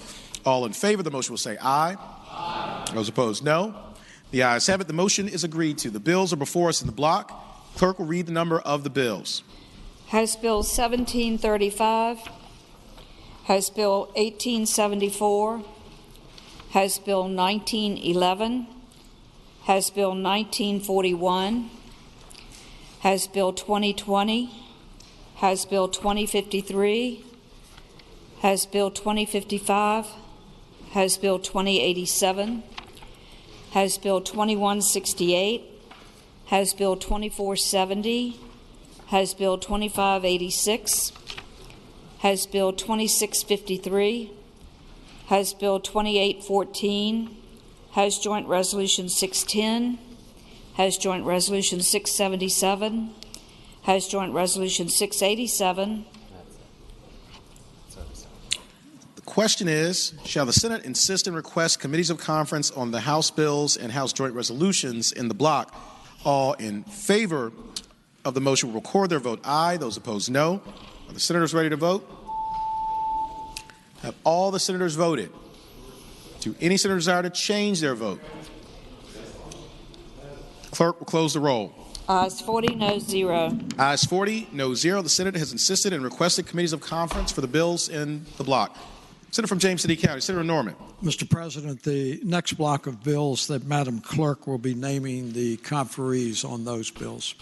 All in favor of the motion will say aye. Aye. Those opposed, no. The ayes have it. The motion is agreed to. The bills are before us in the block. Clerk will read the number of the bills. House Bill 1735, House Bill 1874, House Bill 1911, House Bill 1941, House Bill 2020, House Bill 2053, House Bill 2055, House Bill 2087, House Bill 2168, House Bill 2470, House Bill 2586, House Bill 2653, House Bill 2814, House Joint Resolution 610, House Joint Resolution 677, House Joint Resolution 687. The question is, shall the Senate insist and request committees of conference on the House bills and House joint resolutions in the block? All in favor of the motion will record their vote aye. Those opposed, no. Are the senators ready to vote? Have all the senators voted? Do any senator desire to change their vote? Clerk will close the roll. Ayes 40, no 0. Ayes 40, no 0. The Senate has insisted and requested committees of conference for the bills in the block. Senator from James City County, Senator Norman. Mr. President, the next block of bills that Madam Clerk will be naming the conferees on those bills.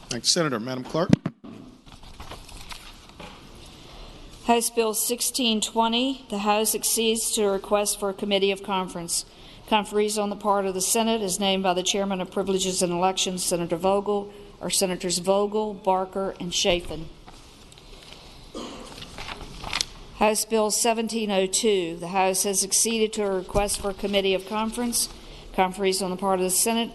Thank you, Senator. Madam Clerk. House Bill 1620, the House accedes to a request for a committee of conference. Conferees on the part of the Senate is named by the Chairman of Privileges and Elections, Senator Vogel, or Senators Vogel, Barker, and Chafin. House Bill 1702, the House has acceded to a request for a committee of conference. Conferees on the part of the Senate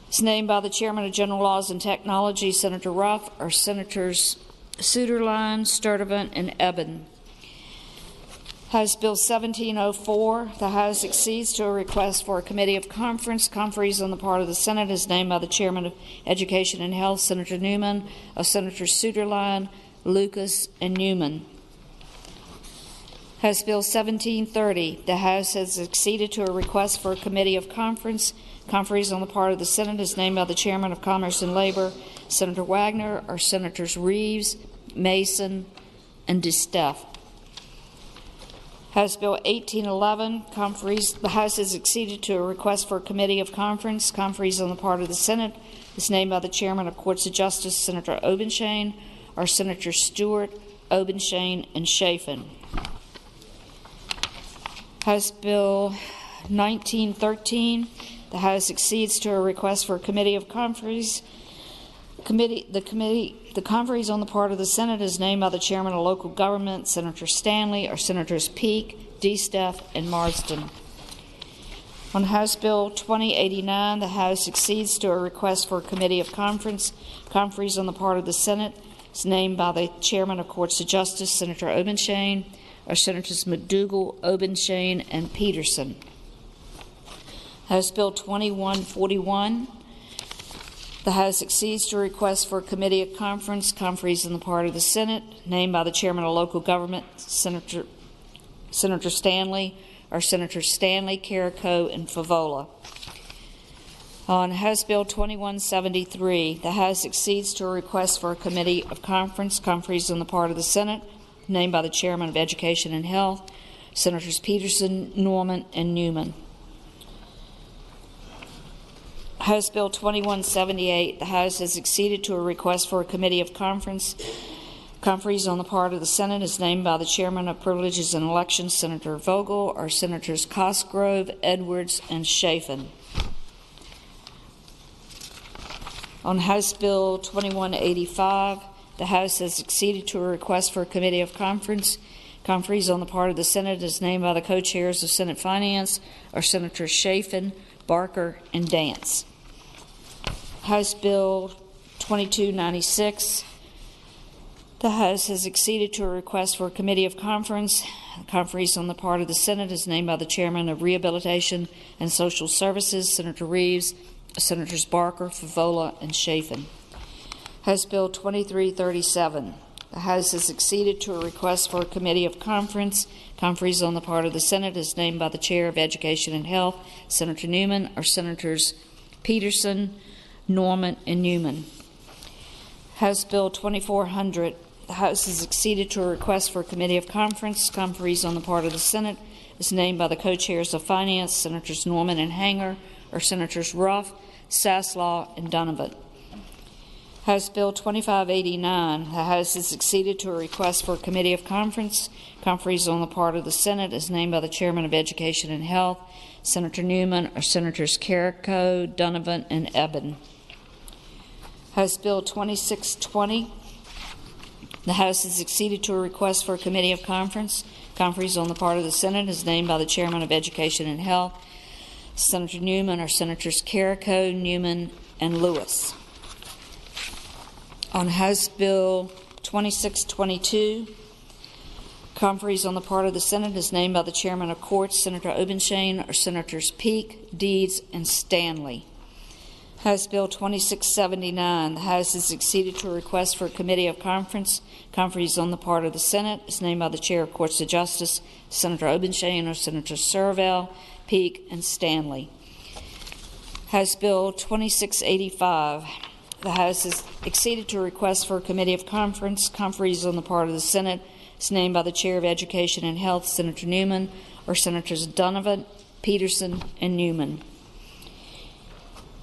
is named by the Chairman of General Laws and Technology, Senator Ruff, or Senators Suderline, Sturtevant, and Eben. House Bill 1704, the House accedes to a request for a committee of conference. Conferees on the part of the Senate is named by the Chairman of Education and Health, Senator Newman, of Senators Suderline, Lucas, and Newman. House Bill 1730, the House has acceded to a request for a committee of conference. Conferees on the part of the Senate is named by the Chairman of Commerce and Labor, Senator Wagner, or Senators Reeves, Mason, and DeSteff. House Bill 1811, the House has acceded to a request for a committee of conference. Conferees on the part of the Senate is named by the Chairman of Courts of Justice, Senator Obenshain, or Senators Stewart, Obenshain, and Chafin. House Bill 1913, the House accedes to a request for a committee of conference. The conferees on the part of the Senate is named by the chairman of local government, Senator Stanley, or Senators Peake, DeSteff, and Marsden. On House Bill 2089, the House accedes to a request for a committee of conferees on the part of the Senate is named by the chairman of courts of justice, Senator Obenshain, or Senators McDougall, Obenshain, and Peterson. House Bill 2141, the House accedes to a request for a committee of conferees on the part of the Senate, named by the chairman of local government, Senator Stanley, or Senators Stanley, Carrico, and Favola. On House Bill 2173, the House accedes to a request for a committee of conferees on the part of the Senate, named by the chairman of Education and Health, Senators Peterson, Norman, and Newman. House Bill 2178, the House has acceded to a request for a committee of conferees on the part of the Senate is named by the chairman of Privileges and Elections, Senator Vogel, or Senators Cosgrove, Edwards, and Chafin. On House Bill 2185, the House has acceded to a request for a committee of conferees on the part of the Senate is named by the co-chairs of Senate Finance, or Senators Chafin, Barker, and Dance. House Bill 2296, the House has acceded to a request for a committee of conferees on the part of the Senate is named by the chairman of Rehabilitation and Social Services, Senator Reeves, Senators Barker, Favola, and Chafin. House Bill 2337, the House has acceded to a request for a committee of conferees on the part of the Senate is named by the chair of Education and Health, Senator Newman, or Senators Peterson, Norman, and Newman. House Bill 2400, the House has acceded to a request for a committee of conferees on the part of the Senate is named by the co-chairs of Finance, Senators Norman and Hanger, or Senators Ruff, Saslaw, and Donovan. House Bill 2589, the House has acceded to a request for a committee of conferees on the part of the Senate is named by the chairman of Education and Health, Senator Newman, or Senators Carrico, Donovan, and Eben. House Bill 2620, the House has acceded to a request for a committee of conferees on the part of the Senate is named by the chairman of Education and Health, Senator Newman, or Senators Carrico, Newman, and Lewis. On House Bill 2622, conferees on the part of the Senate is named by the chairman of courts, Senator Obenshain, or Senators Peake, Deeds, and Stanley. House Bill 2679, the House has acceded to a request for a committee of conferees on the part of the Senate is named by the chair of courts of justice, Senator Obenshain, or Senator Serval, Peake, and Stanley. House Bill 2685, the House has acceded to a request for a committee of conferees on the part of the Senate is named by the chair of Education and Health, Senator Newman, or Senators Donovan, Peterson, and Newman.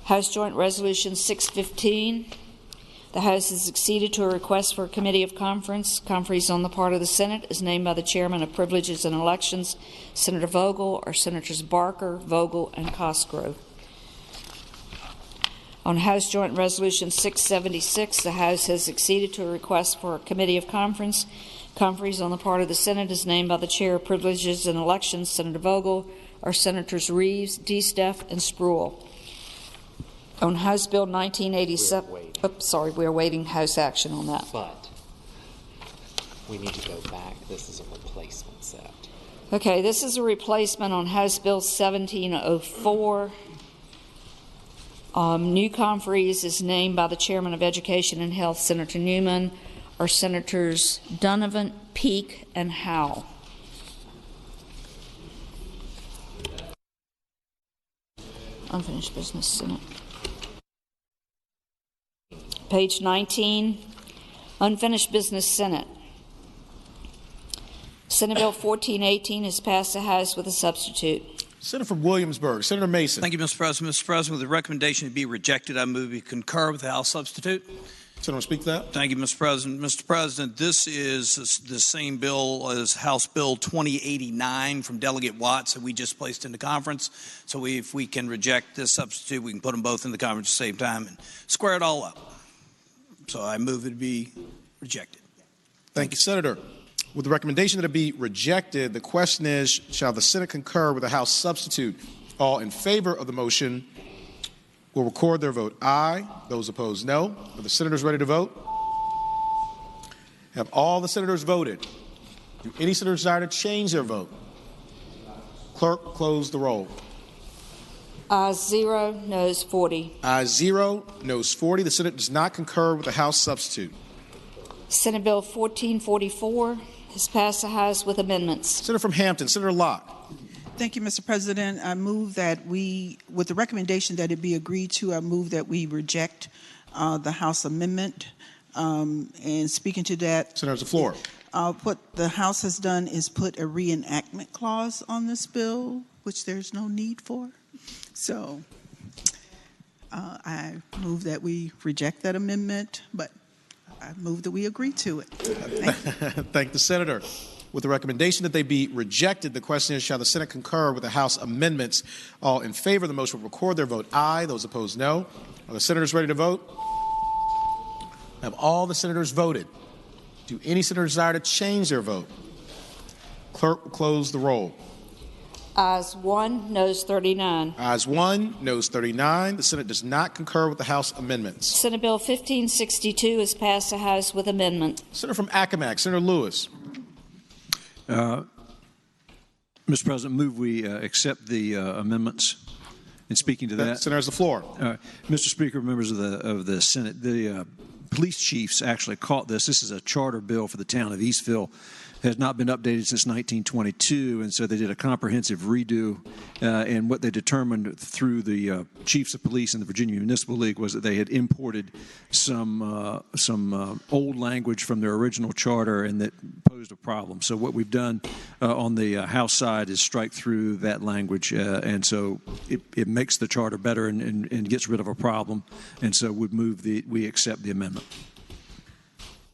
House Joint Resolution 615, the House has acceded to a request for a committee of conferees on the part of the Senate is named by the chairman of Privileges and Elections, Senator Vogel, or Senators Barker, Vogel, and Cosgrove. On House Joint Resolution 676, the House has acceded to a request for a committee of conferees on the part of the Senate is named by the chair of Privileges and Elections, Senator Vogel, or Senators Reeves, DeSteff, and Spruill. On House Bill 1987, we're awaiting House action on that. But we need to go back. This is a replacement set. Okay, this is a replacement on House Bill 1704. New conferees is named by the chairman of Education and Health, Senator Newman, or Senators Donovan, Peake, and Howell. Unfinished business, Senate. Page 19, unfinished business, Senate. Senate Bill 1418 has passed the House with a substitute. Senator from Williamsburg, Senator Mason. Thank you, Mr. President. Mr. President, with the recommendation to be rejected, I move we concur with the House substitute. Senator, speak to that. Thank you, Mr. President. Mr. President, this is the same bill as House Bill 2089 from Delegate Watts that we just placed into conference. So if we can reject this substitute, we can put them both in the conference at the same time and square it all up. So I move it be rejected. Thank you, Senator. With the recommendation that it be rejected, the question is, shall the Senate concur with the House substitute? All in favor of the motion will record their vote aye. Those opposed, no. Are the senators ready to vote? Have all the senators voted? Do any senators desire to change their vote? Clerk, close the roll. Ayes 0, noes 40. Ayes 0, noes 40. The Senate does not concur with the House substitute. Senate Bill 1444 has passed the House with amendments. Senator from Hampton, Senator Locke. Thank you, Mr. President. I move that we, with the recommendation that it be agreed to, I move that we reject the House amendment. And speaking to that, Senator, the floor. What the House has done is put a reenactment clause on this bill, which there's no need for. So I move that we reject that amendment, but I move that we agree to it. Thank the Senator. With the recommendation that they be rejected, the question is, shall the Senate concur with the House amendments? All in favor of the motion will record their vote aye. Those opposed, no. Are the senators ready to vote? Have all the senators voted? Do any senators desire to change their vote? Clerk will close the roll. Ayes 1, noes 39. Ayes 1, noes 39. The Senate does not concur with the House amendments. Senate Bill 1562 has passed the House with amendment. Senator from Accomack, Senator Lewis. Mr. President, move we accept the amendments. And speaking to that, Senator has the floor. Mr. Speaker, members of the Senate, the police chiefs actually caught this. This is a charter bill for the town of Eastville. Has not been updated since 1922, and so they did a comprehensive redo. And what they determined through the chiefs of police and the Virginia Municipal League was that they had imported some old language from their original charter, and that posed a problem. So what we've done on the House side is strike through that language, and so it makes the charter better and gets rid of a problem. And so we accept the amendment.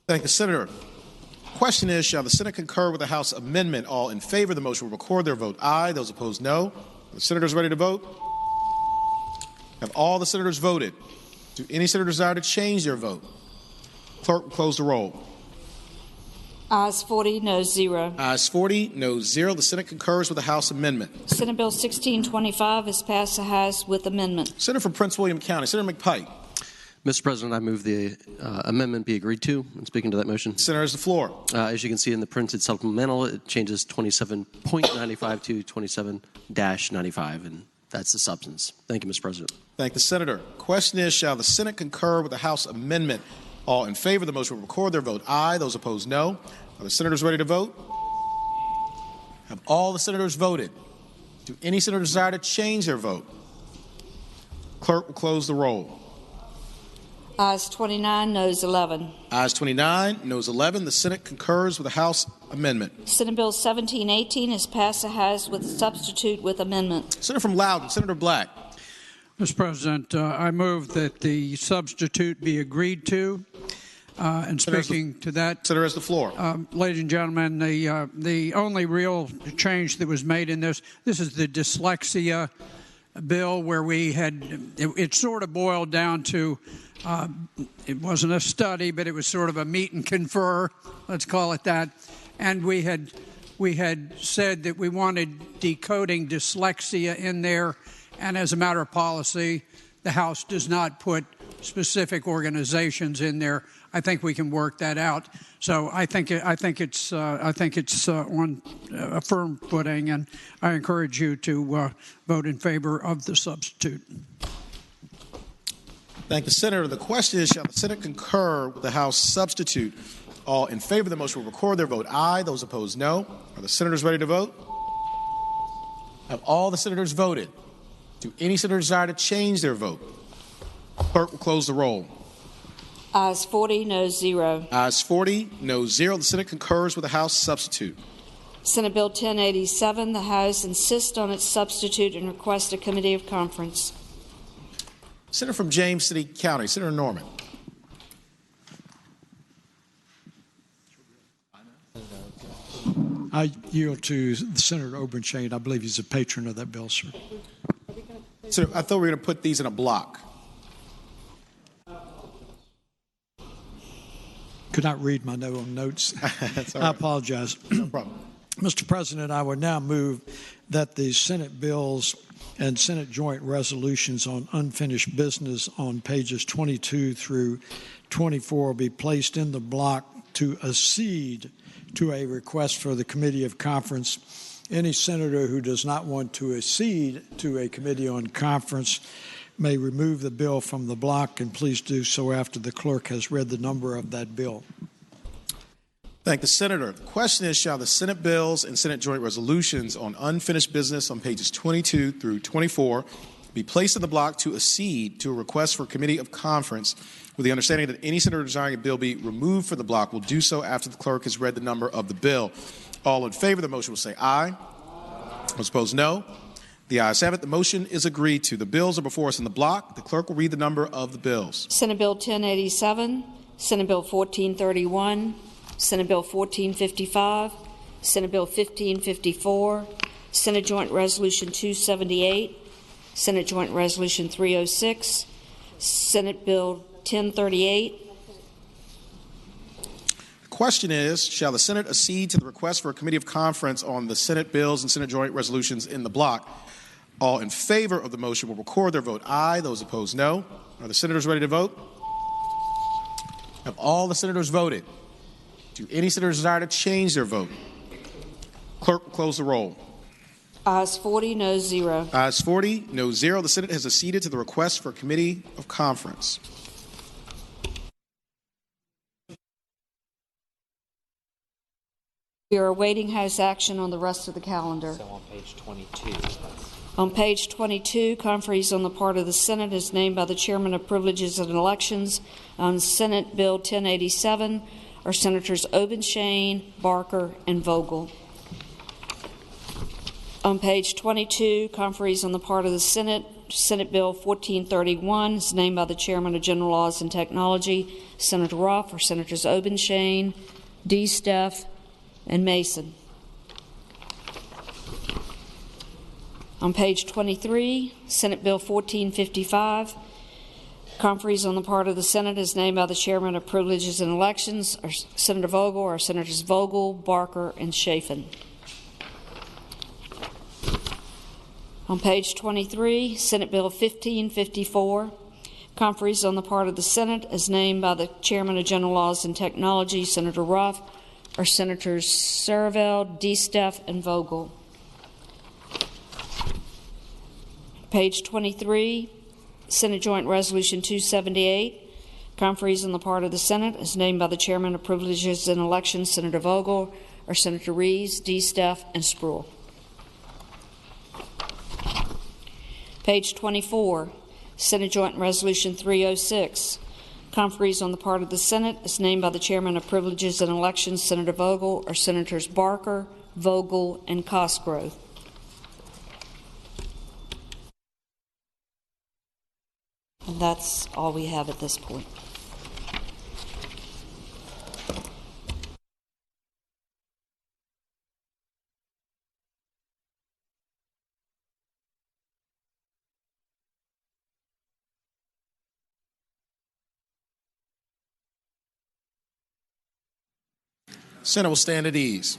Thank you, Senator. Question is, shall the Senate concur with the House amendment? All in favor of the motion will record their vote aye. Those opposed, no. Are the senators ready to vote? Have all the senators voted? Do any senators desire to change their vote? Clerk will close the roll. Ayes 40, noes 0. Ayes 40, noes 0. The Senate concurs with the House amendment. Senate Bill 1625 has passed the House with amendment. Senator from Prince William County, Senator McPike. Mr. President, I move the amendment be agreed to. And speaking to that motion. Senator has the floor. As you can see in the printed supplemental, it changes 27.95 to 27-95, and that's the substance. Thank you, Mr. President. Thank the Senator. Question is, shall the Senate concur with the House amendment? All in favor of the motion will record their vote aye. Those opposed, no. Are the senators ready to vote? Have all the senators voted? Do any senators desire to change their vote? Clerk will close the roll. Ayes 29, noes 11. Ayes 29, noes 11. The Senate concurs with the House amendment. Senate Bill 1718 has passed the House with substitute with amendment. Senator from Loudoun, Senator Black. Mr. President, I move that the substitute be agreed to. And speaking to that, Senator has the floor. Ladies and gentlemen, the only real change that was made in this is the dyslexia bill, where we had it sort of boiled down to it wasn't a study, but it was sort of a meet and confer, let's call it that. And we had said that we wanted decoding dyslexia in there, and as a matter of policy, the House does not put specific organizations in there. I think we can work that out. So I think it's on a firm footing, and I encourage you to vote in favor of the substitute. Thank the Senator. The question is, shall the Senate concur with the House substitute? All in favor of the motion will record their vote aye. Those opposed, no. Are the senators ready to vote? Have all the senators voted? Do any senators desire to change their vote? Clerk will close the roll. Ayes 40, noes 0. Ayes 40, noes 0. The Senate concurs with the House substitute. Senate Bill 1087, the House insists on its substitute and requests a committee of conference. Senator from James City County, Senator Norman. I yield to Senator Obenchain. I believe he's a patron of that bill, sir. Senator, I thought we were going to put these in a block. could not read my notes. That's all I right. apologize. No problem. Mr. President, I would now move that the Senate bills and Senate joint resolutions on unfinished business on pages 22 through 24 be placed in the block to accede to a request for the committee of conference. Any senator who does not want to accede to a committee on conference may remove the bill from the block, and please do so after the clerk has read the number of that bill. Thank the senator. The question is, shall the Senate bills and Senate joint resolutions on unfinished business on pages 22 through 24 be placed in the block to accede to a request for committee of conference, with the understanding that any senator desiring a bill be removed from the block will do so after the clerk has read the number of the bill. All in favor of the motion will say aye. Those opposed, no. The ayes have it. The motion is agreed to. The bills are before us in the block. The clerk will read the number of the bills. Senate Bill 1087, Senate Bill 1431, Senate Bill 1455, Senate Bill 1554, Senate Joint Resolution 278, Senate Joint Resolution 306, Senate Bill 1038. The question is, shall the Senate accede to the request for a committee of conference on the Senate bills and Senate joint resolutions in the block? All in favor of the motion will record their vote aye. Those opposed, no. Are the senators ready to vote? Have all the senators voted? Do any senators desire to change their vote? Clerk will close the roll. Ayes 40, no 0. Ayes 40, no 0. The Senate has acceded to the request for a committee of conference. We are awaiting House action on the rest of the calendar. So on page 22. On page 22, conferees on the part of the Senate is named by the Chairman of Privileges and Elections on Senate Bill 1087 are Senators Obenshain, Barker, and Vogel. On page 22, conferees on the part of the Senate, Senate Bill 1431 is named by the Chairman of General Laws and Technology, Senator Ruff, are Senators Obenshain, D. and Mason. On page 23, Senate Bill 1455, conferees on the part of the Senate is named by the Chairman of Privileges and Elections, are Senator Vogel, are Senators Vogel, Barker, and Chafin. On page 23, Senate Bill 1554, conferees on the part of the Senate is named by the Chairman of General Laws and Technology, Senator Ruff, are Senators Servell, D. and Vogel. Page 23, Senate Joint Resolution 278, conferees on the part of the Senate is named by the Chairman of Privileges and Elections, Senator Vogel, are Senator Rees, D. and Spruill. Page 24, Senate Joint Resolution 306, conferees on the part of the Senate is named by the Chairman of Privileges and Elections, Senator Vogel, are Senators Barker, Vogel, and Cosgrove. And that's all we have at this point. Senate will stand at ease.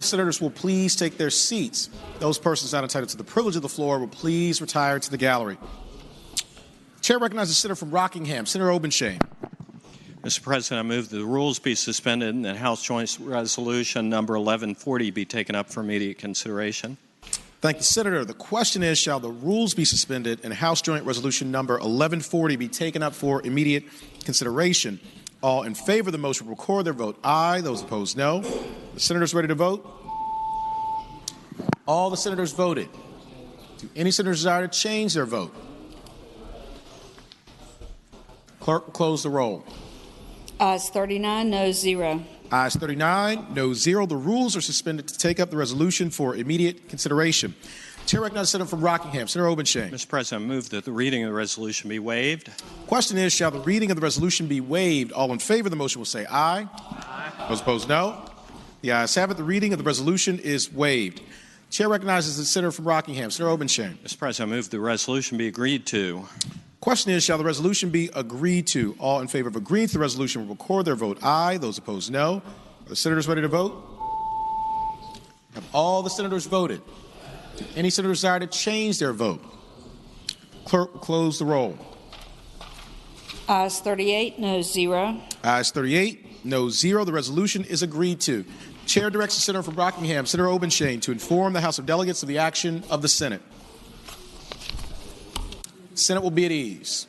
senators will please take their seats. Those persons not entitled to the privilege of the floor will please retire to the gallery. Chair recognizes the senator from Rockingham, Senator Obenshain. Mr. President, I move that the rules be suspended and that House Joint Resolution number 1140 be taken up for immediate consideration. Thank you, Senator. The question is, shall the rules be suspended and House Joint Resolution number 1140 be taken up for immediate consideration? All in favor of the motion will record their vote aye. Those opposed, no. The senators ready to vote? All the senators voted. Do any senators desire to change their vote? Clerk will close the roll. Ayes 39, no 0. Ayes 39, no 0. The rules are suspended to take up the resolution for immediate consideration. Chair recognizes the senator from Rockingham, Senator Obenshain. Mr. President, I move that the reading of the resolution be waived. Question is, shall the reading of the resolution be waived? All in favor of the motion will say aye. Aye. Those opposed, no. The ayes have it. The reading of the resolution is waived. Chair recognizes the senator from Rockingham, Senator Obenshain. Mr. President, I move the resolution be agreed to. Question is, shall the resolution be agreed to? All in favor of agreeing to the resolution will record their vote aye. Those opposed, no. Are the senators ready to vote? Have all the senators voted? Do any senators desire to change their vote? Clerk will close the roll. Ayes 38, no 0. Ayes 38, no 0. The resolution is agreed to. Chair directs the senator from Rockingham, Senator Obenshain, to inform the House of Delegates of the action of the Senate. The Senate will be at ease.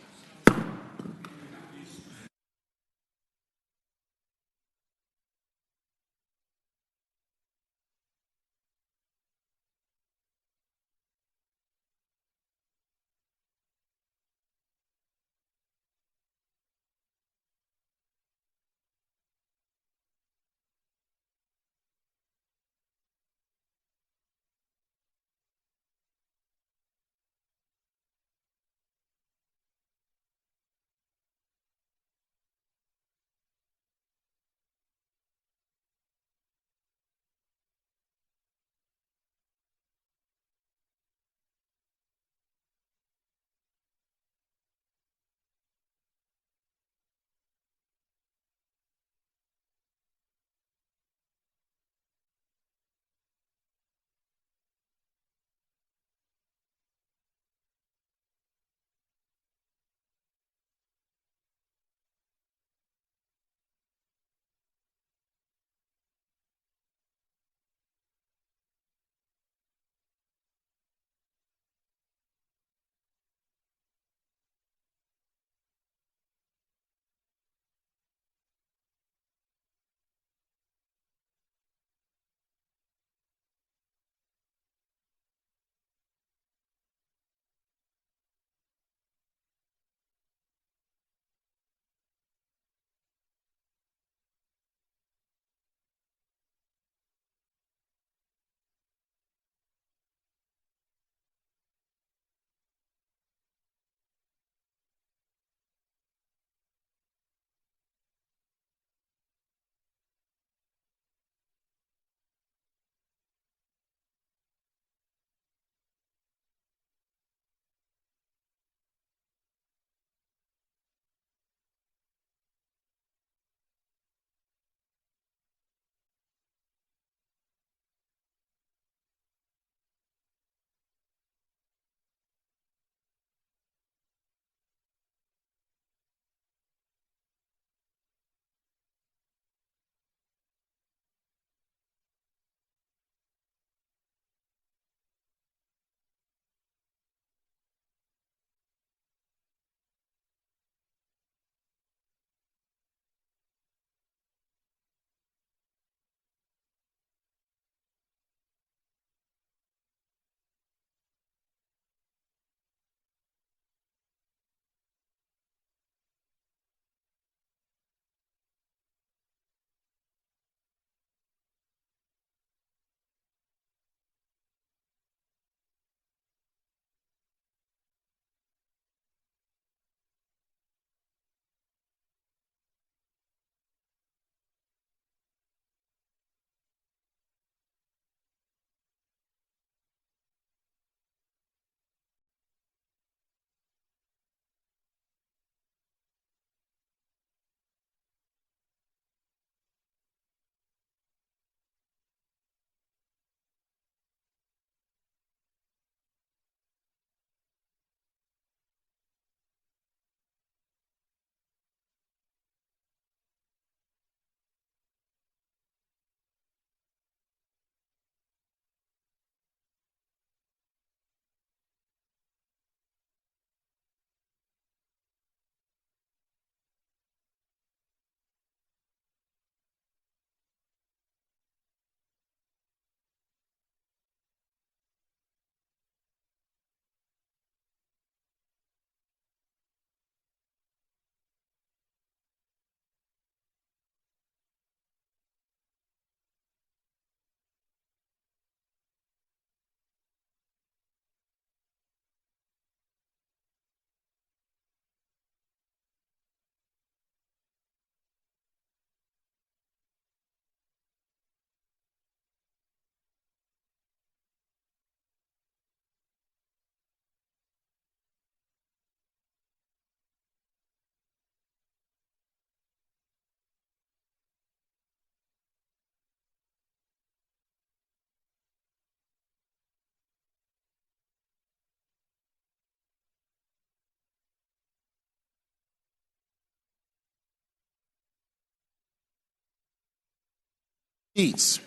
seats.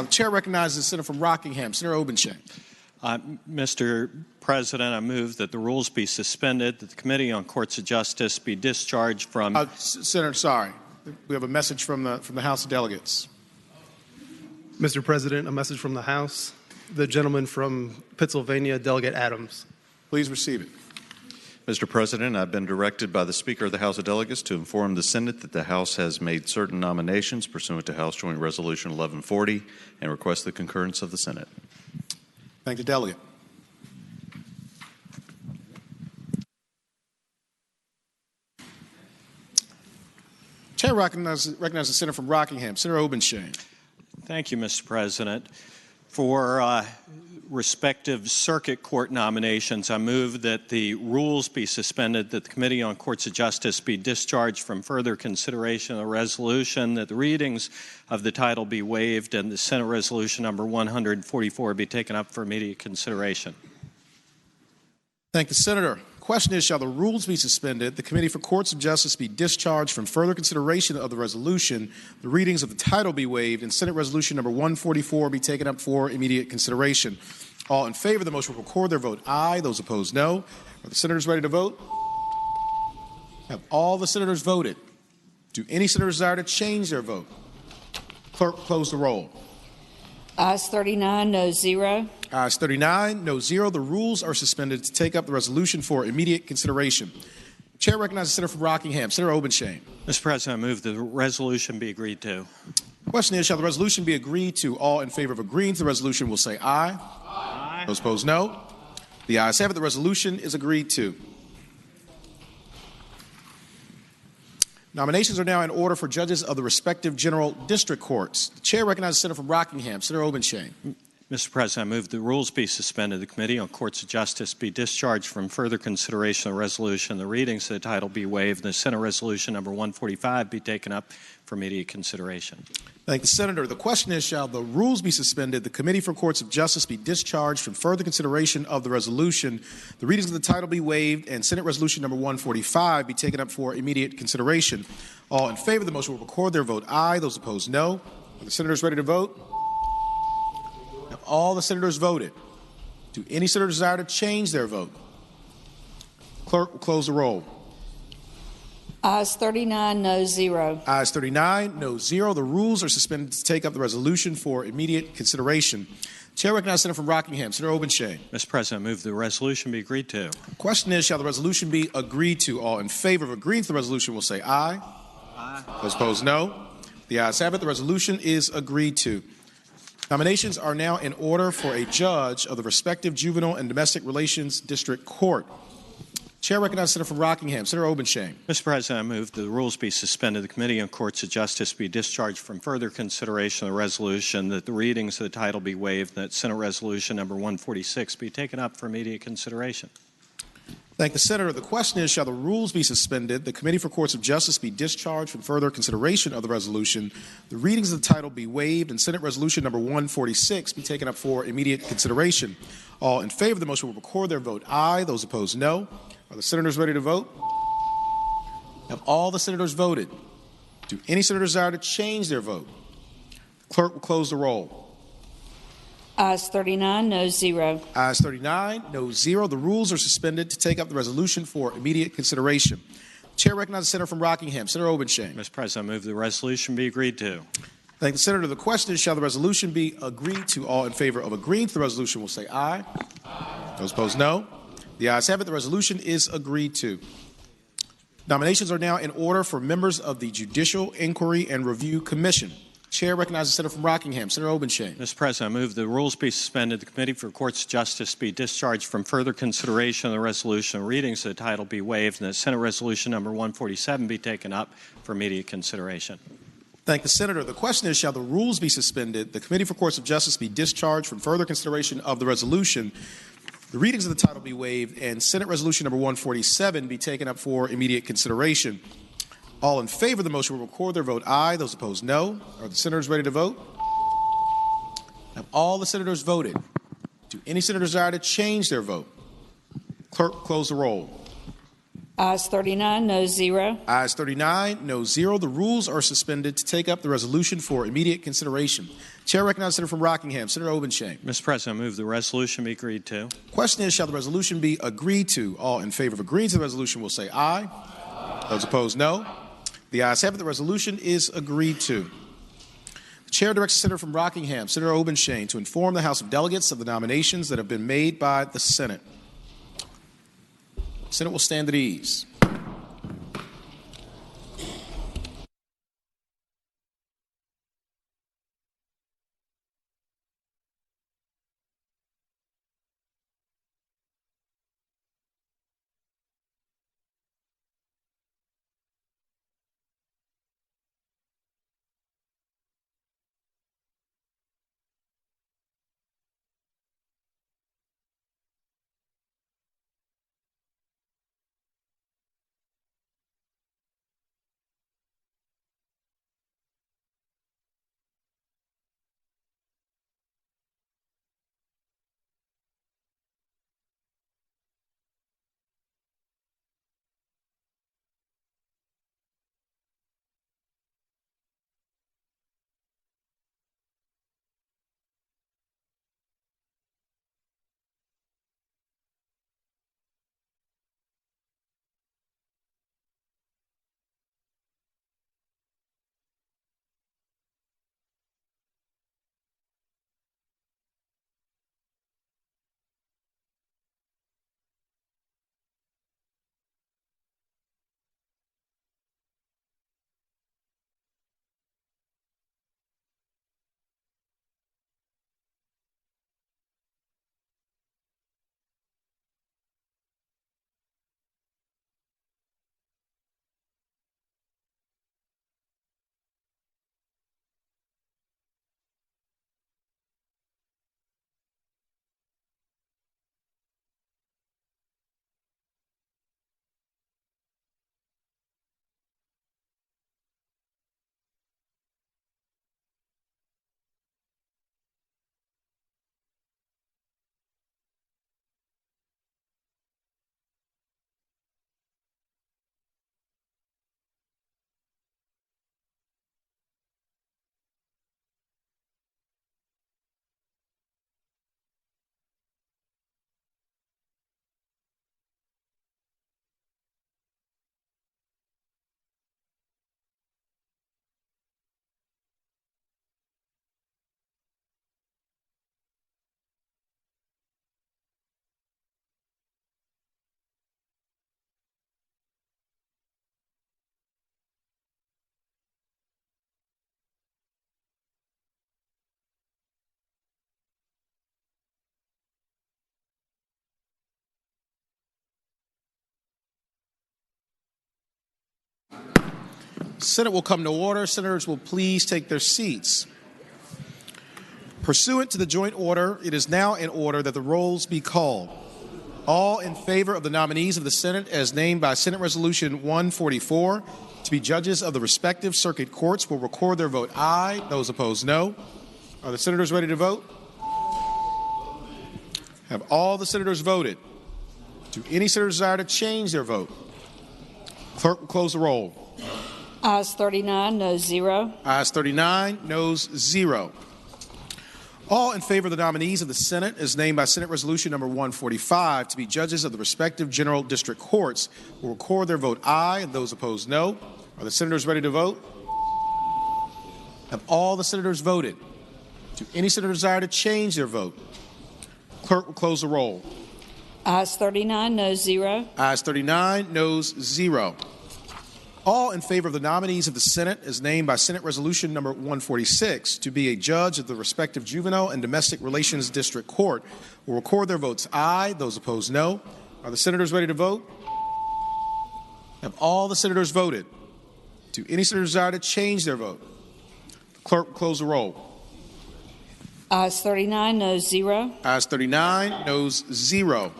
Chair recognizes the senator from Rockingham, Senator Obenshain. Mr. President, I move that the rules be suspended, that the Committee on Courts of Justice be discharged from... Senator, sorry. We have a message from the House of Delegates. Mr. President, a message from the House. The gentleman from Pennsylvania, Delegate Adams. Please receive it. Mr. President, I've been directed by the Speaker of the House of Delegates to inform the Senate that the House has made certain nominations pursuant to House Joint Resolution 1140 and request the concurrence of the Senate. Thank the delegate. Chair recognizes the senator from Rockingham, Senator Obenshain. Thank you, Mr. President. For respective circuit court nominations, I move that the rules be suspended, that the Committee on Courts of Justice be discharged from further consideration of the resolution, that the readings of the title be waived, and the Senate Resolution number 144 be taken up for immediate consideration. Thank the senator. Question is, shall the rules be suspended, the Committee for Courts of Justice be discharged from further consideration of the resolution, the readings of the title be waived, and Senate Resolution number 144 be taken up for immediate consideration? All in favor of the motion will record their vote aye. Those opposed, no. Are the senators ready to vote? Have all the senators voted? Do any senators desire to change their vote? Clerk, close the roll. Ayes 39, no 0. Ayes 39, no 0. The rules are suspended to take up the resolution for immediate consideration. Chair recognizes the senator from Rockingham, Senator Obenshain. Mr. President, I move the resolution be agreed to. The question is, shall the resolution be agreed to? All in favor of agreeing to the resolution will say aye. Aye. Those opposed, no. The ayes have it. The resolution is agreed to. Nominations are now in order for judges of the respective general district courts. The chair recognizes the senator from Rockingham, Senator Obenshain. Mr. President, I move the rules be suspended, the Committee on Courts of Justice be discharged from further consideration of the resolution, the readings of the title be waived, and the Senate Resolution number 145 be taken up for immediate consideration. Thank the senator. The question is, shall the rules be suspended, the Committee for Courts of Justice be discharged from further consideration of the resolution, the readings of the title be waived, and Senate Resolution number 145 be taken up for immediate consideration? All in favor of the motion will record their vote aye. Those opposed, no. Are the senators ready to vote? Have all the senators voted? Do any senators desire to change their vote? Clerk will close the roll. Ayes 39, no 0. Ayes 39, no 0. The rules are suspended to take up the resolution for immediate consideration. Chair recognizes the senator from Rockingham, Senator Obenshain. Mr. President, I move the resolution be agreed to. Question is, shall the resolution be agreed to? All in favor of agreeing to the resolution will say aye. Aye. Those opposed, no. The ayes have it. The resolution is agreed to. Nominations are now in order for a judge of the respective Juvenile and Domestic Relations District Court. Chair recognizes the senator from Rockingham, Senator Obenshain. Mr. President, I move the rules be suspended, the Committee on Courts of Justice be discharged from further consideration of the resolution, that the readings of the title be waived, and that Senate Resolution number 146 be taken up for immediate consideration. Thank the senator. The question is, shall the rules be suspended, the Committee for Courts of Justice be discharged from further consideration of the resolution, the readings of the title be waived, and Senate Resolution number 146 be taken up for immediate consideration? All in favor of the motion will record their vote aye. Those opposed, no. Are the senators ready to vote? Have all the senators voted? Do any senators desire to change their vote? The clerk will close the roll. Ayes 39, no 0. Ayes 39, no 0. The rules are suspended to take up the resolution for immediate consideration. The chair recognizes the senator from Rockingham, Senator Obenshain. Mr. President, I move the resolution be agreed to. Thank the senator. The question is, shall the resolution be agreed to? All in favor of agreeing to the resolution will say aye. Aye. Those opposed, no. The ayes have it. The resolution is agreed to. Nominations are now in order for members of the Judicial Inquiry and Review Commission. Chair recognizes the senator from Rockingham, Senator Obenshain. Mr. President, I move the rules be suspended, the Committee for Courts of Justice be discharged from further consideration of the resolution, readings of the title be waived, and that Senate Resolution number 147 be taken up for immediate consideration. Thank the senator. The question is, shall the rules be suspended, the Committee for Courts of Justice be discharged from further consideration of the resolution, the readings of the title be waived, and Senate Resolution number 147 be taken up for immediate consideration? All in favor of the motion will record their vote aye. Those opposed, no. Are the senators ready to vote? Have all the senators voted? Do any senators desire to change their vote? Clerk, close the roll. Ayes 39, no 0. Ayes 39, no 0. The rules are suspended to take up the resolution for immediate consideration. Chair recognizes Senator from Rockingham. Senator Obenshain. Mr. President, I move the resolution be agreed to. Question is, shall the resolution be agreed to? All in favor of agreeing to the resolution will say aye. Those opposed, no. The ayes have it. The resolution is agreed to. The Chair directs the Senator from Rockingham, Senator Obenshain, to inform the House of Delegates of the nominations that have been made by the Senate. The Senate will stand at ease. Senate will come to order. Senators will please take their seats. Pursuant to the joint order, it is now in order that the rolls be called. All in favor of the nominees of the Senate as named by Senate Resolution 144 to be judges of the respective circuit courts will record their vote aye. Those opposed, no. Are the senators ready to vote? Have all the senators voted? Do any senators desire to change their vote? Clerk will close the roll. Ayes 39, no 0. Ayes 39, noes 0. All in favor of the nominees of the Senate as named by Senate Resolution number 145 to be judges of the respective general district courts will record their vote aye, and those opposed no. Are the senators ready to vote? Have all the senators voted? Do any senator desire to change their vote? Clerk will close the roll. Ayes 39, no 0. Ayes 39, noes 0. All in favor of the nominees of the Senate as named by Senate Resolution number 146 to be a judge of the respective juvenile and domestic relations district court will record their votes aye. Those opposed, no. Are the senators ready to vote? Have all the senators voted? Do any senators desire to change their vote? The clerk will close the roll. Ayes 39, no 0. Ayes 39, noes 0.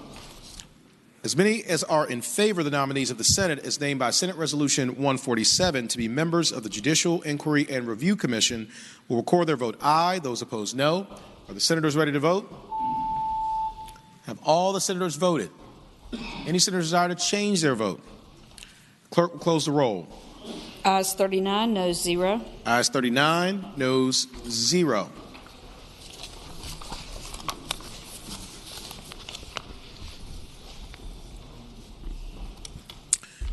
As many as are in favor of the nominees of the Senate as named by Senate Resolution 147 to be members of the Judicial Inquiry and Review Commission will record their vote aye. Those opposed, no. Are the senators ready to vote? Have all the senators voted? Any senators desire to change their vote? Clerk will close the roll. Ayes 39, noes 0. Ayes 39, noes 0.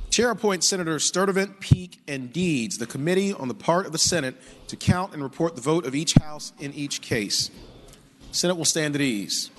Chair appoints Senators Sturtevant, Peake, and Deeds, the committee on the part of the Senate to count and report the vote of each House in each case. Senate will stand at ease.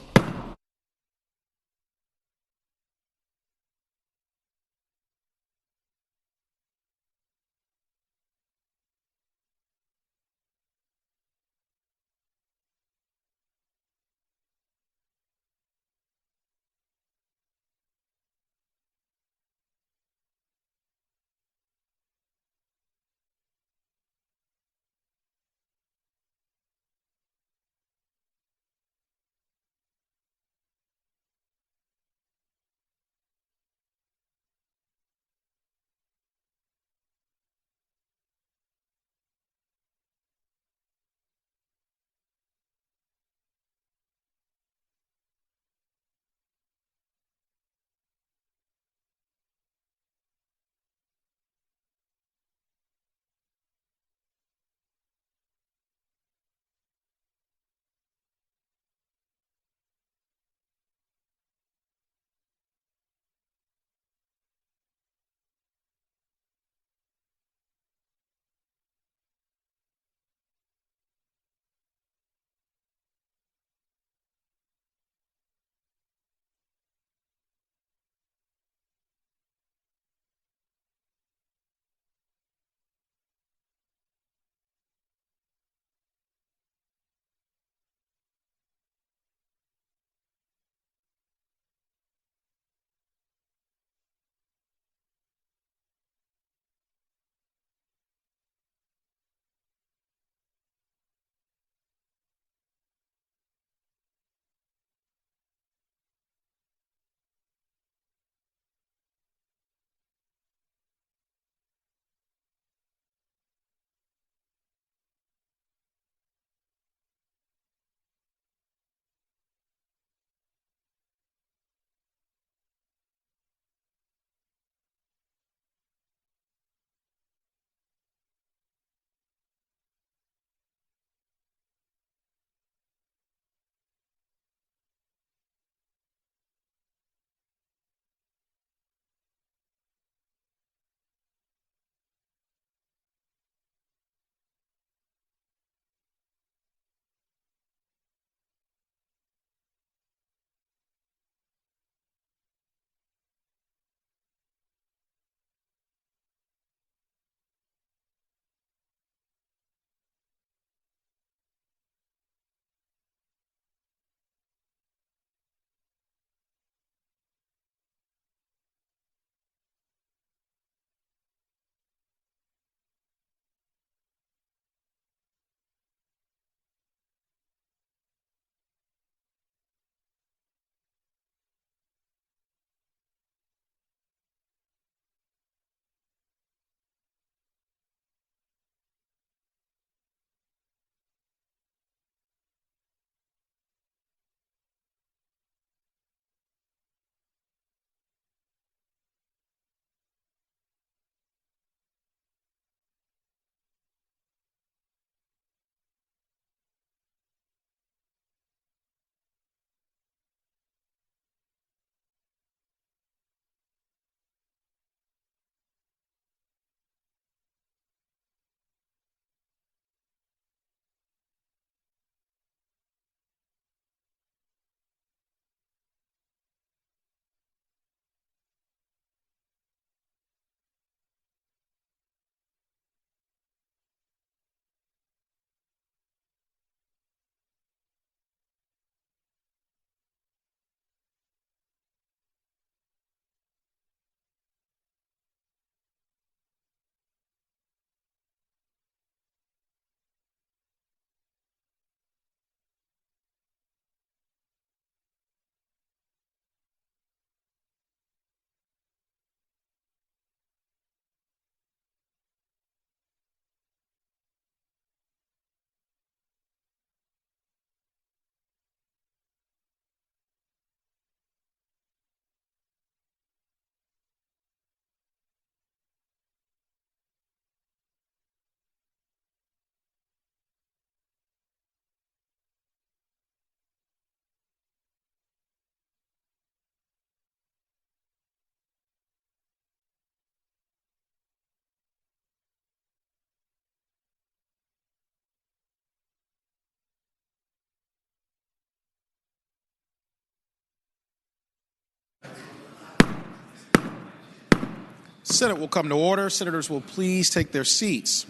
Senate will come to order. Senators will please take their seats.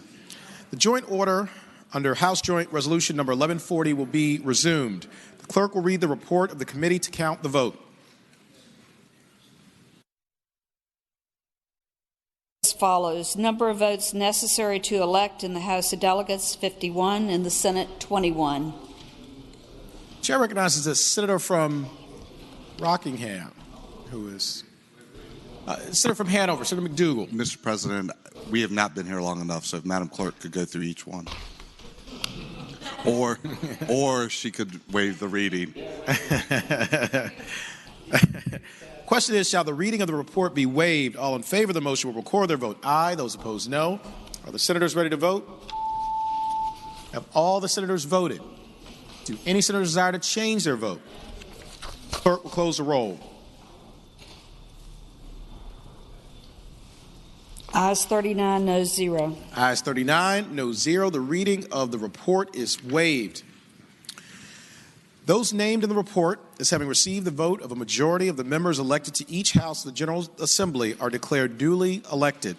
The joint order under House Joint Resolution number 1140 will be resumed. The clerk will read the report of the committee to count the vote. As follows: number of votes necessary to elect in the House of Delegates, 51, in the Senate, 21. Chair recognizes the senator from Rockingham, who is Senator from Hanover, Senator McDougal. Mr. President, we have not been here long enough, so if Madam Clerk could go through each one. Or she could waive the reading. Question is, shall the reading of the report be waived? All in favor of the motion will record their vote aye. Those opposed, no. Are the senators ready to vote? Have all the senators voted? Do any senators desire to change their vote? Clerk will close the roll. Ayes 39, noes 0. Ayes 39, no 0. The reading of the report is waived. Those named in the report as having received the vote of a majority of the members elected to each House of the General Assembly are declared duly elected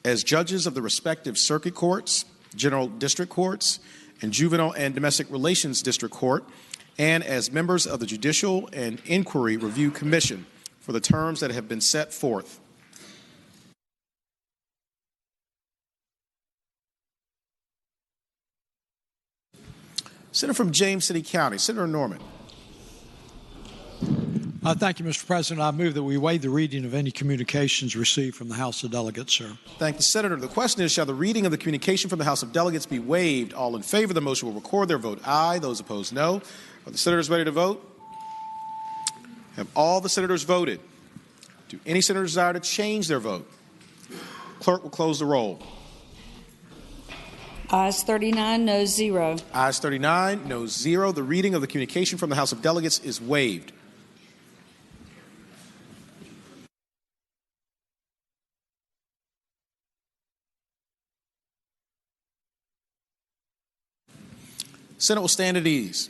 as judges of the respective circuit courts, general district courts, and juvenile and domestic relations district court, and as members of the Judicial and Inquiry Review Commission for the terms that have been set forth. Senator from James City County, Senator Norman. Thank you, Mr. President. I move that we waive the reading of any communications received from the House of Delegates, sir. Thank the Senator. The question is, shall the reading of the communication from the House of Delegates be waived? All in favor of the motion will record their vote aye. Those opposed, no. Are the senators ready to vote? Have all the senators voted? Do any senators desire to change their vote? Clerk will close the roll. Ayes 39, noes 0. Ayes 39, noes 0. The reading of the communication from the House of Delegates is waived. Senate will stand at ease.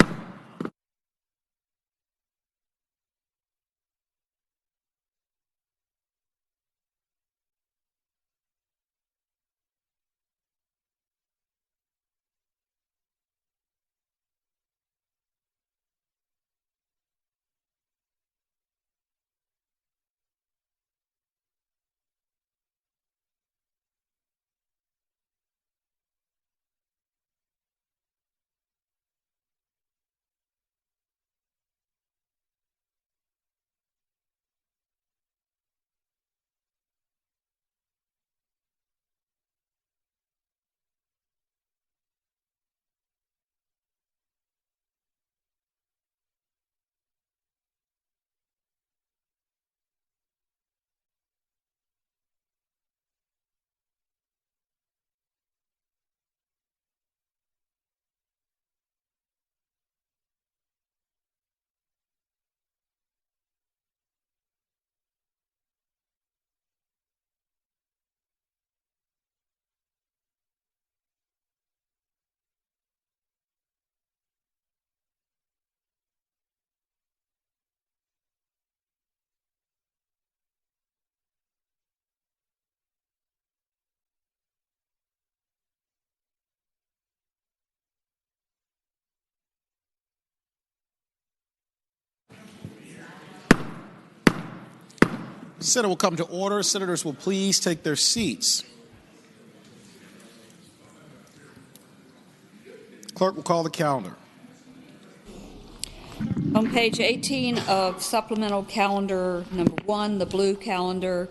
Senate will come to order. Senators will please take their seats. Clerk will call the calendar. On page 18 of supplemental calendar number 1, the blue calendar,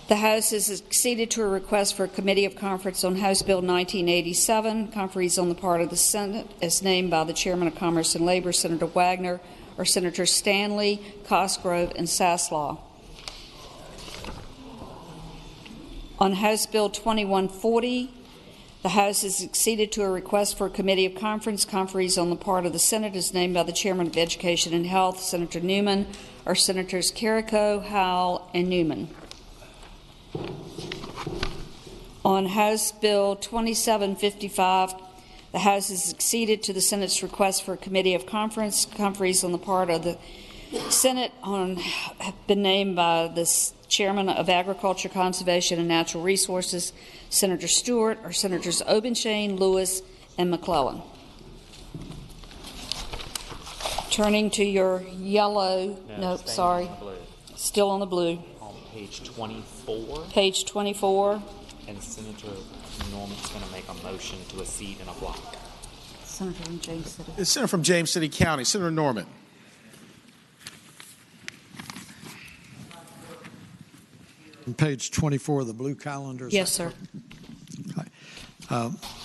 the House has acceded to a request for a committee of conference on House Bill 1987. Conferees on the part of the Senate as named by the Chairman of Commerce and Labor, Senator Wagner, or Senator Stanley, Cosgrove, and Saslaw. On House Bill 2140, the House has acceded to a request for a committee of conference. Conferees on the part of the Senate is named by the Chairman of Education and Health, Senator Newman, or Senators Carrico, Howell, and Newman. On House Bill 2755, the House has acceded to the Senate's request for a committee of conference. Conferees on the part of the Senate have been named by the Chairman of Agriculture, Conservation, and Natural Resources, Senator Stewart, or Senators Obenshain, Lewis, and McClellan. Turning to your yellow, nope, sorry, still on the blue. On page 24. Page 24. And Senator Norman's going to make a motion to accede in a block. Senator from James City. It's Senator from James City County. Senator Norman. On page 24 of the blue calendar. Yes, sir.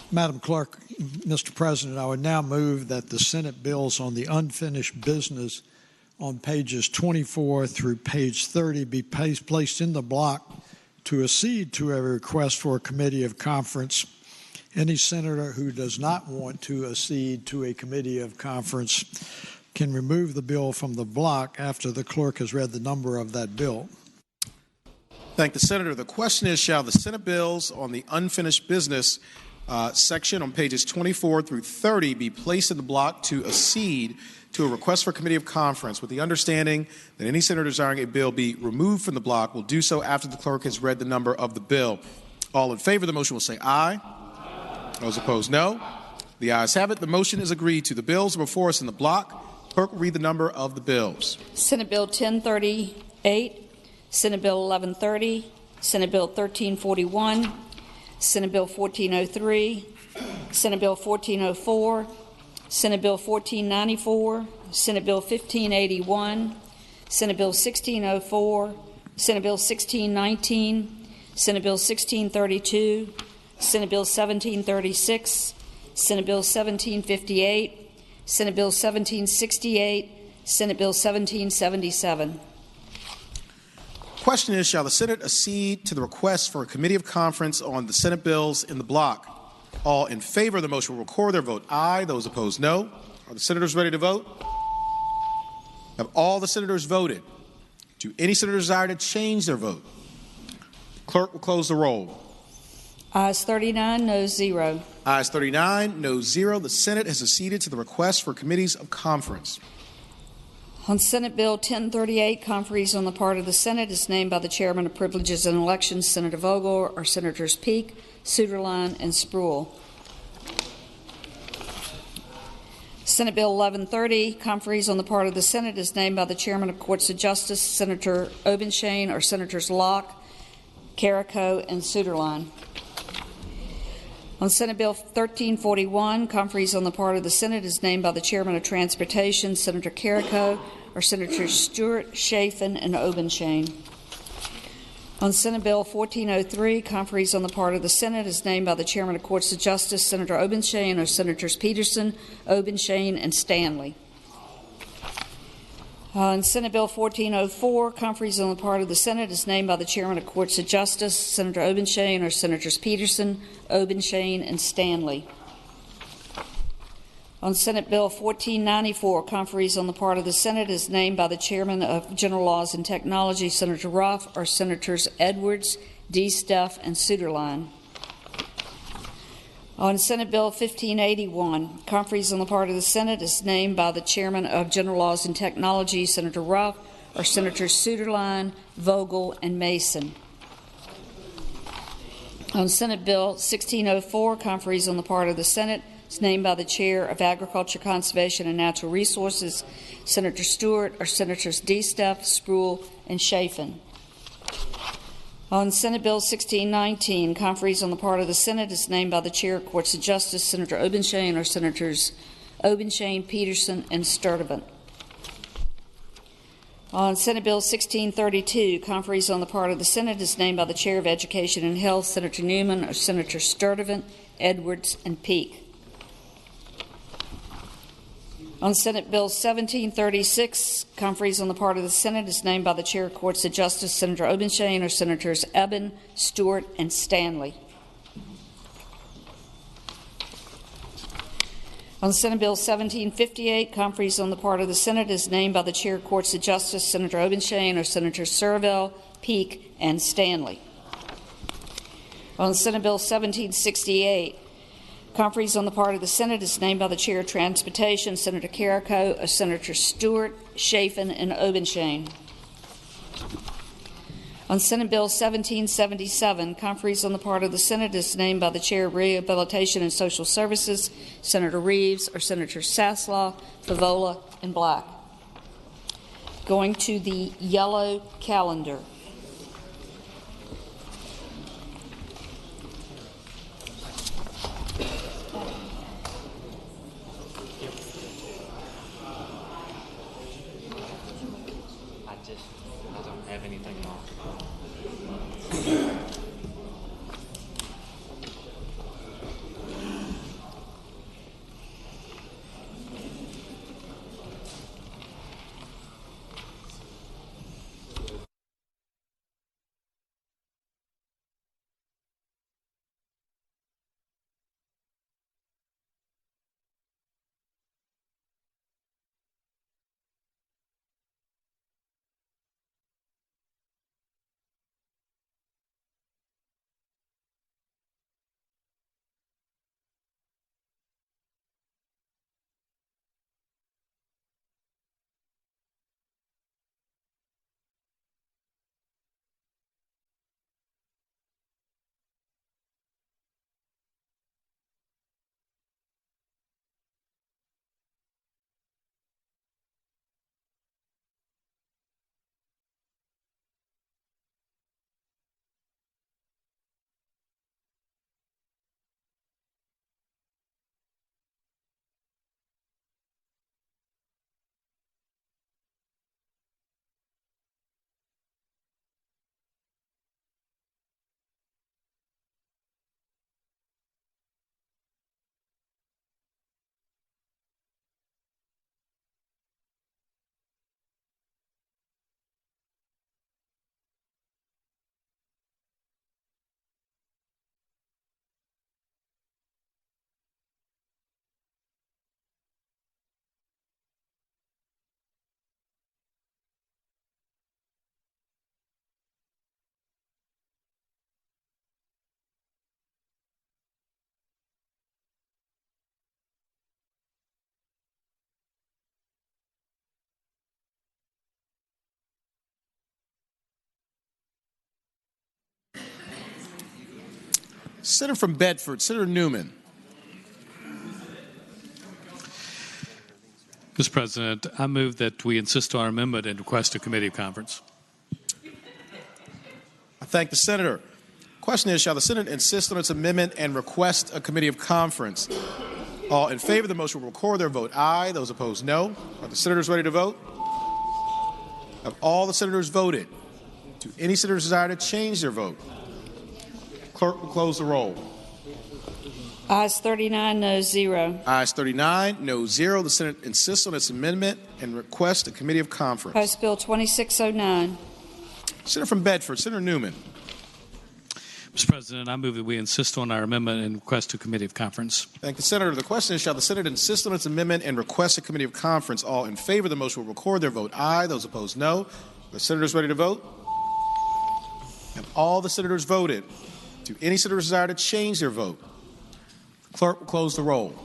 Madam Clerk, Mr. President, I would now move that the Senate bills on the unfinished business on pages 24 through page 30 be placed in the block to accede to a request for a committee of conference. Any senator who does not want to accede to a committee of conference can remove the bill from the block after the clerk has read the number of that bill. Thank the senator. The question is, shall the Senate bills on the unfinished business section on pages 24 through 30 be placed in the block to accede to a request for a committee of conference, with the understanding that any senator desiring a bill be removed from the block will do so after the clerk has read the number of the bill. All in favor of the motion will say aye. Those opposed, no. The ayes have it. The motion is agreed to. The bills are before us in the block. Clerk will read the number of the bills. Senate Bill 1038, Senate Bill 1130, Senate Bill 1341, Senate Bill 1403, Senate Bill 1404, Senate Bill 1494, Senate Bill 1581, Senate Bill 1604, Senate Bill 1619, Senate Bill 1632, Senate Bill 1736, Senate Bill 1758, Senate Bill 1768, Senate Bill 1777. Question is, shall the Senate accede to the request for a committee of conference on the Senate bills in the block? All in favor of the motion will record their vote aye. Those opposed, no. Are the senators ready to vote? Have all the senators voted? Do any senator desire to change their vote? Clerk will close the roll. Ayes 39, noes 0. Ayes 39, noes 0. The Senate has acceded to the request for committees of conference. On Senate Bill 1038, conferees on the part of the Senate is named by the Chairman of Privileges and Elections, Senator Vogel, or Senators Peake, Suderline, and Spruill. Senate Bill 1130, conferees on the part of the Senate is named by the Chairman of Courts of Justice, Senator Obenshain, or Senators Locke, Carrico, and Suderline. On Senate Bill 1341, conferees on the part of the Senate is named by the Chairman of Transportation, Senator Carrico, or Senators Stewart, Chafin, and Obenshain. On Senate Bill 1403, conferees on the part of the Senate is named by the Chairman of Courts of Justice, Senator Obenshain, or Senators Peterson, Obenshain, and Stanley. On Senate Bill 1404, conferees on the part of the Senate is named by the Chairman of Courts of Justice, Senator Obenshain, or Senators Peterson, Obenshain, and Stanley. On Senate Bill 1494, conferees on the part of the Senate is named by the Chairman of General Laws and Technology, Senator Ruff, or Senators Edwards, Stuff, and Suderline. On Senate Bill 1581, conferees on the part of the Senate is named by the Chairman of General Laws and Technology, Senator Ruff, or Senators Suderline, Vogel, and Mason. On Senate Bill 1604, conferees on the part of the Senate is named by the Chair of Agriculture, Conservation, and Natural Resources, Senator Stewart, or Senators Stuff, Spruill, and Chafin. On Senate Bill 1619, conferees on the part of the Senate is named by the Chair of Courts of Justice, Senator Obenshain, or Senators Obenshain, Peterson, and Sturtevant. On Senate Bill 1632, conferees on the part of the Senate is named by the Chair of Education and Health, Senator Newman, or Senator Sturtevant, Edwards, and Peake. On Senate Bill 1736, conferees on the part of the Senate is named by the Chair of Courts of Justice, Senator Obenshain, or Senators Eben, Stewart, and Stanley. On Senate Bill 1758, conferees on the part of the Senate is named by the Chair of Courts of Justice, Senator Obenshain, or Senators Servell, Peake, and Stanley. On Senate Bill 1768, Conferees on the part of the Senate is named by the Chair of Transportation, Senator Carrico, Senator Stewart, Chafin, and Obenshain. On Senate Bill 1777, conferees on the part of the Senate is named by the Chair of Rehabilitation and Social Services, Senator Reeves, or Senator Saslaw, Favola, and Black. Going to the yellow calendar. I don't have anything marked. Senator from Bedford, Senator Newman. Mr. President, I move that we insist on our amendment and request a committee of conference. I thank the senator. Question is, shall the Senate insist on its amendment and request a committee of conference? All in favor of the motion will record their vote aye. Those opposed, no. Are the senators ready to vote? Have all the senators voted? Do any senators desire to change their vote? Clerk will close the roll. Ayes 39, no 0. Ayes 39, no 0. The Senate insists on its amendment and requests a committee of conference. House Bill 2609. Senator from Bedford, Senator Newman. Mr. President, I move that we insist on our amendment and request a committee of conference. Thank the senator. The question is, shall the Senate insist on its amendment and request a committee of conference? All in favor of the motion will record their vote aye. Those opposed, no. The senators ready to vote? Have all the senators voted? Do any senators desire to change their vote? Clerk will close the roll.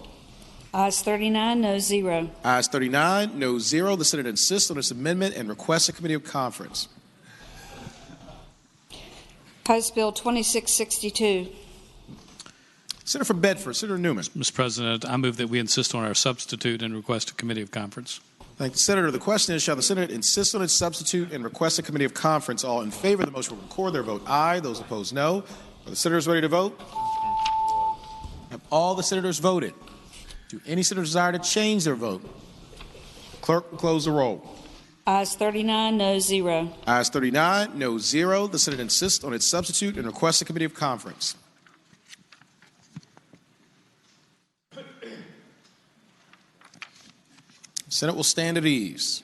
Ayes 39, no 0. Ayes 39, no 0. The Senate insists on its amendment and requests a committee of conference. House Bill 2662. Senator from Bedford, Senator Newman. Mr. President, I move that we insist on our substitute and request a committee of conference. Thank the senator. The question is, shall the Senate insist on its substitute and request a committee of conference? All in favor of the motion will record their vote aye. Those opposed, no. Are the senators ready to vote? Have all the senators voted? Do any senators desire to change their vote? Clerk will close the roll. Ayes 39, no 0. Ayes 39, no 0. The Senate insists on its substitute and requests a committee of conference. Senate will stand at ease.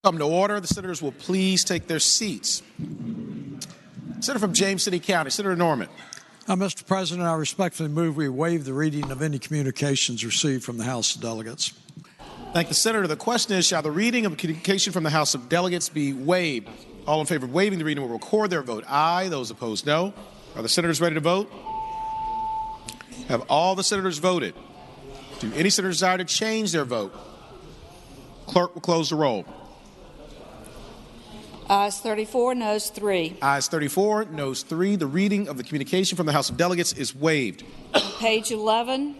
Come to order. The senators will please take their seats. Senator from James City County, Senator Norman. Mr. President, I respectfully move we waive the reading of any communications received from the House of Delegates. Thank the senator. The question is, shall the reading of a communication from the House of Delegates be waived? All in favor of waiving the reading will record their vote aye. Those opposed, no. Are the senators ready to vote? Have all the senators voted? Do any senators desire to change their vote? Clerk will close the roll. Ayes 34, noes 3. Ayes 34, noes 3. The reading of the communication from the House of Delegates is waived. Page 11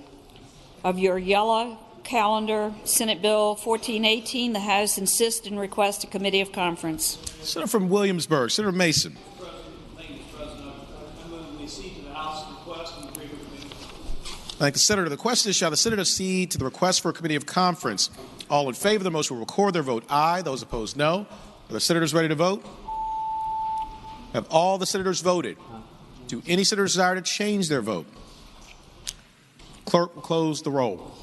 of your yellow calendar, Senate Bill 1418, the House insists and requests a committee of conference. Senator from Williamsburg, Senator Mason. Thank the senator. The question is, shall the senator accede to the request for a committee of conference? All in favor of the motion will record their vote aye. Those opposed, no. Are the senators ready to vote? Have all the senators voted? Do any senators desire to change their vote? Clerk will close the roll.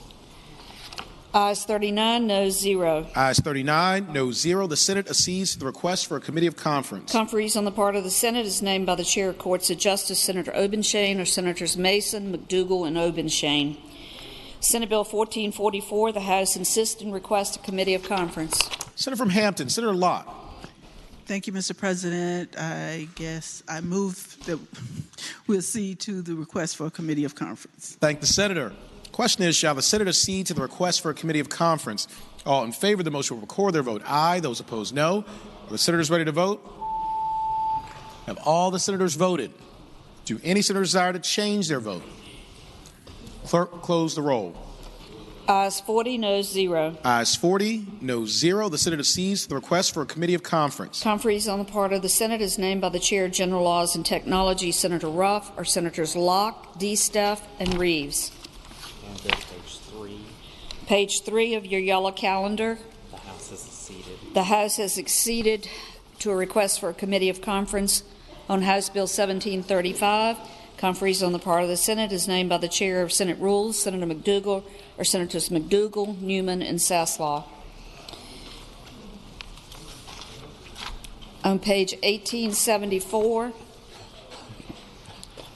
Ayes 39, noes 0. Ayes 39, noes 0. The Senate accedes to the request for a committee of conference. Conferees on the part of the Senate is named by the Chair of Courts of Justice, Senator Obenshain, or Senators Mason, McDougal, and Obenshain. Senate Bill 1444, the House insists and requests a committee of conference. Senator from Hampton, Senator Lott. Thank you, Mr. President. I guess I move that we'll accede to the request for a committee of conference. Thank the senator. Question is, shall the Senate accede to the request for a committee of conference? All in favor of the motion will record their vote aye. Those opposed, no. Are the senators ready to vote? Have all the senators voted? Do any senators desire to change their vote? Clerk will close the roll. Ayes 40, noes 0. Ayes 40, noes 0. The Senate accedes to the request for a committee of conference. Conferees on the part of the Senate is named by the Chair of General Laws and Technology, Senator Ruff, or Senators Locke, DeStuff, and Reeves. And there's page 3. Page 3 of your yellow calendar. The House has acceded. The House has acceded to a request for a committee of conference on House Bill 1735. Conferees on the part of the Senate is named by the Chair of Senate Rules, Senator McDougal, or Senators McDougal, Newman, and Saslaw. On page 1874,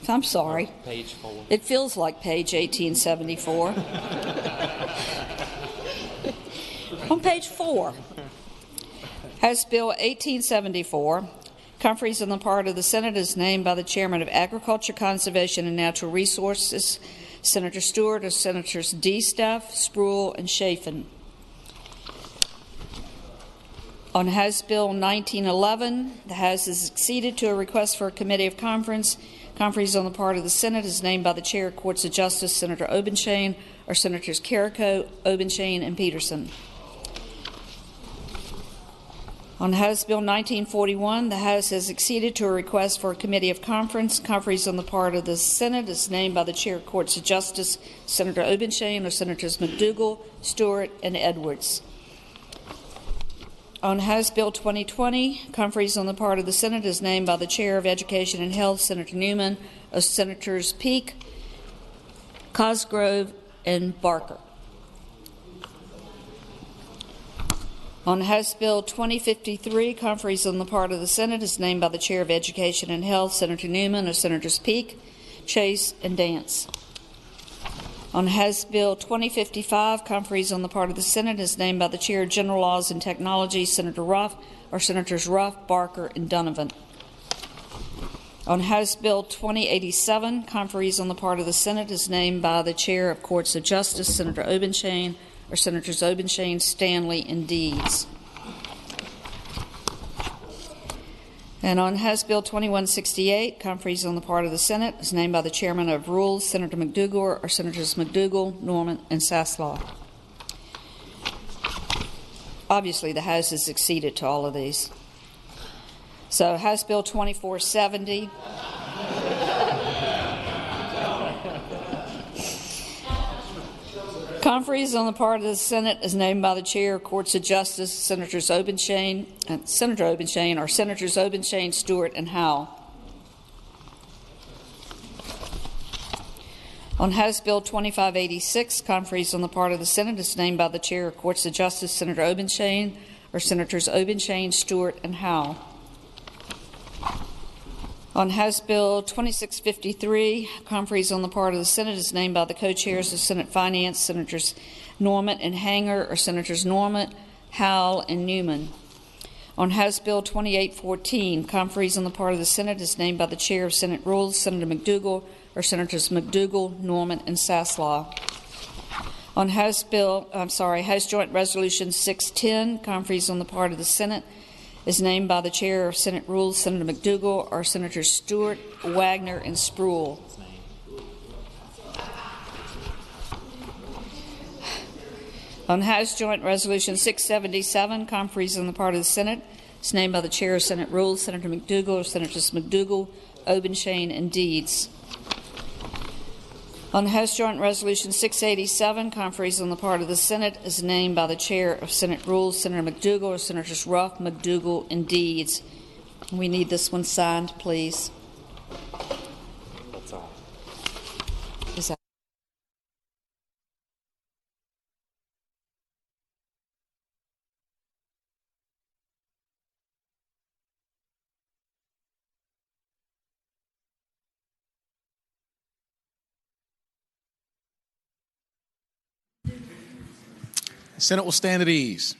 I'm sorry. Page 4. It feels like page 1874. On page 4, House Bill 1874. Conferees on the part of the Senate is named by the Chairman of Agriculture, Conservation, and Natural Resources, Senator Stewart, or Senators DeStuff, Spruill, and Chafin. On House Bill 1911, the House has acceded to a request for a committee of conference. Conferees on the part of the Senate is named by the Chair of Courts of Justice, Senator Obenshain, or Senators Carrico, Obenshain, and Peterson. On House Bill 1941, the House has acceded to a request for a committee of conference. Conferees on the part of the Senate is named by the Chair of Courts of Justice, Senator Obenshain, or Senators McDougal, Stewart, and Edwards. On House Bill 2020, conferees on the part of the Senate is named by the Chair of Education and Health, Senator Newman, or Senators Peake, Cosgrove, and Barker. On House Bill 2053, conferees on the part of the Senate is named by the Chair of Education and Health, Senator Newman, or Senators Peake, Chase, and Dance. On House Bill 2055, conferees on the part of the Senate is named by the Chair of General Laws and Technology, Senator Ruff, or Senators Ruff, Barker, and Donovan. On House Bill 2087, conferees on the part of the Senate is named by the Chair of Courts of Justice, Senator Obenshain, or Senators Obenshain, Stanley, and Deeds. And on House Bill 2168, conferees on the part of the Senate is named by the Chairman of Rules, Senator McDougal, or Senators McDougal, Norman, and Saslaw. Obviously, the House has acceded to all of these. So House Bill 2470. Conferees on the part of the Senate is named by the Chair of Courts of Justice, Senators Obenshain, Senator Obenshain, or Senators Obenshain, Stewart, and Howell. On House Bill 2586, conferees on the part of the Senate is named by the Chair of Courts of Justice, Senator Obenshain, are Senators Obenshain, Stewart, and Howell. On House Bill 2653, conferees on the part of the Senate is named by the co-chairs of Senate Finance, Senators Norman and Hanger, or Senators Norman, Howell, and Newman. On House Bill 2814, conferees on the part of the Senate is named by the chair of Senate Rules, Senator McDougal, or Senators McDougal, Norman, and Saslaw. On House Joint Resolution 610, conferees on the part of the Senate is named by the chair of Senate Rules, Senator McDougal, or Senators Stewart, Wagner, and Spruill. On House Joint Resolution 677, conferees on the part of the Senate is named by the chair of Senate Rules, Senator McDougal, or Senators McDougal, Obenshain, and Deeds. On House Joint Resolution 687, conferees on the part of the Senate is named by the chair of Senate Rules, Senator McDougal, or Senators Ruff, McDougal, and Deeds. We need this one signed, please. That's all. Is that The Senate will stand at ease.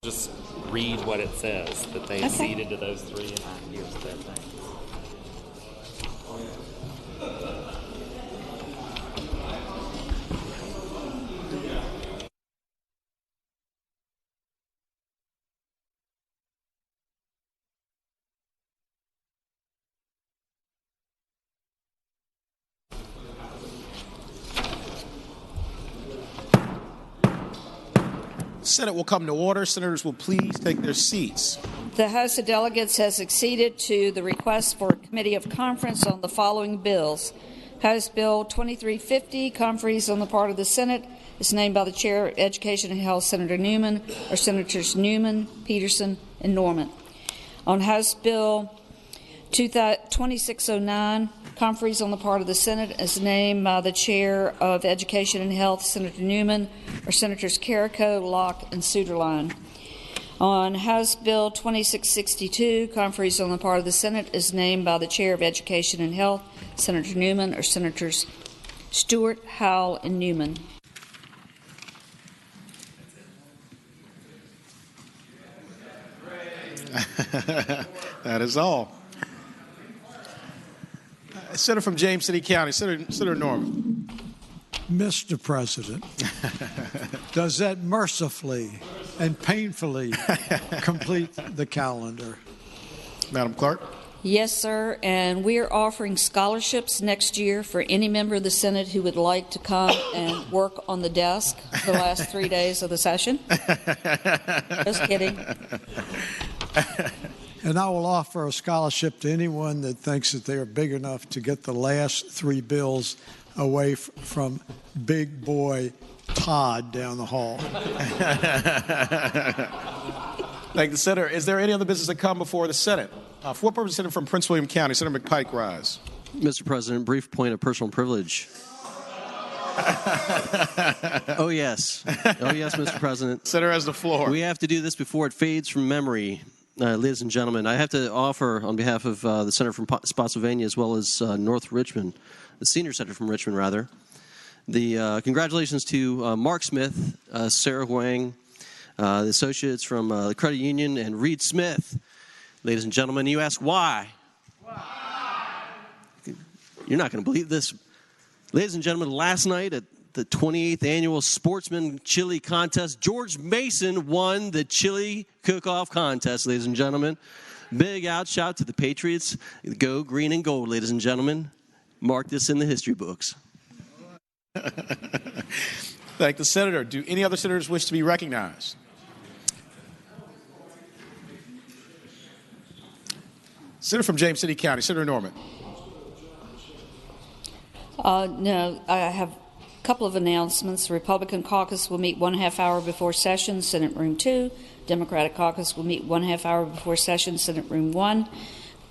Just read what it says, that they acceded to those three, and here's their thing. Senate will come to order. Senators will please take their seats. The House of Delegates has acceded to the request for a committee of conference on the following bills. House Bill 2350, conferees on the part of the Senate, is named by the Chair of Education and Health, Senator Newman, or Senators Newman, Peterson, and Norman. On House Bill 2609, conferees on the part of the Senate is named by the Chair of Education and Health, Senator Newman, or Senators Carrico, Locke, and Suderline. On House Bill 2662, conferees on the part of the Senate is named by the Chair of Education and Health, Senator Newman, or Senators Stewart, Howell, and Newman. That is all. Senator from James City County, Senator Norman. Mr. President, does that mercifully and painfully complete the calendar? Madam Clerk? Yes, sir, and we are offering scholarships next year for any member of the Senate who would like to come and work on the desk the last 3 days of the session. Just kidding. And I will offer a scholarship to anyone that thinks that they are big enough to get the last three bills away from big boy Todd down the hall. Thank the Senator. Is there any other business to come before the Senate? For what purpose, Senator from Prince William County, Senator McPike, rise. Mr. President, brief point of personal privilege. Oh, yes. Oh, yes, Mr. President. Senator has the floor. We have to do this before it fades from memory. Ladies and gentlemen, I have to offer on behalf of the Senator from Spotsylvania as well as North Richmond, the senior senator from Richmond, rather, the congratulations to Mark Smith, Sarah Huang, the associates from the Credit Union, and Reed Smith. Ladies and gentlemen, you ask why? Why? You're not going to believe this. Ladies and gentlemen, last night at the 28th Annual Sportsman Chili Contest, George Mason won the chili cook-off contest, ladies and gentlemen. Big outshout to the Patriots. Go green and gold, ladies and gentlemen. Mark this in the history books. Thank the Senator. Do any other senators wish to be recognized? Senator from James City County, Senator Norman. No, I have a couple of announcements. The Republican caucus will meet 1/2 hour before session, Senate Room 2. Democratic caucus will meet 1/2 hour before session, Senate Room 1.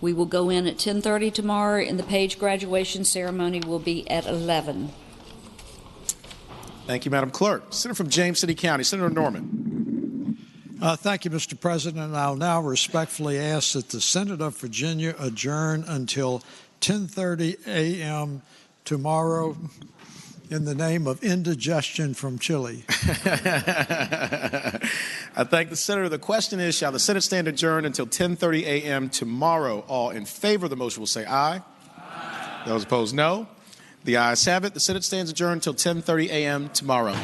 We will go in at 10:30 tomorrow, and the Page graduation ceremony will be at 11. Thank you, Madam Clerk. Senator from James City County, Senator Norman. Thank you, Mr. President. I'll now respectfully ask that the Senate of Virginia adjourn until 10:30 a.m. tomorrow in the name of indigestion from chili. I thank the Senator. The question is, shall the Senate stand adjourned until 10:30 a.m. tomorrow? All in favor of the motion will say aye. Aye. Those opposed, no. The ayes have it. The Senate stands adjourned until 10:30 a.m. tomorrow.